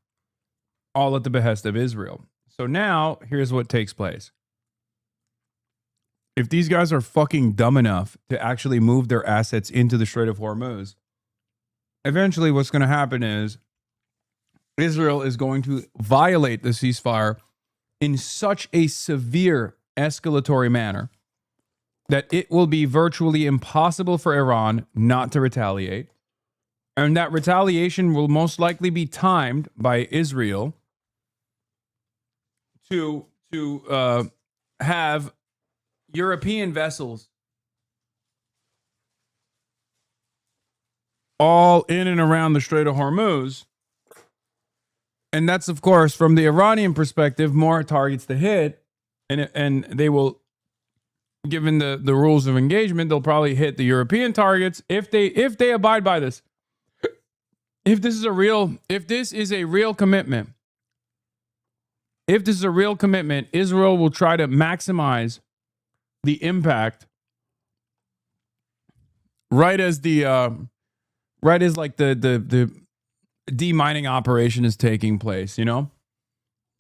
all at the behest of Israel. So now, here's what takes place. If these guys are fucking dumb enough to actually move their assets into the Strait of Hormuz, eventually what's going to happen is Israel is going to violate the ceasefire in such a severe escalatory manner that it will be virtually impossible for Iran not to retaliate. And that retaliation will most likely be timed by Israel to have European vessels all in and around the Strait of Hormuz. And that's, of course, from the Iranian perspective, more targets to hit. And they will, given the rules of engagement, they'll probably hit the European targets if they abide by this. If this is a real commitment, Israel will try to maximize the impact right as the demining operation is taking place, you know?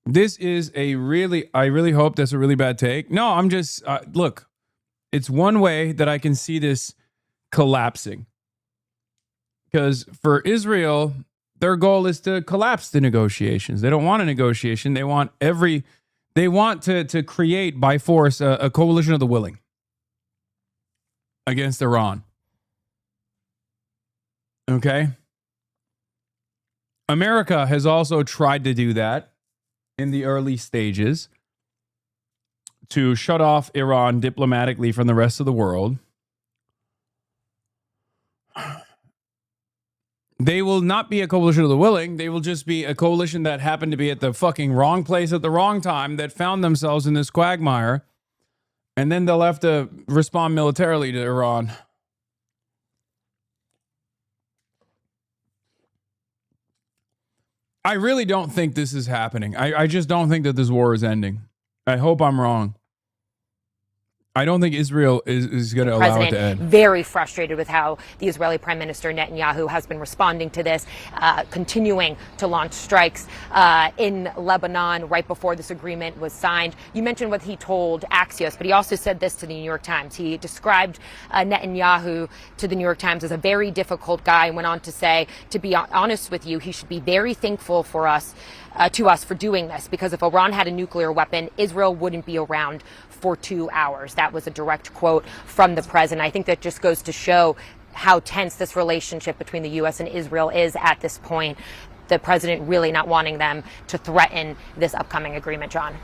This is I really hope that's a really bad take. No, I'm just, look, it's one way that I can see this collapsing. Because for Israel, their goal is to collapse the negotiations. They don't want a negotiation. They want to create by force a coalition of the willing against Iran. Okay? America has also tried to do that in the early stages to shut off Iran diplomatically from the rest of the world. They will not be a coalition of the willing. They will just be a coalition that happened to be at the fucking wrong place at the wrong time, that found themselves in this quagmire. And then they'll have to respond militarily to Iran. I really don't think this is happening. I just don't think that this war is ending. I hope I'm wrong. I don't think Israel is going to allow it to end. Very frustrated with how the Israeli Prime Minister Netanyahu has been responding to this, continuing to launch strikes in Lebanon right before this agreement was signed. You mentioned what he told Axios, but he also said this to the New York Times. He described Netanyahu to the New York Times as a very difficult guy and went on to say, to be honest with you, he should be very thankful for us, to us for doing this, because if Iran had a nuclear weapon, Israel wouldn't be around for 2 hours. That was a direct quote from the president. I think that just goes to show how tense this relationship between the U.S. and Israel is at this point. The president really not wanting them to threaten this upcoming agreement, John.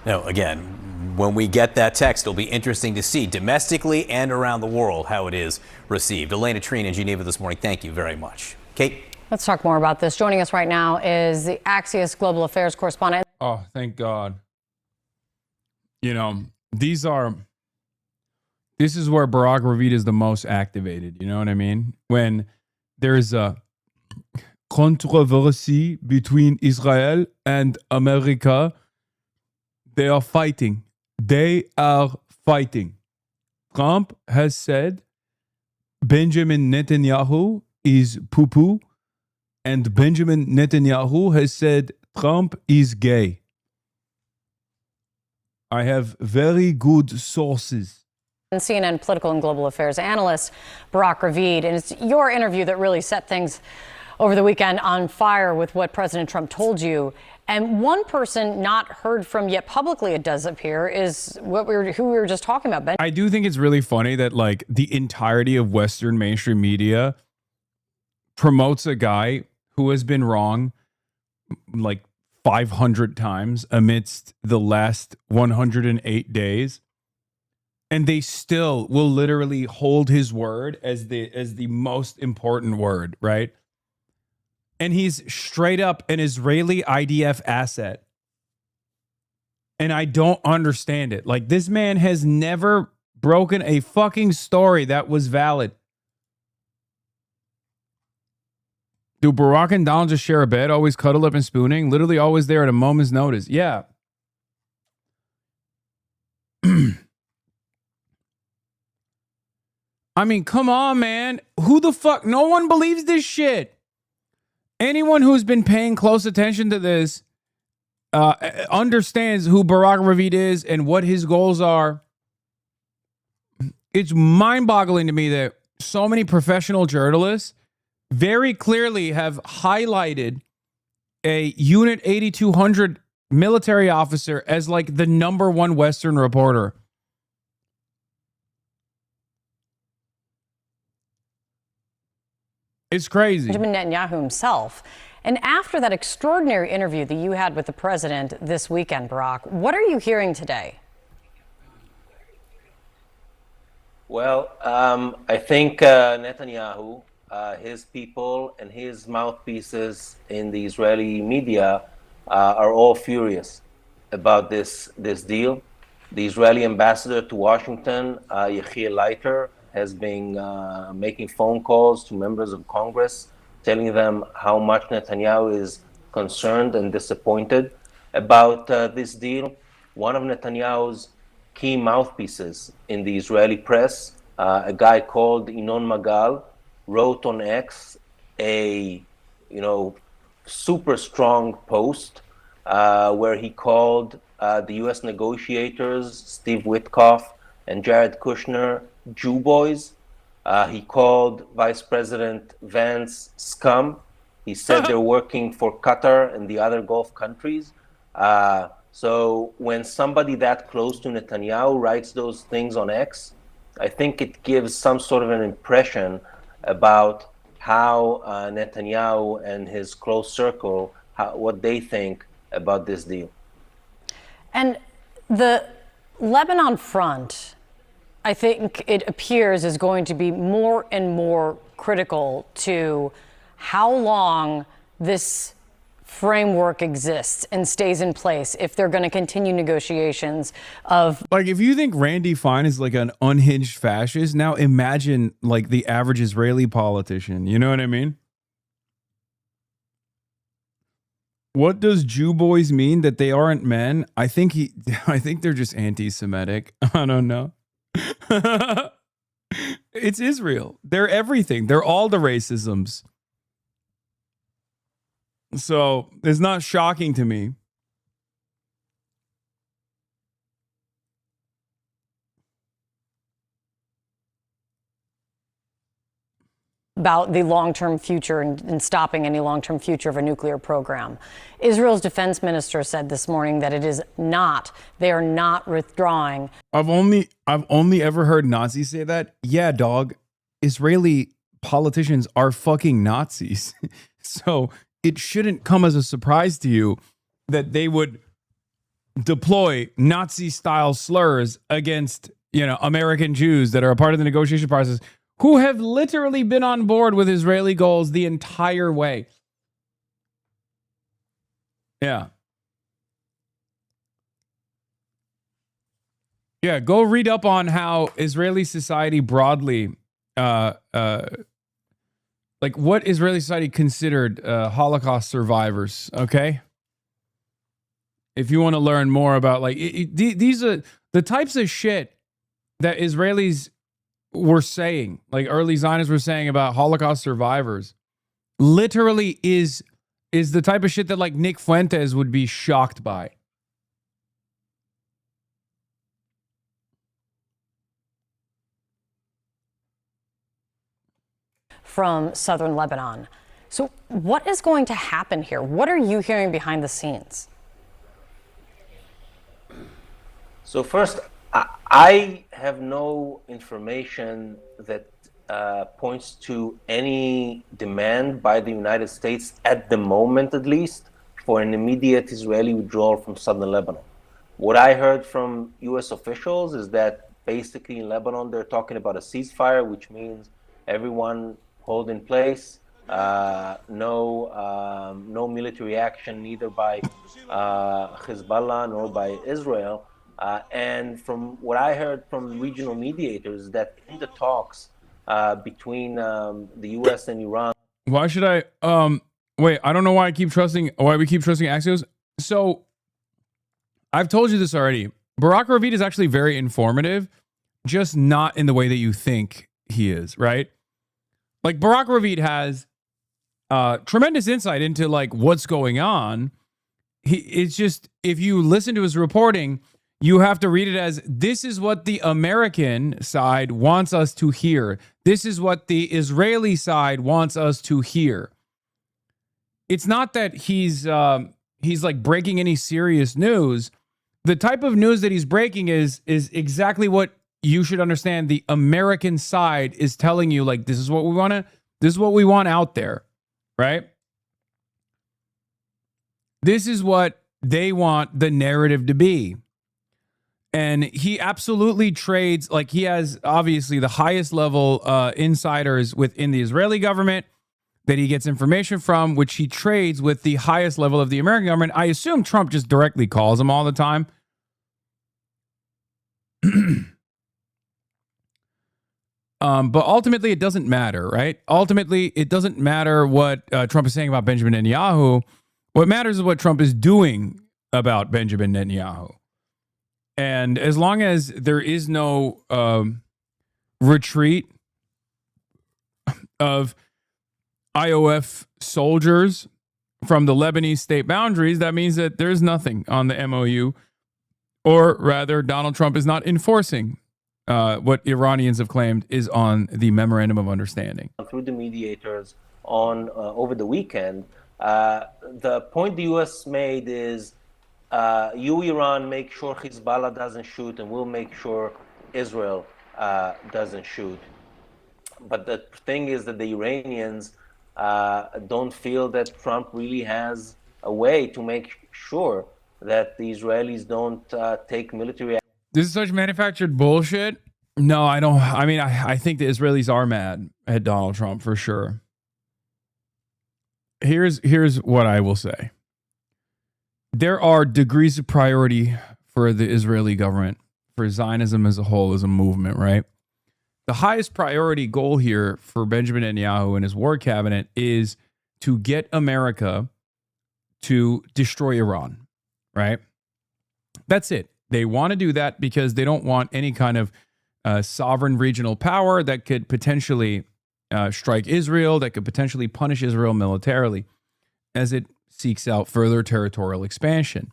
Now, again, when we get that text, it'll be interesting to see domestically and around the world how it is received. Elena Treen in Geneva this morning, thank you very much. Kate? Let's talk more about this. Joining us right now is the Axios Global Affairs correspondent. Oh, thank God. You know, this is where Barack Ravid is the most activated. You know what I mean? When there's a controversy between Israel and America, they are fighting. Trump has said Benjamin Netanyahu is poo-poo, and Benjamin Netanyahu has said Trump is gay. I have very good sources. CNN political and global affairs analyst Barack Ravid, and it's your interview that really set things over the weekend on fire with what President Trump told you. And one person not heard from yet publicly, it does appear, is who we were just talking about, Ben. I do think it's really funny that like the entirety of Western mainstream media promotes a guy who has been wrong like 500 times amidst the last 108 days. And they still will literally hold his word as the most important word, right? And he's straight up an Israeli IDF asset. And I don't understand it. Like, this man has never broken a fucking story that was valid. Do Barack and Donald just share a bed, always cuddle up and spooning? Literally always there at a moment's notice. Yeah. I mean, come on, man. Who the fuck? No one believes this shit. Anyone who's been paying close attention to this understands who Barack Ravid is and what his goals are. It's mind-boggling to me that so many professional journalists very clearly have highlighted a Unit 8200 military officer as like the #1 Western reporter. It's crazy. Benjamin Netanyahu himself. And after that extraordinary interview that you had with the president this weekend, Barack, what are you hearing today? Well, I think Netanyahu, his people, and his mouthpieces in the Israeli media are all furious about this deal. The Israeli ambassador to Washington, Yechiel Leiter, has been making phone calls to members of Congress, telling them how much Netanyahu is concerned and disappointed about this deal. One of Netanyahu's key mouthpieces in the Israeli press, a guy called Inon Magal, wrote on X a super strong post where he called the U.S. negotiators, Steve Witkoff and Jared Kushner, Jew boys. He called Vice President Vance scum. He said they're working for Qatar and the other Gulf countries. So when somebody that close to Netanyahu writes those things on X, I think it gives some sort of an impression about how Netanyahu and his close circle, what they think about this deal. And the Lebanon front, I think it appears, is going to be more and more critical to how long this framework exists and stays in place if they're going to continue negotiations of... Like, if you think Randy Fine is like an unhinged fascist, now imagine like the average Israeli politician. You know what I mean? What does Jew boys mean? That they aren't men? I think they're just anti-Semitic. I don't know. It's Israel. They're everything. They're all the racisms. So it's not shocking to me. About the long-term future and stopping any long-term future of a nuclear program. Israel's defense minister said this morning that it is not, they are not withdrawing. I've only ever heard Nazis say that. Yeah, dog. Israeli politicians are fucking Nazis. So it shouldn't come as a surprise to you that they would deploy Nazi-style slurs against, American Jews that are a part of the negotiation process, who have literally been on board with Israeli goals the entire way. Yeah. Yeah, go read up on how Israeli society broadly, like what Israeli society considered Holocaust survivors, okay? If you want to learn more about, like, these are the types of shit that Israelis were saying, like early Zionists were saying about Holocaust survivors, literally is the type of shit that like Nick Fuentes would be shocked by. From southern Lebanon. So what is going to happen here? What are you hearing behind the scenes? So first, I have no information that points to any demand by the United States, at the moment at least, for an immediate Israeli withdrawal from southern Lebanon. What I heard from U.S. officials is that basically in Lebanon they're talking about a ceasefire, which means everyone hold in place, no military action, neither by Hezbollah nor by Israel. And from what I heard from regional mediators, that in the talks between the U.S. and Iran. Why should I? Wait, I don't know why we keep trusting Axios. So I've told you this already. Barak Ravid is actually very informative, just not in the way that you think he is, right? Like Barak Ravid has tremendous insight into like what's going on. It's just, if you listen to his reporting, you have to read it as, this is what the American side wants us to hear. This is what the Israeli side wants us to hear. It's not that he's like breaking any serious news. The type of news that he's breaking is exactly what you should understand. The American side is telling you, like, this is what we want out there, right? This is what they want the narrative to be. And he absolutely trades, like, he has obviously the highest level insiders within the Israeli government that he gets information from, which he trades with the highest level of the American government. I assume Trump just directly calls him all the time. But ultimately, it doesn't matter, right? Ultimately, it doesn't matter what Trump is saying about Benjamin Netanyahu. What matters is what Trump is doing about Benjamin Netanyahu. And as long as there is no retreat of IOF soldiers from the Lebanese state boundaries, that means that there's nothing on the MOU, or rather, Donald Trump is not enforcing what Iranians have claimed is on the Memorandum of Understanding. Through the mediators on over the weekend, the point the U.S. made is, you, Iran, make sure Hezbollah doesn't shoot, and we'll make sure Israel doesn't shoot. But the thing is that the Iranians don't feel that Trump really has a way to make sure that the Israelis don't take military action. This is such manufactured bullshit. No, I don't. I mean, I think the Israelis are mad at Donald Trump for sure. Here's what I will say. There are degrees of priority for the Israeli government, for Zionism as a whole, as a movement, right? The highest priority goal here for Benjamin Netanyahu and his war cabinet is to get America to destroy Iran, right? That's it. They want to do that because they don't want any kind of sovereign regional power that could potentially strike Israel, that could potentially punish Israel militarily as it seeks out further territorial expansion.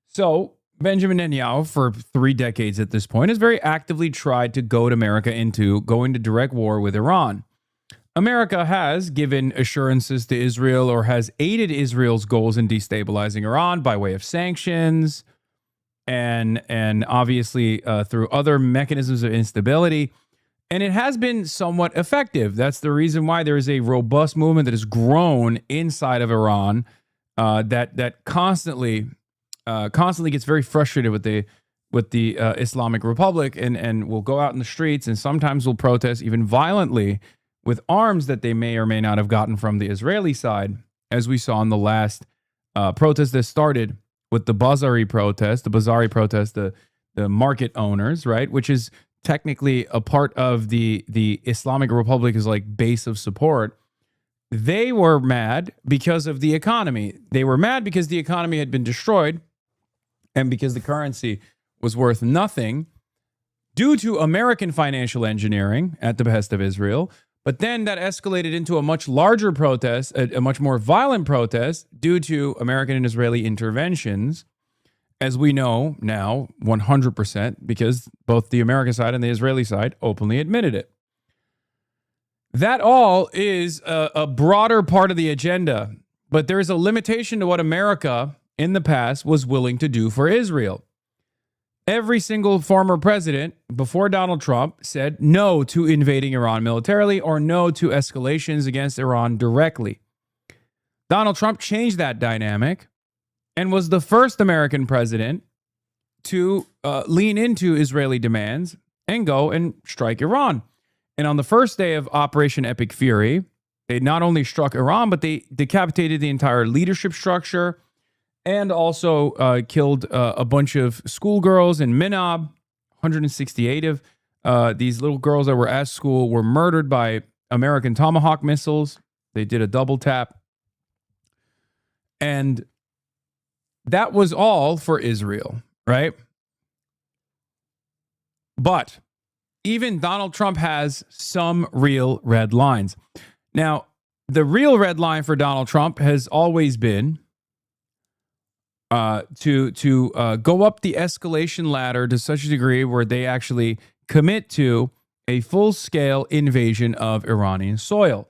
So Benjamin Netanyahu, for 3 decades at this point, has very actively tried to goad America into going to direct war with Iran. America has given assurances to Israel, or has aided Israel's goals in destabilizing Iran by way of sanctions and obviously through other mechanisms of instability. And it has been somewhat effective. That's the reason why there is a robust movement that has grown inside of Iran that constantly gets very frustrated with the Islamic Republic and will go out in the streets and sometimes will protest even violently with arms that they may or may not have gotten from the Israeli side, as we saw in the last protest that started with the Bazari protest, the market owners, right, which is technically a part of the Islamic Republic is like base of support. They were mad because of the economy. They were mad because the economy had been destroyed and because the currency was worth nothing due to American financial engineering at the behest of Israel. But then that escalated into a much larger protest, a much more violent protest due to American and Israeli interventions, as we know now 100%, because both the American side and the Israeli side openly admitted it. That all is a broader part of the agenda, but there is a limitation to what America in the past was willing to do for Israel. Every single former president before Donald Trump said no to invading Iran militarily or no to escalations against Iran directly. Donald Trump changed that dynamic and was the first American president to lean into Israeli demands and go and strike Iran. And on the first day of Operation Epic Fury, they not only struck Iran, but they decapitated the entire leadership structure and also killed a bunch of schoolgirls in Minab. 168 of these little girls that were at school were murdered by American Tomahawk missiles. They did a double tap. And that was all for Israel, right? But even Donald Trump has some real red lines. Now, the real red line for Donald Trump has always been to go up the escalation ladder to such a degree where they actually commit to a full-scale invasion of Iranian soil.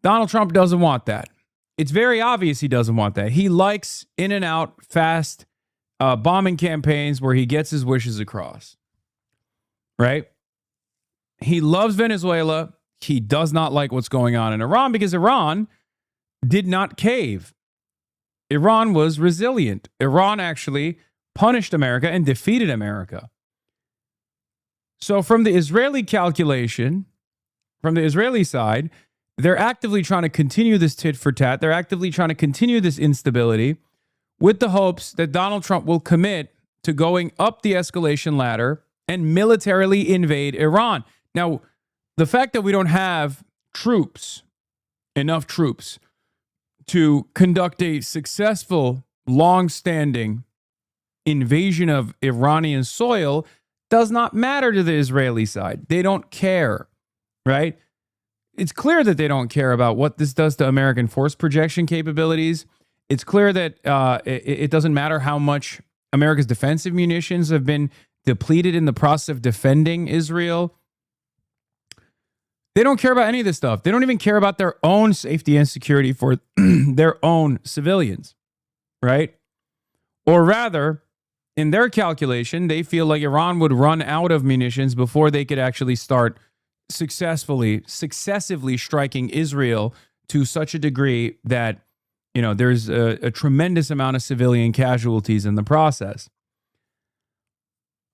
Donald Trump doesn't want that. It's very obvious he doesn't want that. He likes in and out, fast bombing campaigns where he gets his wishes across, right? He loves Venezuela. He does not like what's going on in Iran because Iran did not cave. Iran was resilient. Iran actually punished America and defeated America. So from the Israeli calculation, from the Israeli side, they're actively trying to continue this tit for tat. They're actively trying to continue this instability with the hopes that Donald Trump will commit to going up the escalation ladder and militarily invade Iran. Now, the fact that we don't have enough troops to conduct a successful, long-standing invasion of Iranian soil does not matter to the Israeli side. They don't care, right? It's clear that they don't care about what this does to American force projection capabilities. It's clear that it doesn't matter how much America's defensive munitions have been depleted in the process of defending Israel. They don't care about any of this stuff. They don't even care about their own safety and security for their own civilians, right? Or rather, in their calculation, they feel like Iran would run out of munitions before they could actually start successively striking Israel to such a degree that, you know, there's a tremendous amount of civilian casualties in the process.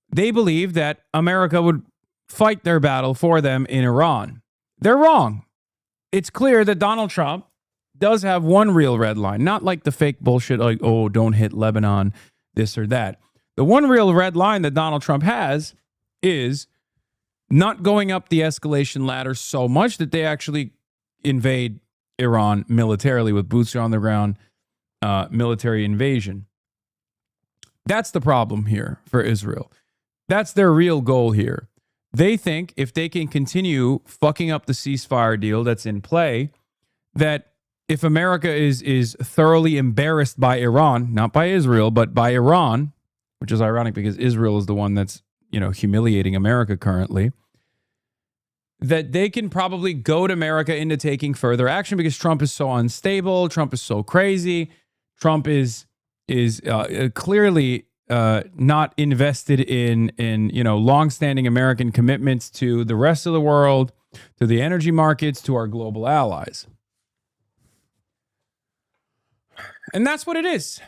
They believe that America would fight their battle for them in Iran. They're wrong. It's clear that Donald Trump does have one real red line, not like the fake bullshit like, oh, don't hit Lebanon, this or that. The one real red line that Donald Trump has is not going up the escalation ladder so much that they actually invade Iran militarily with boots on the ground, military invasion. That's the problem here for Israel. That's their real goal here. They think if they can continue fucking up the ceasefire deal that's in play, that if America is thoroughly embarrassed by Iran, not by Israel, but by Iran, which is ironic because Israel is the one that's, you know, humiliating America currently, that they can probably goad America into taking further action because Trump is so unstable, Trump is so crazy, Trump is clearly not invested in you know, longstanding American commitments to the rest of the world, to the energy markets, to our global allies. And that's what it is.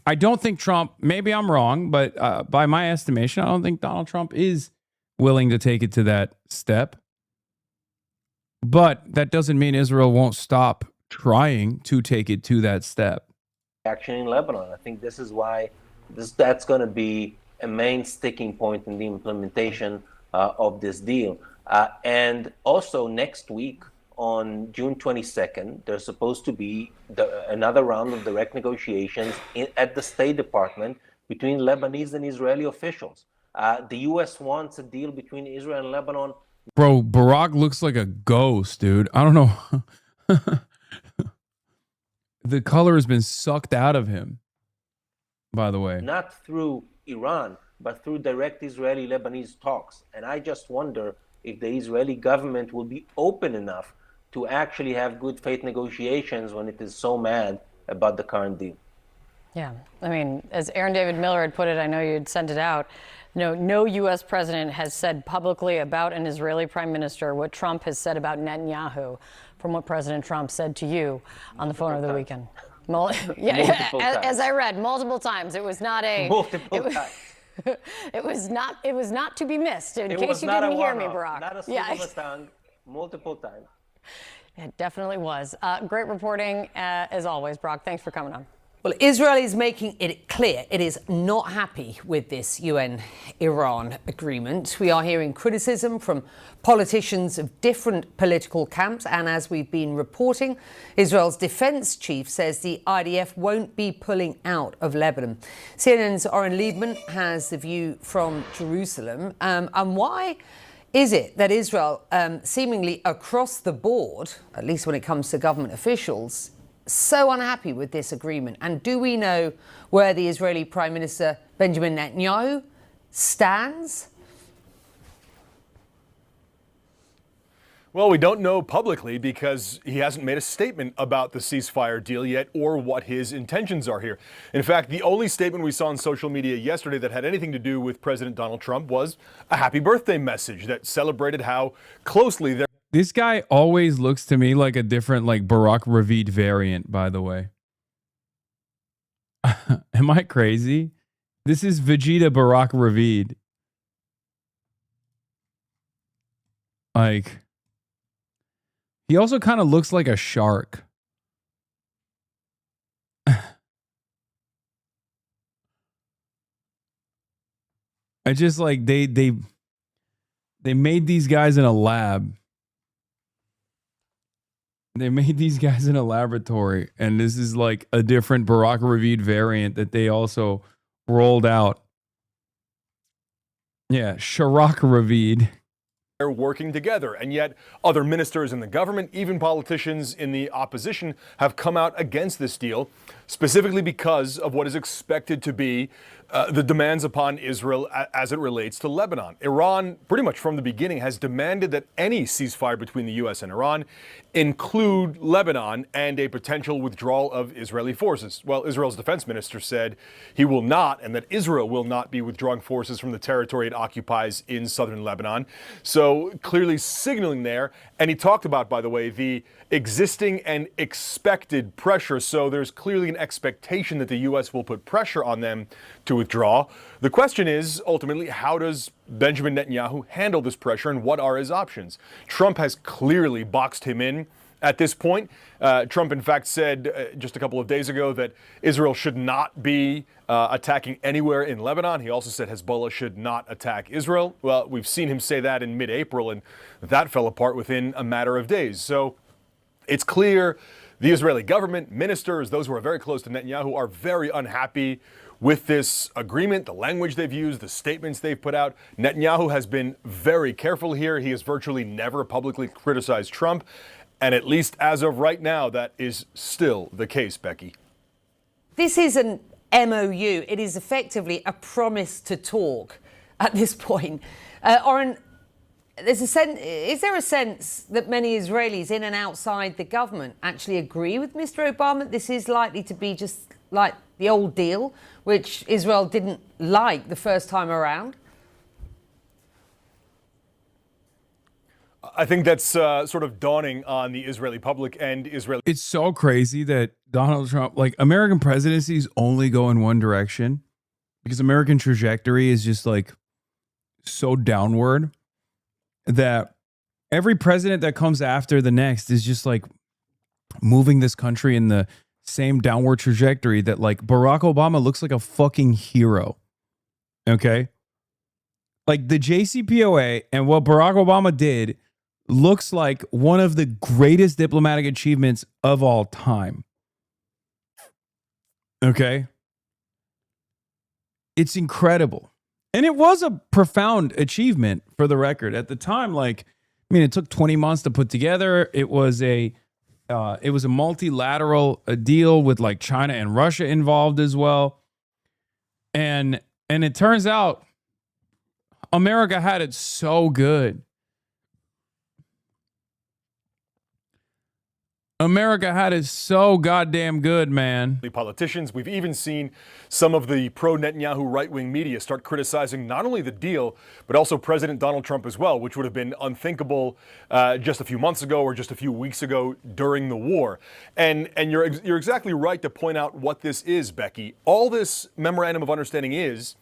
I don't think Trump, maybe I'm wrong, but by my estimation, I don't think Donald Trump is willing to take it to that step. But that doesn't mean Israel won't stop trying to take it to that step. Action in Lebanon. I think this is why that's going to be a main sticking point in the implementation of this deal. And also next week, on June 22nd, there's supposed to be another round of direct negotiations at the State Department between Lebanese and Israeli officials. The U.S. wants a deal between Israel and Lebanon. Bro, Barack looks like a ghost, dude. I don't know. The color has been sucked out of him, by the way. Not through Iran, but through direct Israeli-Lebanese talks. And I just wonder if the Israeli government will be open enough to actually have good faith negotiations when it is so mad about the current deal. Yeah, I mean, as Aaron David Miller had put it, I know you'd sent it out. No U.S. president has said publicly about an Israeli prime minister what Trump has said about Netanyahu from what President Trump said to you on the phone over the weekend? Multiple times. As I read, multiple times. It was not a... Multiple times. It was not to be missed. In It case was you not didn't a hear me, one-off, Barack. not a slip of the tongue, multiple times. It definitely was. Great reporting, as always, Brock. Thanks for coming on. Well, Israel is making it clear it is not happy with this UN-Iran agreement. We are hearing criticism from politicians of different political camps. And as we've been reporting, Israel's defense chief says the IDF won't be pulling out of Lebanon. CNN's Oren Liebman has the view from Jerusalem. And why is it that Israel, seemingly across the board, at least when it comes to government officials, so unhappy with this agreement? And do we know where the Israeli Prime Minister Benjamin Netanyahu stands? Well, we don't know publicly because he hasn't made a statement about the ceasefire deal yet or what his intentions are here. In fact, the only statement we saw on social media yesterday that had anything to do with President Donald Trump was a happy birthday message that celebrated how closely they're... This guy always looks to me like a different, like, Barack Ravid variant, by the way. Am I crazy? This is Vegeta Barack Ravid. Like, he also kind of looks like a shark. I just like, they made these guys in a lab. They made these guys in a laboratory, and this is like a different Barack Ravid variant that they also rolled out. Yeah, Sharak Ravid. They're working together, and yet other ministers in the government, even politicians in the opposition, have come out against this deal, specifically because of what is expected to be the demands upon Israel as it relates to Lebanon. Iran, pretty much from the beginning, has demanded that any ceasefire between the U.S. and Iran include Lebanon and a potential withdrawal of Israeli forces. Well, Israel's defense minister said he will not, and that Israel will not be withdrawing forces from the territory it occupies in southern Lebanon. So clearly signaling there. And he talked about, by the way, the existing and expected pressure. So there's clearly an expectation that the U.S. will put pressure on them to withdraw. The question is, ultimately, how does Benjamin Netanyahu handle this pressure, and what are his options? Trump has clearly boxed him in at this point. Trump, in fact, said just a couple of days ago that Israel should not be attacking anywhere in Lebanon. He also said Hezbollah should not attack Israel. Well, we've seen him say that in mid-April, and that fell apart within a matter of days. So it's clear the Israeli government, ministers, those who are very close to Netanyahu, are very unhappy with this agreement, the language they've used, the statements they've put out. Netanyahu has been very careful here. He has virtually never publicly criticized Trump. And at least as of right now, that is still the case, Becky. This is an MOU. It is effectively a promise to talk at this point. Oren, is there a sense that many Israelis in and outside the government actually agree with Mr. Obama? This is likely to be just like the old deal, which Israel didn't like the first time around? I think that's sort of dawning on the Israeli public and Israeli. It's so crazy that Donald Trump, like, American presidencies only go in one direction because American trajectory is just like so downward that every president that comes after the next is just like moving this country in the same downward trajectory that, like, Barack Obama looks like a fucking hero. Okay? Like, the JCPOA and what Barack Obama did looks like one of the greatest diplomatic achievements of all time. Okay? It's incredible. And it was a profound achievement, for the record. At the time, like, I mean, it took 20 months to put together. It was a multilateral deal with, like, China and Russia involved as well. And it turns out America had it so good. America had it so goddamn good, man. Politicians, we've even seen some of the pro-Netanyahu right-wing media start criticizing not only the deal, but also President Donald Trump as well, which would have been unthinkable just a few months ago or just a few weeks ago during the war. And you're exactly right to point out what this is, Becky. All this memorandum of understanding is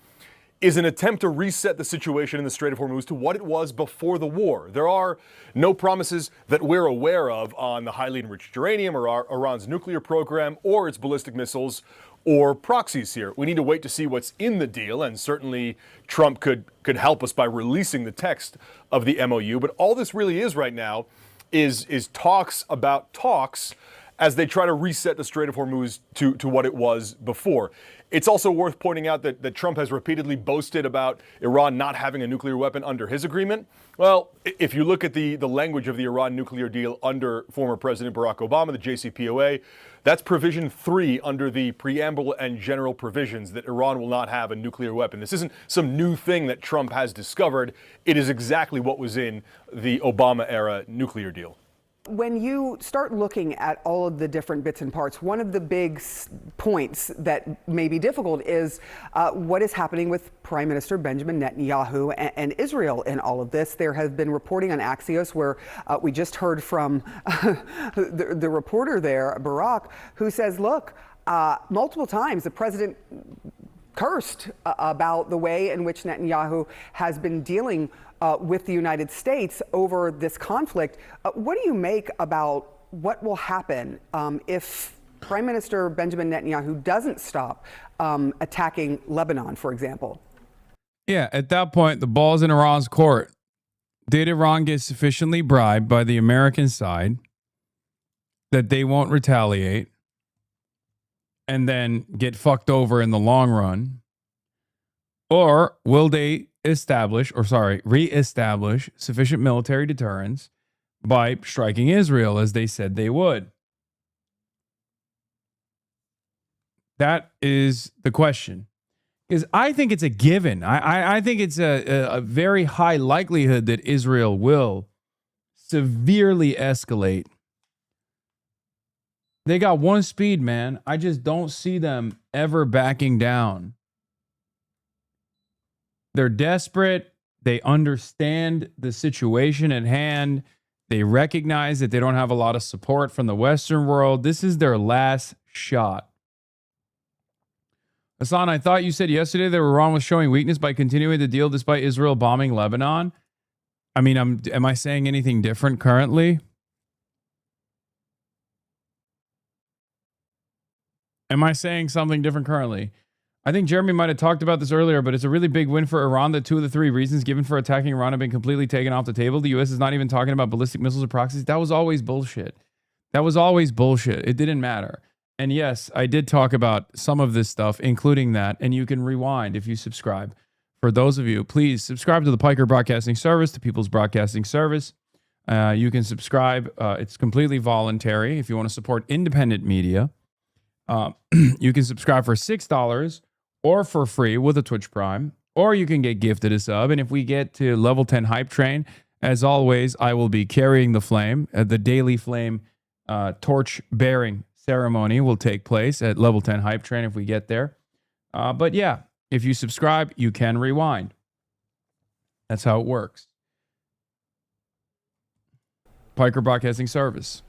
an attempt to reset the situation in the Strait of Hormuz to what it was before the war. There are no promises that we're aware of on the highly enriched uranium or Iran's nuclear program or its ballistic missiles or proxies here. We need to wait to see what's in the deal, and certainly Trump could help us by releasing the text of the MOU. But all this really is right now is talks about talks as they try to reset the Strait of Hormuz to what it was before. It's also worth pointing out that Trump has repeatedly boasted about Iran not having a nuclear weapon under his agreement. Well, if you look at the language of the Iran nuclear deal under former President Barack Obama, the JCPOA, that's provision 3 under the preamble and general provisions that Iran will not have a nuclear weapon. This isn't some new thing that Trump has discovered. It is exactly what was in the Obama-era nuclear deal. When you start looking at all of the different bits and parts, one of the big points that may be difficult is what is happening with Prime Minister Benjamin Netanyahu and Israel in all of this. There has been reporting on Axios where we just heard from the reporter there, Barak, who says, look, multiple times the president cursed about the way in which Netanyahu has been dealing with the United States over this conflict. What do you make about what will happen if Prime Minister Benjamin Netanyahu doesn't stop attacking Lebanon, for example? Yeah, at that point, the ball's in Iran's court. Did Iran get sufficiently bribed by the American side that they won't retaliate and then get fucked over in the long run? Or will they reestablish sufficient military deterrence by striking Israel as they said they would? That is the question. Because I think it's a given. I think it's a very high likelihood that Israel will severely escalate. They got one speed, man. I just don't see them ever backing down. They're desperate. They understand the situation at hand. They recognize that they don't have a lot of support from the Western world. This is their last shot. Hasan, I thought you said yesterday that Iran was showing weakness by continuing the deal despite Israel bombing Lebanon. I mean, am I saying anything different currently? Am I saying something different currently? I think Jeremy might have talked about this earlier, but it's a really big win for Iran that 2 of the 3 reasons given for attacking Iran have been completely taken off the table. The U.S. is not even talking about ballistic missiles or proxies. That was always bullshit. It didn't matter. And yes, I did talk about some of this stuff, including that, and you can rewind if you subscribe. For those of you, please subscribe to the Piker Broadcasting Service, the People's Broadcasting Service. You can subscribe. It's completely voluntary if you want to support independent media. You can subscribe for $6 or for free with a Twitch Prime, or you can get gifted a sub. And if we get to level 10 hype train, as always, I will be carrying the flame. The daily flame torch bearing ceremony will take place at level 10 hype train if we get there. But yeah, if you subscribe, you can rewind. That's how it works. Piker Broadcasting Service.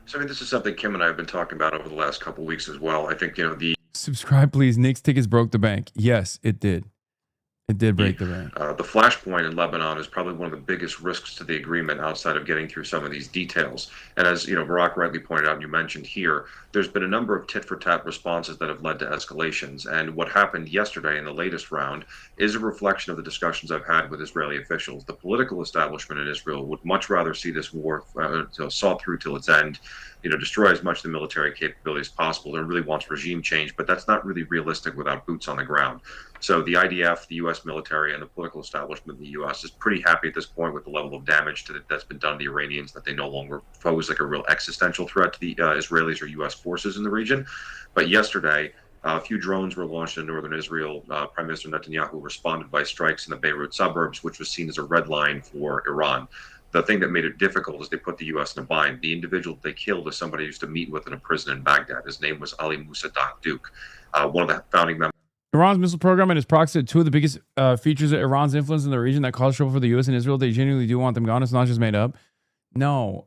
So, I mean, this is something Kim and I have been talking about over the last couple of weeks as well. I think, the subscribe, please. Nick's tickets broke the bank. Yes, it did. It did break the bank. The flashpoint in Lebanon is probably one of the biggest risks to the agreement outside of getting through some of these details. And as Barack rightly pointed out and you mentioned here, there's been a number of tit-for-tat responses that have led to escalations. And what happened yesterday in the latest round is a reflection of the discussions I've had with Israeli officials. The political establishment in Israel would much rather see this war saw through till its end, destroy as much of the military capability as possible. It really wants regime change, but that's not really realistic without boots on the ground. So the IDF, the U.S. military, and the political establishment in the U.S. is pretty happy at this point with the level of damage that's been done to the Iranians, that they no longer pose like a real existential threat to the Israelis or U.S. forces in the region. But yesterday, a few drones were launched in northern Israel. Prime Minister Netanyahu responded by strikes in the Beirut suburbs, which was seen as a red line for Iran. The thing that made it difficult is they put the U.S. in a bind. The individual they killed is somebody who used to meet with in a prison in Baghdad. His name was Ali Musa Duke, one of the founding members. Iran's missile program and its proxy are two of the biggest features of Iran's influence in the region that cause trouble for the U.S. and Israel. They genuinely do want them gone. It's not just made up. No.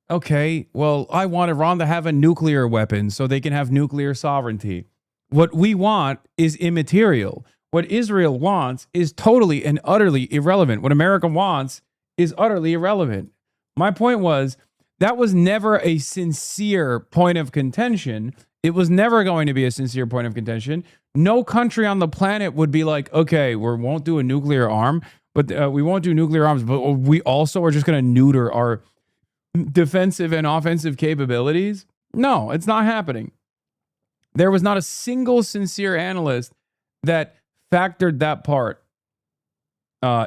Okay, well, I want Iran to have a nuclear weapon so they can have nuclear sovereignty. What we want is immaterial. What Israel wants is totally and utterly irrelevant. What America wants is utterly irrelevant. My point was, that was never a sincere point of contention. It was never going to be a sincere point of contention. No country on the planet would be like, okay, we won't do a nuclear arm, but we won't do nuclear arms, but we also are just going to neuter our defensive and offensive capabilities. No, it's not happening. There was not a single sincere analyst that factored that part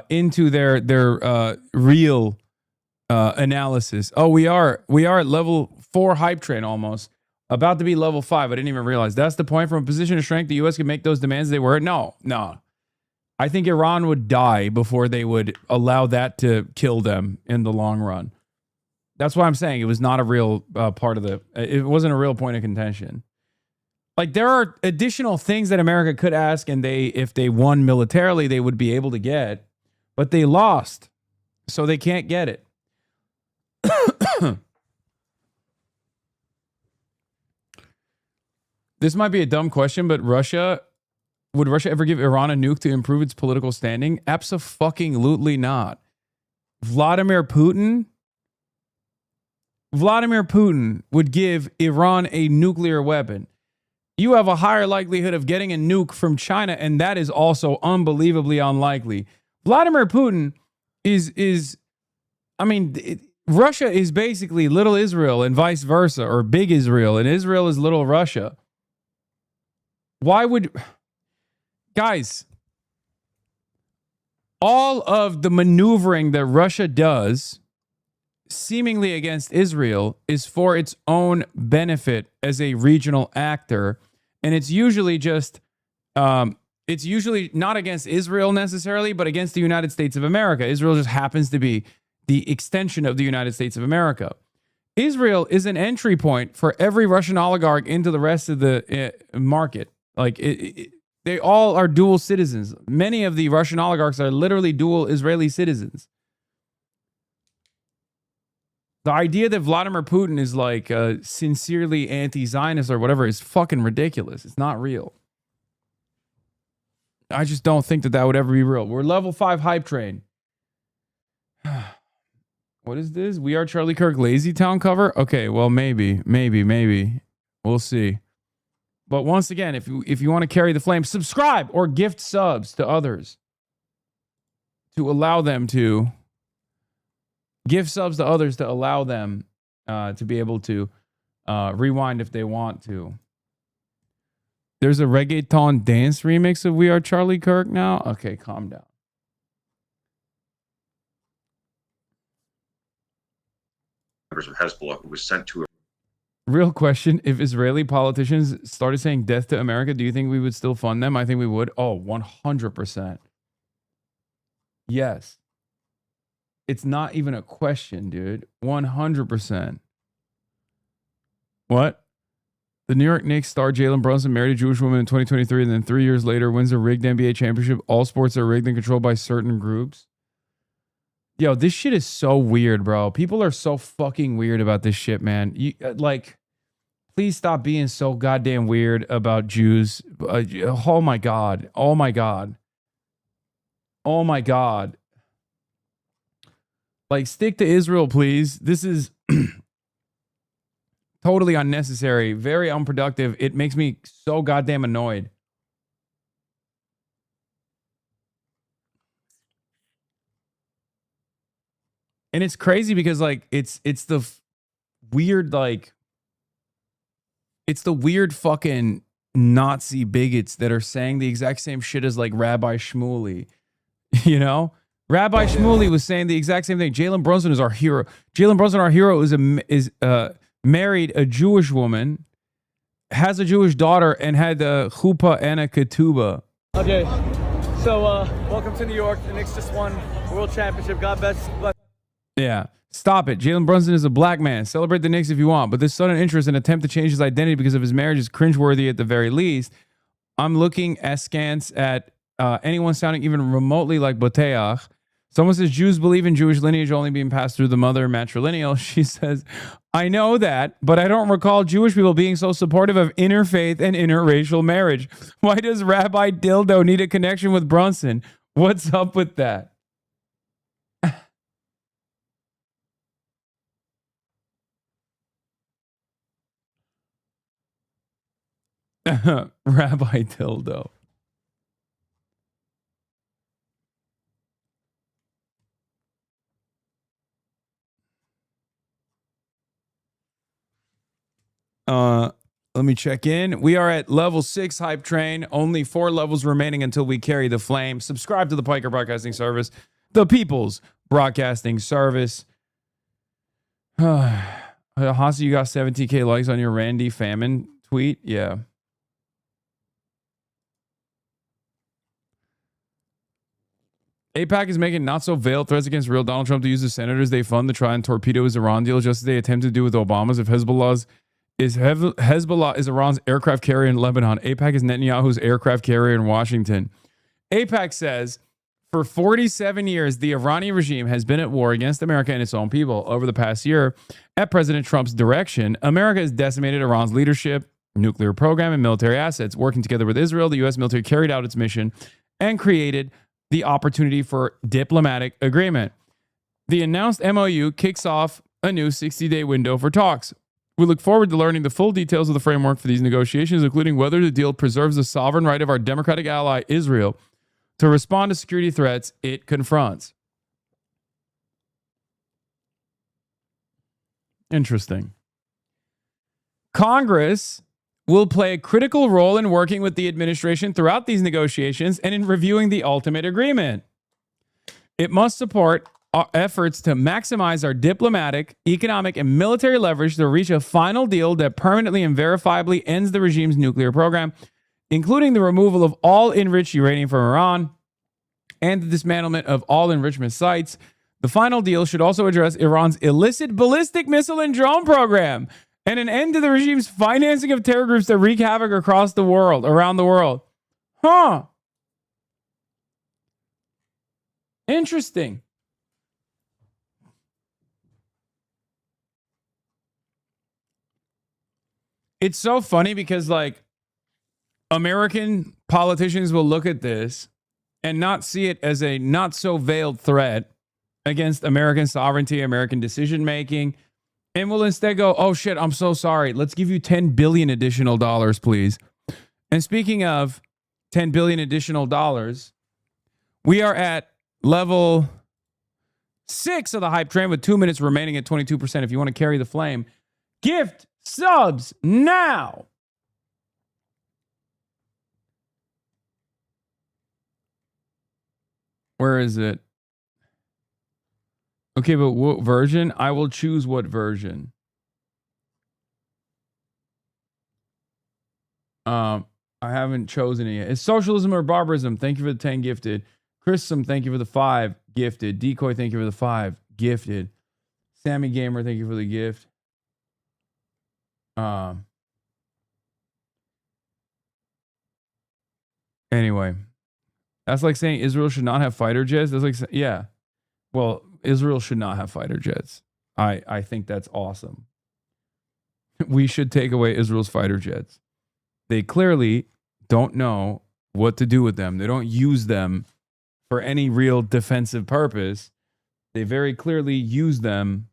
into their real analysis. Oh, we are at level 4 hype train almost. About to be level 5. I didn't even realize. That's the point. From a position of strength, the U.S. can make those demands they were. No. I think Iran would die before they would allow that to kill them in the long run. That's why I'm saying it was not a real part of it wasn't a real point of contention. Like, there are additional things that America could ask, and if they won militarily, they would be able to get, but they lost, so they can't get it. This might be a dumb question, but would Russia ever give Iran a nuke to improve its political standing? Abso-fucking-lutely not. Vladimir Putin would give Iran a nuclear weapon. You have a higher likelihood of getting a nuke from China, and that is also unbelievably unlikely. Vladimir Putin Russia is basically little Israel and vice versa, or big Israel, and Israel is little Russia. Guys, all of the maneuvering that Russia does seemingly against Israel is for its own benefit as a regional actor. And it's usually it's usually not against Israel necessarily, but against the United States of America. Israel just happens to be the extension of the United States of America. Israel is an entry point for every Russian oligarch into the rest of the market. Like, they all are dual citizens. Many of the Russian oligarchs are literally dual Israeli citizens. The idea that Vladimir Putin is like sincerely anti-Zionist or whatever is fucking ridiculous. It's not real. I just don't think that would ever be real. We're level 5 hype train. What is this? We Are Charlie Kirk Lazy Town cover? Okay, well, maybe. We'll see. But once again, if you want to carry the flame, subscribe or gift subs to others to allow them to give subs to others to allow them to be able to rewind if they want to. There's a reggaeton dance remix of We Are Charlie Kirk now? Okay, calm down. Members of Hezbollah who was sent to Real question. If Israeli politicians started saying death to America, do you think we would still fund them? I think we would. Oh, 100%. Yes. It's not even a question, dude. 100%. What? The New York Knicks star Jalen Brunson married a Jewish woman in 2023 and then 3 years later wins a rigged NBA championship. All sports are rigged and controlled by certain groups. Yo, this shit is so weird, bro. People are so fucking weird about this shit, man. Please stop being so goddamn weird about Jews. Oh my God. Oh my God. Oh my God. Like, stick to Israel, please. This is totally unnecessary, very unproductive. It makes me so goddamn annoyed. And it's crazy because, like, it's the weird, like, it's the weird fucking Nazi bigots that are saying the exact same shit as, like, Rabbi Shmuley. You know? Rabbi Shmuley was saying the exact same thing. Jalen Brunson is our hero. Jalen Brunson, our hero, is married a Jewish woman, has a Jewish daughter, and had a chuppah and a ketubah. Okay, so welcome to New York. The Knicks just won the World Championship. God bless. Yeah. Stop it. Jalen Brunson is a black man. Celebrate the Knicks if you want, but this sudden interest and attempt to change his identity because of his marriage is cringeworthy at the very least. I'm looking askance at anyone sounding even remotely like Boteach. Someone says Jews believe in Jewish lineage only being passed through the mother matrilineal. She says, I know that, but I don't recall Jewish people being so supportive of interfaith and interracial marriage. Why does Rabbi Dildo need a connection with Brunson? What's up with that? Rabbi Dildo. Let me check in. We are at level 6 hype train. Only 4 levels remaining until we carry the flame. Subscribe to the Piker Broadcasting Service, the People's Broadcasting Service. Hasan, you got 17K likes on your Randy Famine tweet? Yeah. AIPAC is making not so veiled threats against real Donald Trump to use the senators they fund to try and torpedo his Iran deal, just as they attempted to do with Obama's. If Hezbollah is Iran's aircraft carrier in Lebanon, AIPAC is Netanyahu's aircraft carrier in Washington. AIPAC says, for 47 years, the Iranian regime has been at war against America and its own people. Over the past year, at President Trump's direction, America has decimated Iran's leadership, nuclear program, and military assets. Working together with Israel, the U.S. military carried out its mission and created the opportunity for diplomatic agreement. The announced MOU kicks off a new 60-day window for talks. We look forward to learning the full details of the framework for these negotiations, including whether the deal preserves the sovereign right of our democratic ally, Israel, to respond to security threats it confronts. Interesting. Congress will play a critical role in working with the administration throughout these negotiations and in reviewing the ultimate agreement. It must support our efforts to maximize our diplomatic, economic, and military leverage to reach a final deal that permanently and verifiably ends the regime's nuclear program, including the removal of all enriched uranium from Iran and the dismantlement of all enrichment sites. The final deal should also address Iran's illicit ballistic missile and drone program and an end to the regime's financing of terror groups that wreak havoc around the world. Huh. Interesting. It's so funny because, like, American politicians will look at this and not see it as a not so veiled threat against American sovereignty, American decision making, and will instead go, oh shit, I'm so sorry. Let's give you $10 billion additional dollars, please. And speaking of $10 billion additional dollars, we are at level 6 of the hype train with 2 minutes remaining at 22%. If you want to carry the flame, gift subs now. Where is it? Okay, but what version? I will choose what version. I haven't chosen it yet. It's socialism or barbarism. Thank you for the 10 gifted. Chrisum, thank you for the 5 gifted. Decoy, thank you for the 5 gifted. Sammy Gamer, thank you for the gift. Anyway, that's like saying Israel should not have fighter jets. That's like, yeah. Well, Israel should not have fighter jets. I think that's awesome. We should take away Israel's fighter jets. They clearly don't know what to do with them. They don't use them for any real defensive purpose. They very clearly use them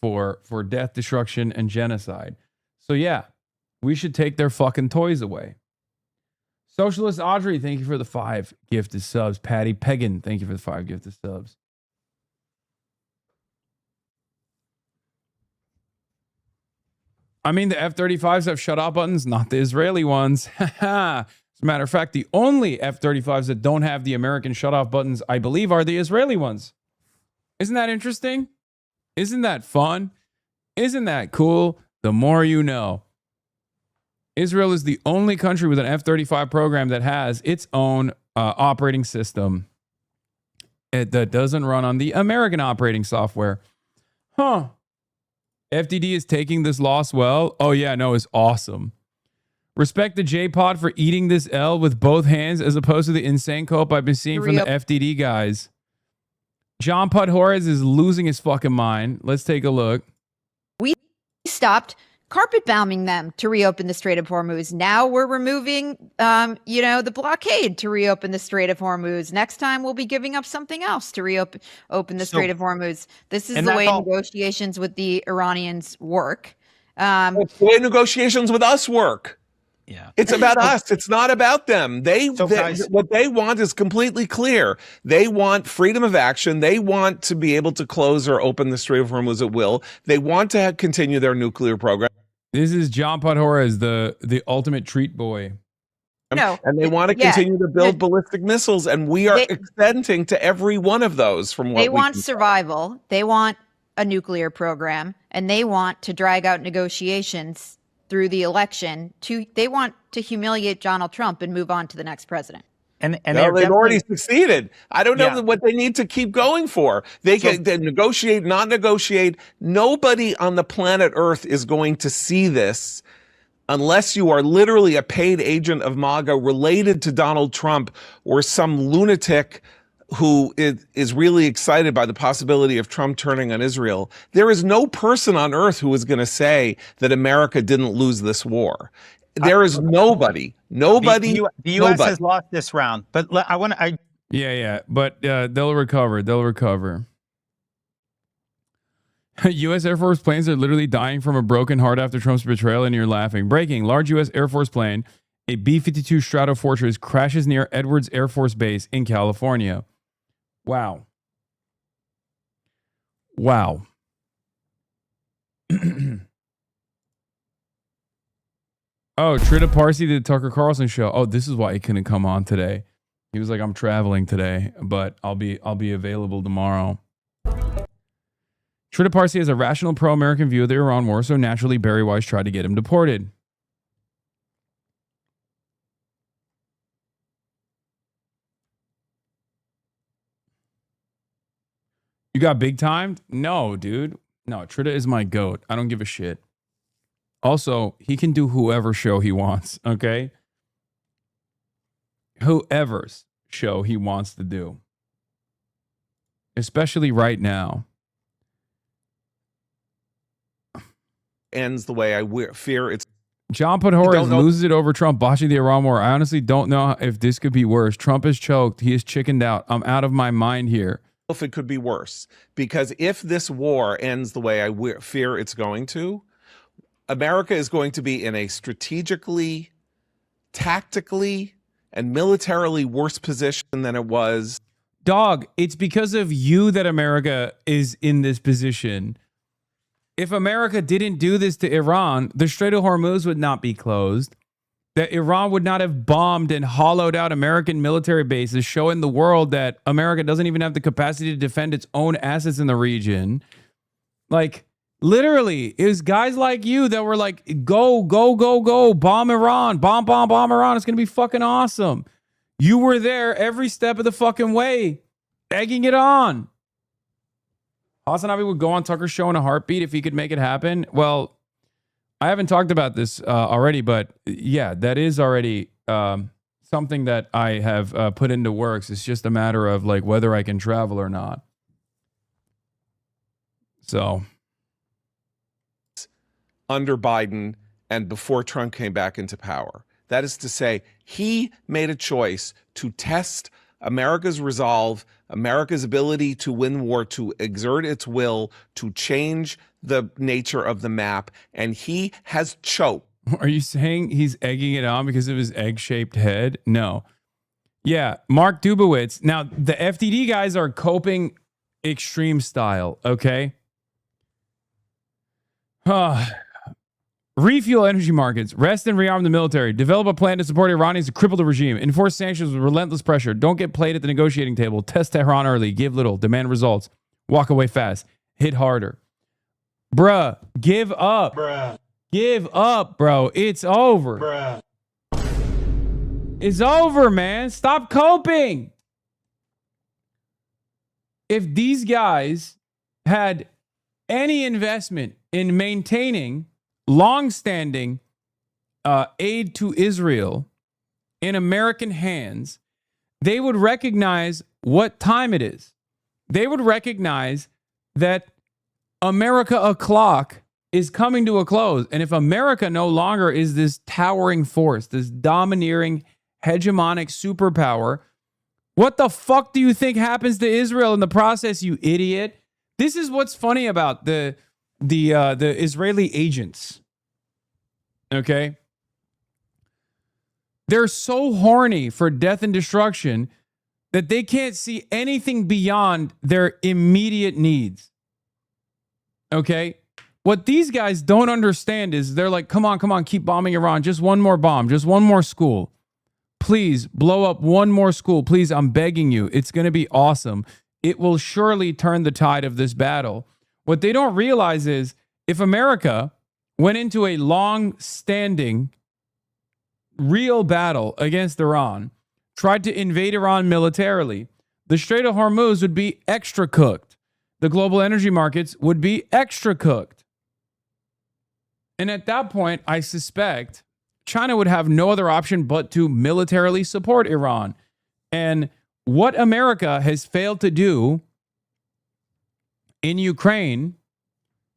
for death, destruction, and genocide. So yeah, we should take their fucking toys away. Socialist Audrey, thank you for the 5 gifted subs. Patty Pegan, thank you for the 5 gifted subs. I mean, the F-35s have shut-off buttons, not the Israeli ones. As a matter of fact, the only F-35s that don't have the American shut-off buttons, I believe, are the Israeli ones. Isn't that interesting? Isn't that fun? Isn't that cool? The more you know. Israel is the only country with an F-35 program that has its own operating system. that doesn't run on the American operating software. Huh. FDD is taking this loss well. Oh, yeah, no, it's awesome. Respect the J-Pod for eating this L with both hands as opposed to the insane cope I've been seeing from the FDD guys. John Podhoretz is losing his fucking mind. Let's take a look. We stopped carpet bombing them to reopen the Strait of Hormuz. Now we're removing, the blockade to reopen the Strait of Hormuz. Next time we'll be giving up something else to reopen the Strait of Hormuz. This is the way negotiations with the Iranians work. It's the way negotiations with us work. Yeah, it's about us. It's not about them. What they want is completely clear. They want freedom of action. They want to be able to close or open the Strait of Hormuz at will. They want to continue their nuclear program. This is John Podhoretz, the ultimate treat boy. No, and they want to continue to build ballistic missiles, and we are extending to every one of those. From what they want survival, they want a nuclear program, and they want to drag out negotiations through the election. They want to humiliate Donald Trump and move on to the next president. And they've already succeeded. I don't know what they need to keep going for. They can negotiate, not negotiate. Nobody on the planet Earth is going to see this unless you are literally a paid agent of MAGA related to Donald Trump or some lunatic who is really excited by the possibility of Trump turning on Israel. There is no person on earth who is going to say that America didn't lose this war. There is nobody. The U.S. has lost this round, but Yeah, but they'll recover. They'll recover. U.S. Air Force planes are literally dying from a broken heart after Trump's betrayal, and you're laughing. Breaking: large U.S. Air Force plane, a B-52 Stratofortress, crashes near Edwards Air Force Base in California. Wow. Wow. Oh, Trita Parsi did the Tucker Carlson show. Oh, this is why he couldn't come on today. He was like, I'm traveling today, but I'll be available tomorrow. Trita Parsi has a rational pro-American view of the Iran war, so naturally Barry Weiss tried to get him deported. You got big timed? No, dude. No, Trita is my goat. I don't give a shit. Also, he can do whoever show he wants, okay? Whoever's show he wants to do. Especially right now. Ends the way I fear it's. John Podhoretz loses it over Trump botching the Iran war. I honestly don't know if this could be worse. Trump is choked. He is chickened out. I'm out of my mind here. If it could be worse, because if this war ends the way I fear it's going to, America is going to be in a strategically, tactically, and militarily worse position than it was. Dog, it's because of you that America is in this position. If America didn't do this to Iran, the Strait of Hormuz would not be closed. That Iran would not have bombed and hollowed out American military bases, showing the world that America doesn't even have the capacity to defend its own assets in the region. Like, literally, it was guys like you that were like, go, go, go, go, bomb Iran, bomb Iran. It's going to be fucking awesome. You were there every step of the fucking way, egging it on. HasanAbi would go on Tucker's show in a heartbeat if he could make it happen. Well, I haven't talked about this already, but yeah, that is already something that I have put into works. It's just a matter of like whether I can travel or not. So. Under Biden and before Trump came back into power. That is to say, he made a choice to test America's resolve, America's ability to win war, to exert its will, to change the nature of the map, and he has choked. Are you saying he's egging it on because of his egg-shaped head? No. Yeah, Mark Dubowitz. Now, the FDD guys are coping extreme style, okay? Refuel energy markets, rest and rearm the military, develop a plan to support Iranians to cripple the regime, enforce sanctions with relentless pressure, don't get played at the negotiating table, test Tehran early, give little, demand results, walk away fast, hit harder. Bruh, give up. Bruh. Give up, bro. It's over. Bruh. It's over, man. Stop coping. if these guys had any investment in maintaining long-standing aid to Israel in American hands, they would recognize what time it is. They would recognize that America o'clock is coming to a close. And if America no longer is this towering force, this domineering, hegemonic superpower, what the fuck do you think happens to Israel in the process, you idiot? This is what's funny about the Israeli agents. Okay? They're so horny for death and destruction that they can't see anything beyond their immediate needs. Okay? What these guys don't understand is they're like, come on, keep bombing Iran. Just one more bomb, just one more school. Please blow up one more school. Please, I'm begging you. It's going to be awesome. It will surely turn the tide of this battle. What they don't realize is if America went into a long-standing, real battle against Iran, tried to invade Iran militarily, the Strait of Hormuz would be extra cooked. The global energy markets would be extra cooked. And at that point, I suspect China would have no other option but to militarily support Iran. And what America has failed to do in Ukraine,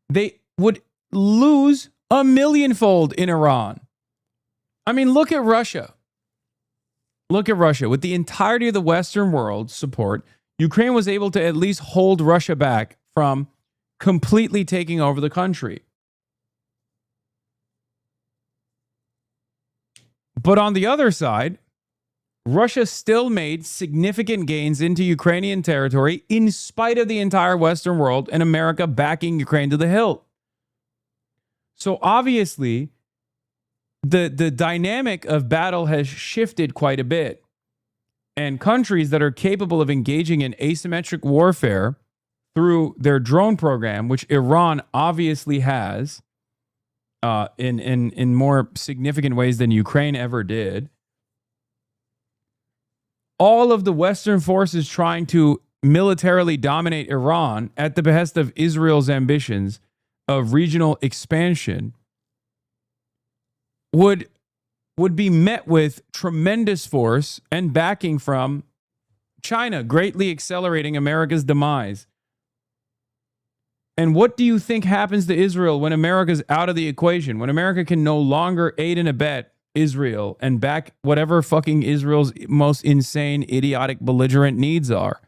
they would lose a millionfold in Iran. I mean, look at Russia. Look at Russia. With the entirety of the Western world support, Ukraine was able to at least hold Russia back from completely taking over the country. But on the other side, Russia still made significant gains into Ukrainian territory in spite of the entire Western world and America backing Ukraine to the hilt. So obviously, the dynamic of battle has shifted quite a bit. And countries that are capable of engaging in asymmetric warfare through their drone program, which Iran obviously has, in more significant ways than Ukraine ever did. All of the Western forces trying to militarily dominate Iran at the behest of Israel's ambitions of regional expansion would be met with tremendous force and backing from China, greatly accelerating America's demise. And what do you think happens to Israel when America's out of the equation? When America can no longer aid and abet Israel and back whatever fucking Israel's most insane, idiotic, belligerent needs are?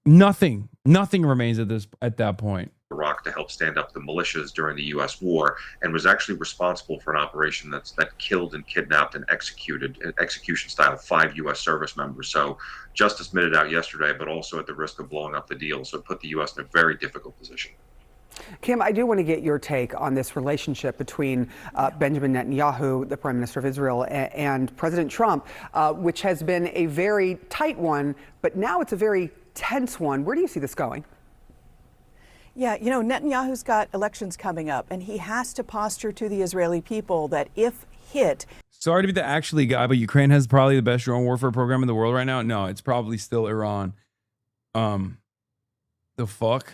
Nothing remains at that point. Iraq to help stand up the militias during the U.S. war, and was actually responsible for an operation that killed and kidnapped and executed, execution style, 5 U.S. service members. So justice meted out yesterday, but also at the risk of blowing up the deal. So it put the U.S. in a very difficult position. Kim, I do want to get your take on this relationship between Benjamin Netanyahu, the Prime Minister of Israel, and President Trump, which has been a very tight one, but now it's a very tense one. Where do you see this going? Yeah, you know, Netanyahu's got elections coming up, and he has to posture to the Israeli people that if hit... Sorry to be the actually guy, but Ukraine has probably the best drone warfare program in the world right now. No, it's probably still Iran. The fuck?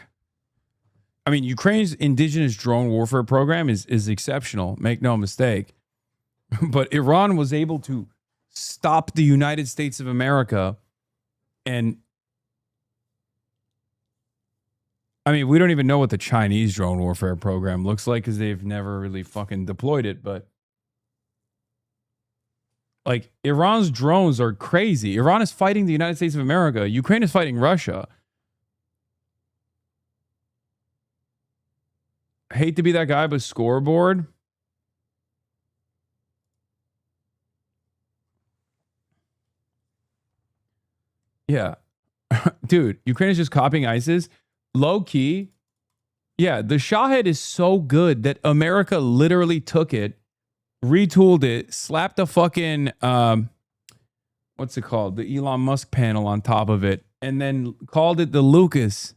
I mean, Ukraine's indigenous drone warfare program is exceptional. Make no mistake. But Iran was able to stop the United States of America. And I mean, we don't even know what the Chinese drone warfare program looks like because they've never really fucking deployed it. But like, Iran's drones are crazy. Iran is fighting the United States of America. Ukraine is fighting Russia. I hate to be that guy, but scoreboard. Yeah. Dude, Ukraine is just copying ISIS. Low key. Yeah, the Shahed is so good that America literally took it, retooled it, slapped a fucking, what's it called? The Elon Musk panel on top of it, and then called it the Lucas.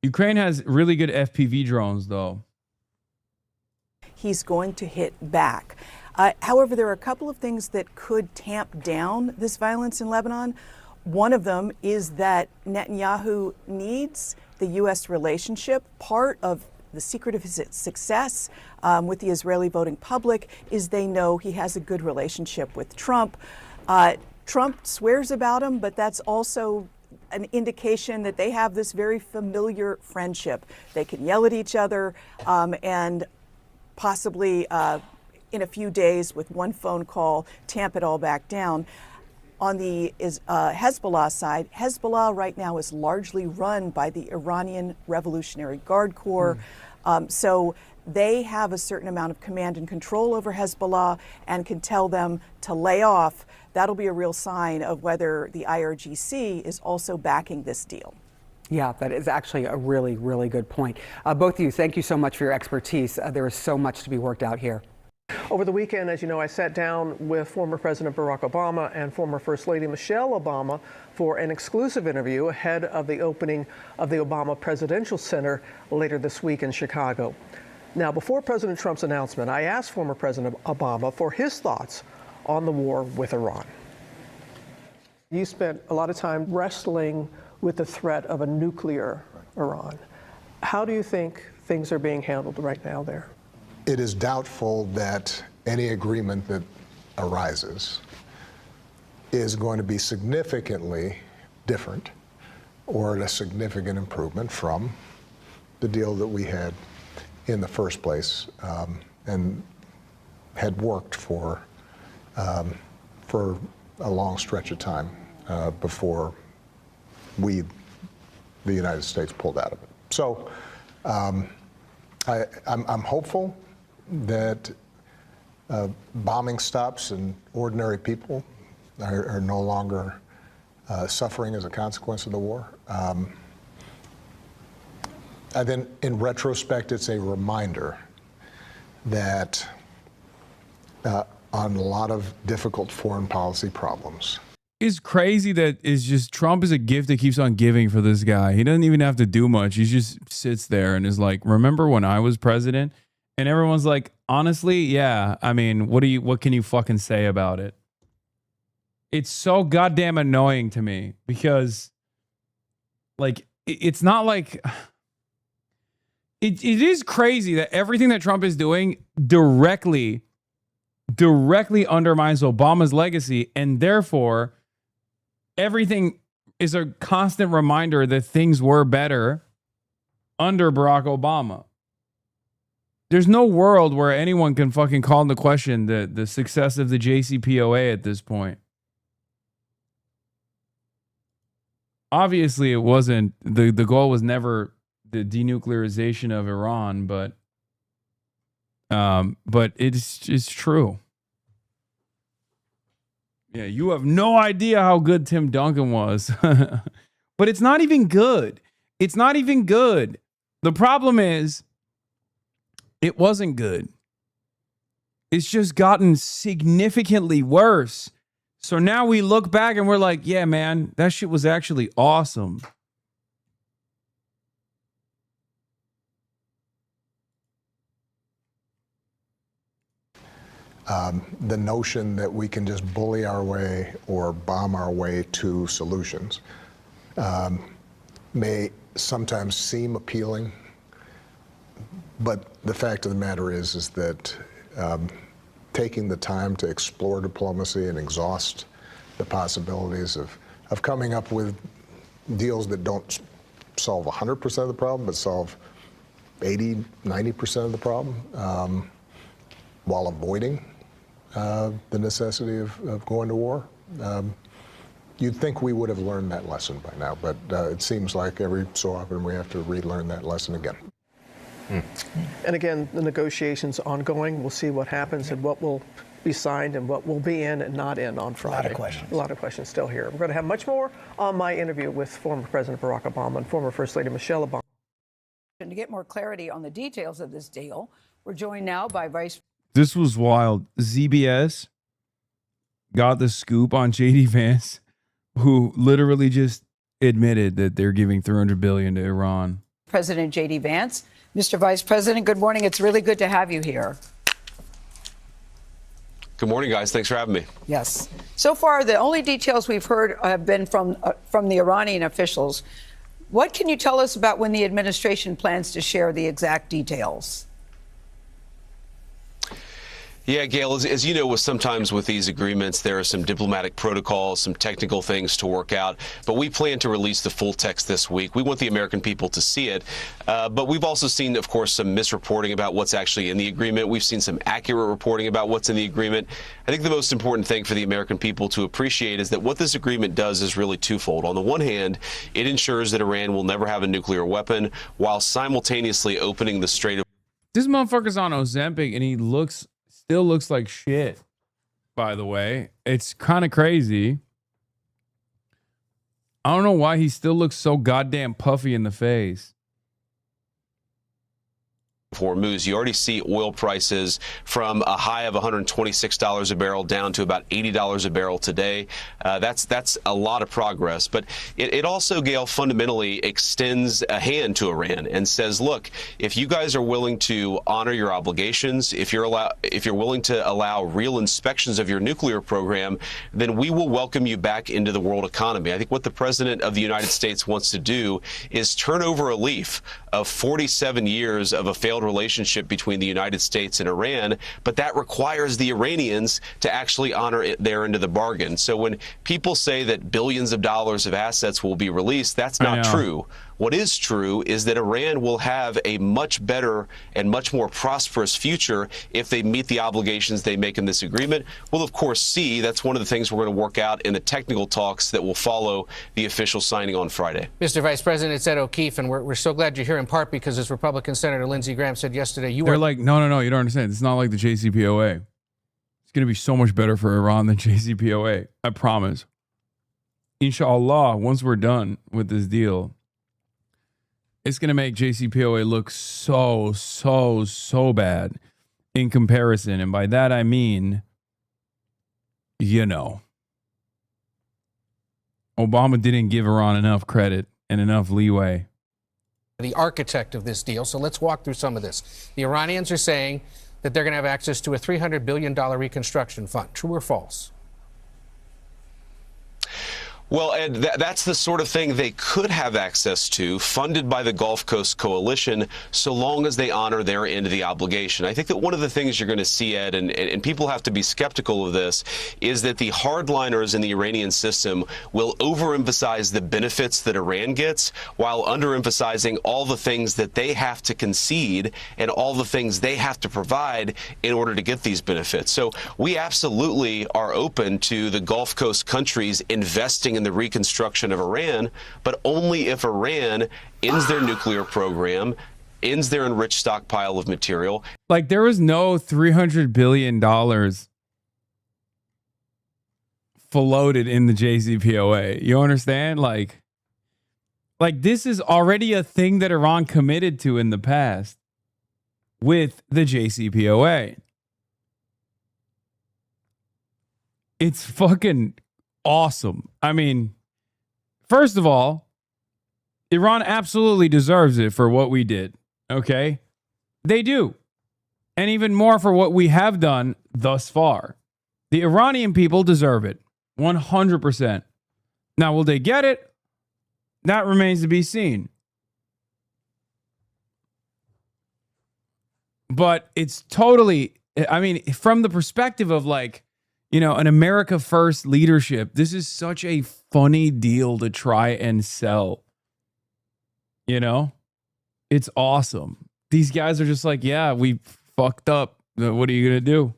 Ukraine has really good FPV drones, though. He's going to hit back. However, there are a couple of things that could tamp down this violence in Lebanon. One of them is that Netanyahu needs the U.S. relationship. Part of the secret of his success with the Israeli voting public is they know he has a good relationship with Trump. Trump swears about him, but that's also an indication that they have this very familiar friendship. They can yell at each other and possibly in a few days with one phone call tamp it all back down. On the Hezbollah side, Hezbollah right now is largely run by the Iranian Revolutionary Guard Corps. So they have a certain amount of command and control over Hezbollah and can tell them to lay off. That'll be a real sign of whether the IRGC is also backing this deal. Yeah, that is actually a really, really good point. Both of you, thank you so much for your expertise. There is so much to be worked out here. Over the weekend, as you know, I sat down with former President Barack Obama and former First Lady Michelle Obama for an exclusive interview ahead of the opening of the Obama Presidential Center later this week in Chicago. Now, before President Trump's announcement, I asked former President Obama for his thoughts on the war with Iran. You spent a lot of time wrestling with the threat of a nuclear Iran. How do you think things are being handled right now there? It is doubtful that any agreement that arises is going to be significantly different or a significant improvement from the deal that we had in the first place and had worked for a long stretch of time before the United States, pulled out of it. So I'm hopeful that bombing stops and ordinary people are no longer suffering as a consequence of the war. And then in retrospect, it's a reminder that on a lot of difficult foreign policy problems. It's crazy that it's just Trump is a gift that keeps on giving for this guy. He doesn't even have to do much. He just sits there and is like, remember when I was president? And everyone's like, honestly, yeah. I mean, what can you fucking say about it? It's so goddamn annoying to me because like, it's not like it is crazy that everything that Trump is doing directly undermines Obama's legacy, and therefore everything is a constant reminder that things were better under Barack Obama. There's no world where anyone can fucking call into question the success of the JCPOA at this point. Obviously, it wasn't the goal was never the denuclearization of Iran, but it's true. Yeah, you have no idea how good Tim Duncan was. But it's not even good. It's not even good. The problem is, it wasn't good. It's just gotten significantly worse. So now we look back and we're like, yeah, man, that shit was actually awesome. The notion that we can just bully our way or bomb our way to solutions may sometimes seem appealing, but the fact of the matter is that taking the time to explore diplomacy and exhaust the possibilities of coming up with deals that don't solve 100% of the problem, but solve 80, 90% of the problem, while avoiding the necessity of going to war. You'd think we would have learned that lesson by now, but it seems like every so often we have to relearn that lesson again. And again, the negotiations ongoing. We'll see what happens and what will be signed and what will be in and not in on Friday. A lot of questions still here. We're going to have much more on my interview with former President Barack Obama and former First Lady Michelle Obama. And to get more clarity on the details of this deal, we're joined now by Vice. This was wild. ZBS got the scoop on JD Vance, who literally just admitted that they're giving $300 billion to Iran. President JD Vance. Mr. Vice President, good morning. It's really good to have you here. Good morning, guys. Thanks for having me. Yes. So far, the only details we've heard have been from the Iranian officials. What can you tell us about when the administration plans to share the exact details? Yeah, Gail, as you know, sometimes with these agreements, there are some diplomatic protocols, some technical things to work out. But we plan to release the full text this week. We want the American people to see it. But we've also seen, of course, some misreporting about what's actually in the agreement. We've seen some accurate reporting about what's in the agreement. I think the most important thing for the American people to appreciate is that what this agreement does is really twofold. On the one hand, it ensures that Iran will never have a nuclear weapon while simultaneously opening the Strait of... This motherfucker's on Ozempic and he still looks like shit, by the way. It's kind of crazy. I don't know why he still looks so goddamn puffy in the face. Hormuz, you already see oil prices from a high of $126 a barrel down to about $80 a barrel today. That's a lot of progress. But it also, Gail, fundamentally extends a hand to Iran and says, look, if you guys are willing to honor your obligations, if you're willing to allow real inspections of your nuclear program, then we will welcome you back into the world economy. I think what the president of the United States wants to do is turn over a leaf of 47 years of a failed relationship between the United States and Iran, but that requires the Iranians to actually honor their end of the bargain. So when people say that billions of dollars of assets will be released, that's not true. What is true is that Iran will have a much better and much more prosperous future if they meet the obligations they make in this agreement. We'll, of course, see. That's one of the things we're going to work out in the technical talks that will follow the official signing on Friday. Mr. Vice President, it's Ed O'Keefe, and we're so glad you're here in part because, as Republican Senator Lindsey Graham said yesterday, They're like, no, you don't understand. It's not like the JCPOA. It's going to be so much better for Iran than JCPOA. I promise. Inshallah, once we're done with this deal, it's going to make JCPOA look so bad in comparison. And by that, I mean, Obama didn't give Iran enough credit and enough leeway. The architect of this deal. So let's walk through some of this. The Iranians are saying that they're going to have access to a $300 billion reconstruction fund. True or false? Well, Ed, that's the sort of thing they could have access to, funded by the Gulf Coast Coalition, so long as they honor their end of the obligation. I think that one of the things you're going to see, Ed, and people have to be skeptical of this, is that the hardliners in the Iranian system will overemphasize the benefits that Iran gets while underemphasizing all the things that they have to concede and all the things they have to provide in order to get these benefits. So we absolutely are open to the Gulf Coast countries investing in the reconstruction of Iran, but only if Iran ends their nuclear program, ends their enriched stockpile of material. Like, there was no $300 billion floated in the JCPOA. You understand? Like this is already a thing that Iran committed to in the past with the JCPOA. It's fucking awesome. I mean, first of all, Iran absolutely deserves it for what we did. Okay? They do. And even more for what we have done thus far. The Iranian people deserve it. 100%. Now, will they get it? That remains to be seen. But it's totally, I mean, from the perspective of an America First leadership, this is such a funny deal to try and sell. It's awesome. These guys are just like, yeah, we fucked up. What are you going to do?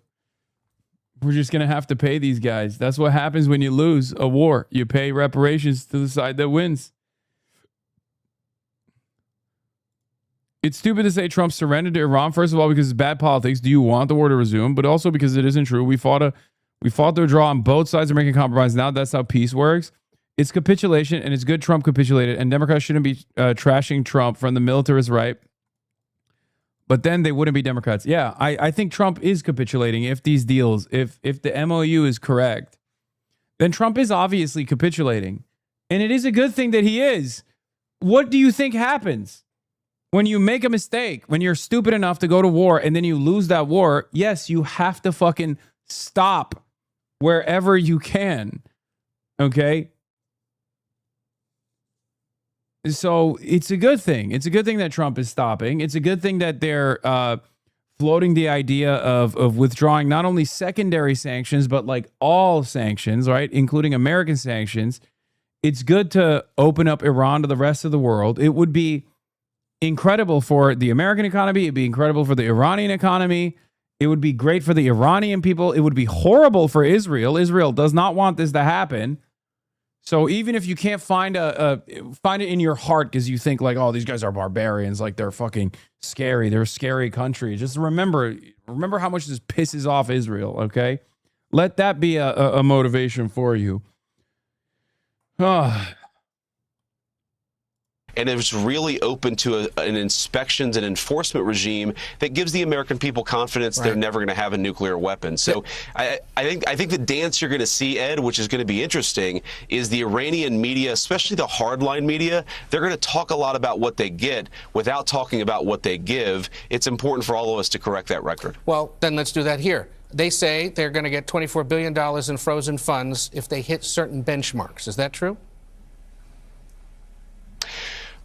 We're just going to have to pay these guys. That's what happens when you lose a war. You pay reparations to the side that wins. It's stupid to say Trump surrendered to Iran, first of all, because it's bad politics. Do you want the war to resume? But also because it isn't true. We fought to a draw on both sides of making a compromise. Now that's how peace works. It's capitulation, and it's good Trump capitulated. And Democrats shouldn't be trashing Trump from the militarist right. But then they wouldn't be Democrats. Yeah, I think Trump is capitulating if these deals, if the MOU is correct, then Trump is obviously capitulating. And it is a good thing that he is. What do you think happens when you make a mistake, when you're stupid enough to go to war and then you lose that war? Yes, you have to fucking Stop wherever you can. Okay? So it's a good thing. It's a good thing that Trump is stopping. It's a good thing that they're floating the idea of withdrawing not only secondary sanctions, but like all sanctions, right? Including American sanctions. It's good to open up Iran to the rest of the world. It would be incredible for the American economy. It'd be incredible for the Iranian economy. It would be great for the Iranian people. It would be horrible for Israel. Israel does not want this to happen. So even if you can't find find it in your heart because you think like, oh, these guys are barbarians, like they're fucking scary. They're a scary country. Just remember how much this pisses off Israel, okay? Let that be a motivation for you. And it's really open to an inspections and enforcement regime that gives the American people confidence they're never going to have a nuclear weapon. So I think the dance you're going to see, Ed, which is going to be interesting, is the Iranian media, especially the hardline media. They're going to talk a lot about what they get without talking about what they give. It's important for all of us to correct that record. Well, then let's do that here. They say they're going to get $24 billion in frozen funds if they hit certain benchmarks. Is that true?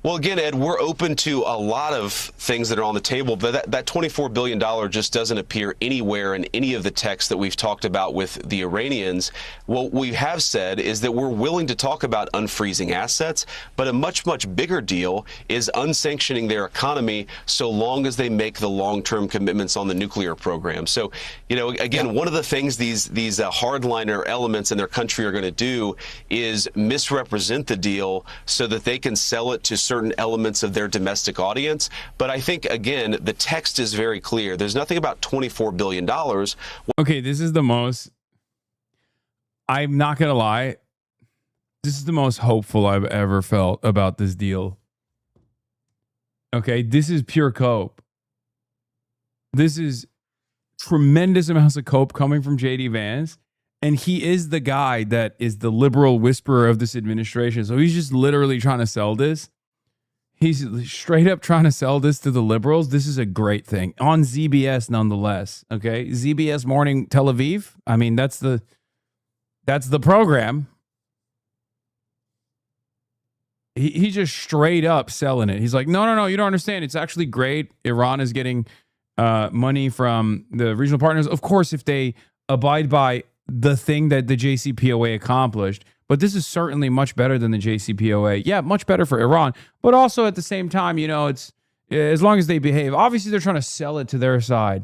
Well, again, Ed, we're open to a lot of things that are on the table, but that $24 billion just doesn't appear anywhere in any of the texts that we've talked about with the Iranians. What we have said is that we're willing to talk about unfreezing assets, but a much, much bigger deal is unsanctioning their economy so long as they make the long-term commitments on the nuclear program. So, you know, again, one of the things these hardliner elements in their country are going to do is misrepresent the deal so that they can sell it to certain elements of their domestic audience. But I think, again, the text is very clear. There's nothing about $24 billion. Okay, this is the most, I'm not going to lie, this is the most hopeful I've ever felt about this deal. Okay, this is pure cope. This is tremendous amounts of cope coming from J.D. Vance. And he is the guy that is the liberal whisperer of this administration. So he's just literally trying to sell this. He's straight up trying to sell this to the liberals. This is a great thing on ZBS, nonetheless. Okay, ZBS Morning Tel Aviv. I mean, that's the program. He just straight up selling it. He's like, no, you don't understand. It's actually great. Iran is getting money from the regional partners, of course, if they abide by the thing that the JCPOA accomplished. But this is certainly much better than the JCPOA. Yeah, much better for Iran. But also at the same time, you know, it's as long as they behave. Obviously, they're trying to sell it to their side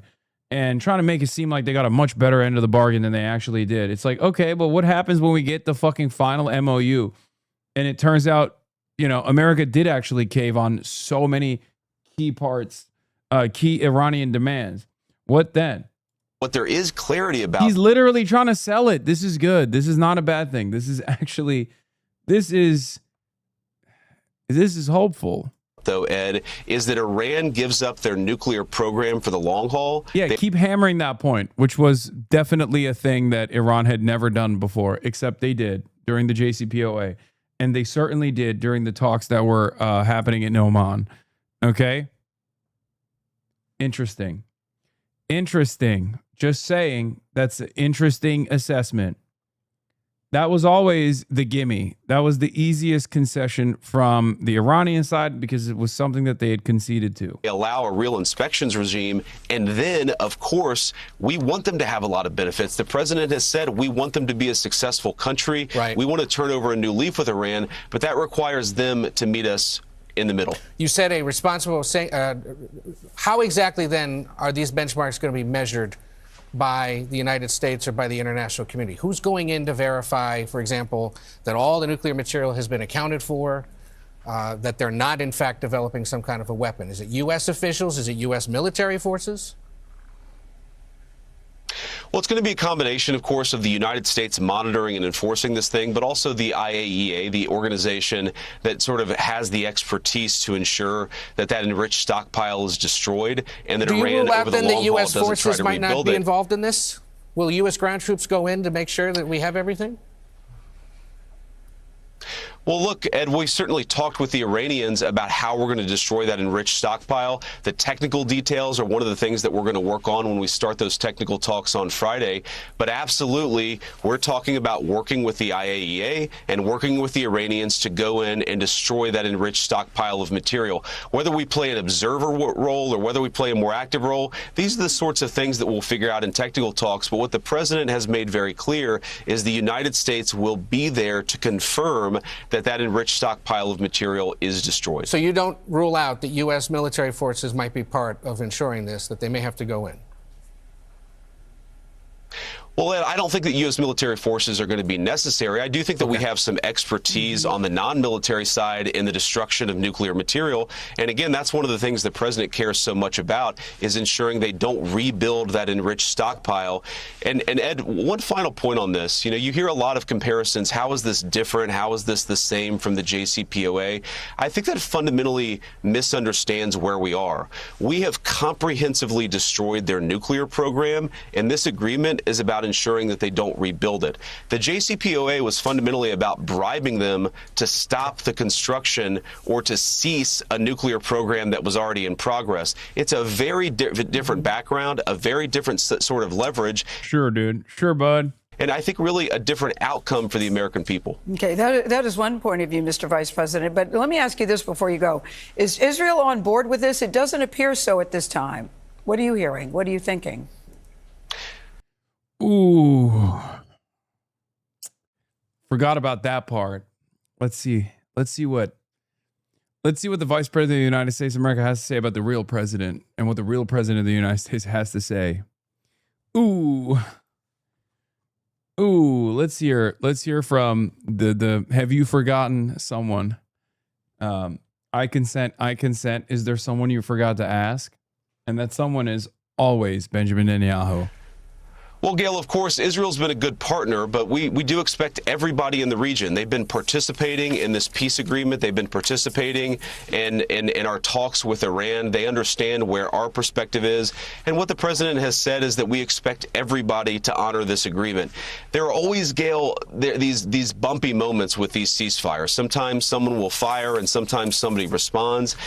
and trying to make it seem like they got a much better end of the bargain than they actually did. It's like, okay, but what happens when we get the fucking final MOU? And it turns out, you know, America did actually cave on so many key parts, key Iranian demands. What then? What there is clarity about. He's literally trying to sell it. This is good. This is not a bad thing. This is actually, this is hopeful. Though, Ed, is that Iran gives up their nuclear program for the long haul. Yeah, keep hammering that point, which was definitely a thing that Iran had never done before, except they did during the JCPOA. And they certainly did during the talks that were happening in Oman. Okay? Interesting. Just saying, that's an interesting assessment. That was always the gimme. That was the easiest concession from the Iranian side because it was something that they had conceded to. They allow a real inspections regime. And then, of course, we want them to have a lot of benefits. The president has said we want them to be a successful country. Right. We want to turn over a new leaf with Iran, but that requires them to meet us in the middle. You said a responsible, how exactly then are these benchmarks going to be measured by the United States or by the international community? Who's going in to verify, for example, that all the nuclear material has been accounted for, that they're not in fact developing some kind of a weapon? Is it U.S. officials? Is it U.S. military forces? Well, it's going to be a combination, of course, of the United States monitoring and enforcing this thing, but also the IAEA, the organization that sort of has the expertise to ensure that that enriched stockpile is destroyed and that Iran over the long haul doesn't try to might not rebuild be it. involved in this? Will U.S. ground troops go in to make sure that we have everything? Well, look, Ed, we certainly talked with the Iranians about how we're going to destroy that enriched stockpile. The technical details are one of the things that we're going to work on when we start those technical talks on Friday. But absolutely, we're talking about working with the IAEA and working with the Iranians to go in and destroy that enriched stockpile of material. Whether we play an observer role or whether we play a more active role, these are the sorts of things that we'll figure out in technical talks. But what the president has made very clear is the United States will be there to confirm that enriched stockpile of material is destroyed. So you don't rule out that U.S. military forces might be part of ensuring this, that they may have to go in? Well, Ed, I don't think that U.S. military forces are going to be necessary. I do think that we have some expertise on the non-military side in the destruction of nuclear material. And again, that's one of the things the president cares so much about, is ensuring they don't rebuild that enriched stockpile. And Ed, one final point on this. You know, you hear a lot of comparisons. How is this different? How is this the same from the JCPOA? I think that fundamentally misunderstands where we are. We have comprehensively destroyed their nuclear program, and this agreement is about ensuring that they don't rebuild it. The JCPOA was fundamentally about bribing them to stop the construction or to cease a nuclear program that was already in progress. It's a very different background, a very different sort of leverage. Sure, dude. Sure, bud. And I think really a different outcome for the American people. Okay, that is one point of view, Mr. Vice President. But let me ask you this before you go. Is Israel on board with this? It doesn't appear so at this time. What are you hearing? What are you thinking? Ooh. Forgot about that part. Let's see what the Vice President of the United States of America has to say about the real president and what the real president of the United States has to say. Ooh, let's hear from the have you forgotten someone? I consent. Is there someone you forgot to ask? And that someone is always Benjamin Netanyahu. Well, Gail, of course, Israel's been a good partner, but we do expect everybody in the region. They've been participating in this peace agreement. They've been participating in our talks with Iran. They understand where our perspective is. And what the president has said is that we expect everybody to honor this agreement. There are always, Gail, these bumpy moments with these ceasefires. Sometimes someone will fire and sometimes somebody responds.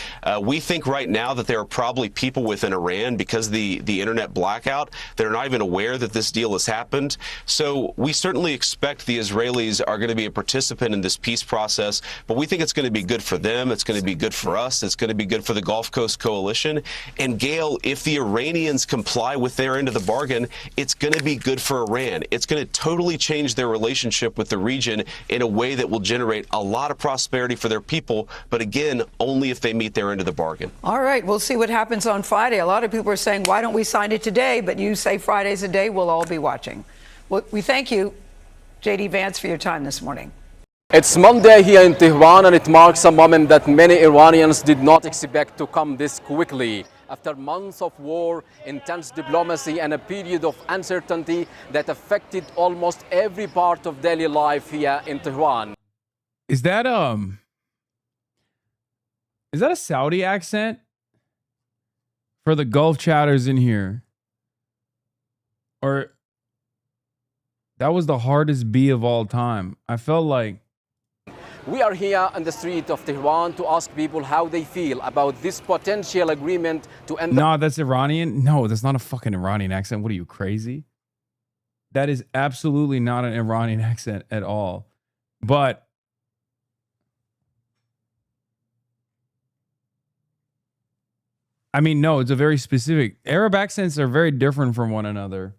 We think right now that there are probably people within Iran, because of the internet blackout, that are not even aware that this deal has happened. So we certainly expect the Israelis are going to be a participant in this peace process, but we think it's going to be good for them. It's going to be good for us. It's going to be good for the Gulf Coast Coalition. And Gail, if the Iranians comply with their end of the bargain, it's going to be good for Iran. It's going to totally change their relationship with the region in a way that will generate a lot of prosperity for their people. But again, only if they meet their end of the bargain. All right, we'll see what happens on Friday. A lot of people are saying, why don't we sign it today? But you say Friday's a day. We'll all be watching. Well, we thank you, J.D. Vance, for your time this morning. It's Monday here in Tehran, and it marks a moment that many Iranians did not expect to come this quickly. After months of war, intense diplomacy, and a period of uncertainty that affected almost every part of daily life here in Tehran. Is that a Saudi accent? For the Gulf chatters in here. Or that was the hardest B of all time. I felt like we are here on the street of Tehran to ask people how they feel about this potential agreement to end. No, that's Iranian. No, that's not a fucking Iranian accent. What are you, crazy? That is absolutely not an Iranian accent at all. But I mean, no, it's a very specific. Arab accents are very different from one another.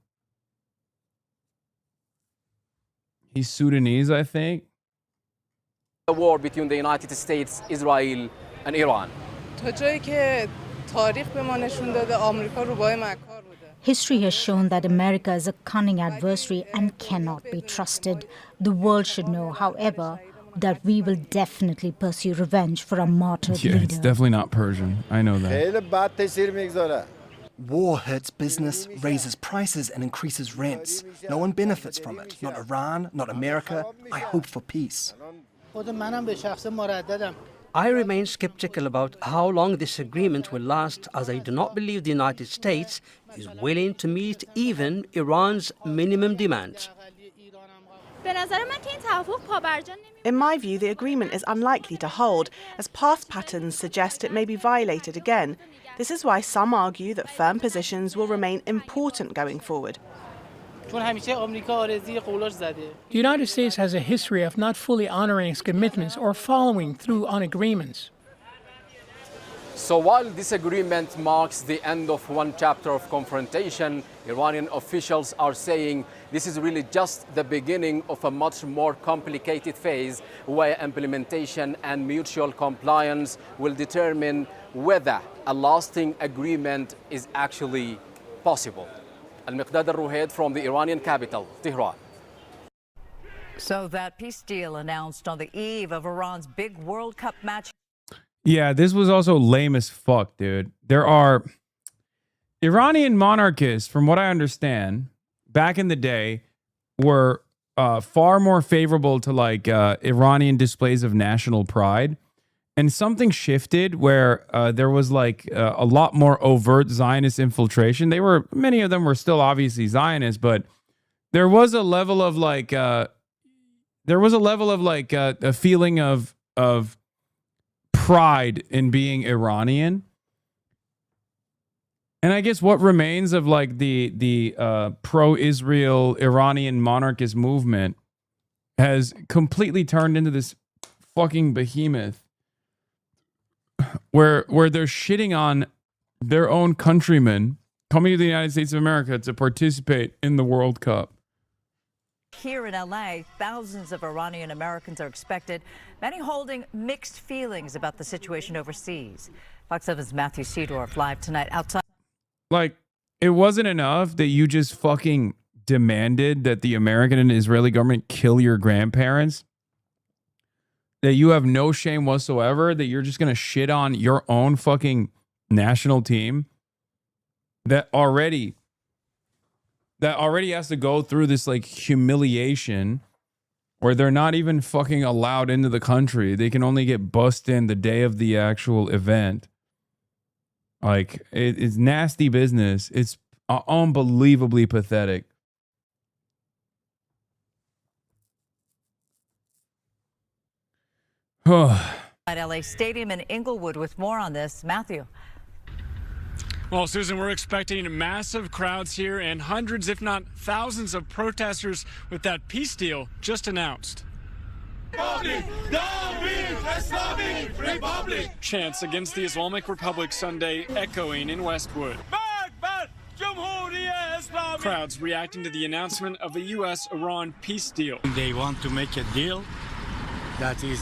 He's Sudanese, I think. The war between the United States, Israel, and Iran. History has shown that America is a cunning adversary and cannot be trusted. The world should know, however, that we will definitely pursue revenge for a martyred leader. It's definitely not Persian. I know that. War hurts business, raises prices, and increases rents. No one benefits from it. Not Iran, not America. I hope for peace. I remain skeptical about how long this agreement will last, as I do not believe the United States is willing to meet even Iran's minimum demands. In my view, the agreement is unlikely to hold, as past patterns suggest it may be violated again. This is why some argue that firm positions will remain important going forward. The United States has a history of not fully honoring its commitments or following through on agreements. So while this agreement marks the end of one chapter of confrontation, Iranian officials are saying this is really just the beginning of a much more complicated phase where implementation and mutual compliance will determine whether a lasting agreement is actually possible. Al-Miqdad al-Ruhayd from the Iranian capital, Tehran. So that peace deal announced on the eve of Iran's big World Cup match. Yeah, this was also lame as fuck, dude. There are Iranian monarchists, from what I understand, back in the day, were far more favorable to like Iranian displays of national pride. And something shifted where there was like a lot more overt Zionist infiltration. Many of them were still obviously Zionists, but there was a level of like a feeling of pride in being Iranian. And I guess what remains of like the pro-Israel Iranian monarchist movement has completely turned into this fucking behemoth where they're shitting on their own countrymen coming to the United States of America to participate in the World Cup. Here in LA, thousands of Iranian Americans are expected, many holding mixed feelings about the situation overseas. Fox 7's Matthew Seedorf live tonight outside. Like, it wasn't enough that you just fucking demanded that the American and Israeli government kill your grandparents, that you have no shame whatsoever, that you're just going to shit on your own fucking national team that already has to go through this like humiliation where they're not even fucking allowed into the country. They can only get bussed in the day of the actual event. Like, it's nasty business. It's unbelievably pathetic. At LA Stadium in Inglewood with more on this, Matthew. Well, Susan, we're expecting massive crowds here and hundreds, if not thousands, of protesters with that peace deal just announced. Chants against the Islamic Republic Sunday echoing in Westwood. Crowds reacting to the announcement of a U.S.-Iran peace deal. They want to make a deal that is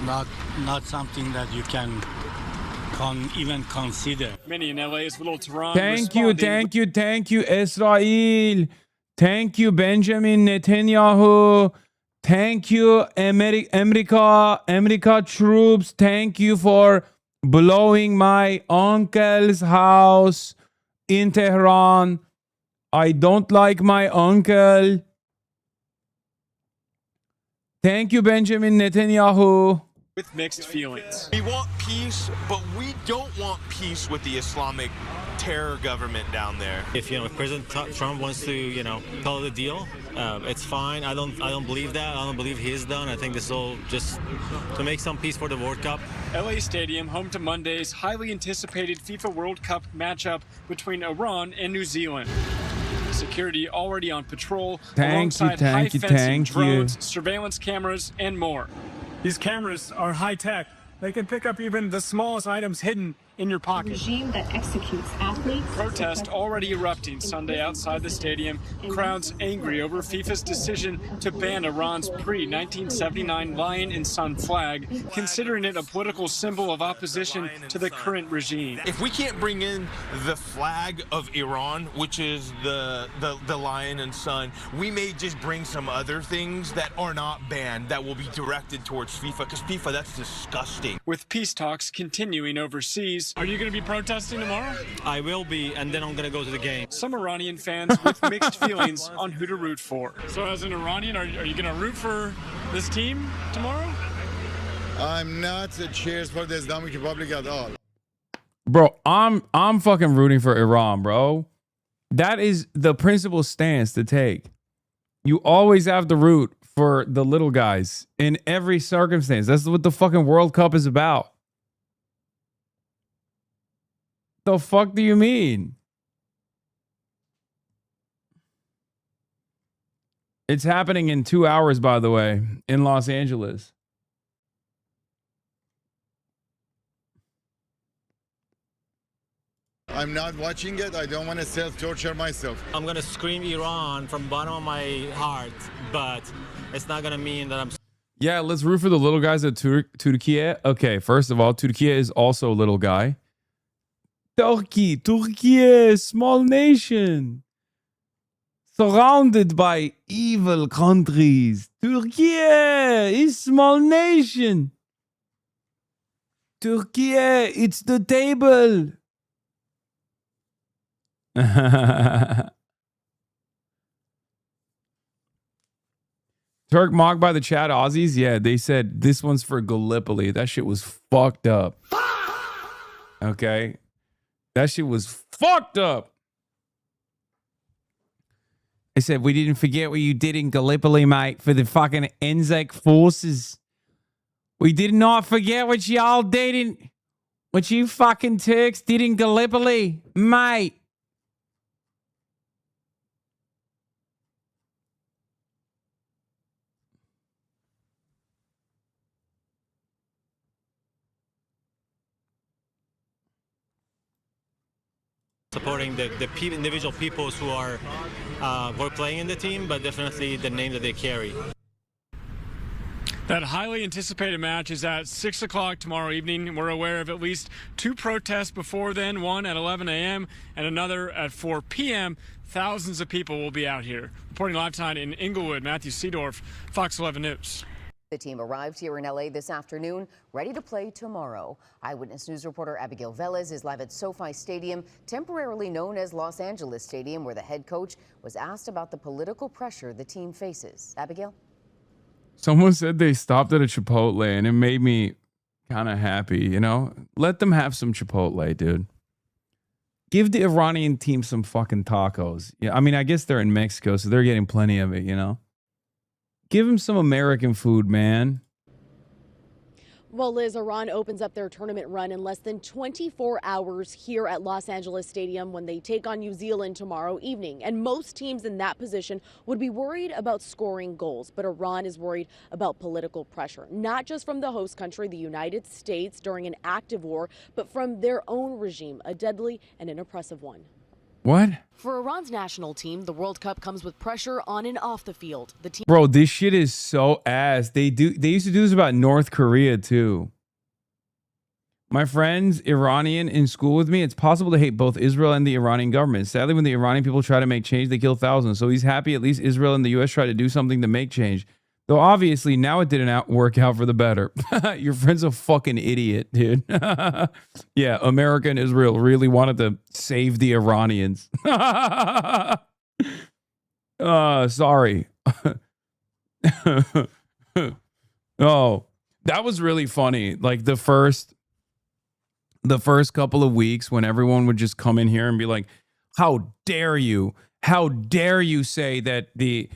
not something that you can even consider. Many in LA's Little Tehran. Thank you, Israel. Thank you, Benjamin Netanyahu. Thank you, America troops. Thank you for blowing my uncle's house in Tehran. I don't like my uncle. Thank you, Benjamin Netanyahu. With mixed feelings. We want peace, but we don't want peace with the Islamic terror government down there. If President Trump wants to call it a deal, it's fine. I don't believe that. I don't believe he's done. I think this is all just to make some peace for the World Cup. LA Stadium home to Monday's highly anticipated FIFA World Cup matchup between Iran and New Zealand. Security already on patrol alongside high fencing, drones, surveillance cameras, and more. These cameras are high-tech. They can pick up even the smallest items hidden in your pocket. Regime that executes athletes. Protest already erupting Sunday outside the stadium. Crowds angry over FIFA's decision to ban Iran's pre-1979 lion and sun flag, considering it a political symbol of opposition to the current regime. If we can't bring in the flag of Iran, which is the lion and sun, we may just bring some other things that are not banned that will be directed towards FIFA, because FIFA, that's disgusting. With peace talks continuing overseas, are you going to be protesting tomorrow? I will be, and then I'm going to go to the game. Some Iranian fans with mixed feelings on who to root for. So as an Iranian, are you going to root for this team tomorrow? I'm not a cheers for the Islamic Republic at all. Bro, I'm fucking rooting for Iran, bro. That is the principal stance to take. You always have to root for the little guys in every circumstance. That's what the fucking World Cup is about. The fuck do you mean? It's happening in 2 hours, by the way, in Los Angeles. I'm not watching it. I don't want to self-torture myself. I'm going to scream Iran from the bottom of my heart, but it's not going to mean that I'm... Yeah, let's root for the little guys at Turkey. Okay, first of all, Turkey is also a little guy. Turkey, small nation. Surrounded by evil countries. Turkey is small nation. Turkey, it's the table. Turk mocked by the Chad Aussies. Yeah, they said this one's for Gallipoli. That shit was fucked up. Okay. That shit was fucked up. They said, we didn't forget what you did in Gallipoli, mate, for the fucking Anzac forces. We did not forget what y'all did in... What you fucking Turks did in Gallipoli, mate. supporting the individual peoples who are playing in the team, but definitely the name that they carry. That highly anticipated match is at 6 o'clock tomorrow evening. We're aware of at least 2 protests before then, one at 11 a.m. and another at 4 p.m. Thousands of people will be out here. Reporting live tonight in Inglewood, Matthew Seedorf, Fox 11 News. The team arrived here in L.A. this afternoon, ready to play tomorrow. Eyewitness News reporter Abigail Velez is live at SoFi Stadium, temporarily known as Los Angeles Stadium, where the head coach was asked about the political pressure the team faces. Abigail? Someone said they stopped at a Chipotle, and it made me kind of happy, you know? Let them have some Chipotle, dude. Give the Iranian team some fucking tacos. Yeah, I mean, I guess they're in Mexico, so they're getting plenty of it, you know? Give them some American food, man. Well, Liz, Iran opens up their tournament run in less than 24 hours here at Los Angeles Stadium when they take on New Zealand tomorrow evening. And most teams in that position would be worried about scoring goals. But Iran is worried about political pressure, not just from the host country, the United States, during an active war, but from their own regime, a deadly and an oppressive one. What? For Iran's national team, the World Cup comes with pressure on and off the field. The team. Bro, this shit is so ass. They used to do this about North Korea too. My friends, Iranian in school with me, it's possible to hate both Israel and the Iranian government. Sadly, when the Iranian people try to make change, they kill thousands. So he's happy at least Israel and the U.S. try to do something to make change. Though obviously now it didn't work out for the better. Your friend's a fucking idiot, dude. Yeah, America and Israel really wanted to save the Iranians. Sorry. Oh, that was really funny. Like the first couple of weeks when everyone would just come in here and be like, how dare you? How dare you say that the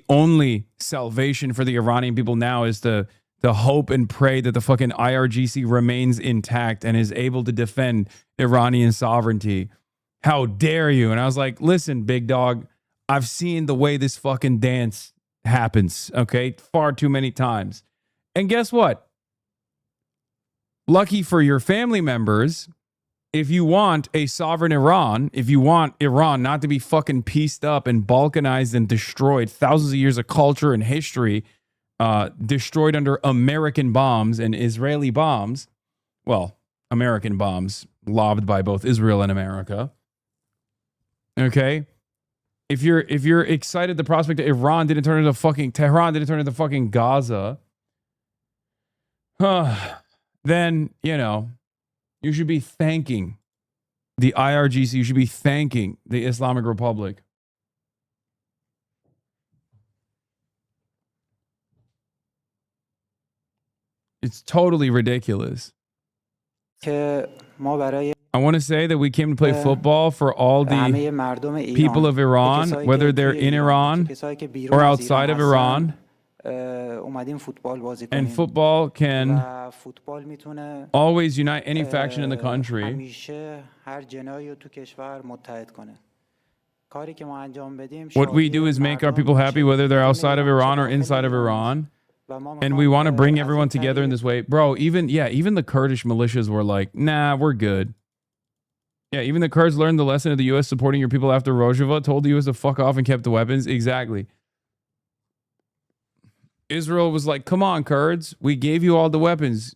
only salvation for the Iranian people now is to hope and pray that the fucking IRGC remains intact and is able to defend Iranian sovereignty. How dare you? And I was like, listen, big dog, I've seen the way this fucking dance happens, okay? Far too many times. And guess what? Lucky for your family members, if you want a sovereign Iran, if you want Iran not to be fucking pieced up and balkanized and destroyed, thousands of years of culture and history destroyed under American bombs and Israeli bombs, well, American bombs lobbed by both Israel and America. Okay? If you're excited the prospect that Iran didn't turn into fucking Tehran, didn't turn into fucking Gaza, then, you know, you should be thanking the IRGC. You should be thanking the Islamic Republic. It's totally ridiculous. که ما برای I want to say that we came to play football for all the people of Iran, whether they're in Iran or outside of Iran. And football can always unite any faction in the country. What we do is make our people happy, whether they're outside of Iran or inside of Iran. And we want to bring everyone together in this way. Bro, even the Kurdish militias were like, nah, we're good. Yeah, even the Kurds learned the lesson of the U.S. supporting your people after Rojava, told the U.S. to fuck off and kept the weapons. Exactly. Israel was like, come on, Kurds. We gave you all the weapons.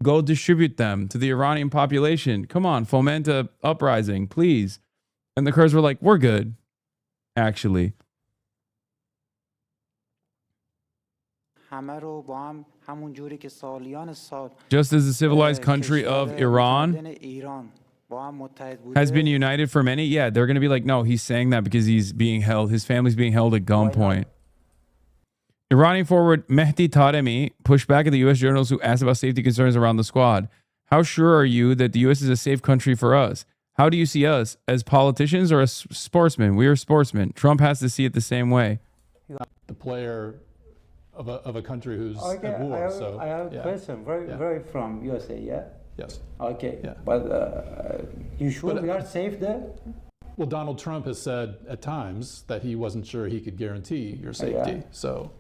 Go distribute them to the Iranian population. Come on, foment a uprising, please. And the Kurds were like, we're good, actually. Just as the civilized country of Iran has been united for many, yeah, they're going to be like, no, he's saying that because he's being held, his family's being held at gunpoint. Iranian forward Mehdi Taremi pushed back at the U.S. journalists who asked about safety concerns around the squad. How sure are you that the U.S. is a safe country for us? How do you see us? As politicians or as sportsmen? We are sportsmen. Trump has to see it the same way. The player of a country who's at war. I have a question. Very from USA, yeah? Yes. Okay. Yeah. But you sure we are safe there? Well, Donald Trump has said at times that he wasn't sure he could guarantee your safety. Yeah. So.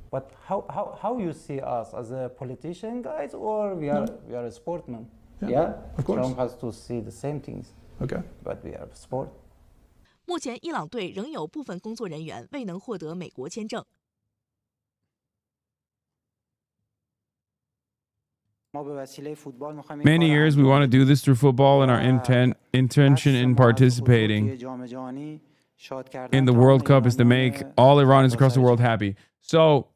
But how you see us as a politician, guys, or we are a sportsman? Yeah. Of course. Trump has to see the same things. Okay. But we are sport. 目前，伊朗队仍有部分工作人员未能获得美国签证。 Many years we want to do this through football, and our intention in participating in the World Cup is to make all Iranians across the world happy. So,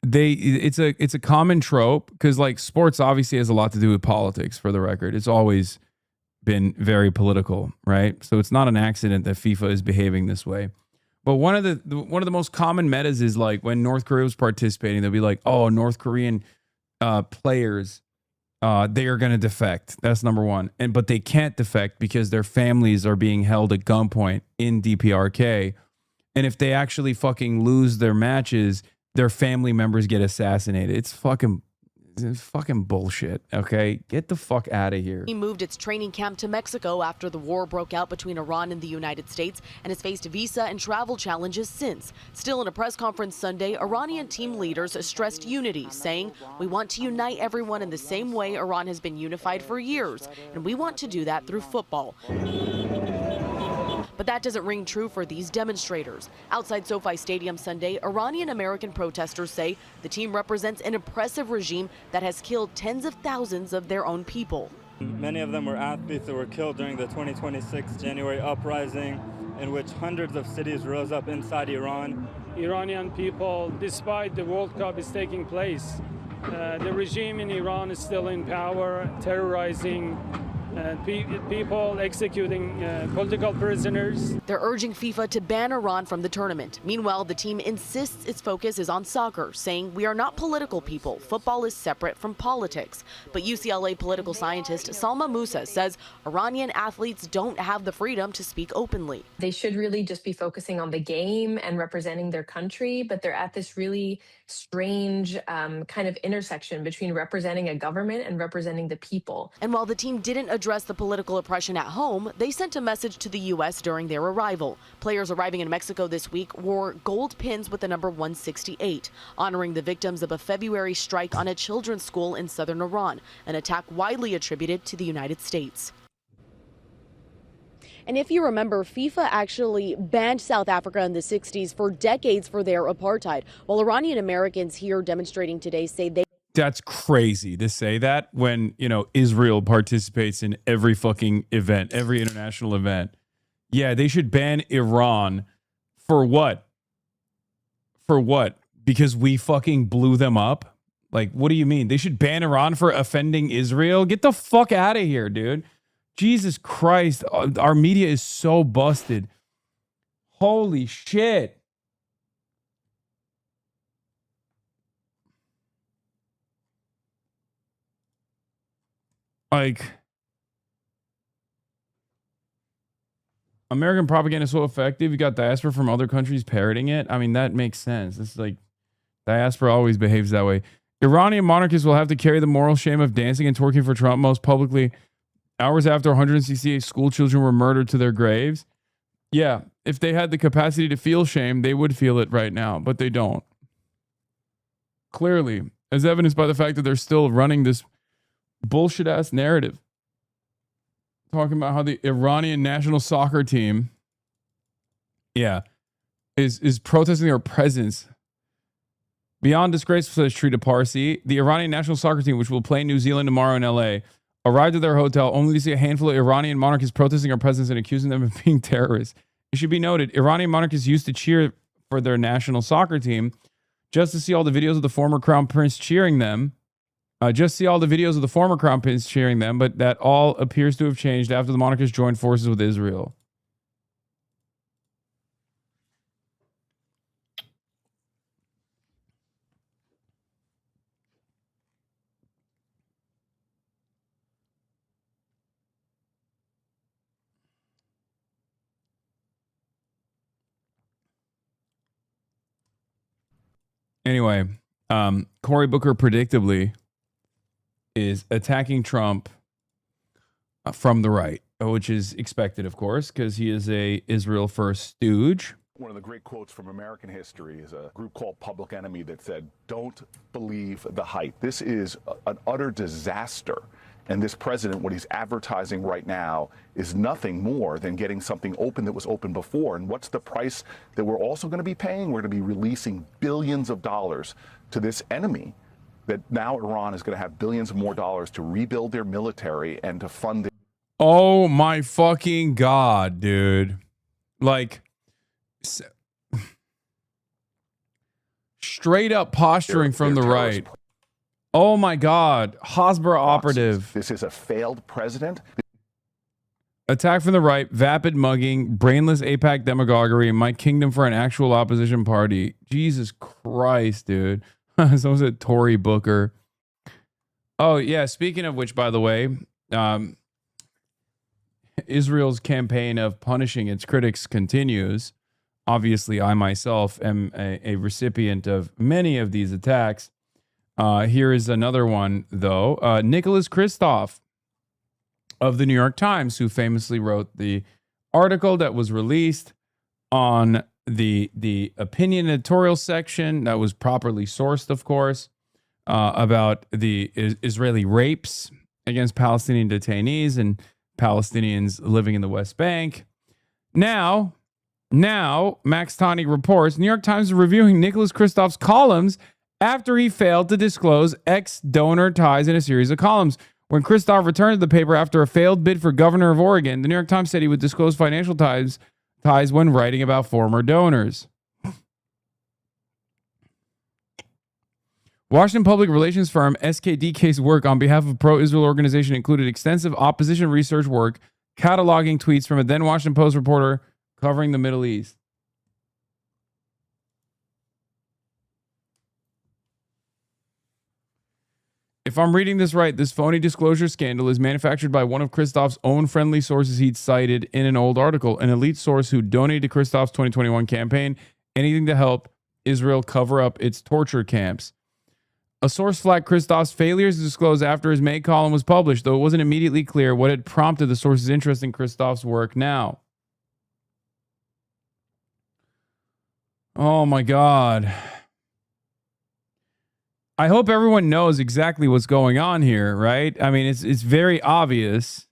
it's a common trope because like sports obviously has a lot to do with politics. For the record, it's always been very political, right? So it's not an accident that FIFA is behaving this way. But one of the most common metas is like when North Korea was participating, they'll be like, "Oh, North Korean players, they are going to defect." That's number one. But they can't defect because their families are being held at gunpoint in DPRK. And if they actually fucking lose their matches, their family members get assassinated. It's fucking bullshit, okay? Get the fuck out of here. He moved its training camp to Mexico after the war broke out between Iran and the United States and has faced visa and travel challenges since. Still, in a press conference Sunday, Iranian team leaders stressed unity, saying, "We want to unite everyone in the same way Iran has been unified for years, and we want to do that through football." But that doesn't ring true for these demonstrators. Outside SoFi Stadium Sunday, Iranian-American protesters say the team represents an oppressive regime that has killed tens of thousands of their own people. Many of them were athletes that were killed during the 2026 January uprising, in which hundreds of cities rose up inside Iran. Iranian people, despite the World Cup is taking place, the regime in Iran is still in power, terrorizing people, executing political prisoners. They're urging FIFA to ban Iran from the tournament. Meanwhile, the team insists its focus is on soccer, saying, "We are not political people. Football is separate from politics." But UCLA political scientist Salma Musa says Iranian athletes don't have the freedom to speak openly. They should really just be focusing on the game and representing their country, but they're at this really strange kind of intersection between representing a government and representing the people. And while the team didn't address the political oppression at home, they sent a message to the U.S. during their arrival. Players arriving in Mexico this week wore gold pins with the number 168, honoring the victims of a February strike on a children's school in southern Iran, an attack widely attributed to the United States. And if you remember, FIFA actually banned South Africa in the 60s for decades for their apartheid, while Iranian Americans here demonstrating today say they... That's crazy to say that when, you know, Israel participates in every fucking event, every international event. Yeah, they should ban Iran for what? For what? Because we fucking blew them up? Like, what do you mean? They should ban Iran for offending Israel? Get the fuck out of here, dude. Jesus Christ. Our media is so busted. Holy shit. Like, American propaganda is so effective. You got diaspora from other countries parroting it. I mean, that makes sense. It's like diaspora always behaves that way. Iranian monarchists will have to carry the moral shame of dancing and twerking for Trump most publicly hours after 168 school children were murdered to their graves. Yeah, if they had the capacity to feel shame, they would feel it right now, but they don't. Clearly, as evidenced by the fact that they're still running this bullshit ass narrative talking about how the Iranian national soccer team is protesting their presence. Beyond disgraceful, says Trita Parsi, the Iranian national soccer team, which will play New Zealand tomorrow in LA, arrived at their hotel only to see a handful of Iranian monarchists protesting our presence and accusing them of being terrorists. It should be noted, Iranian monarchists used to cheer for their national soccer team. Just to see all the videos of the former crown prince cheering them. But that all appears to have changed after the monarchists joined forces with Israel. Anyway, Cory Booker predictably is attacking Trump from the right, which is expected, of course, because he is a Israel first stooge. One of the great quotes from American history is a group called Public Enemy that said, "Don't believe the hype." This is an utter disaster. And this president, what he's advertising right now, is nothing more than getting something open that was open before. And what's the price that we're also going to be paying? We're going to be releasing billions of dollars to this enemy that now Iran is going to have billions of more dollars to rebuild their military and to fund their. Oh my fucking God, dude. Like, straight up posturing from the right. Oh my God. Hasbara operative. This is a failed president. Attack from the right, vapid mugging, brainless AIPAC demagoguery, my kingdom for an actual opposition party. Jesus Christ, dude. Someone said Tory Booker. Oh, yeah. Speaking of which, by the way, Israel's campaign of punishing its critics continues. Obviously, I myself am a recipient of many of these attacks. Here is another one, though. Nicholas Kristof of the New York Times, who famously wrote the article that was released on the opinion editorial section that was properly sourced, of course, about the Israeli rapes against Palestinian detainees and Palestinians living in the West Bank. Now, Max Tani reports, New York Times is reviewing Nicholas Kristof's columns after he failed to disclose ex-donor ties in a series of columns. When Kristof returned to the paper after a failed bid for governor of Oregon, the New York Times said he would disclose financial ties when writing about former donors. Washington public relations firm SKDK's work on behalf of a pro-Israel organization included extensive opposition research work cataloging tweets from a then Washington Post reporter covering the Middle East. If I'm reading this right, this phony disclosure scandal is manufactured by one of Kristof's own friendly sources he'd cited in an old article, an elite source who donated to Kristof's 2021 campaign, anything to help Israel cover up its torture camps. A source flagged Kristof's failures to disclose after his May column was published, though it wasn't immediately clear what had prompted the source's interest in Kristof's work now. Oh my God. I hope everyone knows exactly what's going on here, right? I mean, it's very obvious.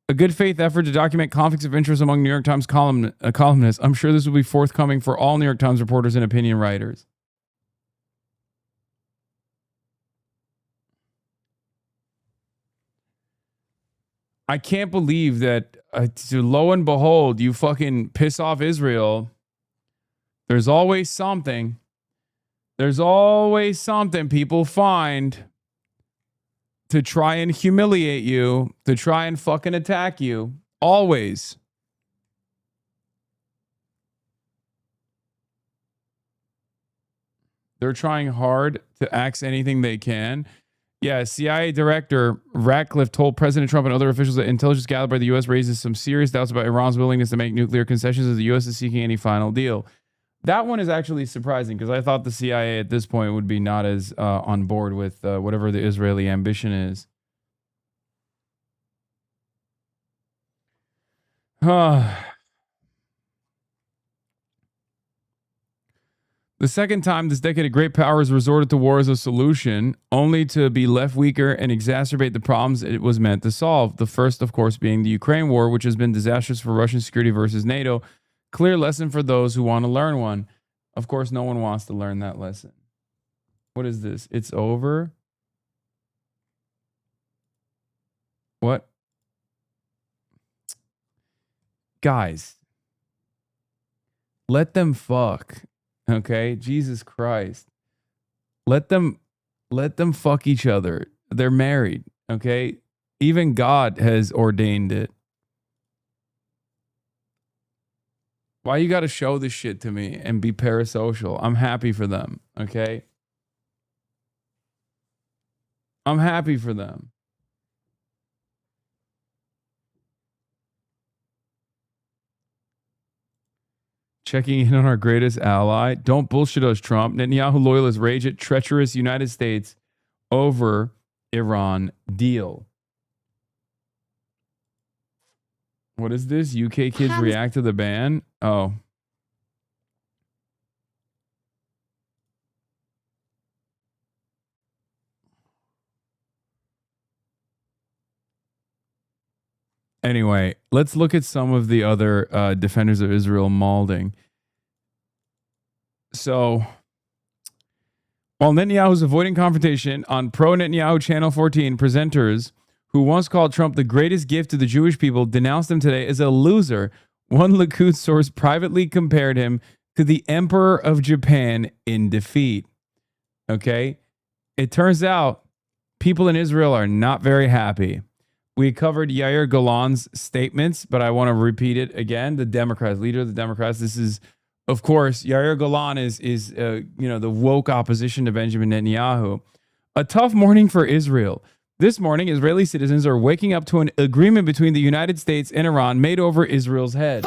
A good faith effort to document conflicts of interest among New York Times columnists. I'm sure this will be forthcoming for all New York Times reporters and opinion writers. I can't believe that, lo and behold, you fucking piss off Israel. There's always something. There's always something people find to try and humiliate you, to try and fucking attack you. Always. They're trying hard to axe anything they can. Yeah, CIA Director Ratcliffe told President Trump and other officials that intelligence gathered by the U.S. raises some serious doubts about Iran's willingness to make nuclear concessions as the U.S. is seeking any final deal. That one is actually surprising because I thought the CIA at this point would be not as on board with whatever the Israeli ambition is. The second time this decade, a great power has resorted to war as a solution, only to be left weaker and exacerbate the problems it was meant to solve. The first, of course, being the Ukraine war, which has been disastrous for Russian security versus NATO. Clear lesson for those who want to learn one. Of course, no one wants to learn that lesson. What is this? It's over? What? Guys, let them fuck. Okay, Jesus Christ. Let them fuck each other. They're married, okay? Even God has ordained it. Why you got to show this shit to me and be parasocial? I'm happy for them, okay? I'm happy for them. Checking in on our greatest ally. Don't bullshit us, Trump. Netanyahu loyalists rage at treacherous United States over Iran deal. What is this? UK kids react to the ban? Oh. Anyway, let's look at some of the other defenders of Israel mauling. So, while Netanyahu is avoiding confrontation on pro-Netanyahu Channel 14, presenters who once called Trump the greatest gift to the Jewish people denounced him today as a loser. One Likud source privately compared him to the Emperor of Japan in defeat. Okay? It turns out people in Israel are not very happy. We covered Yair Golan's statements, but I want to repeat it again. The Democrats, leader of the Democrats. This is, of course, Yair Golan is the woke opposition to Benjamin Netanyahu. A tough morning for Israel. This morning, Israeli citizens are waking up to an agreement between the United States and Iran made over Israel's head.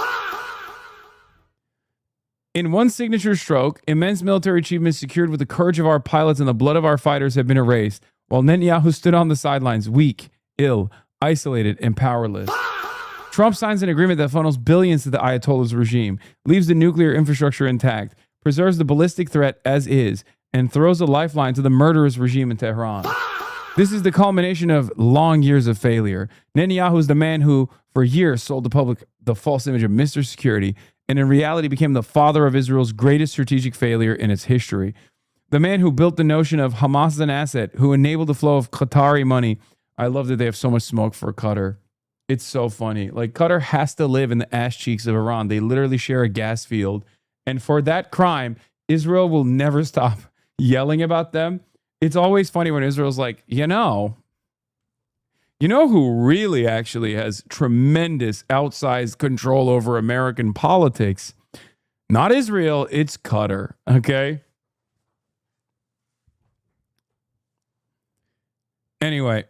In one signature stroke, immense military achievements secured with the courage of our pilots and the blood of our fighters have been erased, while Netanyahu stood on the sidelines, weak, ill, isolated, and powerless. Trump signs an agreement that funnels billions to the Ayatollah's regime, leaves the nuclear infrastructure intact, preserves the ballistic threat as is, and throws a lifeline to the murderous regime in Tehran. This is the culmination of long years of failure. Netanyahu is the man who, for years, sold the public the false image of Mr. Security, and in reality became the father of Israel's greatest strategic failure in its history. The man who built the notion of Hamas as an asset, who enabled the flow of Qatari money. I love that they have so much smoke for Qatar. It's so funny. Like, Qatar has to live in the ass cheeks of Iran. They literally share a gas field. And for that crime, Israel will never stop yelling about them. It's always funny when Israel's like, you know who really actually has tremendous outsized control over American politics? Not Israel, it's Qatar, okay? Anyway,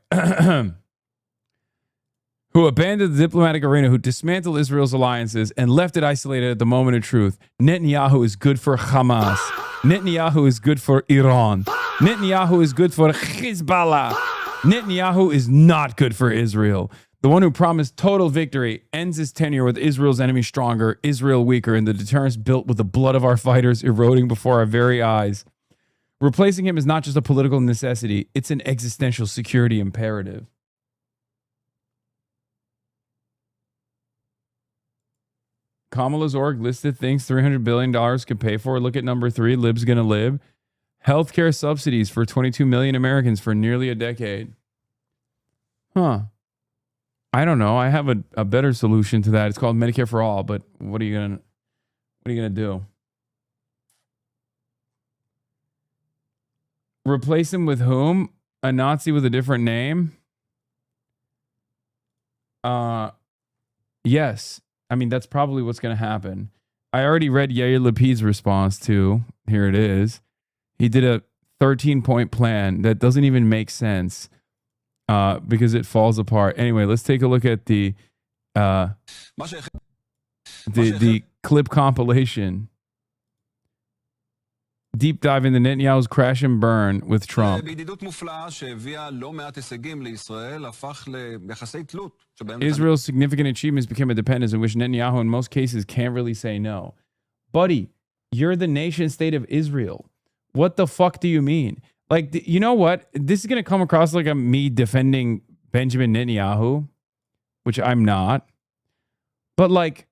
who abandoned the diplomatic arena, who dismantled Israel's alliances and left it isolated at the moment of truth. Netanyahu is good for Hamas. Netanyahu is good for Iran. Netanyahu is good for Hezbollah. Netanyahu is not good for Israel. The one who promised total victory ends his tenure with Israel's enemy stronger, Israel weaker, and the deterrence built with the blood of our fighters eroding before our very eyes. Replacing him is not just a political necessity, it's an existential security imperative. Kamala's org listed things $300 billion could pay for. Look at number 3, Lib's gonna live. Healthcare subsidies for 22 million Americans for nearly a decade. Huh. I don't know. I have a better solution to that. It's called Medicare for All, but what are you gonna do? Replace him with whom? A Nazi with a different name? Yes. I mean, that's probably what's going to happen. I already read Yair Lapid's response to, here it is. He did a 13-point plan that doesn't even make sense because it falls apart. Anyway, let's take a look at the clip compilation. Deep dive into Netanyahu's crash and burn with Trump. Israel's significant achievements became a dependence in which Netanyahu in most cases can't really say no. Buddy, you're the nation state of Israel. What the fuck do you mean? Like, you know what? This is going to come across like me defending Benjamin Netanyahu, which I'm not. But like,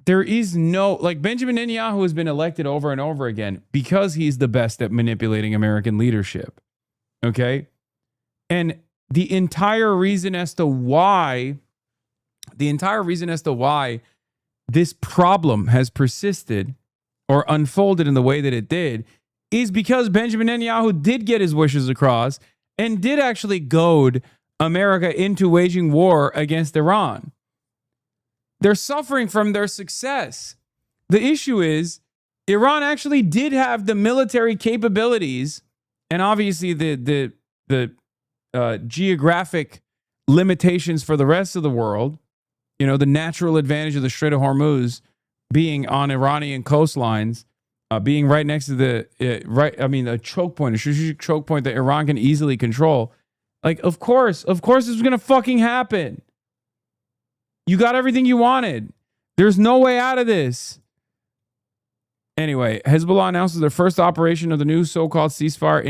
there is no, like, Benjamin Netanyahu has been elected over and over again because he's the best at manipulating American leadership. Okay? And the entire reason as to why this problem has persisted or unfolded in the way that it did is because Benjamin Netanyahu did get his wishes across and did actually goad America into waging war against Iran. They're suffering from their success. The issue is Iran actually did have the military capabilities and obviously the geographic limitations for the rest of the world. You know, the natural advantage of the Strait of Hormuz being on Iranian coastlines, being right next to a choke point, a strategic choke point that Iran can easily control. Like, of course this was going to fucking happen. You got everything you wanted. There's no way out of this. Anyway, Hezbollah announces their first operation of the new so-called ceasefire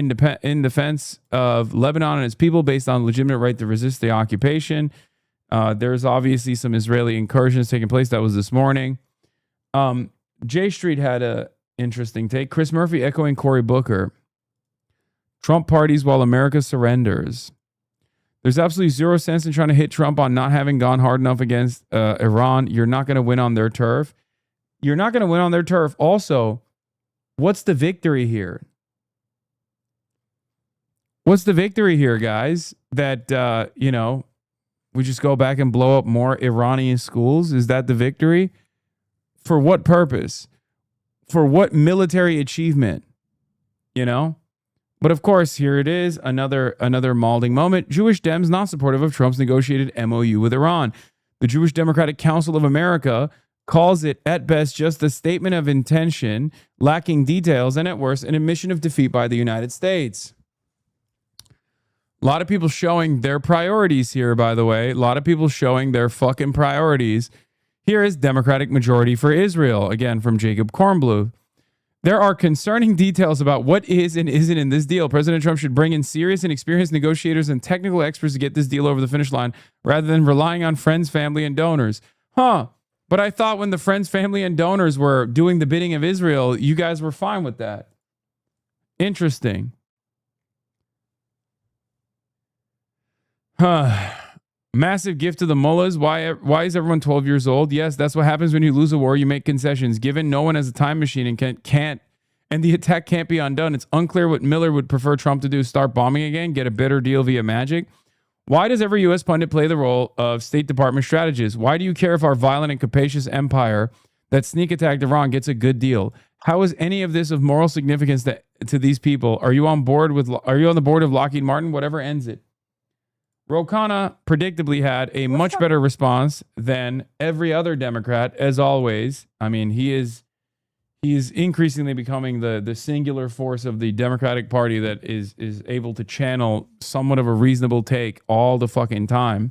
in defense of Lebanon and its people based on legitimate right to resist the occupation. There's obviously some Israeli incursions taking place. That was this morning. J Street had a interesting take. Chris Murphy echoing Cory Booker. Trump parties while America surrenders. There's absolutely zero sense in trying to hit Trump on not having gone hard enough against Iran. You're not going to win on their turf. You're not going to win on their turf. Also, what's the victory here? What's the victory here, guys? That, we just go back and blow up more Iranian schools? Is that the victory? For what purpose? For what military achievement? You know? But of course, here it is, another malding moment. Jewish Dems not supportive of Trump's negotiated MOU with Iran. The Jewish Democratic Council of America calls it, at best, just a statement of intention, lacking details, and at worst, an admission of defeat by the United States. A lot of people showing their priorities here, by the way. A lot of people showing their fucking priorities. Here is Democratic majority for Israel, again, from Jacob Kornbluth. There are concerning details about what is and isn't in this deal. President Trump should bring in serious and experienced negotiators and technical experts to get this deal over the finish line rather than relying on friends, family, and donors. But I thought when the friends, family, and donors were doing the bidding of Israel, you guys were fine with that. Interesting. Massive gift to the mullahs. Why is everyone 12 years old? Yes, that's what happens when you lose a war. You make concessions. Given no one has a time machine and the attack can't be undone, it's unclear what Miller would prefer Trump to do. Start bombing again? Get a better deal via magic? Why does every U.S. pundit play the role of State Department strategist? Why do you care if our violent and capacious empire that sneak attacked Iran gets a good deal? How is any of this of moral significance to these people? Are you on the board of Lockheed Martin? Whatever ends it. Ro Khanna predictably had a much better response than every other Democrat, as always. I mean, he is increasingly becoming the singular force of the Democratic Party that is able to channel somewhat of a reasonable take all the fucking time.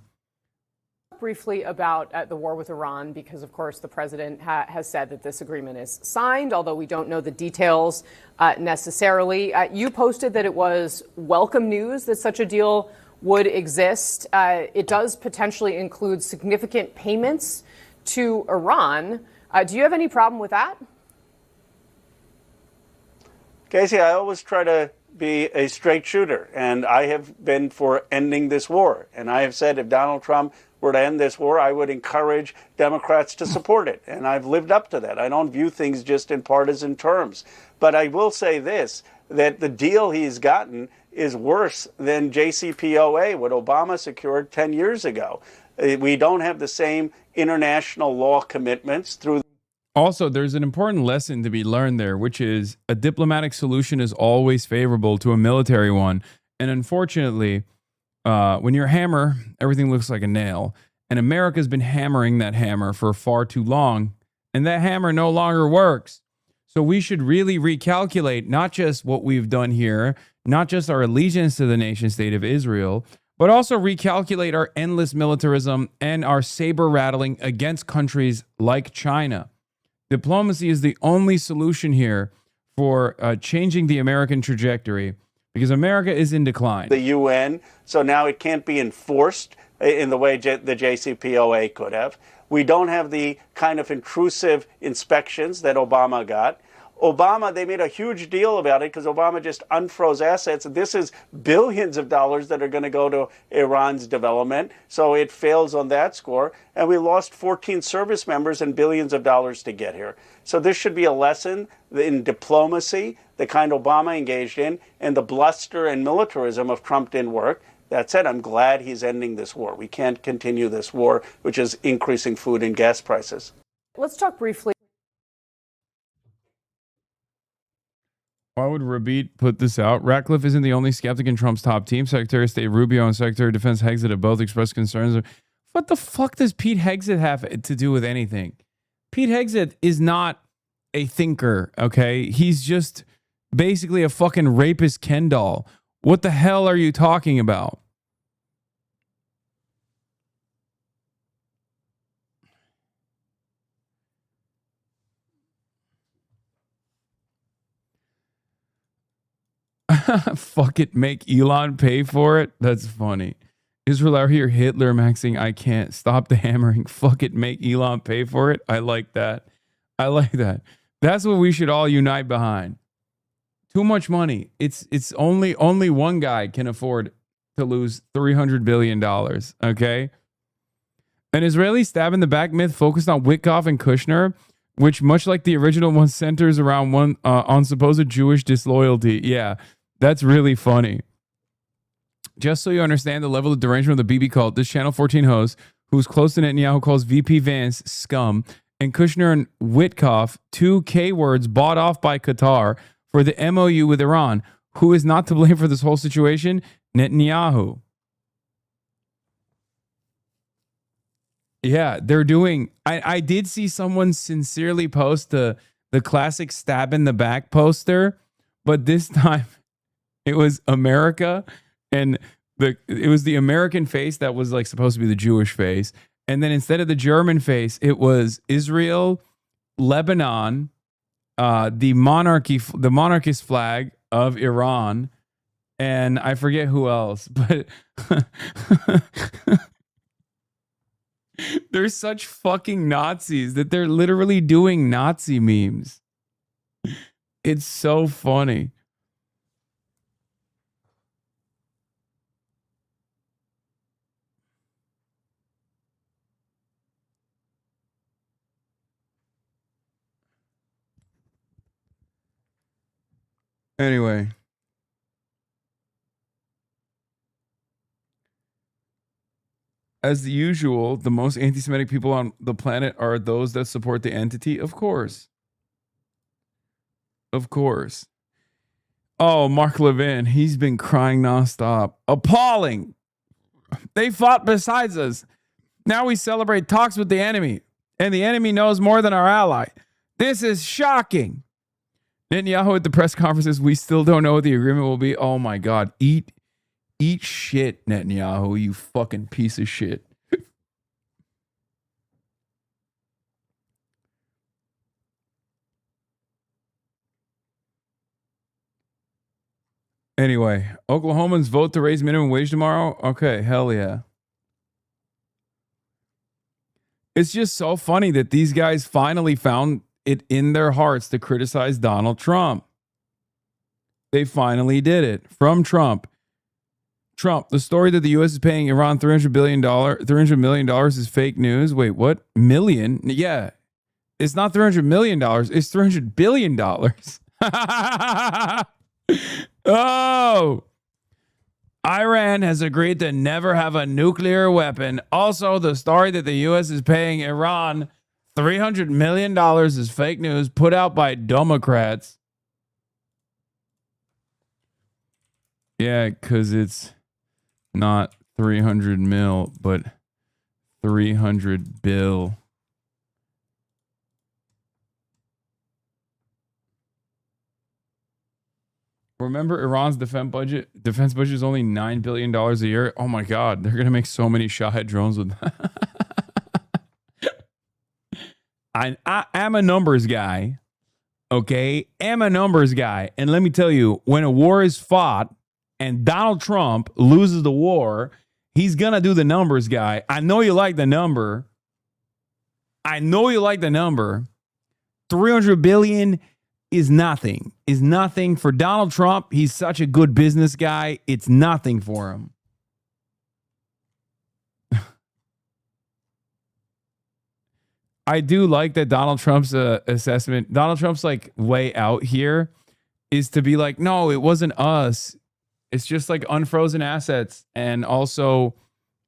Briefly about the war with Iran, because, of course, the president has said that this agreement is signed, although we don't know the details necessarily. You posted that it was welcome news that such a deal would exist. It does potentially include significant payments to Iran. Do you have any problem with that? Casey, I always try to be a straight shooter, and I have been for ending this war. And I have said if Donald Trump were to end this war, I would encourage Democrats to support it. And I've lived up to that. I don't view things just in partisan terms. But I will say this, that the deal he's gotten is worse than JCPOA, what Obama secured 10 years ago. We don't have the same international law commitments through. Also, there's an important lesson to be learned there, which is a diplomatic solution is always favorable to a military one. And unfortunately, when you're a hammer, everything looks like a nail. And America's been hammering that hammer for far too long, and that hammer no longer works. So we should really recalculate not just what we've done here, not just our allegiance to the nation state of Israel, but also recalculate our endless militarism and our saber rattling against countries like China. Diplomacy is the only solution here for changing the American trajectory, because America is in decline. The UN, so now it can't be enforced in the way the JCPOA could have. We don't have the kind of intrusive inspections that Obama got. Obama, they made a huge deal about it because Obama just unfroze assets. This is billions of dollars that are going to go to Iran's development. So it fails on that score. And we lost 14 service members and billions of dollars to get here. So this should be a lesson in diplomacy, the kind Obama engaged in, and the bluster and militarism of Trump didn't work. That said, I'm glad he's ending this war. We can't continue this war, which is increasing food and gas prices. Let's talk briefly. Why would Rabid put this out? Ratcliffe isn't the only skeptic in Trump's top team. Secretary of State Rubio and Secretary of Defense Hegseth have both expressed concerns. What the fuck does Pete Hegseth have to do with anything? Pete Hegseth is not a thinker, okay? He's just basically a fucking rapist Ken doll. What the hell are you talking about? Fuck it, make Elon pay for it. That's funny. Israel out here Hitler maxing. I can't stop the hammering. Fuck it, make Elon pay for it. I like that. I like that. That's what we should all unite behind. Too much money. It's only one guy can afford to lose $300 billion. Okay. An Israeli stab in the back myth focused on Witkoff and Kushner, which, much like the original one, centers around one on supposed Jewish disloyalty. Yeah. That's really funny. Just so you understand the level of derangement of the BB cult, this Channel 14 host, who's close to Netanyahu, calls VP Vance scum, and Kushner and Witkoff, two K words bought off by Qatar for the MOU with Iran. Who is not to blame for this whole situation? Netanyahu. Yeah, they're doing... I did see someone sincerely post the classic stab in the back poster, but this time... it was America, and it was the American face that was like supposed to be the Jewish face. And then instead of the German face, it was Israel, Lebanon, the monarchist flag of Iran, and I forget who else, but they're such fucking Nazis that they're literally doing Nazi memes. It's so funny. Anyway. As usual, the most anti-Semitic people on the planet are those that support the entity. Of course. Of course. Oh, Mark Levin. He's been crying nonstop. Appalling. They fought besides us. Now we celebrate talks with the enemy. And the enemy knows more than our ally. This is shocking. Netanyahu at the press conferences, we still don't know what the agreement will be. Oh my God. Eat shit, Netanyahu, you fucking piece of shit. Anyway, Oklahomans vote to raise minimum wage tomorrow? Okay, hell yeah. It's just so funny that these guys finally found it in their hearts to criticize Donald Trump. They finally did it. From Trump. Trump, the story that the U.S. is paying Iran $300 million is fake news. Wait, what? Million? Yeah. It's not $300 million. It's $300 billion. Oh. Iran has agreed to never have a nuclear weapon. Also, the story that the U.S. is paying Iran $300 million is fake news put out by Democrats. Yeah, because it's not 300 mil, but 300 bill. Remember, Iran's defense budget is only $9 billion a year. Oh my God, they're gonna make so many Shahed drones with that. I am a numbers guy. Okay, am a numbers guy, and let me tell you, when a war is fought and Donald Trump loses the war, he's gonna do the numbers guy. I know you like the number. 300 billion is nothing for Donald Trump. He's such a good business guy. It's nothing for him. I do like that Donald Trump's assessment. Donald Trump's like way out here is to be like, no, it wasn't us. It's just like unfrozen assets. And also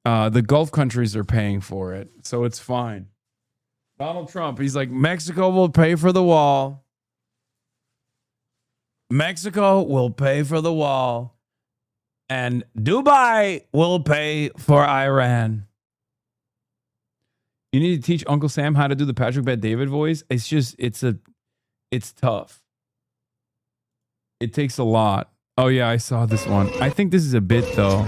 the Gulf countries are paying for it. So it's fine. Donald Trump, he's like, Mexico will pay for the wall. Mexico will pay for the wall. And Dubai will pay for Iran. You need to teach Uncle Sam how to do the Patrick Bet-David voice. It's tough. It takes a lot. Oh yeah, I saw this one. I think this is a bit though.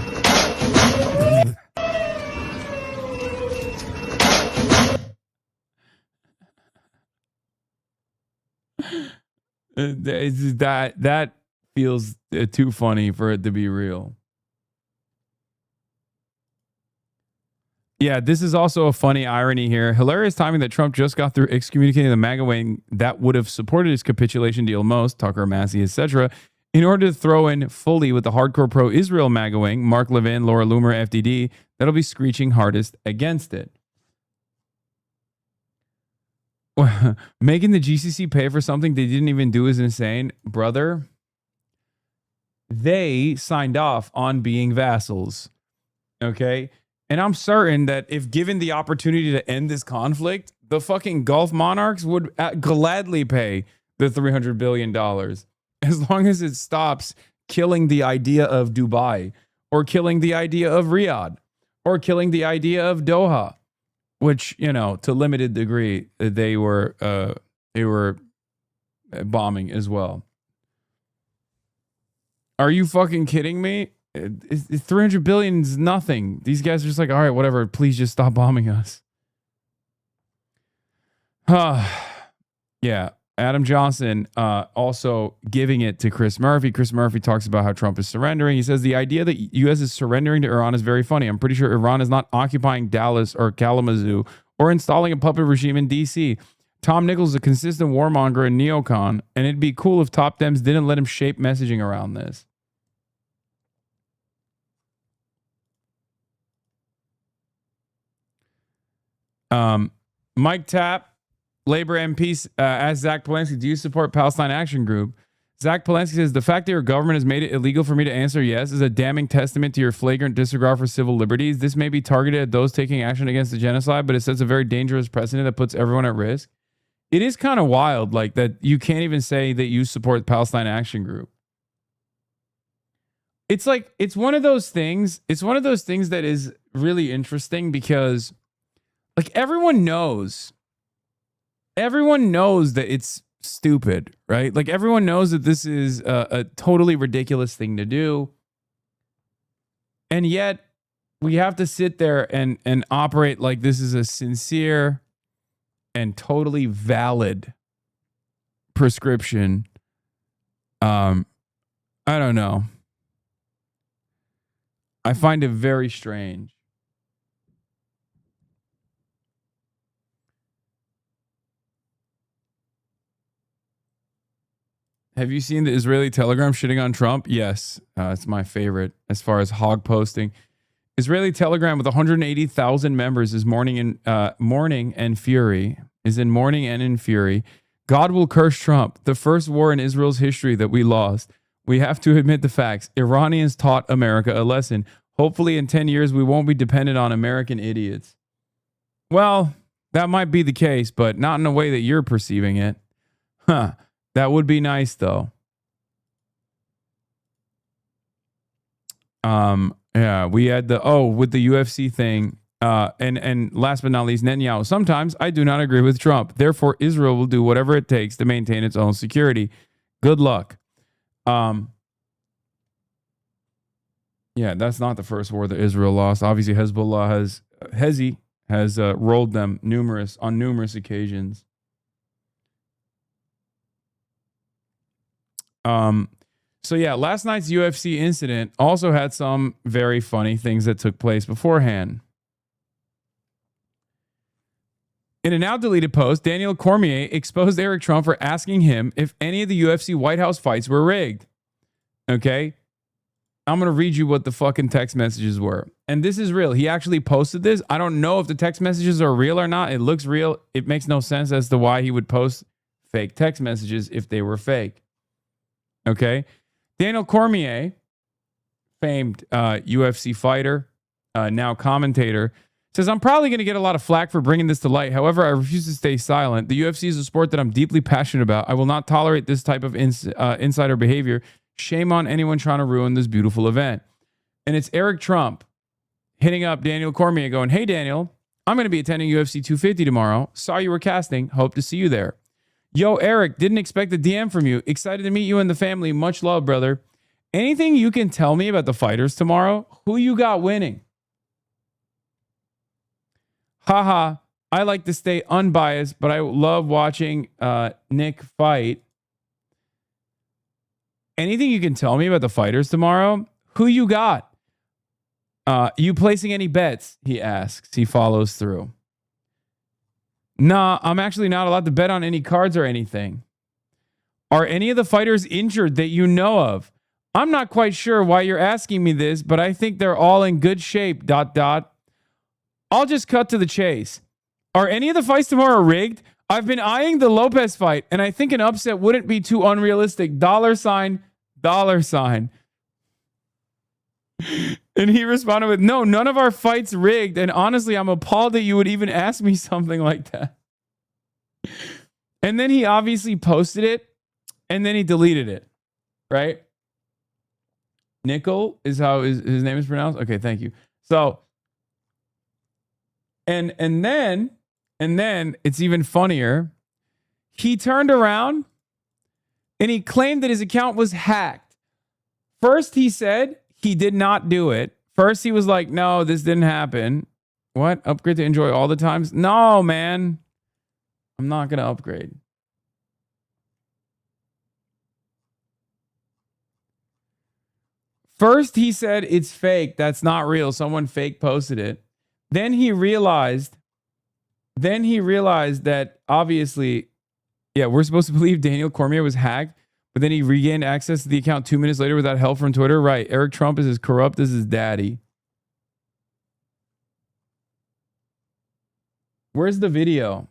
That feels too funny for it to be real. Yeah, this is also a funny irony here. Hilarious timing that Trump just got through excommunicating the MAGA wing that would have supported his capitulation deal most, Tucker, Massey, etc., in order to throw in fully with the hardcore pro-Israel MAGA wing, Mark Levin, Laura Loomer, FDD, that'll be screeching hardest against it. Making the GCC pay for something they didn't even do is insane. Brother, they signed off on being vassals. Okay? And I'm certain that if given the opportunity to end this conflict, the fucking Gulf monarchs would gladly pay the $300 billion as long as it stops killing the idea of Dubai or killing the idea of Riyadh or killing the idea of Doha, which, you know, to limited degree, they were bombing as well. Are you fucking kidding me? 300 billion is nothing. These guys are just like, all right, whatever. Please just stop bombing us. Yeah. Adam Johnson also giving it to Chris Murphy. Chris Murphy talks about how Trump is surrendering. He says the idea that U.S. is surrendering to Iran is very funny. I'm pretty sure Iran is not occupying Dallas or Kalamazoo or installing a puppet regime in D.C. Tom Nichols is a consistent warmonger and neocon, and it'd be cool if top Dems didn't let him shape messaging around this. Mike Tapp, Labor MP, asked Zach Palensky, do you support Palestine Action Group? Zach Palensky says, the fact that your government has made it illegal for me to answer yes is a damning testament to your flagrant disregard for civil liberties. This may be targeted at those taking action against the genocide, but it sets a very dangerous precedent that puts everyone at risk. It is kind of wild, like that you can't even say that you support Palestine Action Group. It's like, it's one of those things that is really interesting because like everyone knows that it's stupid, right? Like everyone knows that this is a totally ridiculous thing to do. And yet we have to sit there and operate like this is a sincere and totally valid prescription. I don't know. I find it very strange. Have you seen the Israeli Telegram shitting on Trump? Yes, it's my favorite as far as hog posting. Israeli Telegram with 180,000 members is mourning and fury. God will curse Trump. The first war in Israel's history that we lost. We have to admit the facts. Iranians taught America a lesson. Hopefully in 10 years, we won't be dependent on American idiots. Well, That might be the case, but not in the way that you're perceiving it. Huh. That would be nice, though. Yeah, we had with the UFC thing. And last but not least, Netanyahu. Sometimes I do not agree with Trump. Therefore, Israel will do whatever it takes to maintain its own security. Good luck. Yeah, that's not the first war that Israel lost. Obviously, Hezbollah has rolled them on numerous occasions. So yeah, last night's UFC incident also had some very funny things that took place beforehand. In a now deleted post, Daniel Cormier exposed Eric Trump for asking him if any of the UFC White House fights were rigged. Okay? I'm going to read you what the fucking text messages were. And this is real. He actually posted this. I don't know if the text messages are real or not. It looks real. It makes no sense as to why he would post fake text messages if they were fake. Okay? Daniel Cormier, famed UFC fighter, now commentator, says, I'm probably going to get a lot of flack for bringing this to light. However, I refuse to stay silent. The UFC is a sport that I'm deeply passionate about. I will not tolerate this type of insider behavior. Shame on anyone trying to ruin this beautiful event. And it's Eric Trump hitting up Daniel Cormier going, hey, Daniel, I'm going to be attending UFC 250 tomorrow. Saw you were casting. Hope to see you there. Yo, Eric, didn't expect a DM from you. Excited to meet you and the family. Much love, brother. Anything you can tell me about the fighters tomorrow? Who you got winning? Haha, I like to stay unbiased, but I love watching Nick fight. Anything you can tell me about the fighters tomorrow? Who you got? You placing any bets? He asks. He follows through. Nah, I'm actually not allowed to bet on any cards or anything. Are any of the fighters injured that you know of? I'm not quite sure why you're asking me this, but I think they're all in good shape, ... I'll just cut to the chase. Are any of the fights tomorrow rigged? I've been eyeing the Lopez fight, and I think an upset wouldn't be too unrealistic. $. And he responded with, no, none of our fights rigged. And honestly, I'm appalled that you would even ask me something like that. And then he obviously posted it, and then he deleted it, right? Nickel is how his name is pronounced? Okay, thank you. So, and then it's even funnier. He turned around and he claimed that his account was hacked. First, he said he did not do it. First, he was like, no, this didn't happen. What? Upgrade to enjoy all the times? No, man. I'm not going to upgrade. First, he said it's fake. That's not real. Someone fake posted it. Then he realized that obviously, yeah, we're supposed to believe Daniel Cormier was hacked, but then he regained access to the account 2 minutes later without help from Twitter. Right. Eric Trump is as corrupt as his daddy. Where's the video?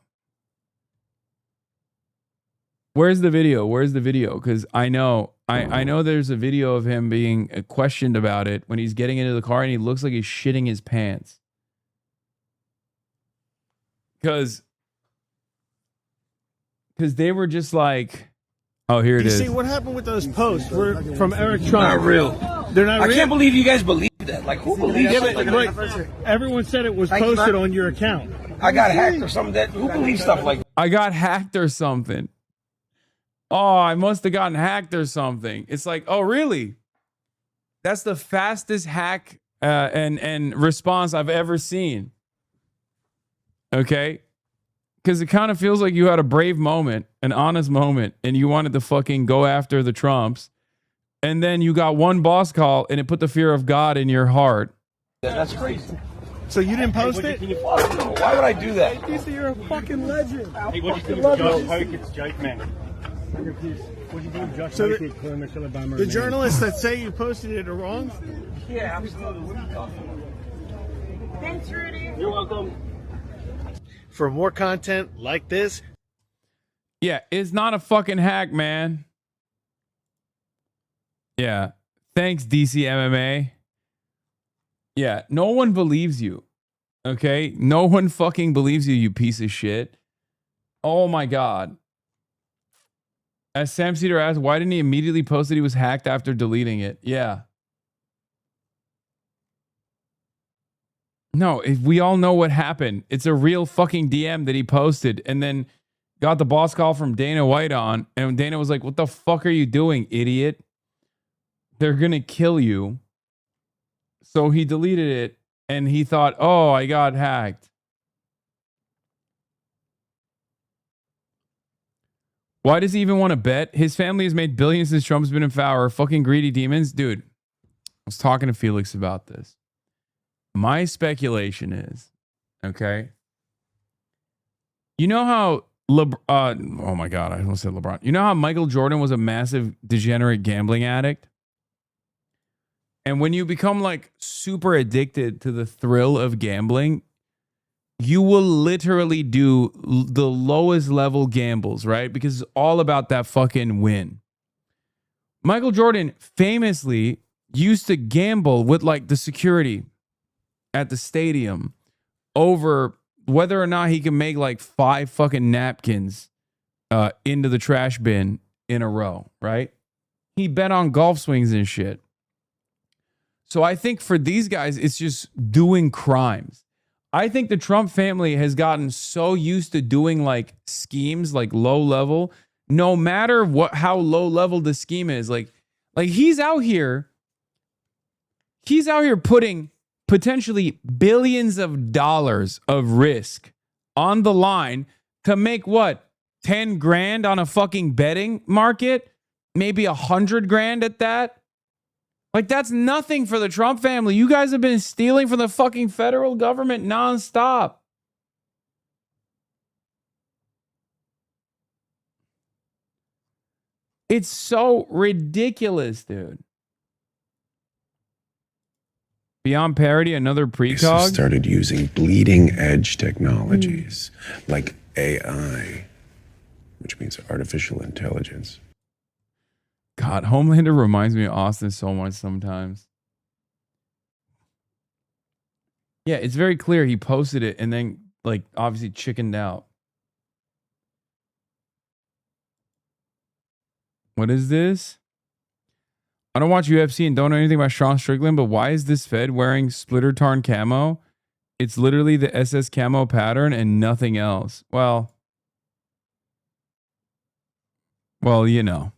Where's the video? Because I know there's a video of him being questioned about it when he's getting into the car and he looks like he's shitting his pants. Because they were just like, oh, here it is. See what happened with those posts from Eric Trump? Not real. They're not real. I can't believe you guys believe that. Like, who believes that? Everyone said it was posted on your account. I got hacked or something. Who believes stuff like that? I got hacked or something. Oh, I must have gotten hacked or something. It's like, oh, really? That's the fastest hack and response I've ever seen. Okay? Because it kind of feels like you had a brave moment, an honest moment, and you wanted to fucking go after the Trumps. And then you got one boss call and it put the fear of God in your heart. That's crazy. So you didn't post it? Why would I do that? You're a fucking legend. Hey, what do you think of Josh Piker's joke, man? So the journalists that say you posted it are wrong? Yeah, absolutely. Thanks, Rudy. You're welcome. For more content like this. Yeah, it's not a fucking hack, man. Yeah. Thanks, DC MMA. Yeah, no one believes you. Okay? No one fucking believes you, you piece of shit. Oh my God. As Sam Cedar asked, why didn't he immediately post that he was hacked after deleting it? Yeah. No, we all know what happened. It's a real fucking DM that he posted and then got the boss call from Dana White on. And Dana was like, what the fuck are you doing, idiot? They're going to kill you. So he deleted it and he thought, oh, I got hacked. Why does he even want to bet? His family has made billions since Trump's been in power. Fucking greedy demons. Dude, I was talking to Felix about this. My speculation is, okay, you know how oh my God, I almost said LeBron. You know how Michael Jordan was a massive degenerate gambling addict? And when you become like super addicted to the thrill of gambling, you will literally do the lowest level gambles, right? Because it's all about that fucking win. Michael Jordan famously used to gamble with like the security at the stadium over whether or not he can make like 5 fucking napkins into the trash bin in a row, right? He bet on golf swings and shit. So I think for these guys, it's just doing crimes. I think the Trump family has gotten so used to doing like schemes, like low level, no matter how low level the scheme is. Like he's out here putting potentially billions of dollars of risk on the line to make what? 10 grand on a fucking betting market? Maybe 100 grand at that? Like, that's nothing for the Trump family. You guys have been stealing from the fucking federal government nonstop. It's so ridiculous, dude. Beyond parody, another precog started using bleeding edge technologies like AI, which means artificial intelligence. God, Homelander reminds me of Austin so much sometimes. Yeah, it's very clear he posted it and then, like, obviously chickened out. What is this? I don't watch UFC and don't know anything about Sean Strickland, but why is this Fed wearing splitter tarn camo? It's literally the SS camo pattern and nothing else. Well, you know.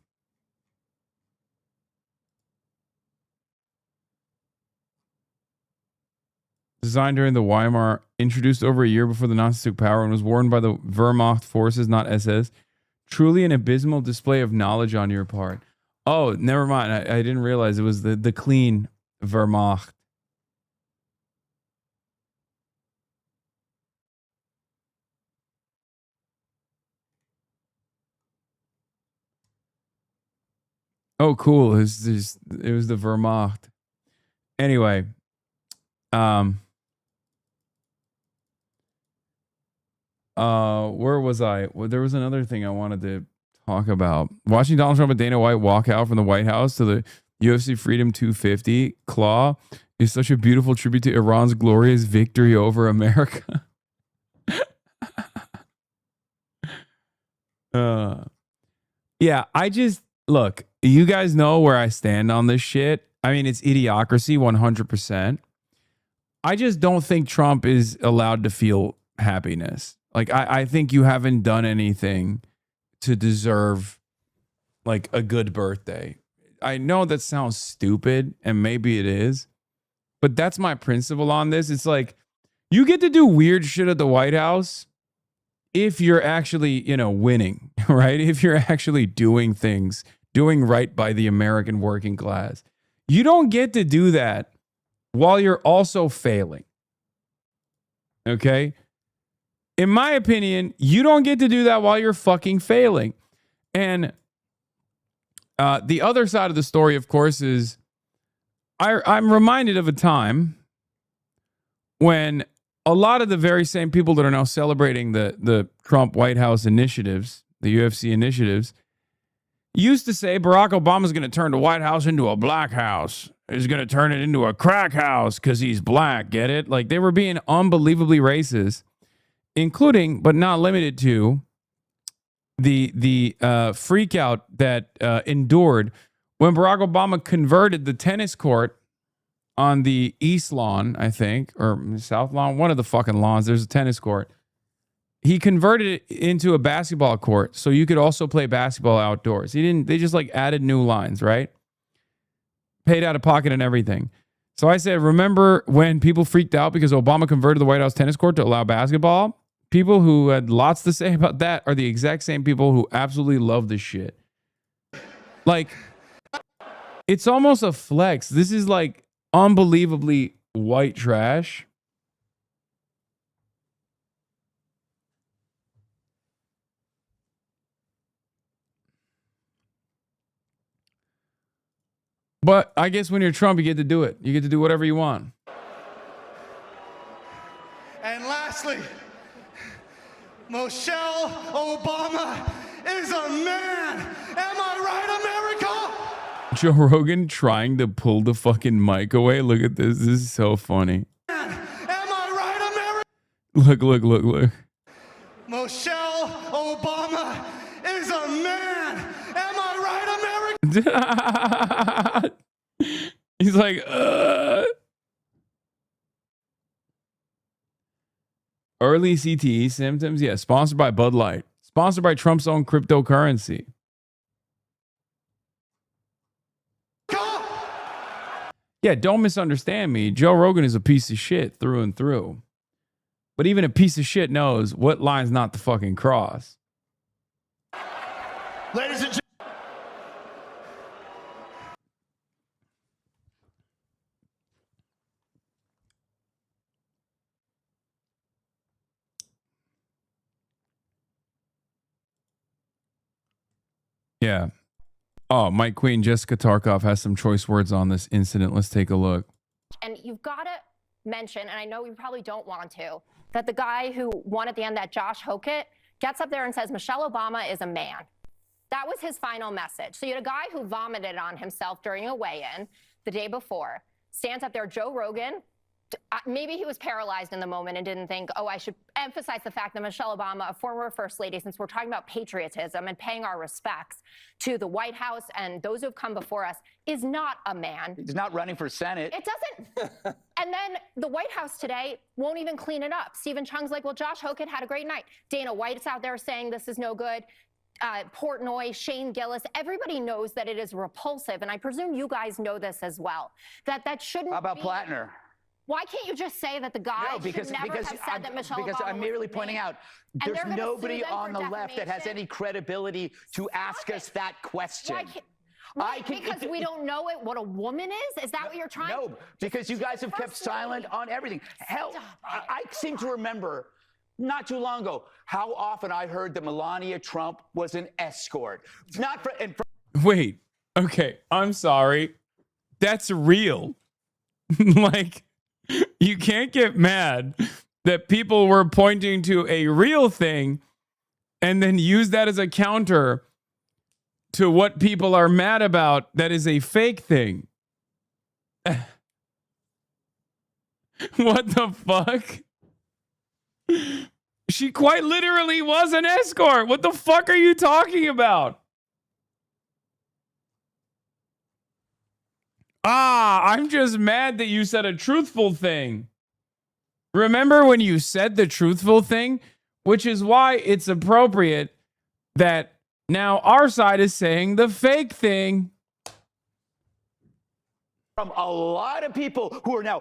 Designed during the Weimar, introduced over a year before the Nazis took power and was worn by the Wehrmacht forces, not SS. Truly an abysmal display of knowledge on your part. Oh, never mind. I didn't realize it was the clean Wehrmacht. Oh, cool. It was the Wehrmacht. Anyway, where was I? Well, there was another thing I wanted to talk about. Watching Donald Trump and Dana White walk out from the White House to the UFC Freedom 250 claw is such a beautiful tribute to Iran's glorious victory over America. Yeah, look, you guys know where I stand on this shit. I mean, it's idiocracy 100%. I just don't think Trump is allowed to feel happiness. Like, I think you haven't done anything to deserve like a good birthday. I know that sounds stupid and maybe it is, but that's my principle on this. It's like, you get to do weird shit at the White House if you're actually, winning, right? If you're actually doing things, doing right by the American working class. You don't get to do that while you're also failing. Okay? In my opinion, you don't get to do that while you're fucking failing. And the other side of the story, of course, is I'm reminded of a time when a lot of the very same people that are now celebrating the Trump White House initiatives, the UFC initiatives, used to say Barack Obama's going to turn the White House into a black house. is going to turn it into a crack house because he's black. Get it? Like, they were being unbelievably racist, including, but not limited to, the freak out that endured when Barack Obama converted the tennis court on the East Lawn, I think, or South Lawn, one of the fucking lawns. There's a tennis court. He converted it into a basketball court so you could also play basketball outdoors. They just like added new lines, right? Paid out of pocket and everything. So I said, remember when people freaked out because Obama converted the White House tennis court to allow basketball? People who had lots to say about that are the exact same people who absolutely love this shit. Like, it's almost a flex. This is like unbelievably white trash. But I guess when you're Trump, you get to do it. You get to do whatever you want. And lastly, Michelle Obama is a man. Am I right, America? Joe Rogan trying to pull the fucking mic away. Look at this. This is so funny. Am I right, America? Look. Michelle Obama is a man. Am I right, America? He's like, Early CTE symptoms? Yeah. Sponsored by Bud Light. Sponsored by Trump's own cryptocurrency. Yeah, don't misunderstand me. Joe Rogan is a piece of shit through and through. But even a piece of shit knows what lines not to fucking cross. Ladies and gentlemen. Yeah. Oh, Mike Queen, Jessica Tarkov has some choice words on this incident. Let's take a look. And you've got to mention, and I know you probably don't want to, that the guy who won at the end, that Josh Hokett, gets up there and says Michelle Obama is a man. That was his final message. So you had a guy who vomited on himself during a weigh-in the day before, stands up there, Joe Rogan. Maybe he was paralyzed in the moment and didn't think, oh, I should emphasize the fact that Michelle Obama, a former first lady, since we're talking about patriotism and paying our respects to the White House and those who have come before us, is not a man. He's not running for Senate. It doesn't. And then the White House today won't even clean it up. Stephen Chung's like, well, Josh Hokett had a great night. Dana White's out there saying this is no good. Portnoy, Shane Gillis, everybody knows that it is repulsive. And I presume you guys know this as well, that shouldn't How about be. Plattner? Why can't you just say that the guy should never have said that Michelle Obama I'm merely pointing out, there's nobody on the left that has any credibility to ask us that question. Because we don't know what a woman is? Is that what you're trying? No, because you guys have kept silent on everything. Hell, I seem to remember not too long ago how often I heard that Melania Trump was an escort. Not for. Wait. Okay. I'm sorry. That's real. Like, you can't get mad that people were pointing to a real thing and then use that as a counter to what people are mad about that is a fake thing. What the fuck? She quite literally was an escort. What the fuck are you talking about? I'm just mad that you said a truthful thing. Remember when you said the truthful thing? Which is why it's appropriate that now our side is saying the fake thing. From a lot of people who are now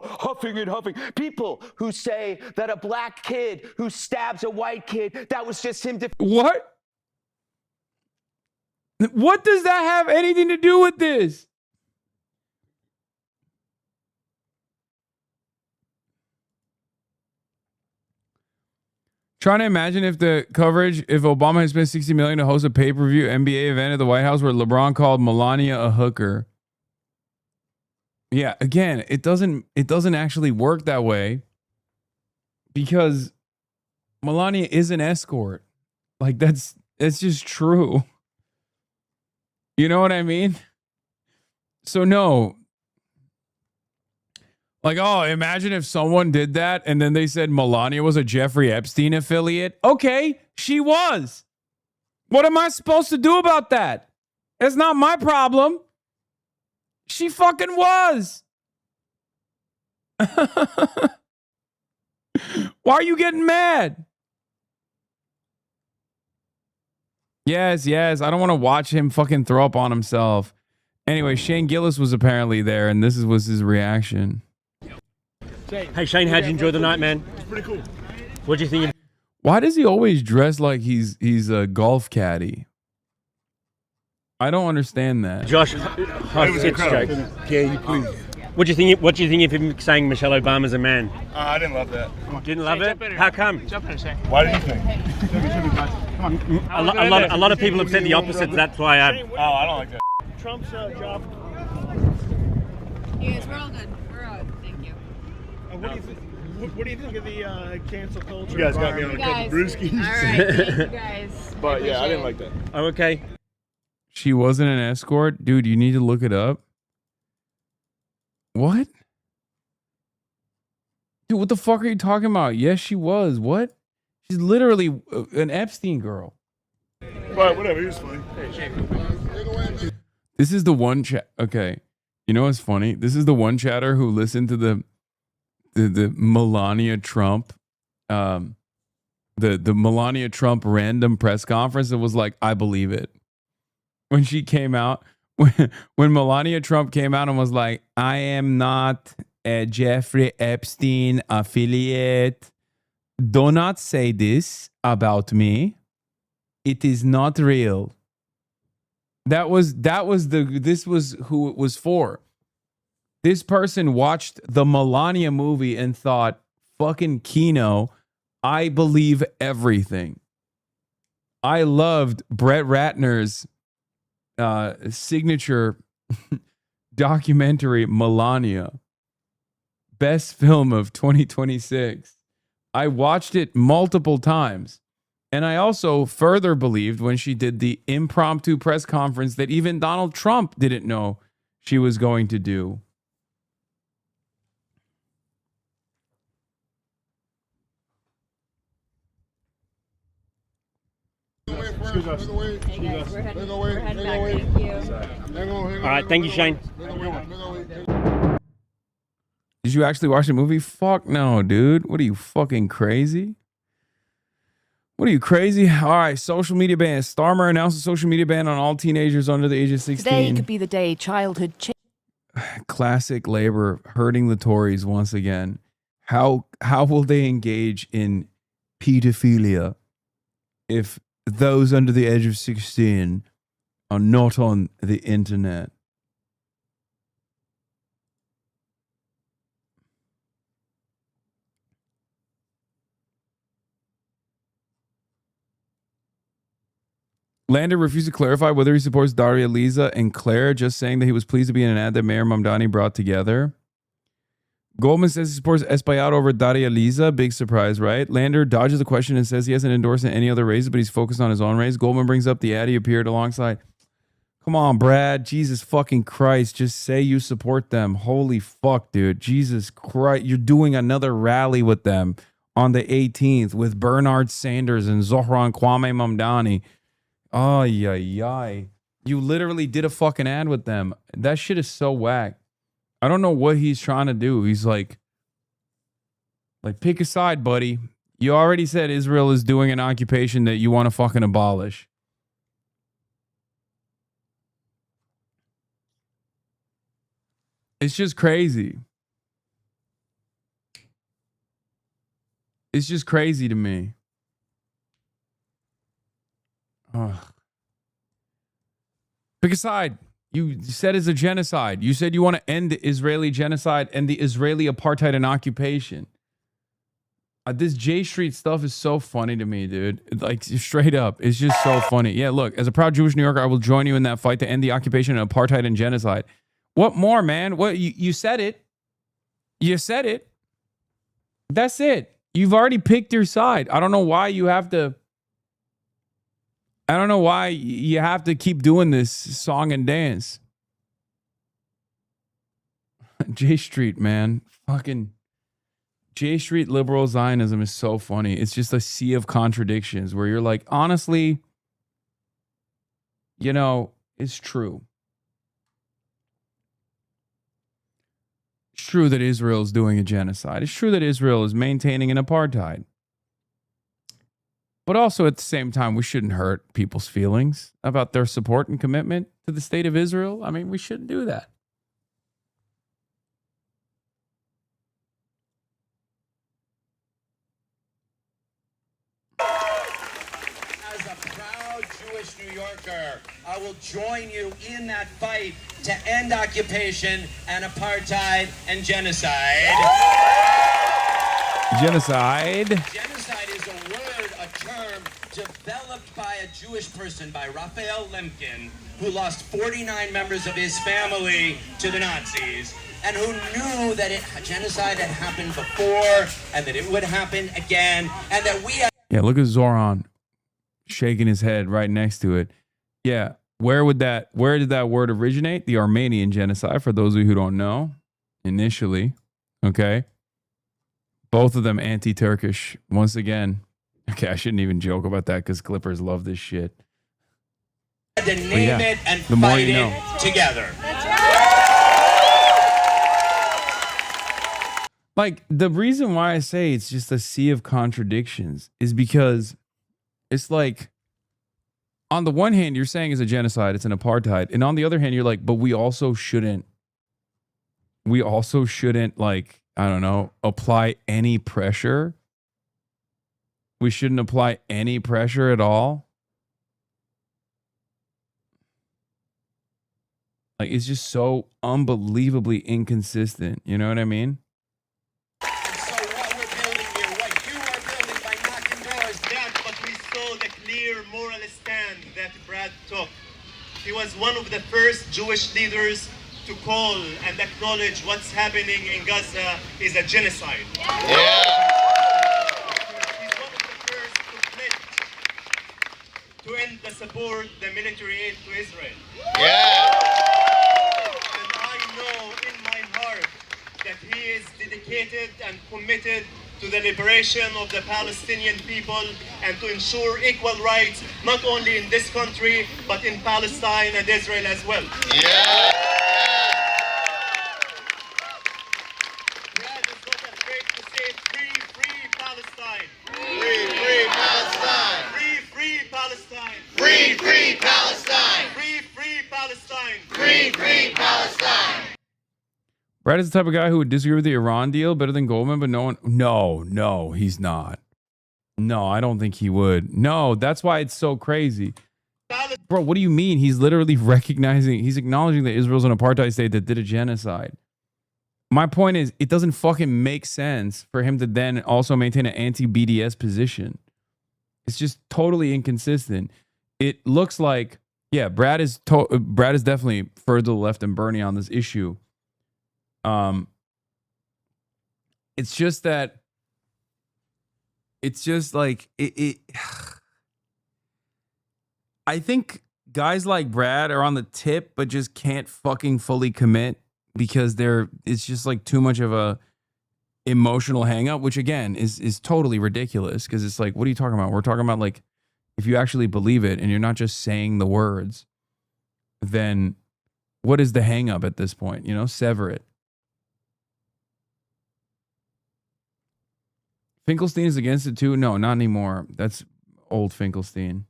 huffing and huffing. People who say that a black kid who stabs a white kid, that was just him. What? What does that have anything to do with this? Trying to imagine if Obama had spent $60 million to host a pay-per-view NBA event at the White House where LeBron called Melania a hooker. Yeah, again, it doesn't actually work that way because Melania is an escort. Like that's just true. You know what I mean? So no, Like, oh, imagine if someone did that and then they said Melania was a Jeffrey Epstein affiliate. Okay, she was. What am I supposed to do about that? It's not my problem. She fucking was. Why are you getting mad? Yes. I don't want to watch him fucking throw up on himself. Anyway, Shane Gillis was apparently there, and this was his reaction. Hey, Shane, how'd you enjoy the night, man? It's pretty cool. What'd you think? Why does he always dress like he's a golf caddy? I don't understand that. Josh, It was incredible. Can you please? What do you think of him saying Michelle Obama's a man? I didn't love that. Didn't love it? How come? Why did you think? A lot of people have said the opposite. That's why I. Oh, I don't like that. Trump's job. You guys, we're all good. We're all good. Thank you. What do you think of the cancel culture? You guys got me on a couple brewskis. All right, thank you guys. But yeah, I didn't like that. Oh, okay. She wasn't an escort? Dude, you need to look it up. What? Dude, what the fuck are you talking about? Yes, she was. What? She's literally an Epstein girl. But whatever, he was funny. This is the one chat. Okay. You know what's funny? This is the one chatter who listened to the Melania Trump, the Melania Trump random press conference and was like, I believe it. When she came out, when Melania Trump came out and was like, I am not a Jeffrey Epstein affiliate. Do not say this about me. It is not real. This was who it was for. This person watched the Melania movie and thought, fucking Kino, I believe everything. I loved Brett Ratner's signature documentary, Melania. Best film of 2026. I watched it multiple times. And I also further believed when she did the impromptu press conference that even Donald Trump didn't know she was going to do. Excuse us. Hey guys, we're heading back. Thank you. All right, thank you, Shane. Did you actually watch the movie? Fuck no, dude. What are you, fucking crazy? What are you, crazy? All right, social media ban. Starmer announced a social media ban on all teenagers under the age of 16. Today could be the day childhood Classic labor hurting the Tories once again. How will they engage in pedophilia if those under the age of 16 are not on the internet? Lander refused to clarify whether he supports Daria Lisa and Claire, just saying that he was pleased to be in an ad that Mayor Mamdani brought together. Goldman says he supports Espaillat over Daria Lisa. Big surprise, right? Lander dodges the question and says he hasn't endorsed any other races, but he's focused on his own race. Goldman brings up the ad he appeared alongside. Come on, Brad. Jesus fucking Christ. Just say you support them. Holy fuck, dude. Jesus Christ. You're doing another rally with them on the 18th with Bernard Sanders and Zohran Kwame Mamdani. Oh, yeah. You literally did a fucking ad with them. That shit is so whack. I don't know what he's trying to do. He's like, pick a side, buddy. You already said Israel is doing an occupation that you want to fucking abolish. It's just crazy. It's just crazy to me. Ugh. Pick a side. You said it's a genocide. You said you want to end the Israeli genocide and the Israeli apartheid and occupation. This J Street stuff is so funny to me, dude. Like, straight up. It's just so funny. Yeah, look, as a proud Jewish New Yorker, I will join you in that fight to end the occupation and apartheid and genocide. What more, man? What you said it. You said it. That's it. You've already picked your side. I don't know why you have to keep doing this song and dance. J Street, man. Fucking J Street liberal Zionism is so funny. It's just a sea of contradictions where you're like, honestly, you know, it's true. It's true that Israel is doing a genocide. It's true that Israel is maintaining an apartheid. But also at the same time, we shouldn't hurt people's feelings about their support and commitment to the state of Israel. I mean, we shouldn't do that. As a proud Jewish New Yorker, I will join you in that fight to end occupation and apartheid and genocide. Genocide. Genocide is a word, a term developed by a Jewish person, by Raphael Lemkin, who lost 49 members of his family to the Nazis, and who knew that genocide had happened before and that it would happen again, and that we had... Yeah, look at Zoran shaking his head right next to it. Yeah, where did that word originate? The Armenian genocide, for those of you who don't know, initially, okay? Both of them anti-Turkish, once again. Okay, I shouldn't even joke about that because Clippers love this shit. To name it and fight it together. Like, the reason why I say it's just a sea of contradictions is because it's like, on the one hand, you're saying it's a genocide, it's an apartheid. And on the other hand, you're like, but we also shouldn't, like, I don't know, apply any pressure. We shouldn't apply any pressure at all. Like, it's just so unbelievably inconsistent. You know what I mean? Moral stand that Brad took. He was one of the first Jewish leaders to call and acknowledge what's happening in Gaza is a genocide. Yeah. He's one of the first to pledge to end the support, the military aid to Israel. Yeah. And I know in my heart that he is dedicated and committed to the liberation of the Palestinian people and to ensure equal rights, not only in this country, but in Palestine and Israel as well. Yeah. Brad is not afraid to say free, free Palestine. Free, free Palestine. Free, free Palestine. Free, free Palestine. Free, free Palestine. Free, free Palestine. Brad is the type of guy who would disagree with the Iran deal better than Goldman, but no, he's not. No, I don't think he would. No, that's why it's so crazy. Bro, what do you mean? He's literally he's acknowledging that Israel's an apartheid state that did a genocide. My point is, it doesn't fucking make sense for him to then also maintain an anti-BDS position. It's just totally inconsistent. It looks like, yeah, Brad is definitely further to the left than Bernie on this issue. It's just that it's just like I think guys like Brad are on the tip but just can't fucking fully commit because it's just like too much of a emotional hang up, which again is totally ridiculous because it's like, what are you talking about? We're talking about like, if you actually believe it and you're not just saying the words, then what is the hang up at this point? You know, sever it. Finkelstein is against it too? No, not anymore. That's old Finkelstein.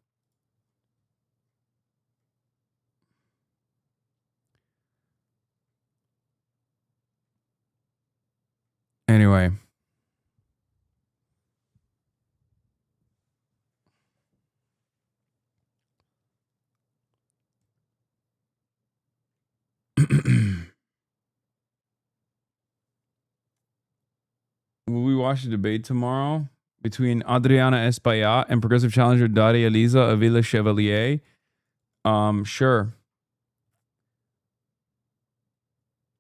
Anyway. Will we watch the debate tomorrow between Adriana Espaillat and progressive challenger Daria Liza Avila Chevalier? Sure.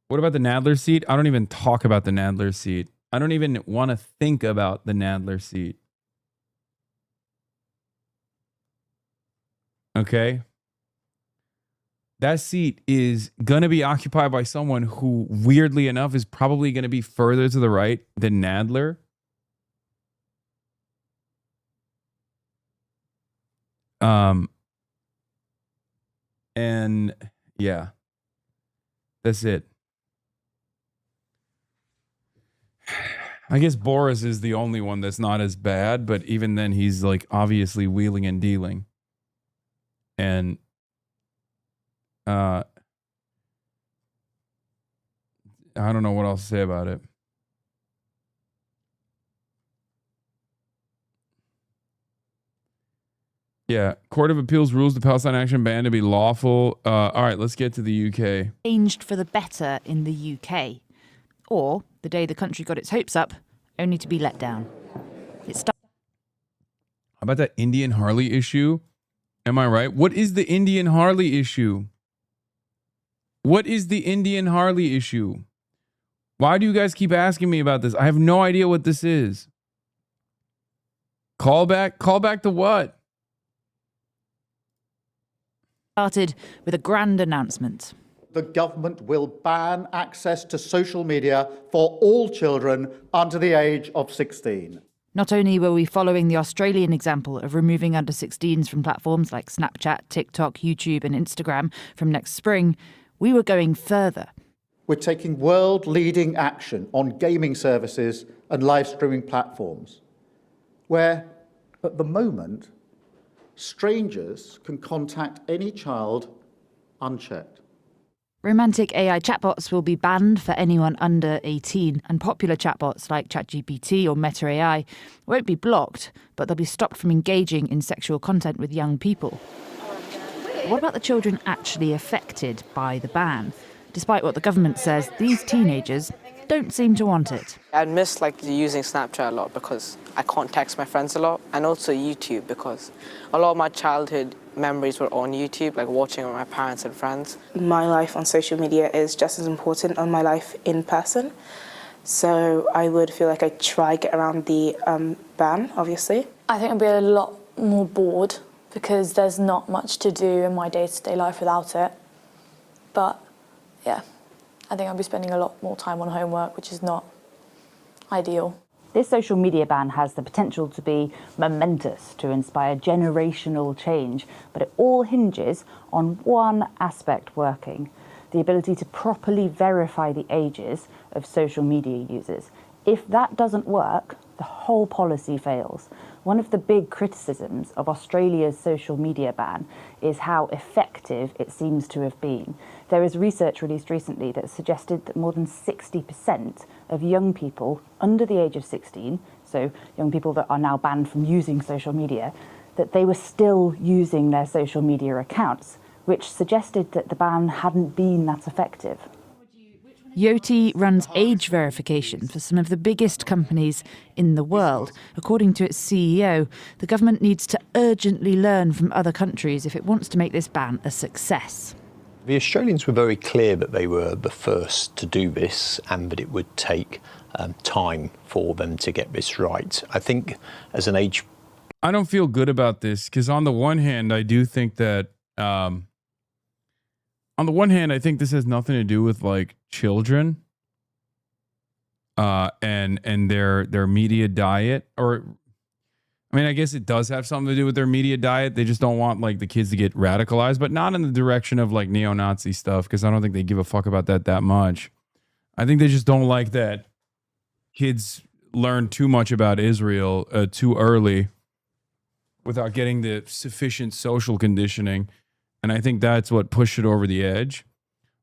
What about the Nadler seat? I don't even talk about the Nadler seat. I don't even want to think about the Nadler seat. Okay? that seat is going to be occupied by someone who, weirdly enough, is probably going to be further to the right than Nadler. And yeah, that's it. I guess Boris is the only one that's not as bad, but even then he's like obviously wheeling and dealing. And I don't know what else to say about it. Yeah, Court of Appeals rules the Palestine action ban to be lawful. All right, let's get to the UK. Changed for the better in the UK. Or the day the country got its hopes up, only to be let down. How about that Indian Harley issue? Am I right? What is the Indian Harley issue? What is the Indian Harley issue? Why do you guys keep asking me about this? I have no idea what this is. Call back to what? Started with a grand announcement. The government will ban access to social media for all children under the age of 16. Not only were we following the Australian example of removing under 16s from platforms like Snapchat, TikTok, YouTube and Instagram from next spring, we were going further. We're taking world-leading action on gaming services and live streaming platforms, where, at the moment, strangers can contact any child unchecked. Romantic AI chatbots will be banned for anyone under 18, and popular chatbots like ChatGPT or Meta AI won't be blocked, but they'll be stopped from engaging in sexual content with young people. What about the children actually affected by the ban? Despite what the government says, these teenagers don't seem to want it. I miss using Snapchat a lot because I can't text my friends a lot, and also YouTube because a lot of my childhood memories were on YouTube, like watching with my parents and friends. My life on social media is just as important on my life in person. So I would feel like I try get around the ban, obviously. I think I'd be a lot more bored because there's not much to do in my day-to-day life without it. But yeah, I think I'll be spending a lot more time on homework, which is not ideal. This social media ban has the potential to be momentous, to inspire generational change, but it all hinges on one aspect working: the ability to properly verify the ages of social media users. If that doesn't work, the whole policy fails. One of the big criticisms of Australia's social media ban is how effective it seems to have been. There is research released recently that suggested that more than 60% of young people under the age of 16, so young people that are now banned from using social media, that they were still using their social media accounts, which suggested that the ban hadn't been that effective. Yoti runs age verification for some of the biggest companies in the world. According to its CEO, the government needs to urgently learn from other countries if it wants to make this ban a success. The Australians were very clear that they were the first to do this and that it would take time for them to get this right. I think as an age... I don't feel good about this because on the one hand, I do think that... on the one hand, I think this has nothing to do with like children and their media diet. Or, I mean, I guess it does have something to do with their media diet. They just don't want like the kids to get radicalized, but not in the direction of like neo-Nazi stuff, because I don't think they give a fuck about that much. I think they just don't like that kids learn too much about Israel too early without getting the sufficient social conditioning. And I think that's what pushed it over the edge.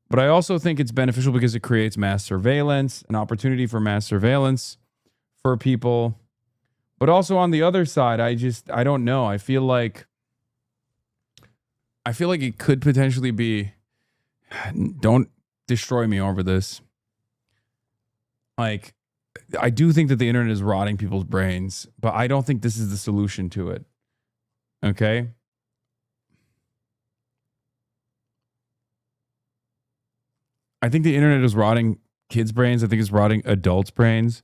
But I also think it's beneficial because it creates mass surveillance, an opportunity for mass surveillance for people. But also on the other side, I don't know. I feel like it could potentially be, don't destroy me over this. Like, I do think that the internet is rotting people's brains, but I don't think this is the solution to it. Okay? I think the internet is rotting kids' brains. I think it's rotting adults' brains.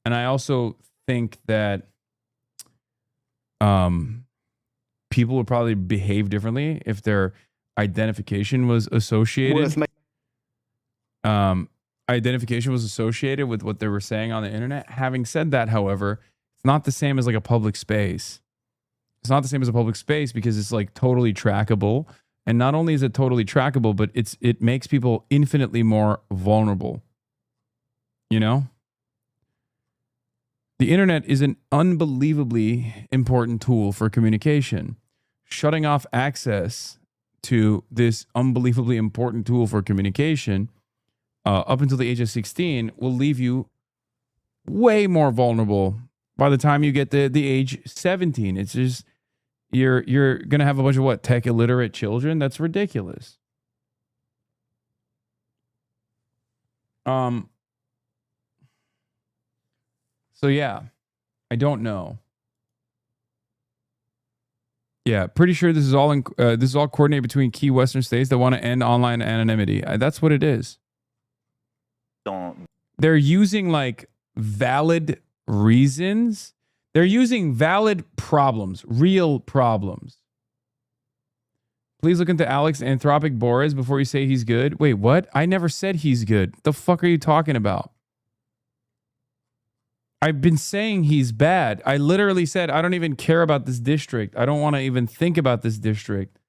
And I also think that people would probably behave differently if they're identification was associated. Identification was associated with what they were saying on the internet. Having said that, however, it's not the same as like a public space. It's not the same as a public space because it's like totally trackable. And not only is it totally trackable, but it makes people infinitely more vulnerable. You know? The internet is an unbelievably important tool for communication. Shutting off access to this unbelievably important tool for communication up until the age of 16 will leave you way more vulnerable by the time you get to the age 17. It's just, you're going to have a bunch of what? Tech illiterate children? That's ridiculous. So yeah, I don't know. Yeah, pretty sure this is all coordinated between key Western states that want to end online anonymity. That's what it is. They're using like valid reasons. They're using valid problems, real problems. Please look into Alex Anthropic Boris before you say he's good. Wait, what? I never said he's good. The fuck are you talking about? I've been saying he's bad. I literally said I don't even care about this district. I don't want to even think about this district.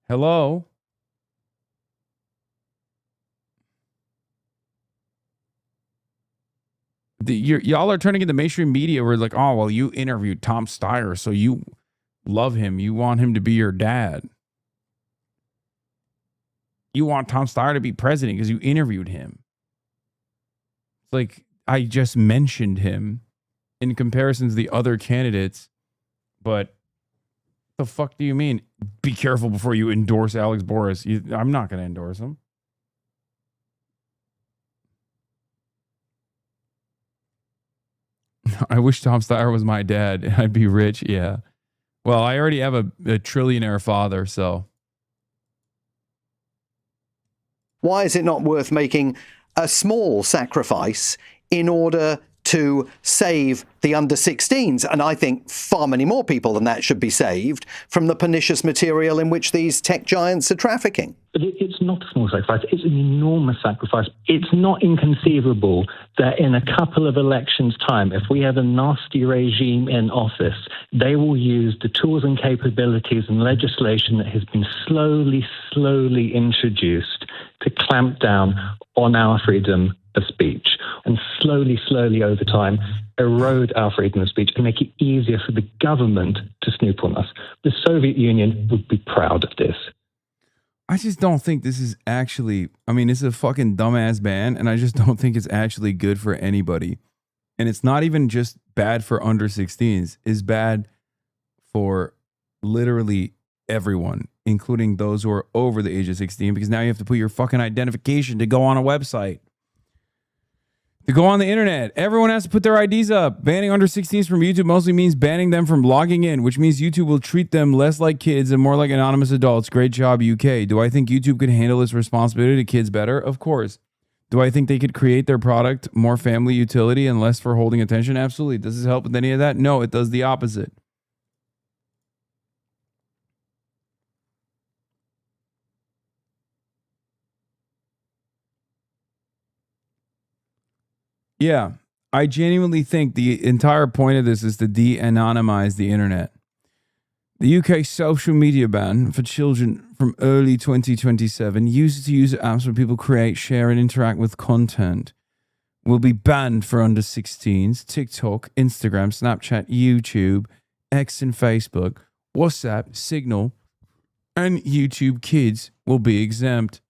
Hello? Y'all are turning into mainstream media where like, oh, well, you interviewed Tom Steyer, so you love him. You want him to be your dad. You want Tom Steyer to be president because you interviewed him. It's like, I just mentioned him in comparison to the other candidates, but the fuck do you mean? Be careful before you endorse Alex Boris. I'm not going to endorse him. I wish Tom Steyer was my dad. I'd be rich. Yeah. Well, I already have a trillionaire father, so. Why is it not worth making a small sacrifice in order to save the under-16s? And I think far many more people than that should be saved from the pernicious material in which these tech giants are trafficking. But it's not a small sacrifice. It's an enormous sacrifice. It's not inconceivable that in a couple of elections' time, if we have a nasty regime in office, they will use the tools and capabilities and legislation that has been slowly introduced to clamp down on our freedom of speech and slowly over time erode our freedom of speech and make it easier for the government to snoop on us. The Soviet Union would be proud of this. I just don't think this is actually, I mean, it's a fucking dumbass ban, and I just don't think it's actually good for anybody. And it's not even just bad for under 16s. It's bad for literally everyone, including those who are over the age of 16, because now you have to put your fucking identification to go on a website. To go on the internet, everyone has to put their IDs up. Banning under 16s from YouTube mostly means banning them from logging in, which means YouTube will treat them less like kids and more like anonymous adults. Great job, UK. Do I think YouTube could handle its responsibility to kids better? Of course. Do I think they could create their product more family utility and less for holding attention? Absolutely. Does this help with any of that? No, it does the opposite. Yeah, I genuinely think the entire point of this is to de-anonymize the internet. The UK social media ban for children from early 2027, user-to-user apps where people create, share, and interact with content, will be banned for under 16s. TikTok, Instagram, Snapchat, YouTube, X and Facebook, WhatsApp, Signal, and YouTube Kids will be exempt.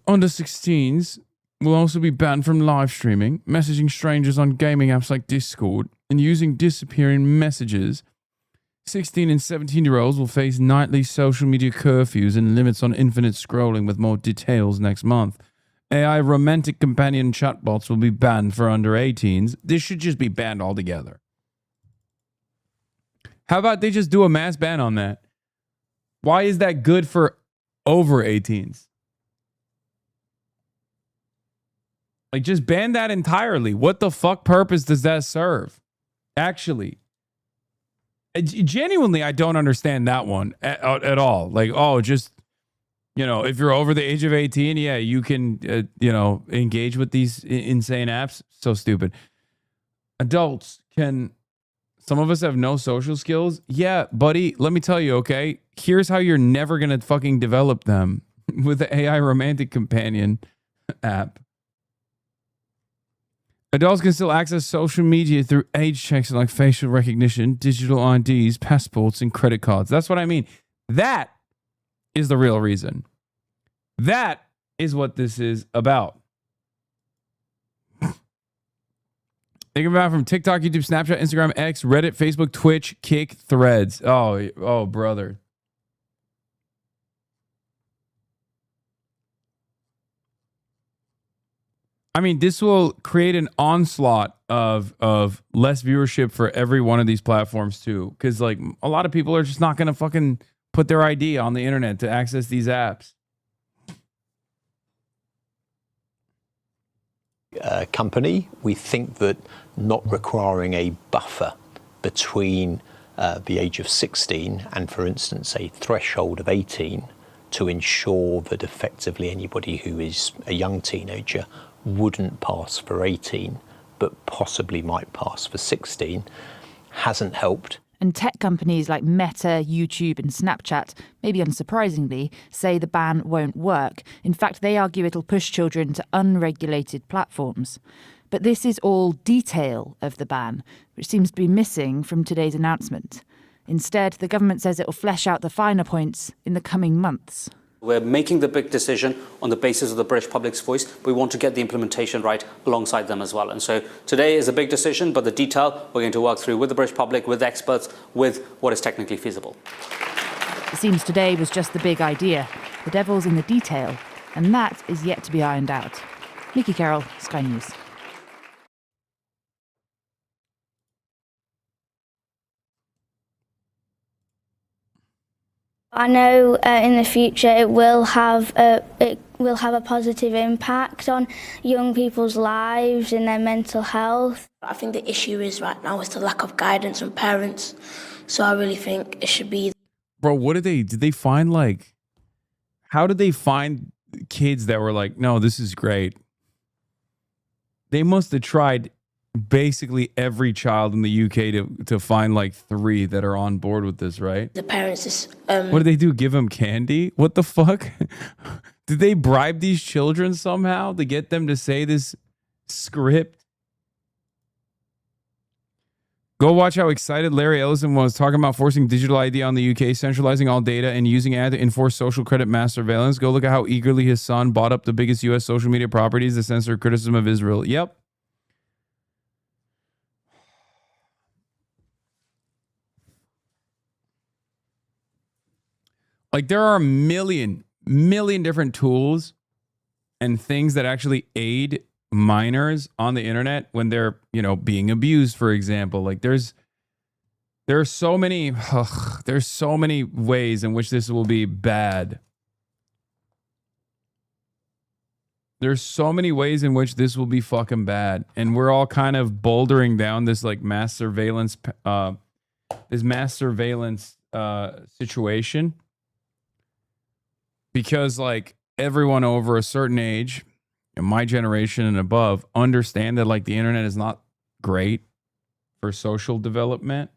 Under 16s will also be banned from live streaming, messaging strangers on gaming apps like Discord, and using disappearing messages. 16 and 17-year-olds will face nightly social media curfews and limits on infinite scrolling with more details next month. AI romantic companion chatbots will be banned for under 18s. This should just be banned altogether. How about they just do a mass ban on that? Why is that good for over 18s? Like, just ban that entirely. What the fuck purpose does that serve? Actually. Genuinely, I don't understand that one at all. Like, oh, just, you know, if you're over the age of 18, yeah, you can, you know, engage with these insane apps. So stupid. Adults can, some of us have no social skills. Yeah, buddy, let me tell you, okay? Here's how you're never going to fucking develop them with the AI romantic companion app. Adults can still access social media through age checks like facial recognition, digital IDs, passports, and credit cards. That's what I mean. That is the real reason. That is what this is about. Think about from TikTok, YouTube, Snapchat, Instagram, X, Reddit, Facebook, Twitch, Kick, Threads. Oh, brother. I mean, this will create an onslaught of less viewership for every one of these platforms too, because like a lot of people are just not going to fucking put their ID on the internet to access these apps. Company, we think that not requiring a buffer between the age of 16 and, for instance, a threshold of 18 to ensure that effectively anybody who is a young teenager wouldn't pass for 18, but possibly might pass for 16, hasn't helped. And tech companies like Meta, YouTube and Snapchat, maybe unsurprisingly, say the ban won't work. In fact, they argue it'll push children to unregulated platforms. But this is all detail of the ban, which seems to be missing from today's announcement. Instead, the government says it will flesh out the finer points in the coming months. We're making the big decision on the basis of the British public's voice. We want to get the implementation right alongside them as well. And so today is a big decision, but the detail we're going to work through with the British public, with experts, with what is technically feasible. It seems today was just the big idea. The devil's in the detail, and that is yet to be ironed out. Nikki Carroll, Sky News. I know in the future it will have a positive impact on young people's lives and their mental health. I think the issue is right now is the lack of guidance from parents. So I really think it should be. Bro, what did they find? Like, how did they find kids that were like, no, this is great? They must have tried basically every child in the UK to find like 3 that are on board with this, right? The parents is what did they do? Give them candy? What the fuck? Did they bribe these children somehow to get them to say this script? Go watch how excited Larry Ellison was talking about forcing digital ID on the UK, centralizing all data and using it to enforce social credit mass surveillance. Go look at how eagerly his son bought up the biggest US social media properties to censor criticism of Israel. Yep. Like, there are a million different tools and things that actually aid minors on the internet when they're, you know, being abused, for example. Like, there's so many ways in which this will be bad. There's so many ways in which this will be fucking bad. And we're all kind of bouldering down this like mass surveillance situation. Because like everyone over a certain age, in my generation and above, understand that like the internet is not great for social development.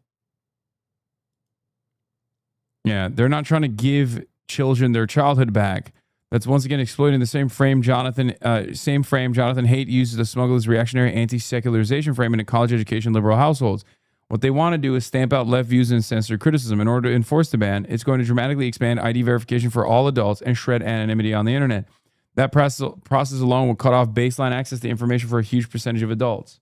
Yeah, they're not trying to give children their childhood back. That's once again exploiting the same frame Jonathan Haidt uses to smuggle his reactionary anti-secularization frame into college education liberal households. What they want to do is stamp out left views and censor criticism. In order to enforce the ban, it's going to dramatically expand ID verification for all adults and shred anonymity on the internet. That process alone will cut off baseline access to information for a huge percentage of adults.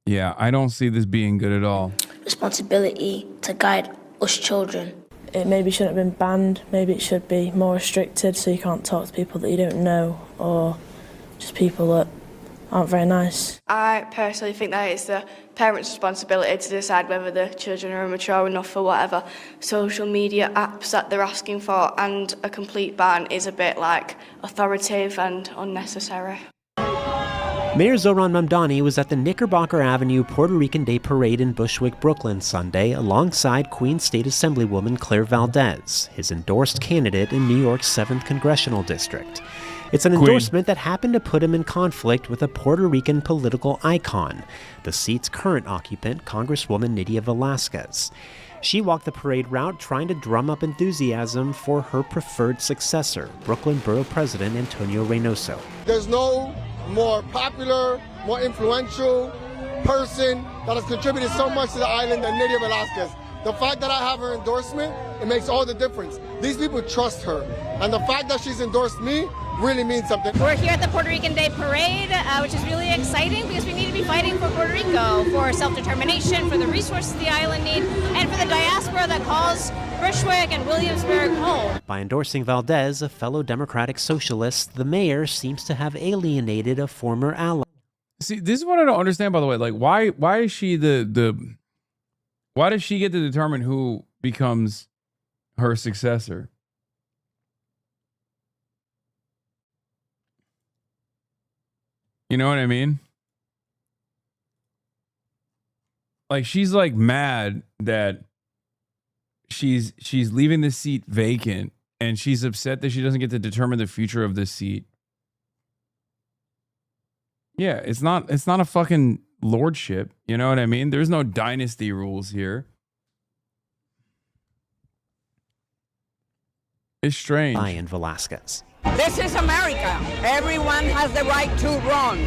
Yeah, I don't see this being good at all. Responsibility to guide us children. it maybe shouldn't have been banned. Maybe it should be more restricted so you can't talk to people that you don't know or just people that aren't very nice. I personally think that it's the parents' responsibility to decide whether the children are mature enough for whatever social media apps that they're asking for, and a complete ban is a bit like authoritative and unnecessary. Mayor Zohran Mamdani was at the Knickerbocker Avenue Puerto Rican Day Parade in Bushwick, Brooklyn Sunday alongside Queens State Assemblywoman Claire Valdez, his endorsed candidate in New York's 7th Congressional District. It's an endorsement that happened to put him in conflict with a Puerto Rican political icon, the seat's current occupant, Congresswoman Nydia Velázquez. She walked the parade route trying to drum up enthusiasm for her preferred successor, Brooklyn Borough President Antonio Reynoso. There's no more popular, more influential person that has contributed so much to the island than Nydia Velázquez. The fact that I have her endorsement, it makes all the difference. These people trust her. And the fact that she's endorsed me really means something. We're here at the Puerto Rican Day Parade, which is really exciting because we need to be fighting for Puerto Rico, for self-determination, for the resources the island needs, and for the diaspora that calls Bushwick and Williamsburg home. By endorsing Valdez, a fellow Democratic socialist, the mayor seems to have alienated a former ally. See, this is what I don't understand, by the way. Like, why is she why does she get to determine who becomes her successor? You know what I mean? Like, she's like mad that she's leaving the seat vacant, and she's upset that she doesn't get to determine the future of the seat. Yeah, it's not a fucking lordship. You know what I mean? There's no dynasty rules here. It's strange. Ian Velázquez. This is America. Everyone has the right to run.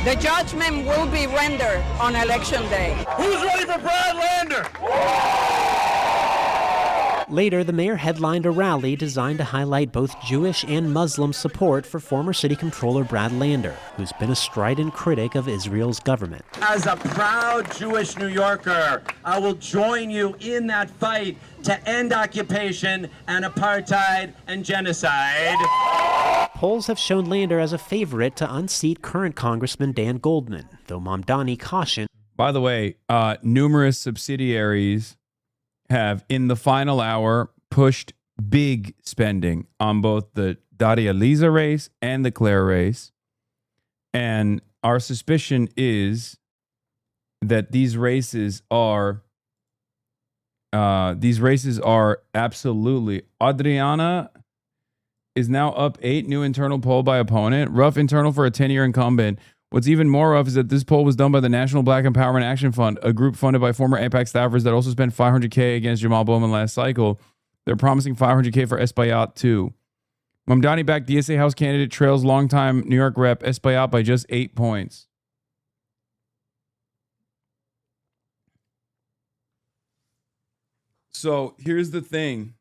The judgment will be rendered on election day. Who's ready for Brad Lander? Later, the mayor headlined a rally designed to highlight both Jewish and Muslim support for former city controller Brad Lander, who's been a strident critic of Israel's government. As a proud Jewish New Yorker, I will join you in that fight to end occupation and apartheid and genocide. Polls have shown Lander as a favorite to unseat current Congressman Dan Goldman, though Mamdani cautioned. By the way, numerous subsidiaries have, in the final hour, pushed big spending on both the Daria Lisa race and the Claire race. And our suspicion is that these races are absolutely. Adriana is now up 8, new internal poll by opponent. Rough internal for a 10-year incumbent. What's even more rough is that this poll was done by the National Black Empowerment Action Fund, a group funded by former AIPAC staffers that also spent $500K against Jamal Bowman last cycle. They're promising $500K for Espaillat too. Mamdani-backed DSA House candidate trails longtime New York rep Espaillat by just 8 points. So here's the thing.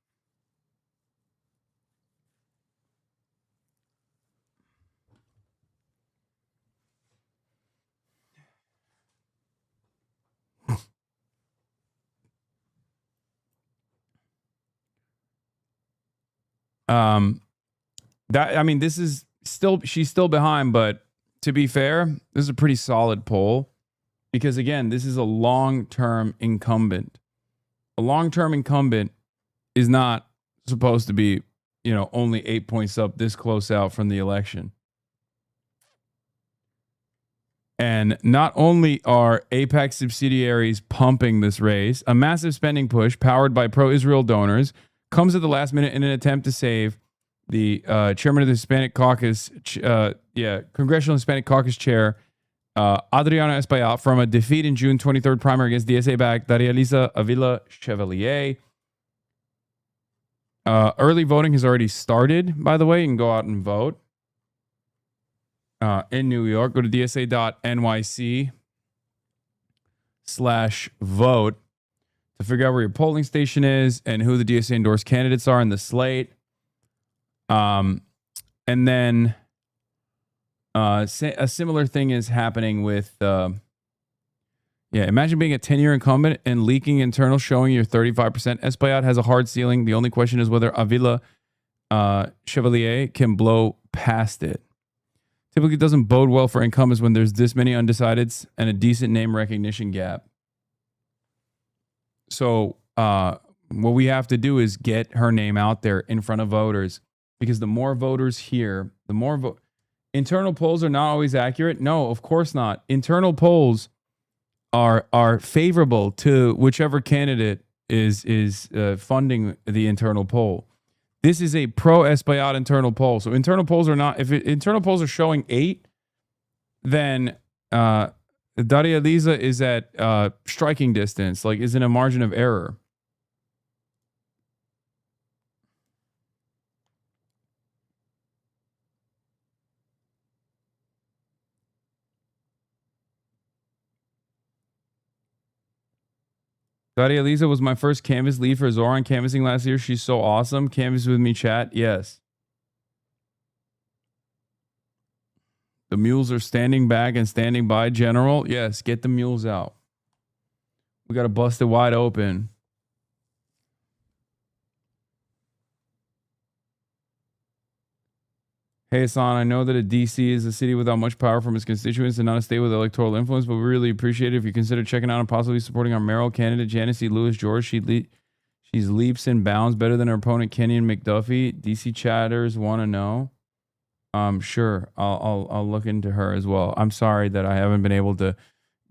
This is still, she's still behind, but to be fair, this is a pretty solid poll because, again, this is a long-term incumbent. A long-term incumbent is not supposed to be, only 8 points up this close out from the election. And not only are AIPAC subsidiaries pumping this race, a massive spending push powered by pro-Israel donors comes at the last minute in an attempt to save the chairman of the Hispanic Caucus, Congressional Hispanic Caucus chair, Adriana Espaillat, from a defeat in June 23rd primary against DSA-backed Daria Lisa Avila Chevalier. Early voting has already started, by the way. You can go out and vote. In New York, go to dsa.nyc/vote to figure out where your polling station is and who the DSA endorsed candidates are in the slate. And then a similar thing is happening with Yeah, imagine being a 10-year incumbent and leaking internal showing you're 35%. Espaillat has a hard ceiling. The only question is whether Avila Chevalier can blow past it. Typically doesn't bode well for incumbents when there's this many undecideds and a decent name recognition gap. So what we have to do is get her name out there in front of voters, because the more voters hear, the more internal polls are not always accurate. No, of course not. Internal polls are favorable to whichever candidate is funding the internal poll. This is a pro-Espaillat internal poll. So internal polls are not, internal polls are showing 8, then Daria Liza is at striking distance, like is in a margin of error. Daria Liza was my first canvas lead for Zoran canvassing last year. She's so awesome. Canvas with me, chat. Yes. The mules are standing back and standing by, General. Yes, get the mules out. We got to bust it wide open. Hey, Hasan, I know that a DC is a city without much power from its constituents and not a state with electoral influence, but we really appreciate it if you consider checking out and possibly supporting our mayoral candidate, Janice E. Lewis George. She's leaps and bounds better than her opponent, Kenyon McDuffie. DC chatters want to know. Sure, I'll look into her as well. I'm sorry that I haven't been able to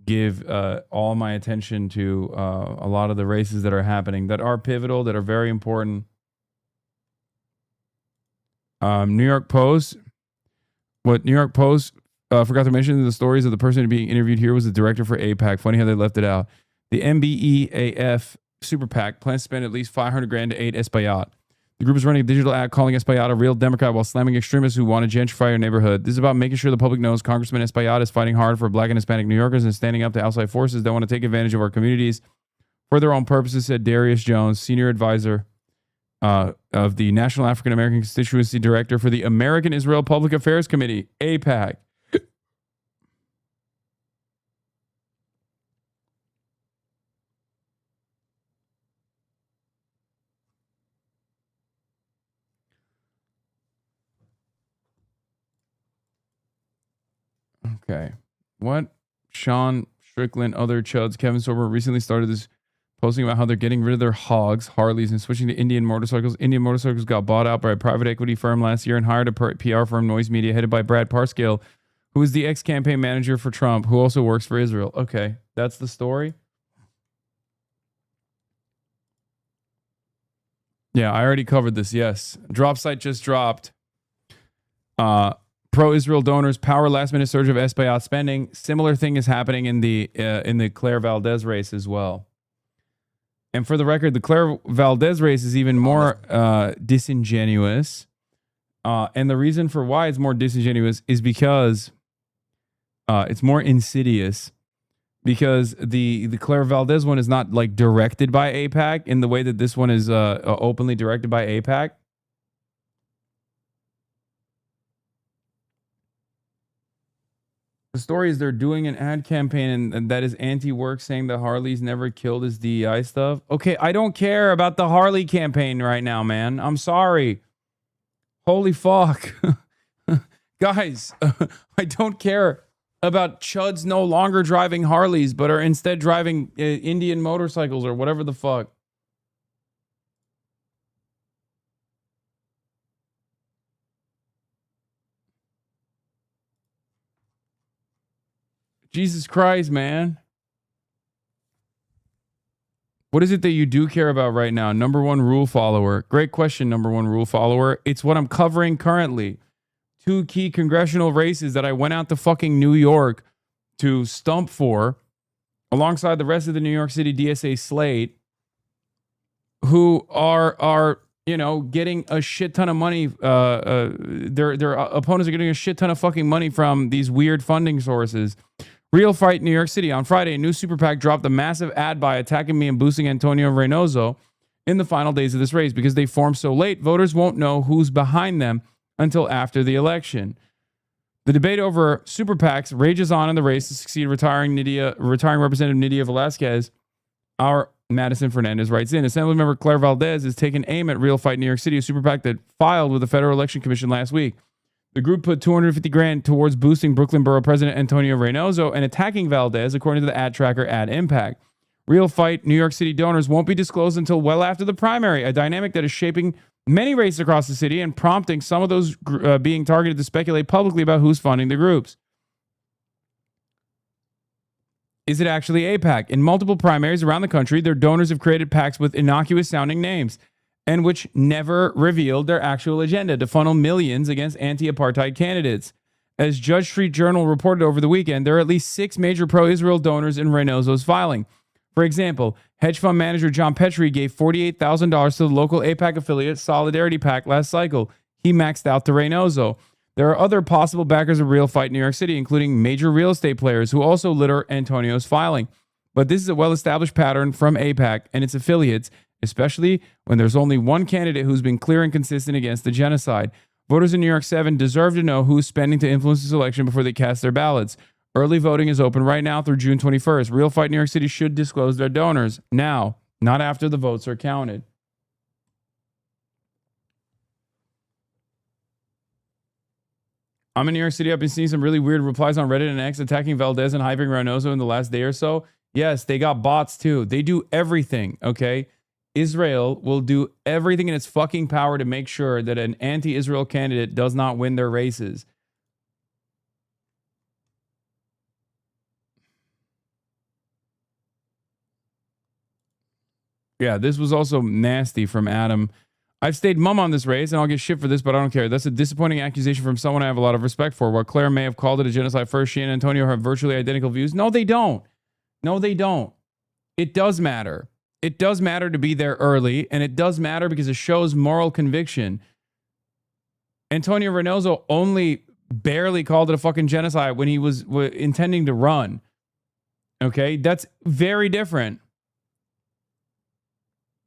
give all my attention to a lot of the races that are happening, that are pivotal, that are very important. New York Post. What New York Post forgot to mention in the stories of the person being interviewed here was the director for AIPAC. Funny how they left it out. The MBEAF Super PAC plans to spend at least $500,000 to aid Espaillat. The group is running a digital ad calling Espaillat a real Democrat while slamming extremists who want to gentrify your neighborhood. This is about making sure the public knows Congressman Espaillat is fighting hard for Black and Hispanic New Yorkers and standing up to outside forces that want to take advantage of our communities for their own purposes, said Darius Jones, senior advisor of the National African American Constituency Director for the American Israel Public Affairs Committee, AIPAC. Okay. What? Sean Strickland, other chuds. Kevin Sorbo recently started this posting about how they're getting rid of their hogs, Harleys, and switching to Indian motorcycles. Indian motorcycles got bought out by a private equity firm last year and hired a PR firm, Noise Media, headed by Brad Parscale, who is the ex-campaign manager for Trump, who also works for Israel. Okay, that's the story. Yeah, I already covered this. Yes. Drop site just dropped. Pro-Israel donors power last-minute surge of Espaillat spending. Similar thing is happening in the Claire Valdez race as well. And for the record, the Claire Valdez race is even more disingenuous. And the reason for why it's more disingenuous is because it's more insidious. Because the Claire Valdez one is not like directed by AIPAC in the way that this one is openly directed by AIPAC. The story is they're doing an ad campaign and that is anti-work, saying that Harley's never killed his DEI stuff. Okay, I don't care about the Harley campaign right now, man. I'm sorry. Holy fuck. Guys, I don't care about chuds no longer driving Harleys, but are instead driving Indian motorcycles or whatever the fuck. Jesus Christ, man. What is it that you do care about right now? Number one rule follower. Great question, number one rule follower. It's what I'm covering currently. 2 key congressional races that I went out to fucking New York to stump for, alongside the rest of the New York City DSA slate, who are you know, getting a shit ton of money. Their opponents are getting a shit ton of fucking money from these weird funding sources. Real Fight New York City. On Friday, a new super PAC dropped a massive ad buy attacking me and boosting Antonio Reynoso in the final days of this race. Because they formed so late, voters won't know who's behind them until after the election. The debate over super PACs rages on in the race to succeed retiring Representative Nydia Velasquez. Our Madison Fernandez writes in, Assemblymember Claire Valdez has taken aim at Real Fight New York City, a super PAC that filed with the Federal Election Commission last week. The group put $250,000 towards boosting Brooklyn Borough President Antonio Reynoso and attacking Valdez, according to the ad tracker Ad Impact. Real Fight New York City donors won't be disclosed until well after the primary, a dynamic that is shaping many races across the city and prompting some of those being targeted to speculate publicly about who's funding the groups. Is it actually a PAC? In multiple primaries around the country, their donors have created PACs with innocuous sounding names and which never revealed their actual agenda to funnel millions against anti-apartheid candidates. As Judge Street Journal reported over the weekend, there are at least 6 major pro-Israel donors in Reynoso's filing. For example, hedge fund manager John Petrie gave $48,000 to the local AIPAC affiliate Solidarity PAC last cycle. He maxed out to Reynoso. There are other possible backers of Real Fight New York City, including major real estate players who also litter Antonio's filing. But this is a well-established pattern from AIPAC and its affiliates, especially when there's only one candidate who's been clear and consistent against the genocide. Voters in New York 7 deserve to know who's spending to influence this election before they cast their ballots. Early voting is open right now through June 21st. Real Fight New York City should disclose their donors now, not after the votes are counted. I'm in New York City. I've been seeing some really weird replies on Reddit and X attacking Valdez and hyping Reynoso in the last day or so. Yes, they got bots too. They do everything, okay? Israel will do everything in its fucking power to make sure that an anti-Israel candidate does not win their races. Yeah, this was also nasty from Adam. I've stayed mum on this race, and I'll get shit for this, but I don't care. That's a disappointing accusation from someone I have a lot of respect for. While Claire may have called it a genocide first, she and Antonio have virtually identical views. No, they don't. No, they don't. It does matter. It does matter to be there early, and it does matter because it shows moral conviction. Antonio Reynoso only barely called it a fucking genocide when he was intending to run. Okay? That's very different.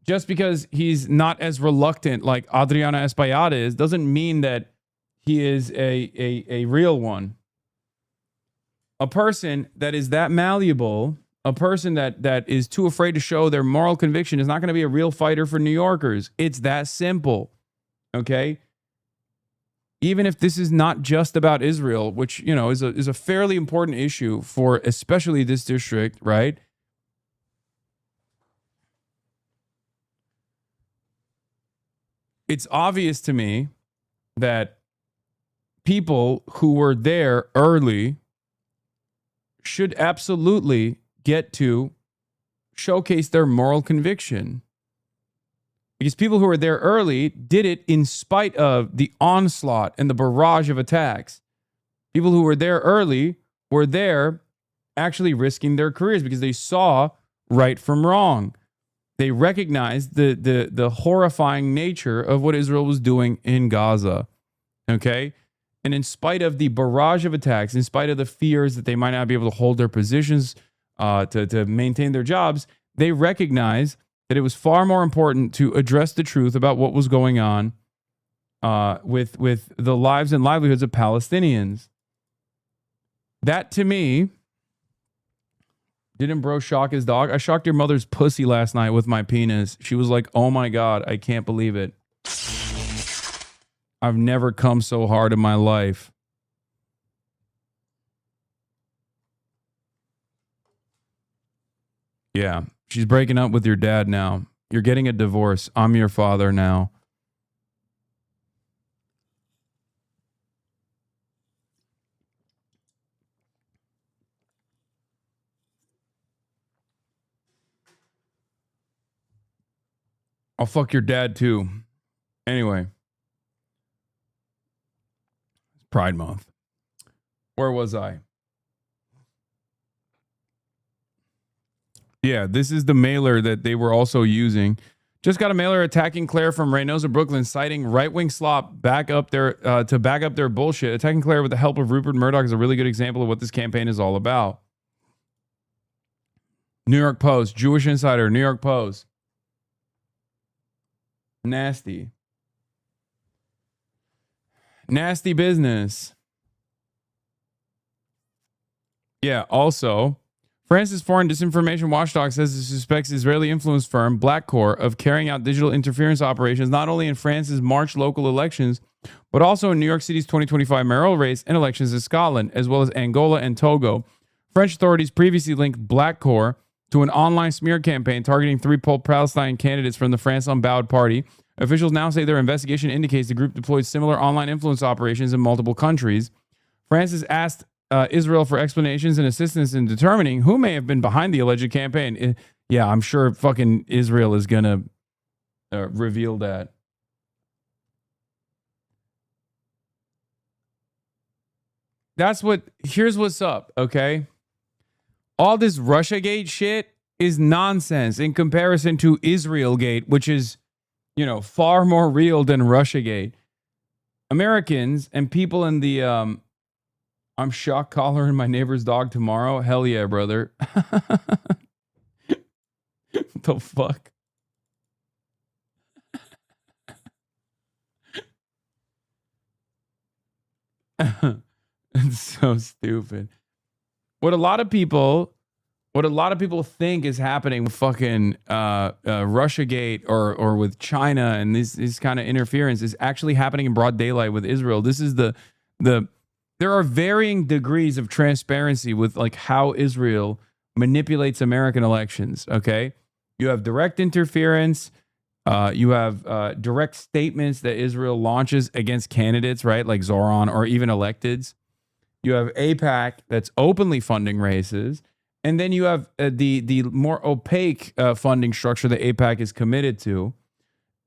Just because he's not as reluctant like Adriana Espaillat is, doesn't mean that he is a real one. A person that is that malleable, a person that is too afraid to show their moral conviction is not going to be a real fighter for New Yorkers. It's that simple. Okay? Even if this is not just about Israel, which, you know, is a fairly important issue for especially this district, right? It's obvious to me that people who were there early should absolutely get to showcase their moral conviction. Because people who were there early did it in spite of the onslaught and the barrage of attacks. People who were there early were there actually risking their careers because they saw right from wrong. They recognized the horrifying nature of what Israel was doing in Gaza. Okay? And in spite of the barrage of attacks, in spite of the fears that they might not be able to hold their positions to maintain their jobs, they recognized that it was far more important to address the truth about what was going on with the lives and livelihoods of Palestinians. That, to me, didn't bro shock his dog? I shocked your mother's pussy last night with my penis. She was like, oh my God, I can't believe it. I've never come so hard in my life. Yeah, she's breaking up with your dad now. You're getting a divorce. I'm your father now. I'll fuck your dad too. Anyway. Pride Month. Where was I? Yeah, this is the mailer that they were also using. Just got a mailer attacking Claire from Reynosa, Brooklyn, citing right-wing slop to back up their bullshit. Attacking Claire with the help of Rupert Murdoch is a really good example of what this campaign is all about. New York Post, Jewish Insider, New York Post. Nasty. Nasty business. Yeah, also, France's foreign disinformation watchdog says it suspects Israeli-influenced firm Blackcore of carrying out digital interference operations not only in France's March local elections, but also in New York City's 2025 mayoral race and elections in Scotland, as well as Angola and Togo. French authorities previously linked Blackcore to an online smear campaign targeting 3 pro-Palestine candidates from the France Unbowed Party. Officials now say their investigation indicates the group deployed similar online influence operations in multiple countries. France has asked Israel for explanations and assistance in determining who may have been behind the alleged campaign. Yeah, I'm sure fucking Israel is going to reveal that. Here's what's up, okay? All this Russiagate shit is nonsense in comparison to Israelgate, which is, far more real than Russiagate. Americans and people in the, I'm shock collaring my neighbor's dog tomorrow. Hell yeah, brother. The fuck? It's so stupid. What a lot of people think is happening with fucking Russiagate or with China and this kind of interference is actually happening in broad daylight with Israel. This is there are varying degrees of transparency with like how Israel manipulates American elections. Okay, you have direct interference. You have direct statements that Israel launches against candidates, right, like Zoran or even electeds. You have AIPAC that's openly funding races. And then you have the more opaque funding structure that AIPAC is committed to.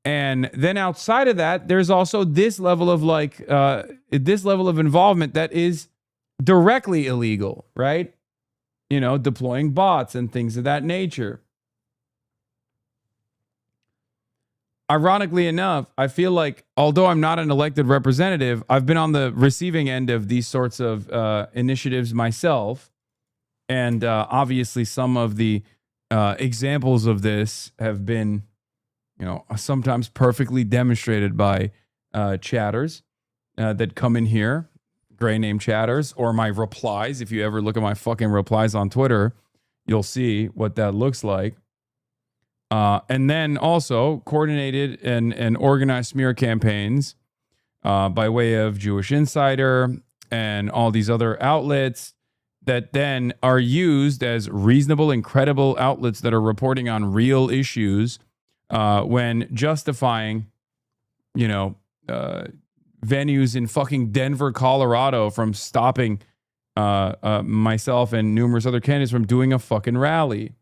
And then outside of that, there's also this level of involvement that is directly illegal, right? Deploying bots and things of that nature. Ironically enough, I feel like although I'm not an elected representative, I've been on the receiving end of these sorts of initiatives myself. And obviously some of the examples of this have been, sometimes perfectly demonstrated by chatters that come in here, gray name chatters, or my replies. If you ever look at my fucking replies on Twitter, you'll see what that looks like. And then also coordinated and organized smear campaigns by way of Jewish Insider and all these other outlets that then are used as reasonable and credible outlets that are reporting on real issues when justifying, venues in fucking Denver, Colorado from stopping myself and numerous other candidates from doing a fucking rally.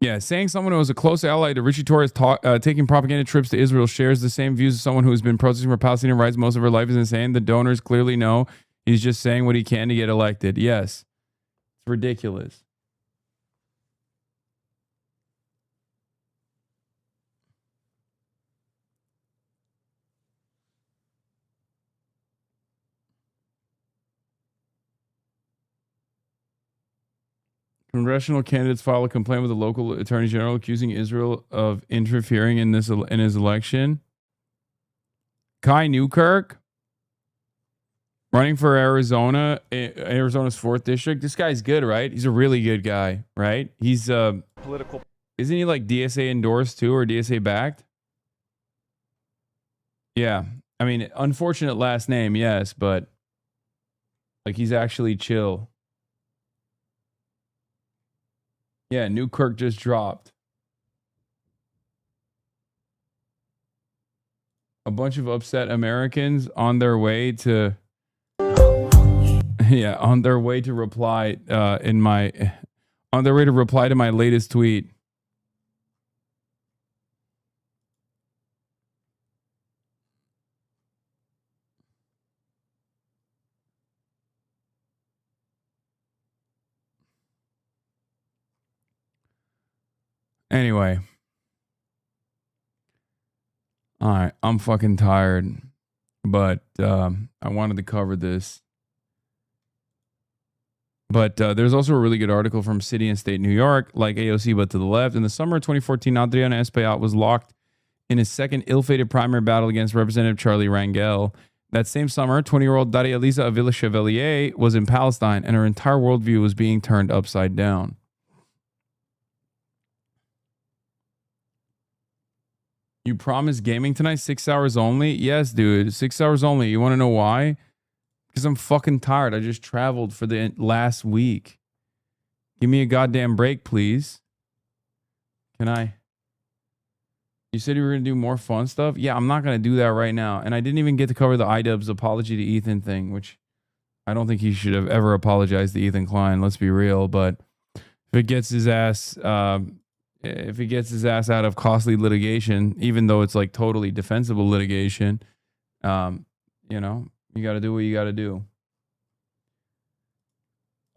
Yeah, saying someone who was a close ally to Richie Torres taking propaganda trips to Israel shares the same views as someone who has been protesting for Palestinian rights most of her life is insane. The donors clearly know he's just saying what he can to get elected. Yes, it's ridiculous. Congressional candidates file a complaint with the local attorney general accusing Israel of interfering in his election. Kai Newkirk, running for Arizona's 4th district. This guy's good, right? He's a really good guy, right? He's political. Isn't he like DSA endorsed too, or DSA backed? Yeah. I mean, unfortunate last name, yes, but like he's actually chill. Yeah, Newkirk just dropped. A bunch of upset Americans on their way to reply to my latest tweet. Anyway. All right. I'm fucking tired. But I wanted to cover this. But there's also a really good article from City and State New York, like AOC, but to the left. In the summer of 2014, Adriana Espaillat was locked in his second ill-fated primary battle against Representative Charlie Rangel. That same summer, 20-year-old Daria Elisa Avila Chevalier was in Palestine, and her entire worldview was being turned upside down. You promised gaming tonight, 6 hours only? Yes, dude, 6 hours only. You want to know why? Because I'm fucking tired. I just traveled for the last week. Give me a goddamn break, please. Can I? You said you were going to do more fun stuff? Yeah, I'm not going to do that right now. And I didn't even get to cover the iDubbbz apology to Ethan thing, which I don't think he should have ever apologized to Ethan Klein. Let's be real. But if it gets his ass, out of costly litigation, even though it's like totally defensible litigation, you know, you got to do what you got to do.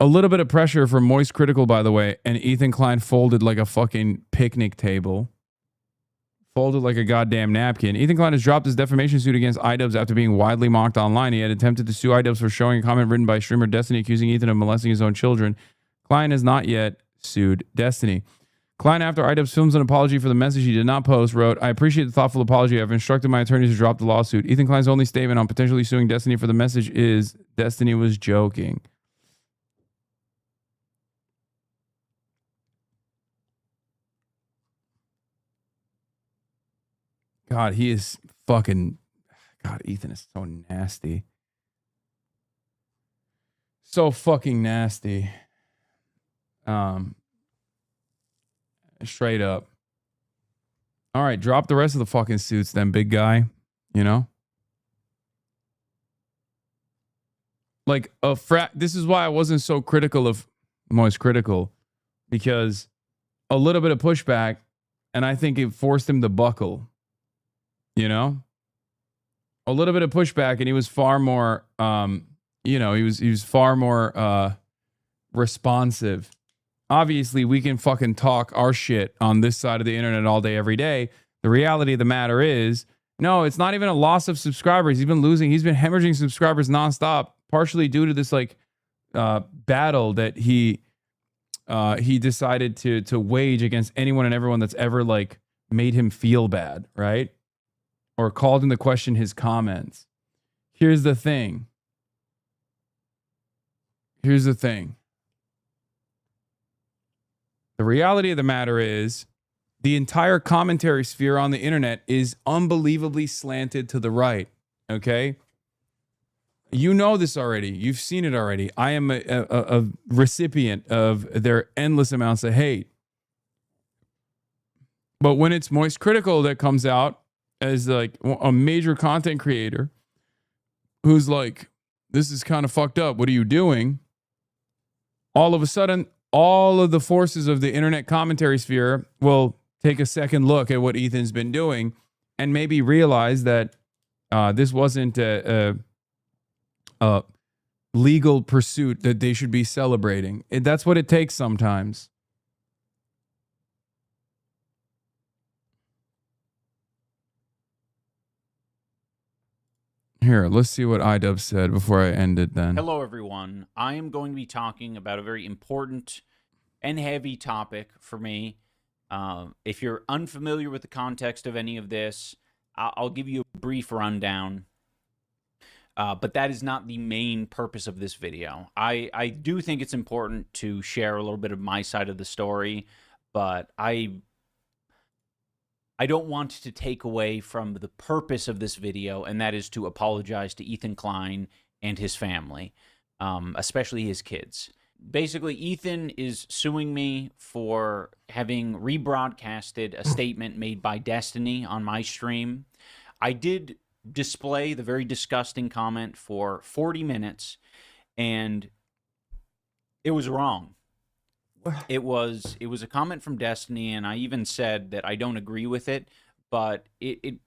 A little bit of pressure from Moist Critical, by the way, and Ethan Klein folded like a fucking picnic table. Folded like a goddamn napkin. Ethan Klein has dropped his defamation suit against iDubbbz after being widely mocked online. He had attempted to sue iDubbbz for showing a comment written by streamer Destiny accusing Ethan of molesting his own children. Klein has not yet sued Destiny. Klein, after iDubbbz films an apology for the message he did not post, wrote, "I appreciate the thoughtful apology. I've instructed my attorneys to drop the lawsuit." Ethan Klein's only statement on potentially suing Destiny for the message is, "Destiny was joking." God, he is fucking... God, Ethan is so nasty. So fucking nasty. Straight up. All right, drop the rest of the fucking suits then, big guy. You know? Like, this is why I wasn't so critical of Moist Critical. Because a little bit of pushback, and I think it forced him to buckle. You know, a little bit of pushback, and he was far more, he was far more responsive. Obviously, we can fucking talk our shit on this side of the internet all day, every day. The reality of the matter is, no, it's not even a loss of subscribers. He's been hemorrhaging subscribers nonstop, partially due to this like battle that he decided to wage against anyone and everyone that's ever like made him feel bad, right? Or called into question his comments. Here's the thing. The reality of the matter is the entire commentary sphere on the internet is unbelievably slanted to the right. Okay? You know this already. You've seen it already. I am a recipient of their endless amounts of hate. But when it's Moist Critical that comes out as like a major content creator who's like, this is kind of fucked up, what are you doing? All of a sudden, all of the forces of the internet commentary sphere will take a second look at what Ethan's been doing and maybe realize that this wasn't a legal pursuit that they should be celebrating. That's what it takes sometimes. Here, let's see what iDubbbz said before I end it then. Hello, everyone. I am going to be talking about a very important and heavy topic for me. If you're unfamiliar with the context of any of this, I'll give you a brief rundown. But that is not the main purpose of this video. I do think it's important to share a little bit of my side of the story, but I don't want to take away from the purpose of this video, and that is to apologize to Ethan Klein and his family, especially his kids. Basically, Ethan is suing me for having rebroadcasted a statement made by Destiny on my stream. I did display the very disgusting comment for 40 minutes, and it was wrong. It was a comment from Destiny, and I even said that I don't agree with it, but it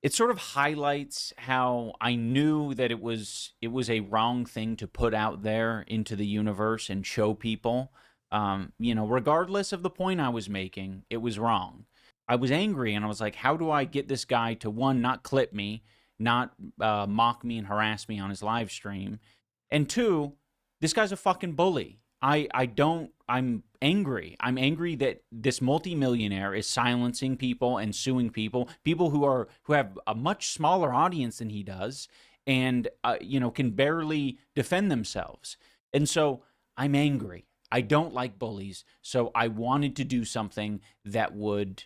sort of highlights how I knew that it was a wrong thing to put out there into the universe and show people. Regardless of the point I was making, it was wrong. I was angry, and I was like, how do I get this guy to, one, not clip me, not mock me and harass me on his live stream, and two, this guy's a fucking bully. I'm angry. I'm angry that this multimillionaire is silencing people and suing people who have a much smaller audience than he does, and can barely defend themselves. And so I'm angry. I don't like bullies. So I wanted to do something that would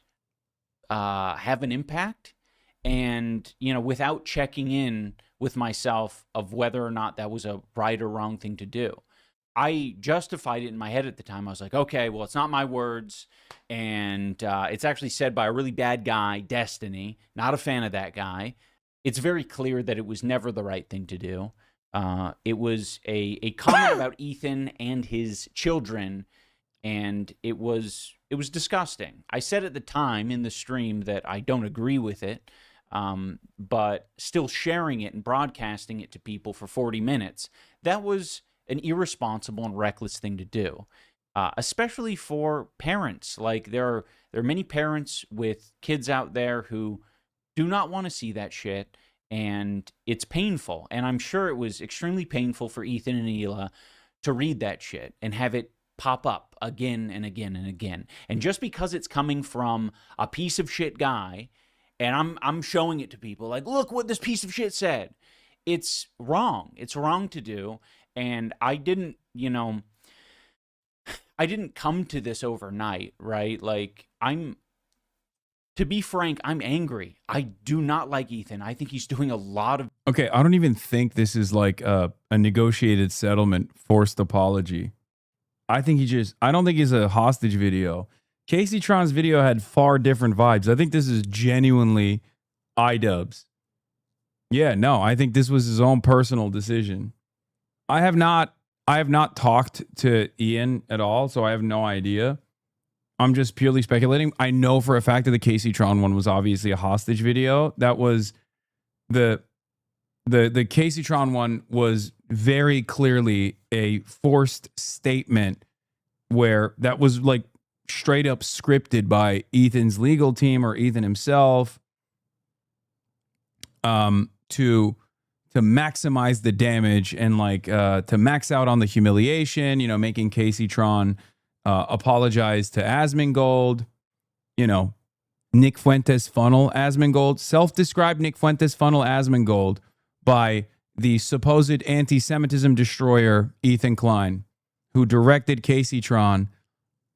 have an impact, and without checking in with myself of whether or not that was a right or wrong thing to do. I justified it in my head at the time. I was like, okay, well, it's not my words, and it's actually said by a really bad guy, Destiny. Not a fan of that guy. It's very clear that it was never the right thing to do. It was a comment about Ethan and his children, and it was disgusting. I said at the time in the stream that I don't agree with it, but still sharing it and broadcasting it to people for 40 minutes, that was an irresponsible and reckless thing to do, especially for parents. Like, there are many parents with kids out there who do not want to see that shit, and it's painful. And I'm sure it was extremely painful for Ethan and Hila to read that shit and have it pop up again and again and again. And just because it's coming from a piece of shit guy, and I'm showing it to people like, look what this piece of shit said, it's wrong. It's wrong to do. And I didn't come to this overnight, right? Like, to be frank, I'm angry. I do not like Ethan. I think he's doing a lot of... Okay, I don't even think this is like a negotiated settlement, forced apology. I don't think it's a hostage video. Casey Tron's video had far different vibes. I think this is genuinely iDubbbz. Yeah, no, I think this was his own personal decision. I have not talked to Ian at all, so I have no idea. I'm just purely speculating. I know for a fact that the Casey Tron one was obviously a hostage video. That was the Casey Tron one was very clearly a forced statement where that was like straight up scripted by Ethan's legal team or Ethan himself to maximize the damage and to max out on the humiliation, making Casey Tron apologize to Asmongold, Nick Fuentes funnel Asmongold, self-described Nick Fuentes funnel Asmongold by the supposed anti-Semitism destroyer Ethan Klein, who directed Casey Tron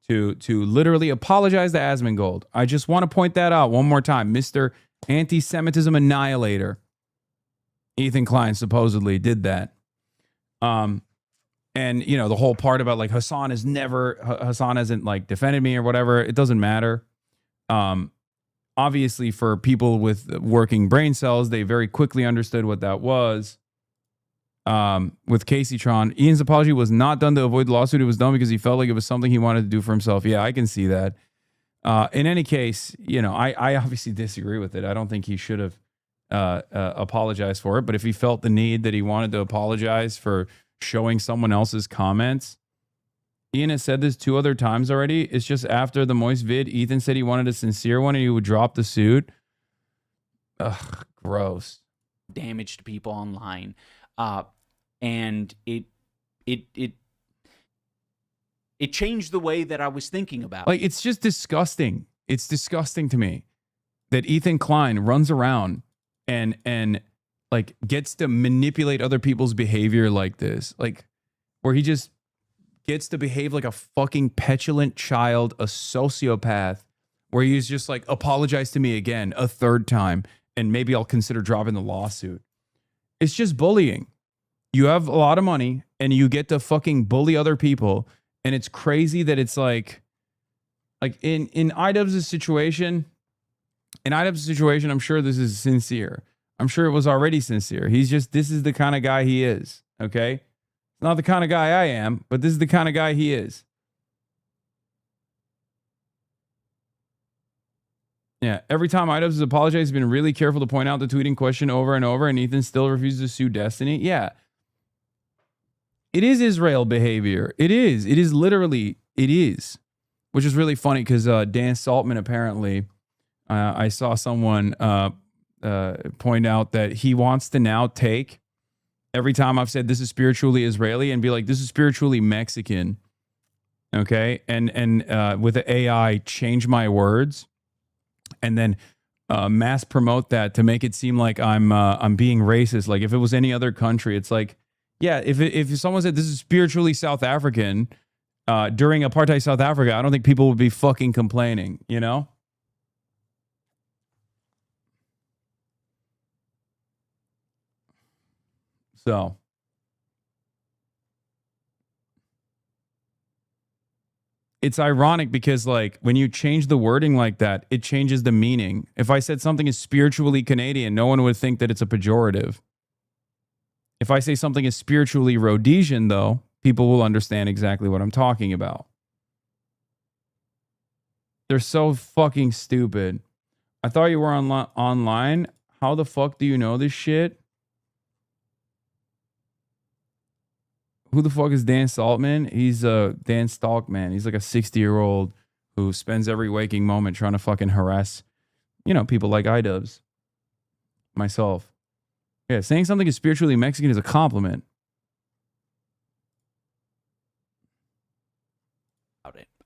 to literally apologize to Asmongold. I just want to point that out one more time. Mr. Anti-Semitism Annihilator Ethan Klein supposedly did that. And the whole part about like Hasan hasn't like defended me or whatever, it doesn't matter. Obviously for people with working brain cells, they very quickly understood what that was. With Casey Tron, Ian's apology was not done to avoid the lawsuit. It was done because he felt like it was something he wanted to do for himself. Yeah, I can see that. In any case, I obviously disagree with it. I don't think he should have apologized for it. But if he felt the need that he wanted to apologize for showing someone else's comments, Ian has said this 2 other times already. It's just after the Moist vid, Ethan said he wanted a sincere one and he would drop the suit. Ugh, gross. Damage to people online. And it changed the way that I was thinking about. Like, it's just disgusting. It's disgusting to me that Ethan Klein runs around and like gets to manipulate other people's behavior like this, like where he just gets to behave like a fucking petulant child, a sociopath, where he's just like, apologize to me again a 3rd time and maybe I'll consider dropping the lawsuit. It's just bullying. You have a lot of money and you get to fucking bully other people. And it's crazy that it's like in iDubbbz's situation, I'm sure this is sincere. I'm sure it was already sincere. This is the kind of guy he is. Okay. Not the kind of guy I am, but this is the kind of guy he is. Yeah. Every time iDubbbz has apologized, he's been really careful to point out the tweeting question over and over, and Ethan still refuses to sue Destiny. Yeah. It is Israel behavior. It is. It is literally, it is. Which is really funny because Dan Saltman apparently, I saw someone point out that he wants to now take every time I've said this is spiritually Israeli and be like, this is spiritually Mexican. okay, and with the AI change my words, and then mass promote that to make it seem like I'm being racist. Like if it was any other country, it's like, yeah, if someone said this is spiritually South African during apartheid South Africa, I don't think people would be fucking complaining, you know? So it's ironic because, like, when you change the wording like that, it changes the meaning. If I said something is spiritually Canadian, no one would think that it's a pejorative. If I say something is spiritually Rhodesian, though, people will understand exactly what I'm talking about. They're so fucking stupid. I thought you were online. How the fuck do you know this shit? Who the fuck is Dan Saltman? He's Dan Stalkman. He's like a 60-year-old who spends every waking moment trying to fucking harass, you know, people like iDubbbz. Myself. Yeah, saying something is spiritually Mexican is a compliment.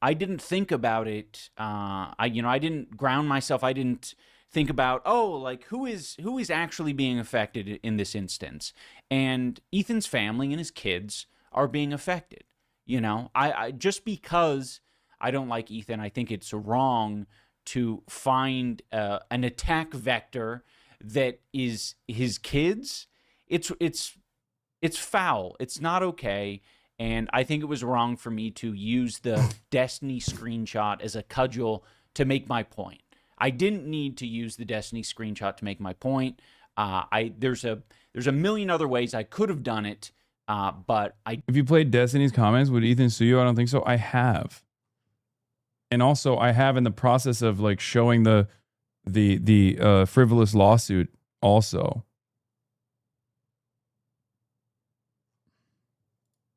I didn't think about it. I didn't ground myself. I didn't think about, oh, like who is actually being affected in this instance. And Ethan's family and his kids are being affected. You know, I just because I don't like Ethan, I think it's wrong to find an attack vector that is his kids. It's foul. It's not okay. And I think it was wrong for me to use the Destiny screenshot as a cudgel to make my point. I didn't need to use the Destiny screenshot to make my point. There's a million other ways I could have done it, but I. If you played Destiny's comments, would Ethan sue you? I don't think so. I have, and also I have in the process of like showing the frivolous lawsuit also.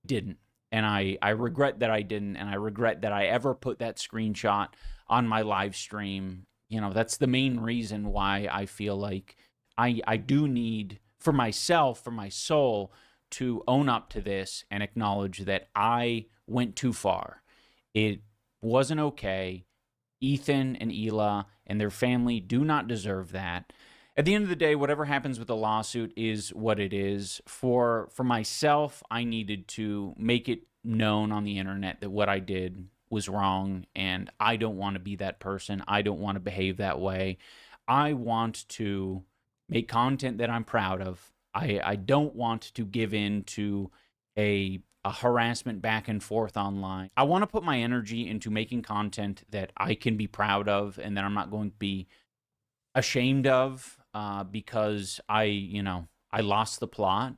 Didn't, and I regret that I didn't, and I regret that I ever put that screenshot on my live stream. You know, that's the main reason why I feel like I do need, for myself, for my soul, to own up to this and acknowledge that I went too far. It wasn't okay. Ethan and Hila and their family do not deserve that. At the end of the day, whatever happens with the lawsuit is what it is. For myself, I needed to make it known on the internet that what I did was wrong, and I don't want to be that person. I don't want to behave that way. I want to make content that I'm proud of. I don't want to give in to a harassment back and forth online. I want to put my energy into making content that I can be proud of and that I'm not going to be ashamed of. Because I lost the plot.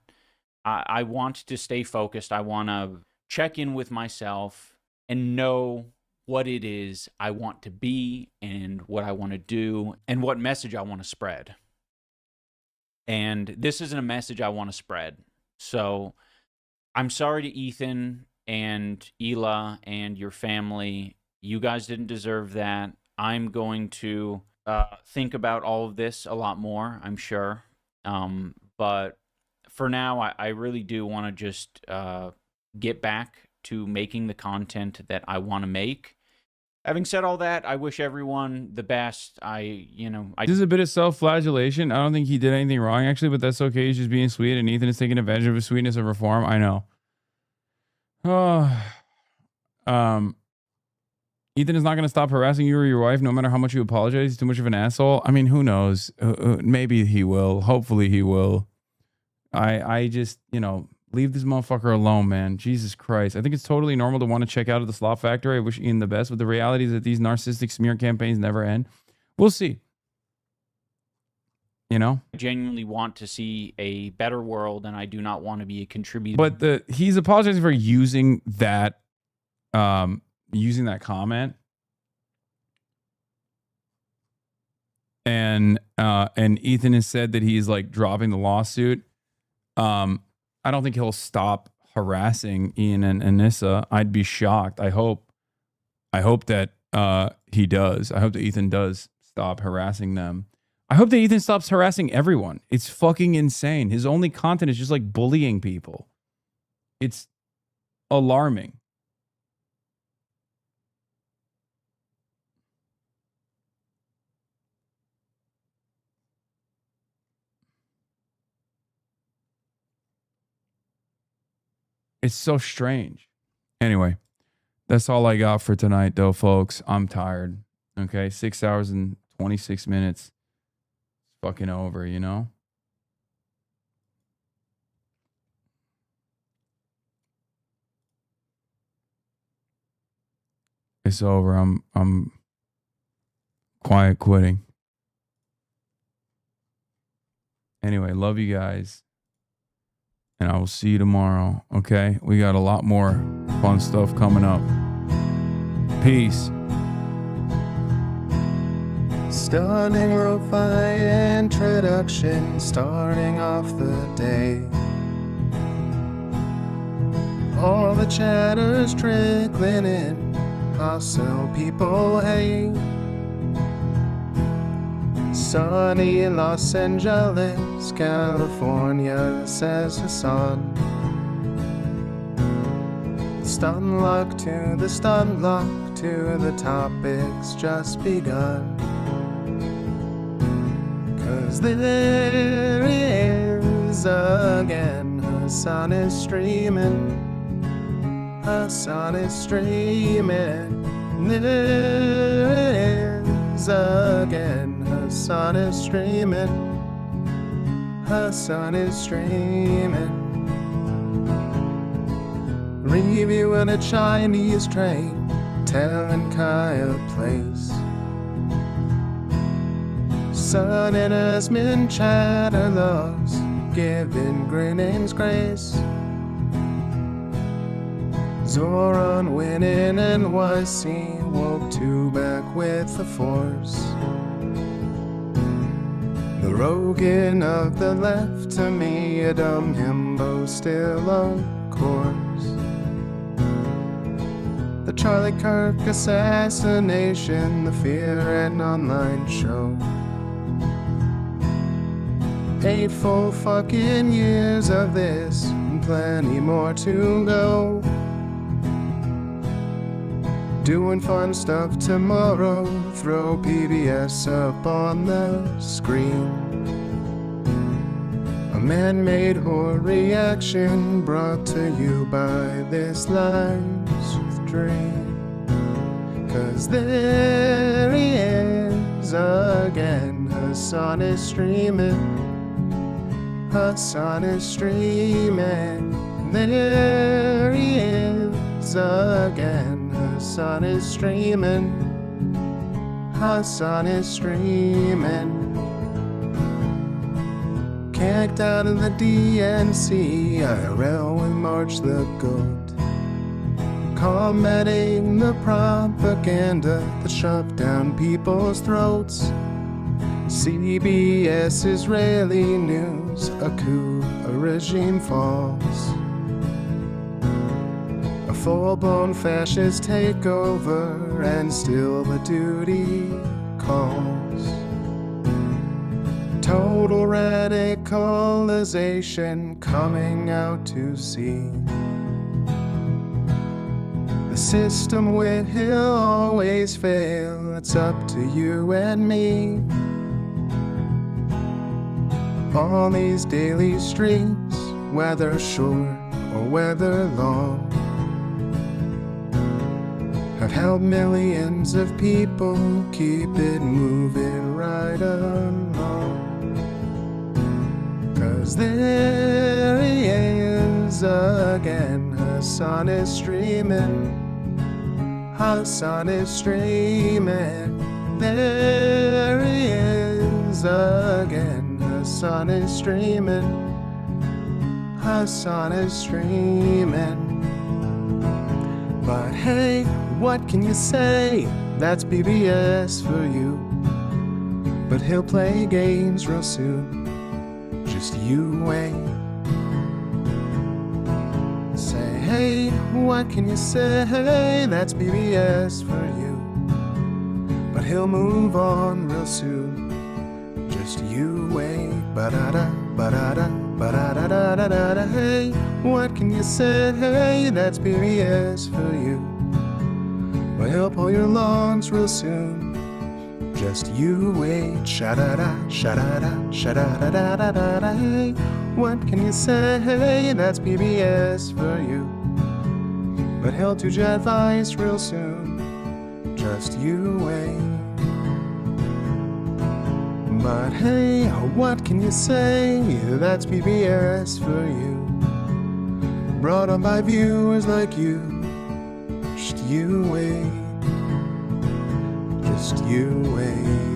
I want to stay focused. I want to check in with myself and know what it is I want to be and what I want to do and what message I want to spread. And this isn't a message I want to spread. So I'm sorry to Ethan and Hila and your family. You guys didn't deserve that. I'm going to think about all of this a lot more, I'm sure. But for now, I really do want to just get back to making the content that I want to make. Having said all that, I wish everyone the best. This is a bit of self-flagellation. I don't think he did anything wrong, actually, but that's okay. He's just being sweet, and Ethan is taking advantage of his sweetness of reform. I know. Ethan is not going to stop harassing you or your wife, no matter how much you apologize. He's too much of an asshole. I mean, who knows? Maybe he will. Hopefully he will. I just, leave this motherfucker alone, man. Jesus Christ. I think it's totally normal to want to check out of the slop factory. I wish Ian the best, but the reality is that these narcissistic smear campaigns never end. We'll see. I genuinely want to see a better world, and I do not want to be a contributor. But he's apologizing for using that comment, and Ethan has said that he's like dropping the lawsuit. I don't think he'll stop harassing Ian and Anissa. I'd be shocked. I hope that he does. I hope that Ethan does stop harassing them. I hope that Ethan stops harassing everyone. It's fucking insane. His only content is just like bullying people. It's alarming. It's so strange. Anyway, that's all I got for tonight, though, folks. I'm tired. Okay, 6 hours and 26 minutes. It's fucking over, you know? It's over. I'm quiet quitting. Anyway, love you guys. And I will see you tomorrow. Okay? We got a lot more fun stuff coming up. Peace. Stunning lo-fi introduction, starting off the day. All the chatter's trickling in, hostile people hate. Sunny in Los Angeles, California, says Hasan. Stun luck to the stun luck to the topics just begun. 'Cause there he is again, Hasan is streaming. Hasan is streaming. There it is again, Hasan is streaming. Hasan is streaming. Reviewing a Chinese train, telling Kyle place. Sun and Asmin chatter loves, giving Greening's grace. Zoran winning NYC, woke two back with the force. The Rogan of the left, to me a dumb himbo still of course. The Charlie Kirk assassination, the Fear and Online show. 8 full fucking years of this, and plenty more to go. Doing fun stuff tomorrow, throw PBS up on the screen. A man-made horror reaction brought to you by this life's dream. 'Cause there he is again, Hasan is streaming. Hasan is streaming. There he is again, Hasan is streaming. Hasan is streaming. Kicked out of the DNC, IRL with March the Goat. Combating the propaganda that shoved down people's throats. CBS Israeli news, a coup, a regime falls. A full-blown fascist takeover, and still the duty calls. Total radicalization coming out to see. The system will always fail, it's up to you and me. On these daily streets, whether short or whether long, have helped millions of people keep it moving right along. 'Cause there he is again, Hasan is streaming. Hasan is streaming. There he is again, Hasan is streaming. Hasan is streaming. But hey, what can you say? That's BBS for you. But he'll play games real soon. Just you wait. Say, hey, what can you say? That's BBS for you. But he'll move on real soon. Just you wait. Ba-da-da, ba-da-da, ba-da-da-da-da-da. Hey, what can you say? That's BBS for you. But he'll pull your lungs real soon. Just you wait. Sha-da-da, sha-da-da, sha-da-da-da-da-da. Hey, what can you say? That's PBS for you. But he'll do your advice real soon. Just you wait. But hey, what can you say? That's PBS for you. Brought on by viewers like you. Just you wait. Just you wait.